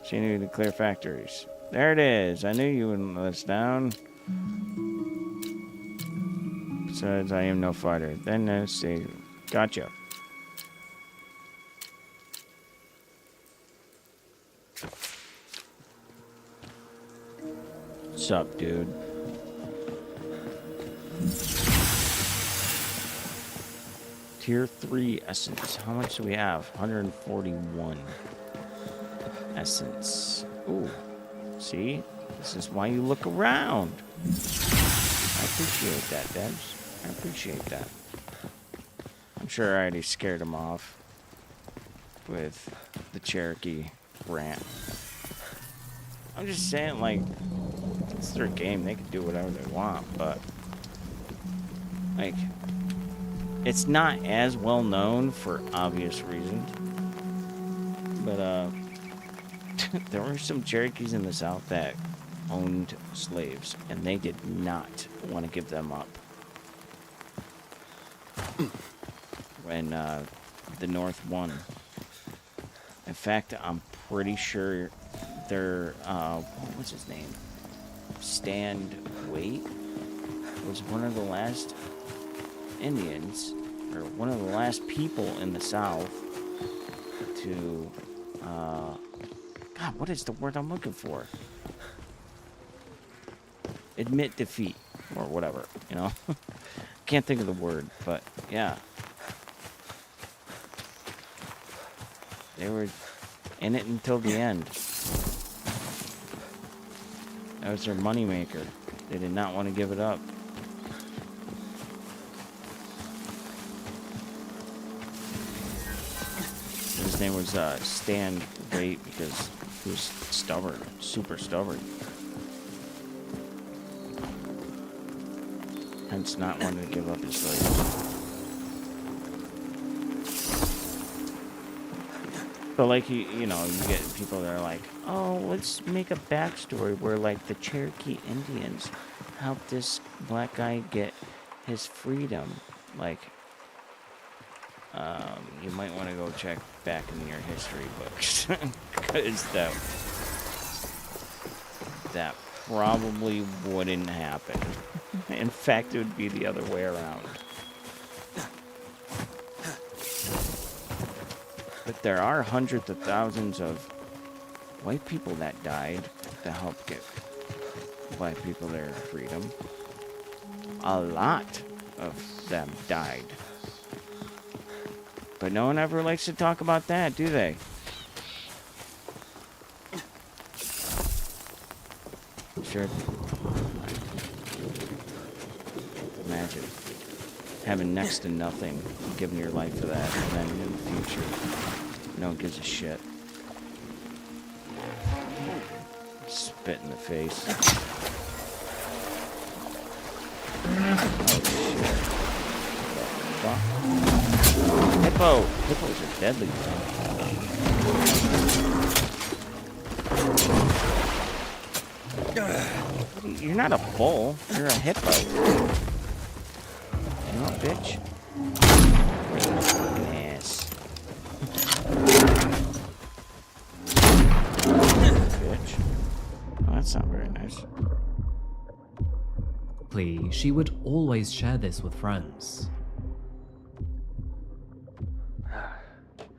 So you need to clear factories. There it is. I knew you wouldn't let us down. Besides, I am no fighter. Then let's see. Gotcha. What's up, dude? Tier 3 essence. How much do we have? 141 essence. Ooh. See? This is why you look around. I appreciate that, Debs. I appreciate that. I'm sure I already scared him off with the Cherokee rant. I'm just saying, like, it's their game. They can do whatever they want, but, like, it's not as well known for obvious reasons. But, there were some Cherokees in the South that owned slaves, and they did not want to give them up when the North won. In fact, I'm pretty sure their what was his name? Stand Waite was one of the last Indians, or one of the last people in the South to God, what is the word I'm looking for? Admit defeat, or whatever, you know? Can't think of the word, but yeah. They were in it until the end. That was their moneymaker. They did not want to give it up. His name was Stand Waite because he was stubborn, super stubborn. Hence not wanting to give up his slaves. But like you know, you get people that are like, oh, let's make a backstory where like the Cherokee Indians helped this black guy get his freedom. Like, you might want to go check back in your history books because that probably wouldn't happen. In fact, it would be the other way around. But there are hundreds of thousands of white people that died to help get black people their freedom. A lot of them died. But no one ever likes to talk about that, do they? Sure. Imagine having next to nothing, giving your life for that, and then in the future, no one gives a shit. Spit in the face. Hippos are deadly. You're not a bull. You're a hippo. You know, bitch. Yes. Bitch. Oh, that's not very nice. She would always share this with friends.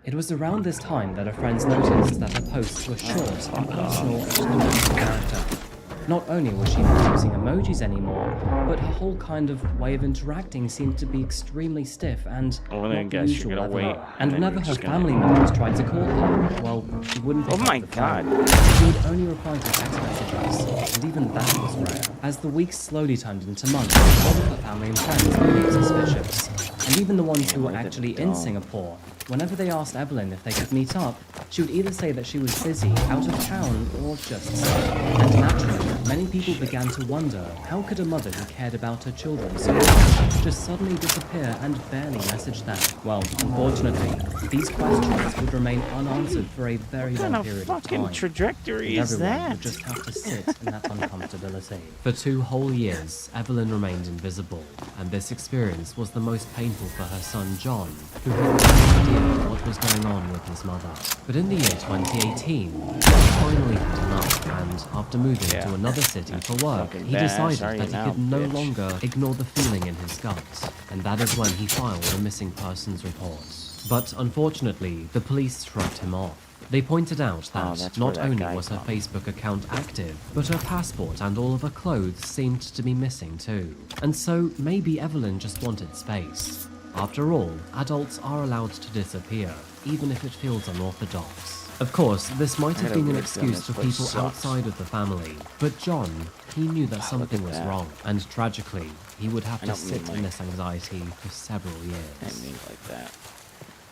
It was around this time that her friends noticed that her posts were short and personal to the main character. Not only was she not using emojis anymore, but her whole kind of way of interacting seemed to be extremely stiff and not the usual level. And whenever her family members tried to call her, well, she wouldn't pick up the phone. She would only reply to text messages, and even that was rare. As the weeks slowly turned into months, all of her family and friends became suspicious. And even the ones who were actually in Singapore, whenever they asked Evelyn if they could meet up, she would either say that she was busy, out of town, or just sick. And naturally, many people began to wonder, how could a mother who cared about her children so much just suddenly disappear and barely message them? Well, unfortunately, these questions would remain unanswered for a very long period of time. What kind of trajectory is everyone that? would just have to sit in that uncomfortability. For 2 whole years, Evelyn remained invisible, and this experience was the most painful for her son John, who had no idea what was going on with his mother. But in the year 2018, he finally had enough, and after moving to another city for work, he decided that he could no longer ignore the feeling in his gut, and that is when he filed a missing persons report. But unfortunately, the police shrugged him off. They pointed out that not only was her Facebook account active, but her passport and all of her clothes seemed to be missing too. And so maybe Evelyn just wanted space. After all, adults are allowed to disappear, even if it feels unorthodox. Of course, this might have been an excuse for people outside of the family, but John, he knew that something was wrong, and tragically, he would have to sit in this anxiety for several years. I didn't mean like that.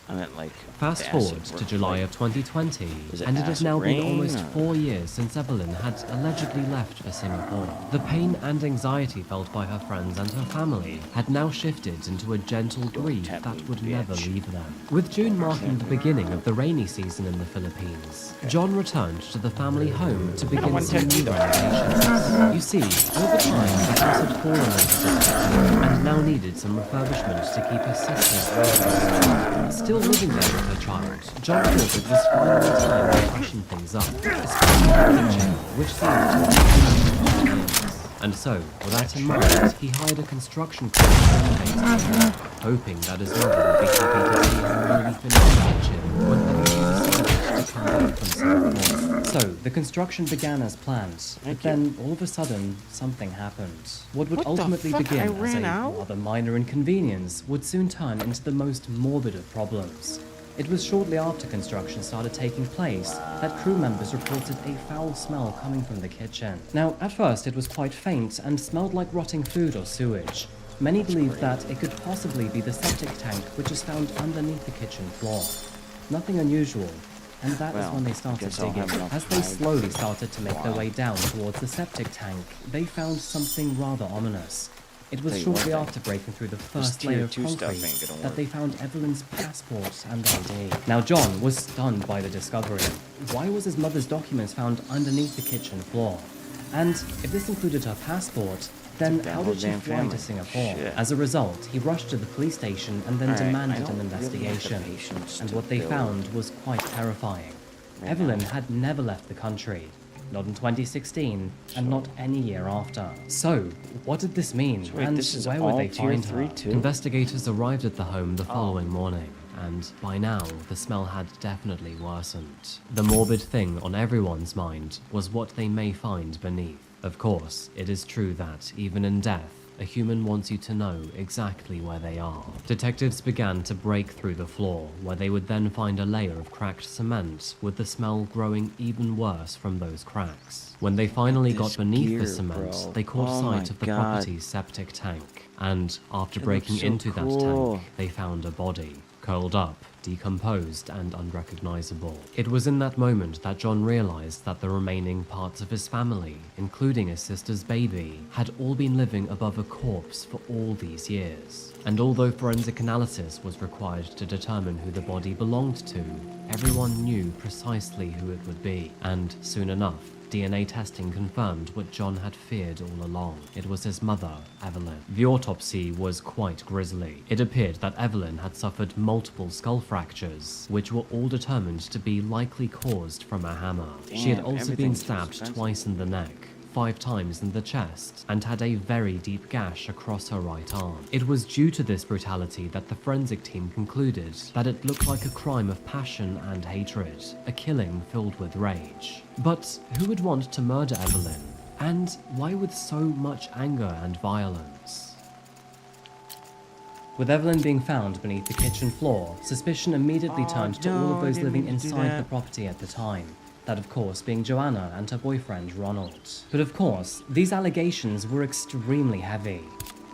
I meant like. Fast forward to July of 2020, and it has now been almost 4 years since Evelyn had allegedly left for Singapore. The pain and anxiety felt by her friends and her family had now shifted into a gentle grief that would never leave them. With June marking the beginning of the rainy season in the Philippines, John returned to the family home to begin some new renovations. You see, over time, the house had fallen into disrepair and now needed some refurbishment to keep his sisters still living there with her child. John thought it was finally time to freshen things up, especially the kitchen, which seemed to have been years. And so, with that in mind, he hired a construction crew to renovate it, hoping that his mother would be happy to see him newly finished kitchen whenever she decided to come back from Singapore. So, the construction began as planned, but then all of a sudden, something happened. What would ultimately begin as a rather minor inconvenience would soon turn into the most morbid of problems. It was shortly after construction started taking place that crew members reported a foul smell coming from the kitchen. Now, at first it was quite faint and smelled like rotting food or sewage. Many believed that it could possibly be the septic tank which is found underneath the kitchen floor. Nothing unusual, and that is when they started digging. As they slowly started to make their way down towards the septic tank, they found something rather ominous. It was shortly after breaking through the first layer of concrete that they found Evelyn's passport and ID. Now John was stunned by the discovery. Why was his mother's documents found underneath the kitchen floor? And if this included her passport, then how did she fly to Singapore? As a result, he rushed to the police station and then demanded an investigation. And what they found was quite terrifying. Evelyn had never left the country. Not in 2016, and not any year after. So, what did this mean, and where would they find her? Investigators arrived at the home the following morning, and by now, the smell had definitely worsened. The morbid thing on everyone's mind was what they may find beneath. Of course, it is true that, even in death, a human wants you to know exactly where they are. Detectives began to break through the floor, where they would then find a layer of cracked cement, with the smell growing even worse from those cracks. When they finally got beneath the cement, they caught sight of the property's septic tank, and after breaking into that tank, they found a body, curled up, decomposed and unrecognizable. It was in that moment that John realized that the remaining parts of his family, including his sister's baby, had all been living above a corpse for all these years. And although forensic analysis was required to determine who the body belonged to, everyone knew precisely who it would be, and soon enough, DNA testing confirmed what John had feared all along. It was his mother, Evelyn. The autopsy was quite grisly. It appeared that Evelyn had suffered multiple skull fractures, which were all determined to be likely caused from a hammer. She had also been stabbed twice in the neck, 5 times in the chest, and had a very deep gash across her right arm. It was due to this brutality that the forensic team concluded that it looked like a crime of passion and hatred, a killing filled with rage. But who would want to murder Evelyn? And why with so much anger and violence? With Evelyn being found beneath the kitchen floor, suspicion immediately turned to all of those living inside the property at the time. That, of course, being Joanna and her boyfriend, Ronald. But of course, these allegations were extremely heavy.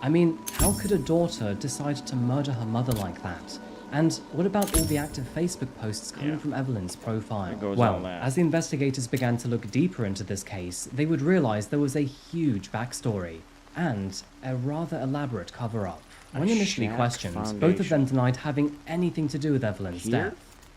I mean, how could a daughter decide to murder her mother like that? And what about all the active Facebook posts coming from Evelyn's profile? Well, as the investigators began to look deeper into this case, they would realize there was a huge backstory and a rather elaborate cover-up. When initially questioned, both of them denied having anything to do with Evelyn's death.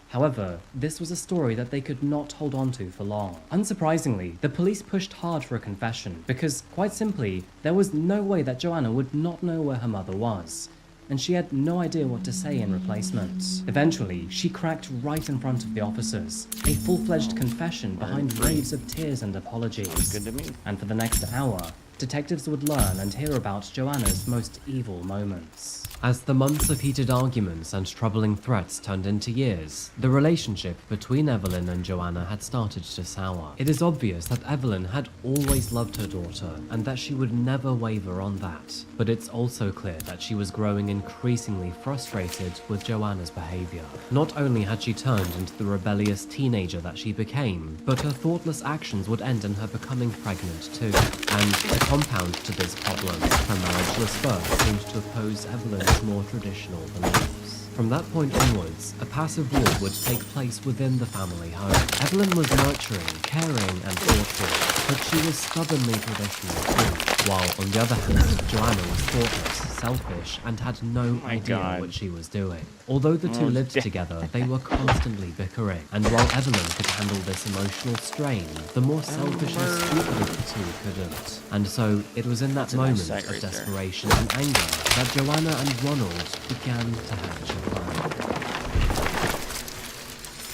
However, this was a story that they could not hold on to for long. Unsurprisingly, the police pushed hard for a confession because, quite simply, there was no way that Joanna would not know where her mother was, and she had no idea what to say in replacement. Eventually, she cracked right in front of the officers, a full-fledged confession behind waves of tears and apologies. Good to me. And for the next hour, detectives would learn and hear about Joanna's most evil moments. As the months of heated arguments and troubling threats turned into years, the relationship between Evelyn and Joanna had started to sour. It is obvious that Evelyn had always loved her daughter and that she would never waver on that. But it's also clear that she was growing increasingly frustrated with Joanna's behavior. Not only had she turned into the rebellious teenager that she became, but her thoughtless actions would end in her becoming pregnant too. And to compound to this problem, her marriageless birth seemed to oppose Evelyn's more traditional beliefs. From that point onwards, a passive rule would take place within the family home. Evelyn was nurturing, caring, and thoughtful, but she was stubbornly traditional too. While, on the other hand, Joanna was thoughtless, selfish, and had no idea what she was doing. Although the two lived together, they were constantly bickering, and while Evelyn could handle this emotional strain, the more selfish and stupid of the two couldn't. And so, it was in that moment of desperation and anger that Joanna and Ronald began to hatch a plan.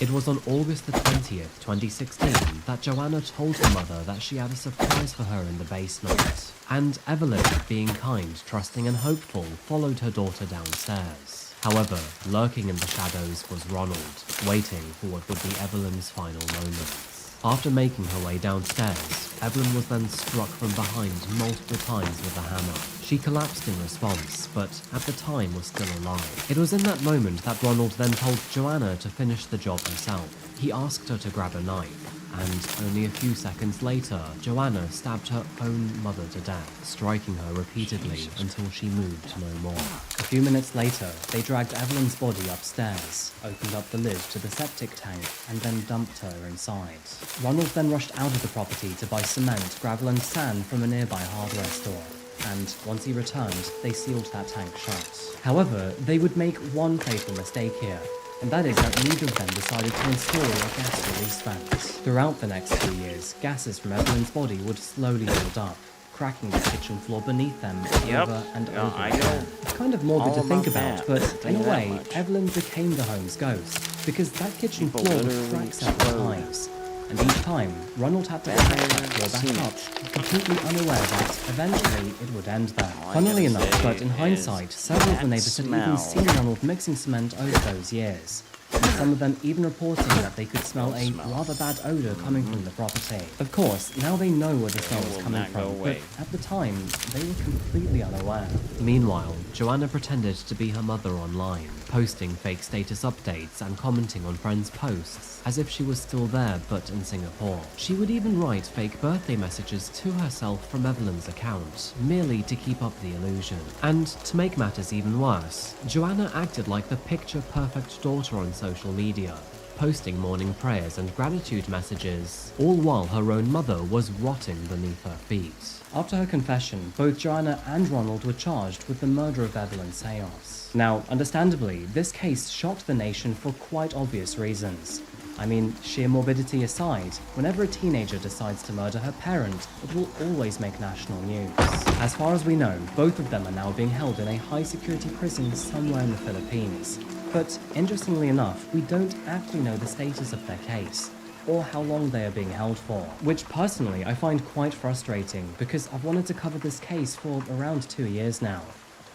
It was on August the 20th, 2016, that Joanna told her mother that she had a surprise for her in the basement. And Evelyn, being kind, trusting and hopeful, followed her daughter downstairs. However, lurking in the shadows was Ronald, waiting for what would be Evelyn's final moments. After making her way downstairs, Evelyn was then struck from behind multiple times with a hammer. She collapsed in response, but at the time was still alive. It was in that moment that Ronald then told Joanna to finish the job herself. He asked her to grab a knife, and only a few seconds later, Joanna stabbed her own mother to death, striking her repeatedly until she moved no more. A few minutes later, they dragged Evelyn's body upstairs, opened up the lid to the septic tank, and then dumped her inside. Ronald then rushed out of the property to buy cement, gravel, and sand from a nearby hardware store. And once he returned, they sealed that tank shut. However, they would make one fatal mistake here, and that is that neither of them decided to install a gas release vent. Throughout the next few years, gases from Evelyn's body would slowly build up, cracking the kitchen floor beneath them over and over again. It's kind of morbid to think about, but in a way, Evelyn became the home's ghost, because that kitchen floor would crack several times. And each time, Ronald had to crack that floor back up, completely unaware that eventually it would end there. Funnily enough, but in hindsight, several of the neighbors had even seen Ronald mixing cement over those years. with some of them even reporting that they could smell a rather bad odor coming from the property. Of course, now they know where the smell is coming from, but at the time, they were completely unaware. Meanwhile, Joanna pretended to be her mother online, posting fake status updates and commenting on friends' posts, as if she was still there but in Singapore. She would even write fake birthday messages to herself from Evelyn's account, merely to keep up the illusion. And to make matters even worse, Joanna acted like the picture-perfect daughter on social media, posting morning prayers and gratitude messages, all while her own mother was rotting beneath her feet. After her confession, both Joanna and Ronald were charged with the murder of Evelyn Sayos. Now, understandably, this case shocked the nation for quite obvious reasons. I mean, sheer morbidity aside, whenever a teenager decides to murder her parent, it will always make national news. As far as we know, both of them are now being held in a high-security prison somewhere in the Philippines. But interestingly enough, we don't actually know the status of their case, or how long they are being held for, which personally I find quite frustrating because I've wanted to cover this case for around 2 years now.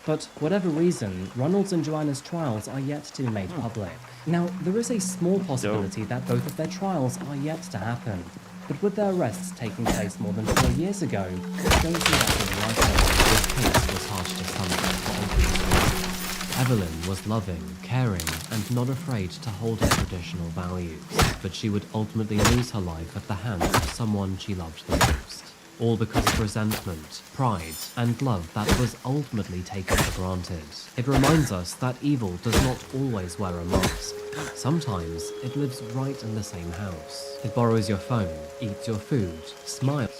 But whatever reason, Ronald's and Joanna's trials are yet to be made public. Now, there is a small possibility that both of their trials are yet to happen, but with their arrests taking place more than 4 years ago, I don't see that being likely. This case was harsh to stomach for obvious reasons. Evelyn was loving, caring, and not afraid to hold her traditional values, but she would ultimately lose her life at the hands of someone she loved the most. All because of resentment, pride, and love that was ultimately taken for granted. It reminds us that evil does not always wear a mask. Sometimes it lives right in the same house. It borrows your phone, eats your food, smiles.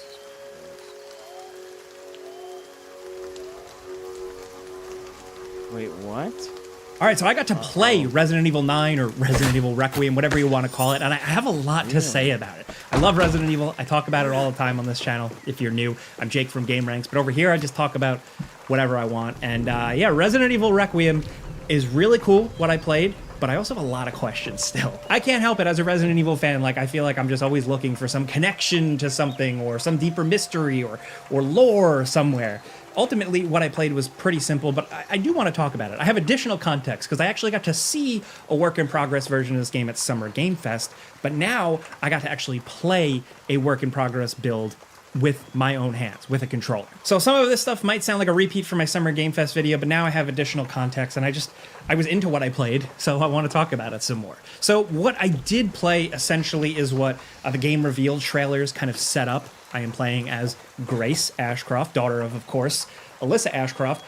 Wait, what? Alright, so I got to play Resident Evil 9 or Resident Evil Requiem, whatever you want to call it, and I have a lot to say about it. I love Resident Evil. I talk about it all the time on this channel. If you're new, I'm Jake from Game Ranks, but over here I just talk about whatever I want. And yeah, Resident Evil Requiem is really cool, what I played, but I also have a lot of questions still. I can't help it as a Resident Evil fan. Like, I feel like I'm just always looking for some connection to something or some deeper mystery or lore somewhere. Ultimately, what I played was pretty simple, but I do want to talk about it. I have additional context because I actually got to see a work-in-progress version of this game at Summer Game Fest, but now I got to actually play a work-in-progress build with my own hands, with a controller. So some of this stuff might sound like a repeat from my Summer Game Fest video, but now I have additional context, and I was into what I played, so I want to talk about it some more. So what I did play, essentially, is what the game reveal trailers kind of set up. I am playing as Grace Ashcroft, daughter of course, Alyssa Ashcroft.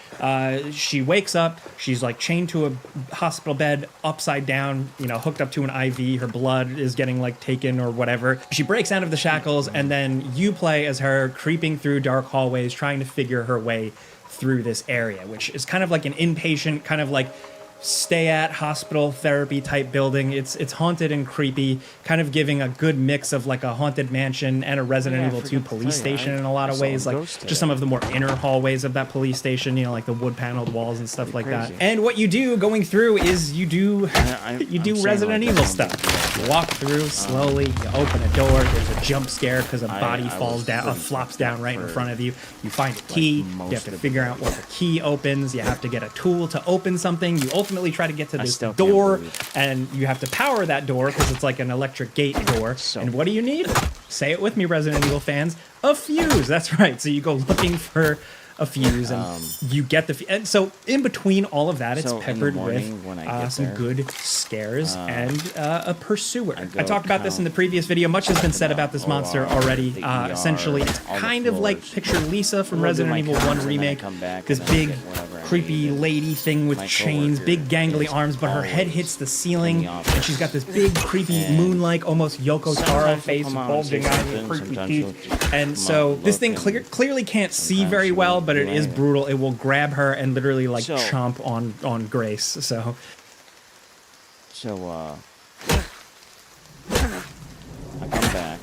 She wakes up, she's like chained to a hospital bed, upside down, you know, hooked up to an IV, her blood is getting like taken or whatever. She breaks out of the shackles, and then you play as her creeping through dark hallways, trying to figure her way through this area, which is kind of like an inpatient, kind of like stay at hospital therapy type building. It's haunted and creepy, kind of giving a good mix of like a haunted mansion and a Resident Evil 2 police station in a lot of ways, like just some of the more inner hallways of that police station, you know, like the wood paneled walls and stuff like that. And what you do going through is you do Resident Evil stuff. You walk through slowly, you open a door, there's a jump scare because a body falls down, flops down right in front of you. You find a key, you have to figure out what the key opens, you have to get a tool to open something, you ultimately try to get to this door, and you have to power that door because it's like an electric gate door. And what do you need? Say it with me, Resident Evil fans. A fuse. That's right. So you go looking for a fuse, and you get the and so in between all of that, it's peppered with some good scares and a pursuer. I talked about this in the previous video. Much has been said about this monster already. Essentially, it's kind of like picture Lisa from Resident Evil 1 Remake. This big, creepy lady thing with chains, big gangly arms, but her head hits the ceiling, and she's got this big, creepy, moon-like, almost Yoko Taro face, bulging eyes and creepy teeth. And so this thing clearly can't see very well, but it is brutal. It will grab her and literally like chomp on Grace. So I come back,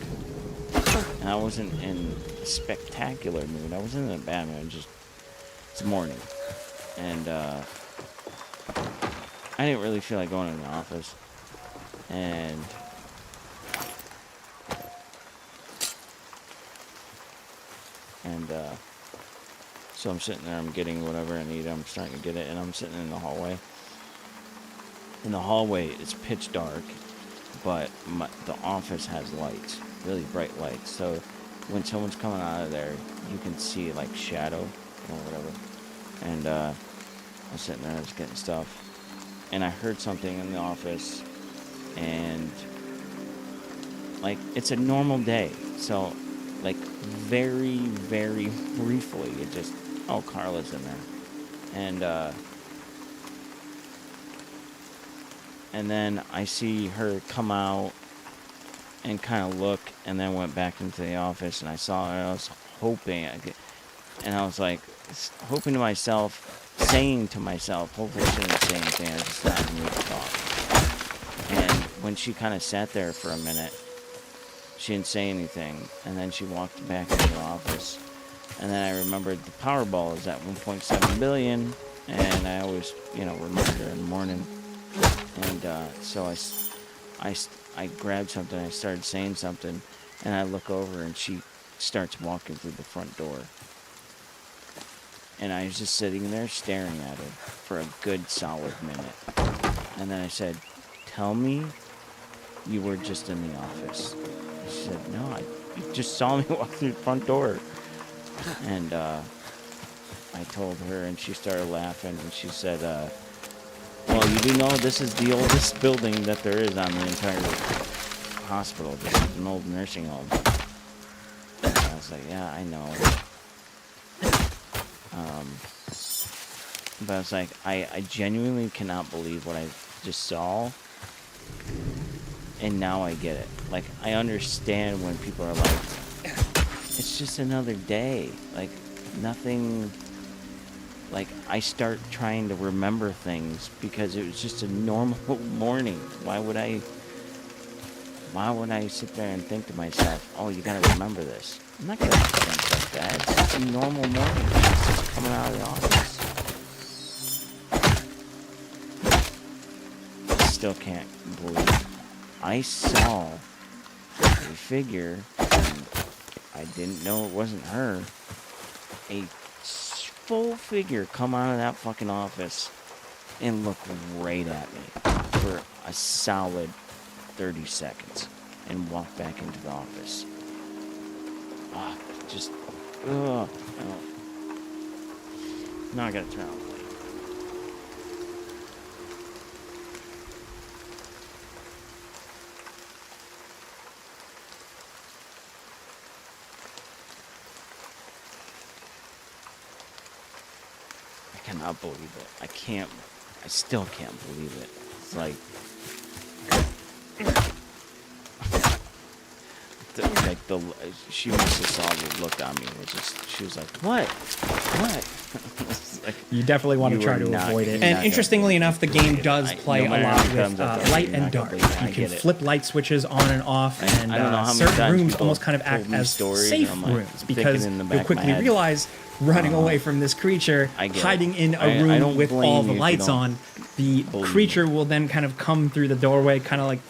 and I wasn't in a spectacular mood. I wasn't in a bad mood. Just it's morning, and I didn't really feel like going to the office, and so I'm sitting there, I'm getting whatever I need, I'm starting to get it, and I'm sitting in the hallway. in the hallway, it's pitch dark, but the office has lights, really bright lights. So when someone's coming out of there, you can see like shadow or whatever. And I was sitting there, I was getting stuff, and I heard something in the office, and like it's a normal day. So like very, very briefly, it just, oh, Carla's in there. And then I see her come out and kind of look, and then went back into the office, and I saw her. I was hoping, and I was like, hoping to myself, saying to myself, hopefully I shouldn't say anything, I just not in the mood to talk. And when she kind of sat there for a minute, she didn't say anything, and then she walked back into the office. And then I remembered the Powerball is at 1.7 billion, and I always, remember her in the morning. And so I grabbed something, I started saying something, and I look over, and she starts walking through the front door. And I was just sitting there staring at her for a good solid minute. And then I said, "Tell me you were just in the office." She said, "No, you just saw me walk through the front door." And I told her, and she started laughing, and she said, "Well, you do know this is the oldest building that there is on the entire hospital. This is an old nursing home." And I was like, "Yeah, I know." But I was like, I genuinely cannot believe what I just saw. And now I get it. Like, I understand when people are like, it's just another day. Like, nothing... Like, I start trying to remember things because it was just a normal morning. Why would I sit there and think to myself, oh, you gotta remember this? I'm not gonna think like that. It's just a normal morning. It's just coming out of the office. I still can't believe I saw a figure, and I didn't know it wasn't her, a full figure come out of that fucking office and look right at me for a solid 30 seconds and walk back into the office. Now I gotta turn on the light. I cannot believe it. I still can't believe it. It's like, she must have saw the look on me. She was like, what? Like, you definitely want to try to avoid it. And interestingly enough, the game does play a lot with light and dark. You can flip light switches on and off, and certain rooms almost kind of act as safe rooms, because you'll quickly realize, running away from this creature, hiding in a room with all the lights on, the creature will then kind of come through the doorway, kind of like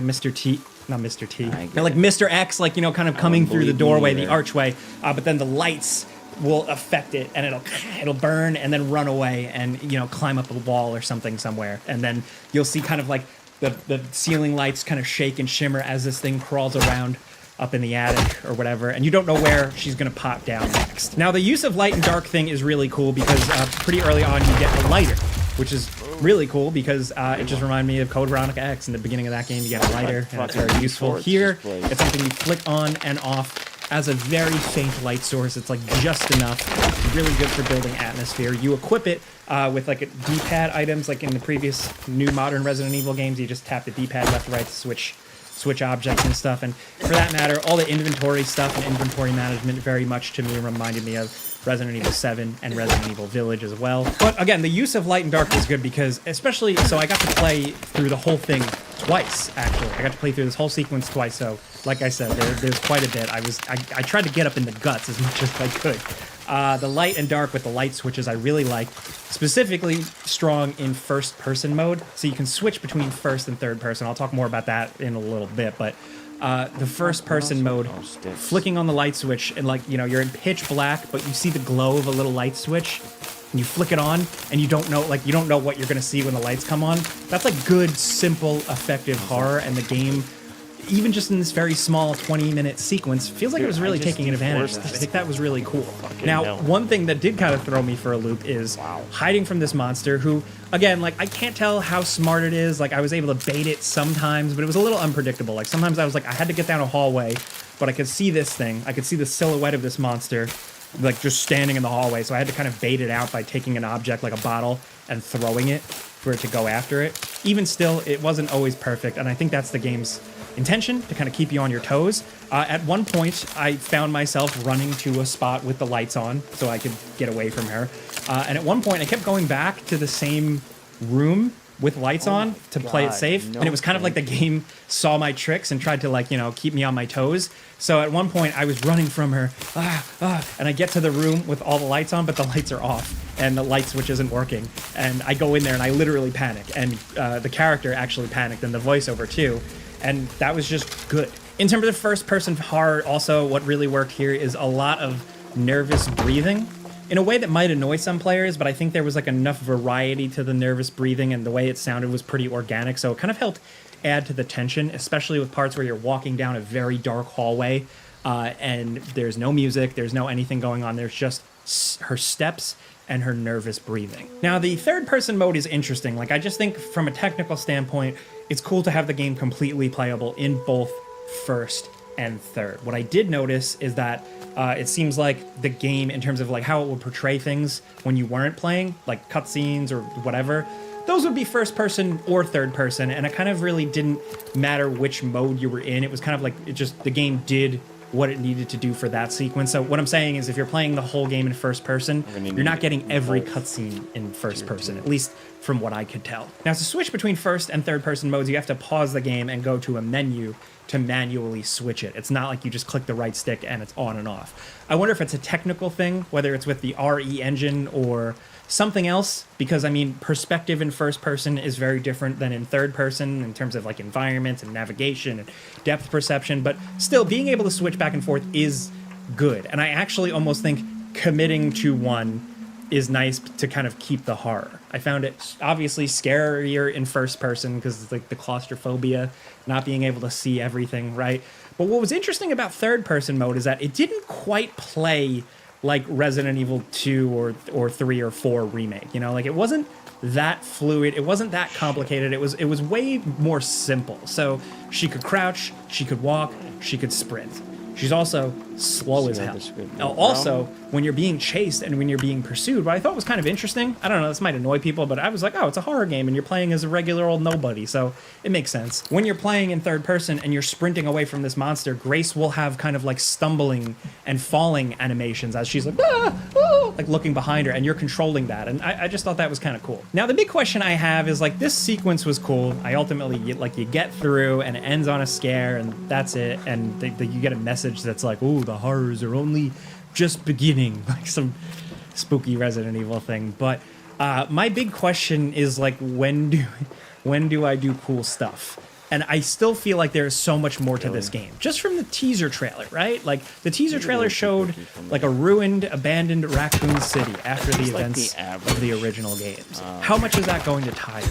Mr. T. Not Mr. T. Like Mr. X, like, kind of coming through the doorway, the archway, but then the lights will affect it, and it'll burn and then run away and, climb up a wall or something somewhere. And then you'll see kind of like the ceiling lights kind of shake and shimmer as this thing crawls around up in the attic or whatever, and you don't know where she's going to pop down next. Now, the use of light and dark thing is really cool because pretty early on you get a lighter, which is really cool because it just reminded me of Code Veronica X. In the beginning of that game, you get a lighter, and it's very useful. Here, it's something you flick on and off as a very faint light source. It's like just enough. It's really good for building atmosphere. You equip it with like D-pad items, like in the previous new modern Resident Evil games. You just tap the D-pad left to right to switch objects and stuff. And for that matter, all the inventory stuff and inventory management very much to me reminded me of Resident Evil 7 and Resident Evil Village as well. But again, the use of light and dark was good because, especially, so I got to play through the whole thing twice, actually. I got to play through this whole sequence twice, so like I said, there's quite a bit. I tried to get up in the guts as much as I could. The light and dark with the light switches I really like, specifically strong in first person mode, so you can switch between first and third person. I'll talk more about that in a little bit, but the first person mode, flicking on the light switch, and you're in pitch black, but you see the glow of a little light switch. and you flick it on, and you don't know what you're gonna see when the lights come on. That's like good, simple, effective horror, and the game, even just in this very small 20-minute sequence, feels like it was really taking advantage of that. I think that was really cool. Now, one thing that did kind of throw me for a loop is hiding from this monster who, again, like, I can't tell how smart it is. Like, I was able to bait it sometimes, but it was a little unpredictable. Like, sometimes I was like, I had to get down a hallway, but I could see this thing. I could see the silhouette of this monster, like, just standing in the hallway. So I had to kind of bait it out by taking an object like a bottle and throwing it for it to go after it. Even still, it wasn't always perfect, and I think that's the game's intention, to kind of keep you on your toes. At one point, I found myself running to a spot with the lights on so I could get away from her. And at one point, I kept going back to the same room with lights on to play it safe. And it was kind of like the game saw my tricks and tried to, like, you know, keep me on my toes. So at one point, I was running from her, and I get to the room with all the lights on, but the lights are off, and the light switch isn't working. And I go in there, and I literally panic. And the character actually panicked, and the voiceover too. And that was just good. In terms of first-person horror, also, what really worked here is a lot of nervous breathing in a way that might annoy some players, but I think there was like enough variety to the nervous breathing, and the way it sounded was pretty organic, so it kind of helped add to the tension, especially with parts where you're walking down a very dark hallway, and there's no music, there's no anything going on, there's just her steps and her nervous breathing. Now, the third-person mode is interesting. Like, I just think from a technical standpoint, it's cool to have the game completely playable in both first and third. What I did notice is that it seems like the game, in terms of like how it would portray things when you weren't playing, like cutscenes or whatever, those would be first person or third person, and it kind of really didn't matter which mode you were in. It was kind of like, it just, the game did what it needed to do for that sequence. So what I'm saying is, if you're playing the whole game in first person, you're not getting every cutscene in first person, at least from what I could tell. Now, to switch between first and third person modes, you have to pause the game and go to a menu to manually switch it. It's not like you just click the right stick and it's on and off. I wonder if it's a technical thing, whether it's with the RE engine or something else, because I mean, perspective in first person is very different than in third person in terms of like environments and navigation and depth perception, but still being able to switch back and forth is good. And I actually almost think committing to one is nice to kind of keep the horror. I found it obviously scarier in first person because it's like the claustrophobia, not being able to see everything, right? But what was interesting about third person mode is that it didn't quite play like Resident Evil 2 or 3 or 4 remake, you know, like it wasn't that fluid, it wasn't that complicated, it was way more simple. So she could crouch, she could walk, she could sprint. She's also slow as hell. Also, when you're being chased and when you're being pursued, what I thought was kind of interesting, I don't know, this might annoy people, but I was like, oh, it's a horror game and you're playing as a regular old nobody, so it makes sense. When you're playing in third person and you're sprinting away from this monster, Grace will have kind of like stumbling and falling animations as she's like, like looking behind her, and you're controlling that, and I just thought that was kind of cool. Now, the big question I have is, like, this sequence was cool. I ultimately, you get through and it ends on a scare and that's it, and you get a message that's like, oh, the horrors are only just beginning, like some spooky Resident Evil thing. But my big question is, like, when do I do cool stuff? And I still feel like there is so much more to this game, just from the teaser trailer, right? Like, the teaser trailer showed like a ruined, abandoned Raccoon City after the events of the original games. How much is that going to tie in?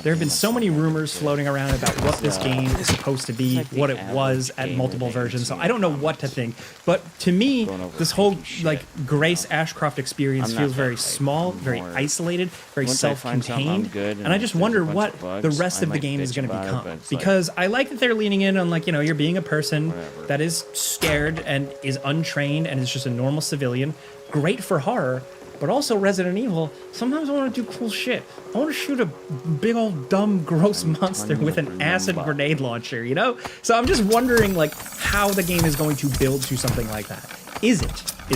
There have been so many rumors floating around about what this game is supposed to be, what it was at multiple versions, so I don't know what to think. But to me, this whole, like, Grace Ashcroft experience feels very small, very isolated, very self-contained, and I just wonder what the rest of the game is going to become. Because I like that they're leaning in on, like, you know, you're being a person that is scared and is untrained and is just a normal civilian. Great for horror. But also Resident Evil, sometimes I want to do cool shit. I want to shoot a big old dumb gross monster with an acid grenade launcher, you know? So I'm just wondering, like, how the game is going to build to something like that. Is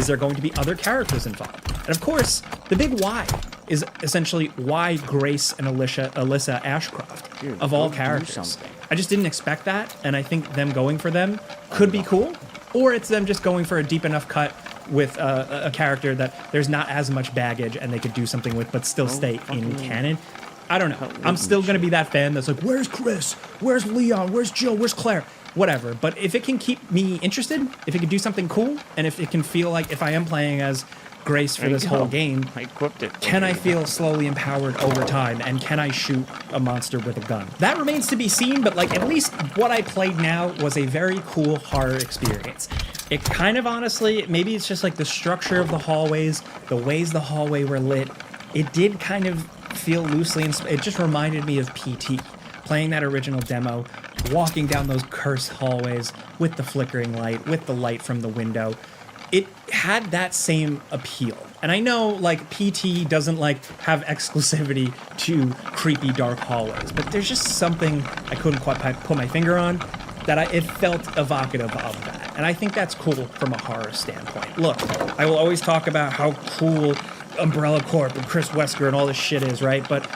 there going to be other characters involved? And of course, the big why is essentially why Grace and Alyssa Ashcroft, of all characters. I just didn't expect that, and I think them going for them could be cool, or it's them just going for a deep enough cut with a character that there's not as much baggage and they could do something with, but still stay in canon. I don't know. I'm still going to be that fan that's like, where's Chris? Where's Leon? Where's Jill? Where's Claire? Whatever. But if it can keep me interested, if it can do something cool, and if it can feel like if I am playing as grace for this whole game. I equipped it. Can I feel slowly empowered over time, and can I shoot a monster with a gun? That remains to be seen, but like at least what I played now was a very cool horror experience. It kind of honestly, maybe it's just like the structure of the hallways, the ways the hallway were lit. It did kind of feel loosely, it just reminded me of PT. Playing that original demo, walking down those cursed hallways with the flickering light, with the light from the window. It had that same appeal. And I know like PT doesn't like have exclusivity to creepy dark hallways, but there's just something I couldn't quite put my finger on that it felt evocative of that. And I think that's cool from a horror standpoint. Look, I will always talk about how cool Umbrella Corp and Chris Wesker and all this shit is, right? But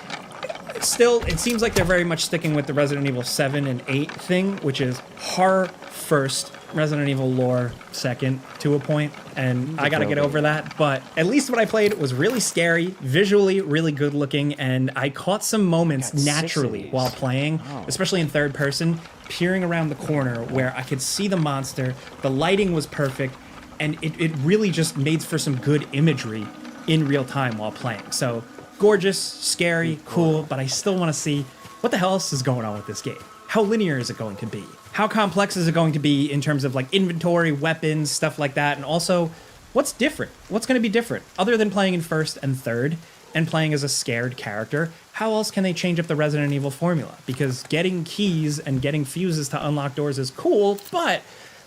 still, it seems like they're very much sticking with the Resident Evil 7 and 8 thing, which is horror first, Resident Evil lore second to a point, and I gotta get over that. But at least what I played was really scary, visually really good looking, and I caught some moments naturally while playing, especially in third person, peering around the corner where I could see the monster, the lighting was perfect, and it really just made for some good imagery in real time while playing. So gorgeous, scary, cool, but I still want to see what the hell else is going on with this game. How linear is it going to be? How complex is it going to be in terms of like inventory, weapons, stuff like that? And also, what's different? What's going to be different? Other than playing in first and third and playing as a scared character, how else can they change up the Resident Evil formula? Because getting keys and getting fuses to unlock doors is cool, but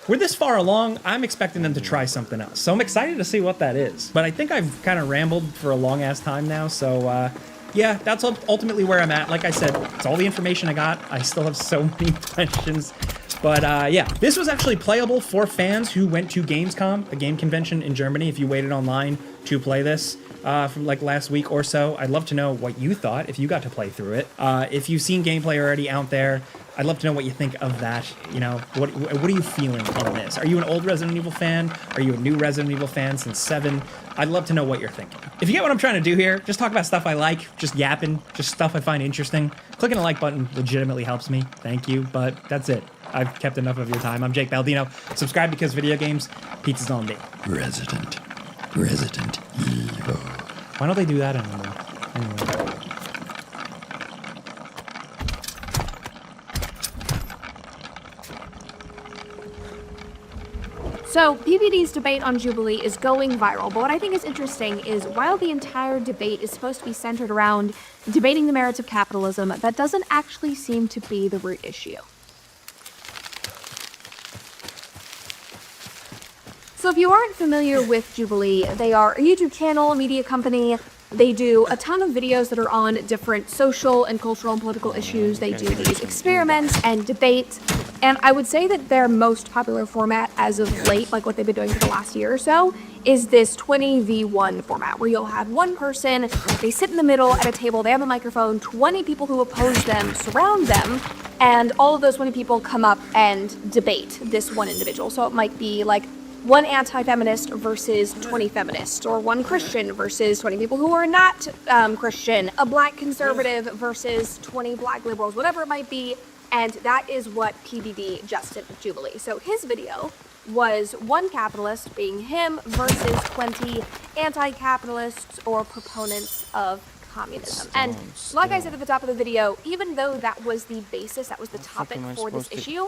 we're this far along, I'm expecting them to try something else. So I'm excited to see what that is. But I think I've kind of rambled for a long ass time now, so yeah, that's ultimately where I'm at. Like I said, it's all the information I got. I still have so many questions. But yeah, this was actually playable for fans who went to Gamescom, the game convention in Germany, if you waited online to play this from like last week or so. I'd love to know what you thought if you got to play through it. If you've seen gameplay already out there, I'd love to know what you think of that. You know, what are you feeling on this? Are you an old Resident Evil fan? Are you a new Resident Evil fan since 7? I'd love to know what you're thinking. If you get what I'm trying to do here, just talk about stuff I like, just yapping, just stuff I find interesting. Clicking the like button legitimately helps me. Thank you, but that's it. I've kept enough of your time. I'm Jake Baldino. Subscribe because video games, pizza's on me. Resident Evil. Why don't they do that anymore? Anyway. So, PBD's debate on Jubilee is going viral, but what I think is interesting is while the entire debate is supposed to be centered around debating the merits of capitalism, that doesn't actually seem to be the root issue. So if you aren't familiar with Jubilee, they are a YouTube channel, a media company. They do a ton of videos that are on different social and cultural and political issues. They do these experiments and debates. And I would say that their most popular format as of late, like what they've been doing for the last year or so, is this 20v1 format where you'll have one person, they sit in the middle at a table, they have a microphone, 20 people who oppose them surround them, and all of those 20 people come up and debate this one individual. So it might be like one anti-feminist versus 20 feminists, or one Christian versus 20 people who are not Christian, a black conservative versus 20 black liberals, whatever it might be. And that is what PBD just did with Jubilee. So his video was one capitalist, being him, versus 20 anti-capitalists or proponents of communism. And like I said at the top of the video, even though that was the basis, that was the topic for this issue,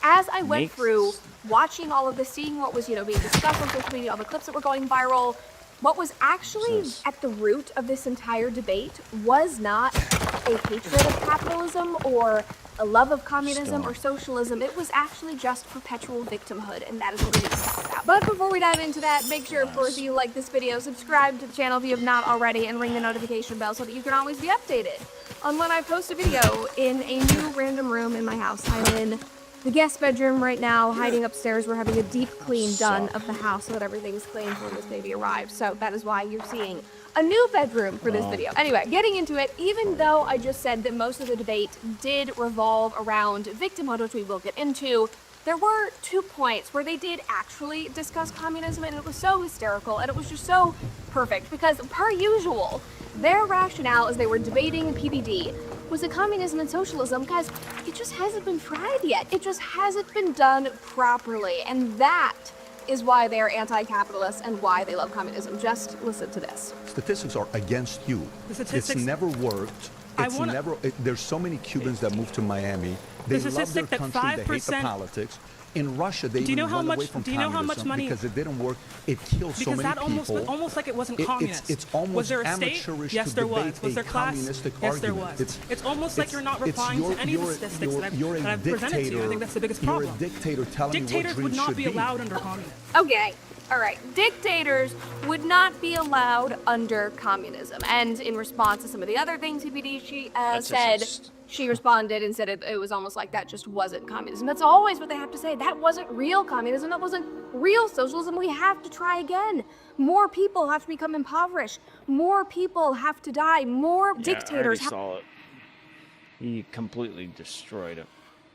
as I went through watching all of this, seeing what was, being discussed on social media, all the clips that were going viral, what was actually at the root of this entire debate was not a hatred of capitalism or a love of communism or socialism. It was actually just perpetual victimhood, and that is what we need to talk about. But before we dive into that, make sure, of course, you like this video, subscribe to the channel if you have not already, and ring the notification bell so that you can always be updated on when I post a video in a new random room in my house. I'm in the guest bedroom right now, hiding upstairs. We're having a deep clean done of the house so that everything's clean when this baby arrives. So that is why you're seeing a new bedroom for this video. Anyway, getting into it, even though I just said that most of the debate did revolve around victimhood, which we will get into, there were 2 points where they did actually discuss communism, and it was so hysterical, and it was just so perfect, because per usual, their rationale as they were debating PBD was that communism and socialism, guys, it just hasn't been tried yet. It just hasn't been done properly, and that is why they're anti-capitalist and why they love communism. Just listen to this. Statistics are against you. It's never worked. There's so many Cubans that move to Miami. They love their country. They hate the politics. In Russia, they even run away from communism because it didn't work. It killed so many people. Because that almost like it wasn't communist. It's almost was there a amateurish state? Yes, to there debate was. Was there a class? communistic Yes, there argument. was. It's almost like you're not replying to any of the statistics that I've presented to you. I think that's the biggest problem. You're a dictator telling me what dreams Dictators would not should be allowed under communism. Okay, all right. Dictators would not be allowed under communism. And in response to some of the other things CPD said, she responded and said it was almost like that just wasn't communism. That's always what they have to say. That wasn't real communism. That wasn't real socialism. We have to try again. More people have to become impoverished. More people have to die. More dictators. I saw it. He completely destroyed it.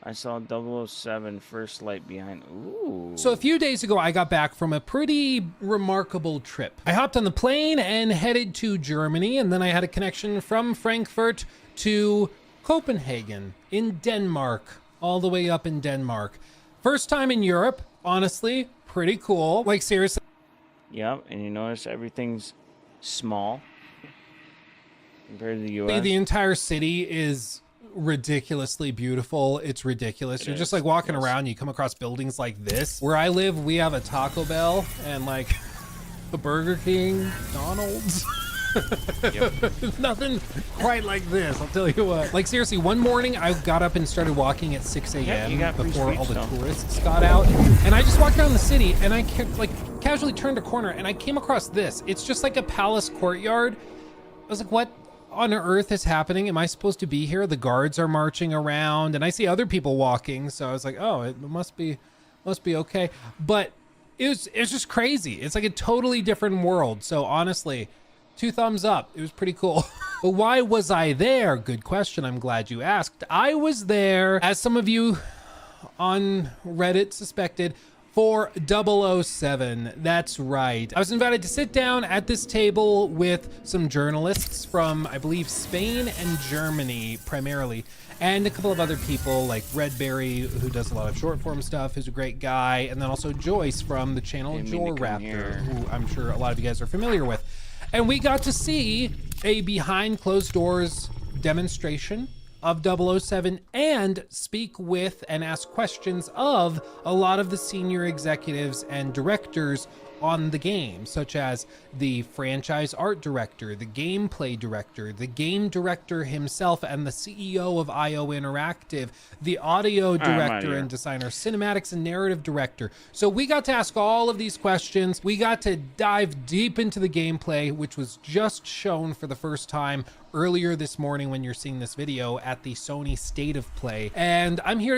I saw 007 First Light behind. Ooh. So a few days ago, I got back from a pretty remarkable trip. I hopped on the plane and headed to Germany, and then I had a connection from Frankfurt to Copenhagen in Denmark, all the way up in Denmark. First time in Europe, honestly, pretty cool. Like, seriously. Yep, and you notice everything's small compared to the US. The entire city is ridiculously beautiful. It's ridiculous. You're just like walking around, you come across buildings like this. Where I live, we have a Taco Bell and like a Burger King, McDonald's. Nothing quite like this, I'll tell you what. Like, seriously, one morning I got up and started walking at 6 a.m. before all the tourists got out, and I just walked around the city and I casually turned a corner and I came across this. It's just like a palace courtyard. I was like, what on earth is happening? Am I supposed to be here? The guards are marching around and I see other people walking, so I was like, oh, it must be okay. But it was just crazy. It's like a totally different world. So honestly, 2 thumbs up. It was pretty cool. But why was I there? Good question. I'm glad you asked. I was there, as some of you on Reddit suspected, for 007. That's right. I was invited to sit down at this table with some journalists from, I believe, Spain and Germany primarily, and a couple of other people like Redberry, who does a lot of short form stuff, who's a great guy, and then also Joyce from the channel Jor Raptor, who I'm sure a lot of you guys are familiar with. And we got to see a behind closed doors demonstration of 007 and speak with and ask questions of a lot of the senior executives and directors on the game, such as the franchise art director, the gameplay director, the game director himself, and the CEO of IO Interactive, the audio director and designer, cinematics and narrative director. So we got to ask all of these questions. We got to dive deep into the gameplay, which was just shown for the first time earlier this morning when you're seeing this video at the Sony State of Play. And I'm here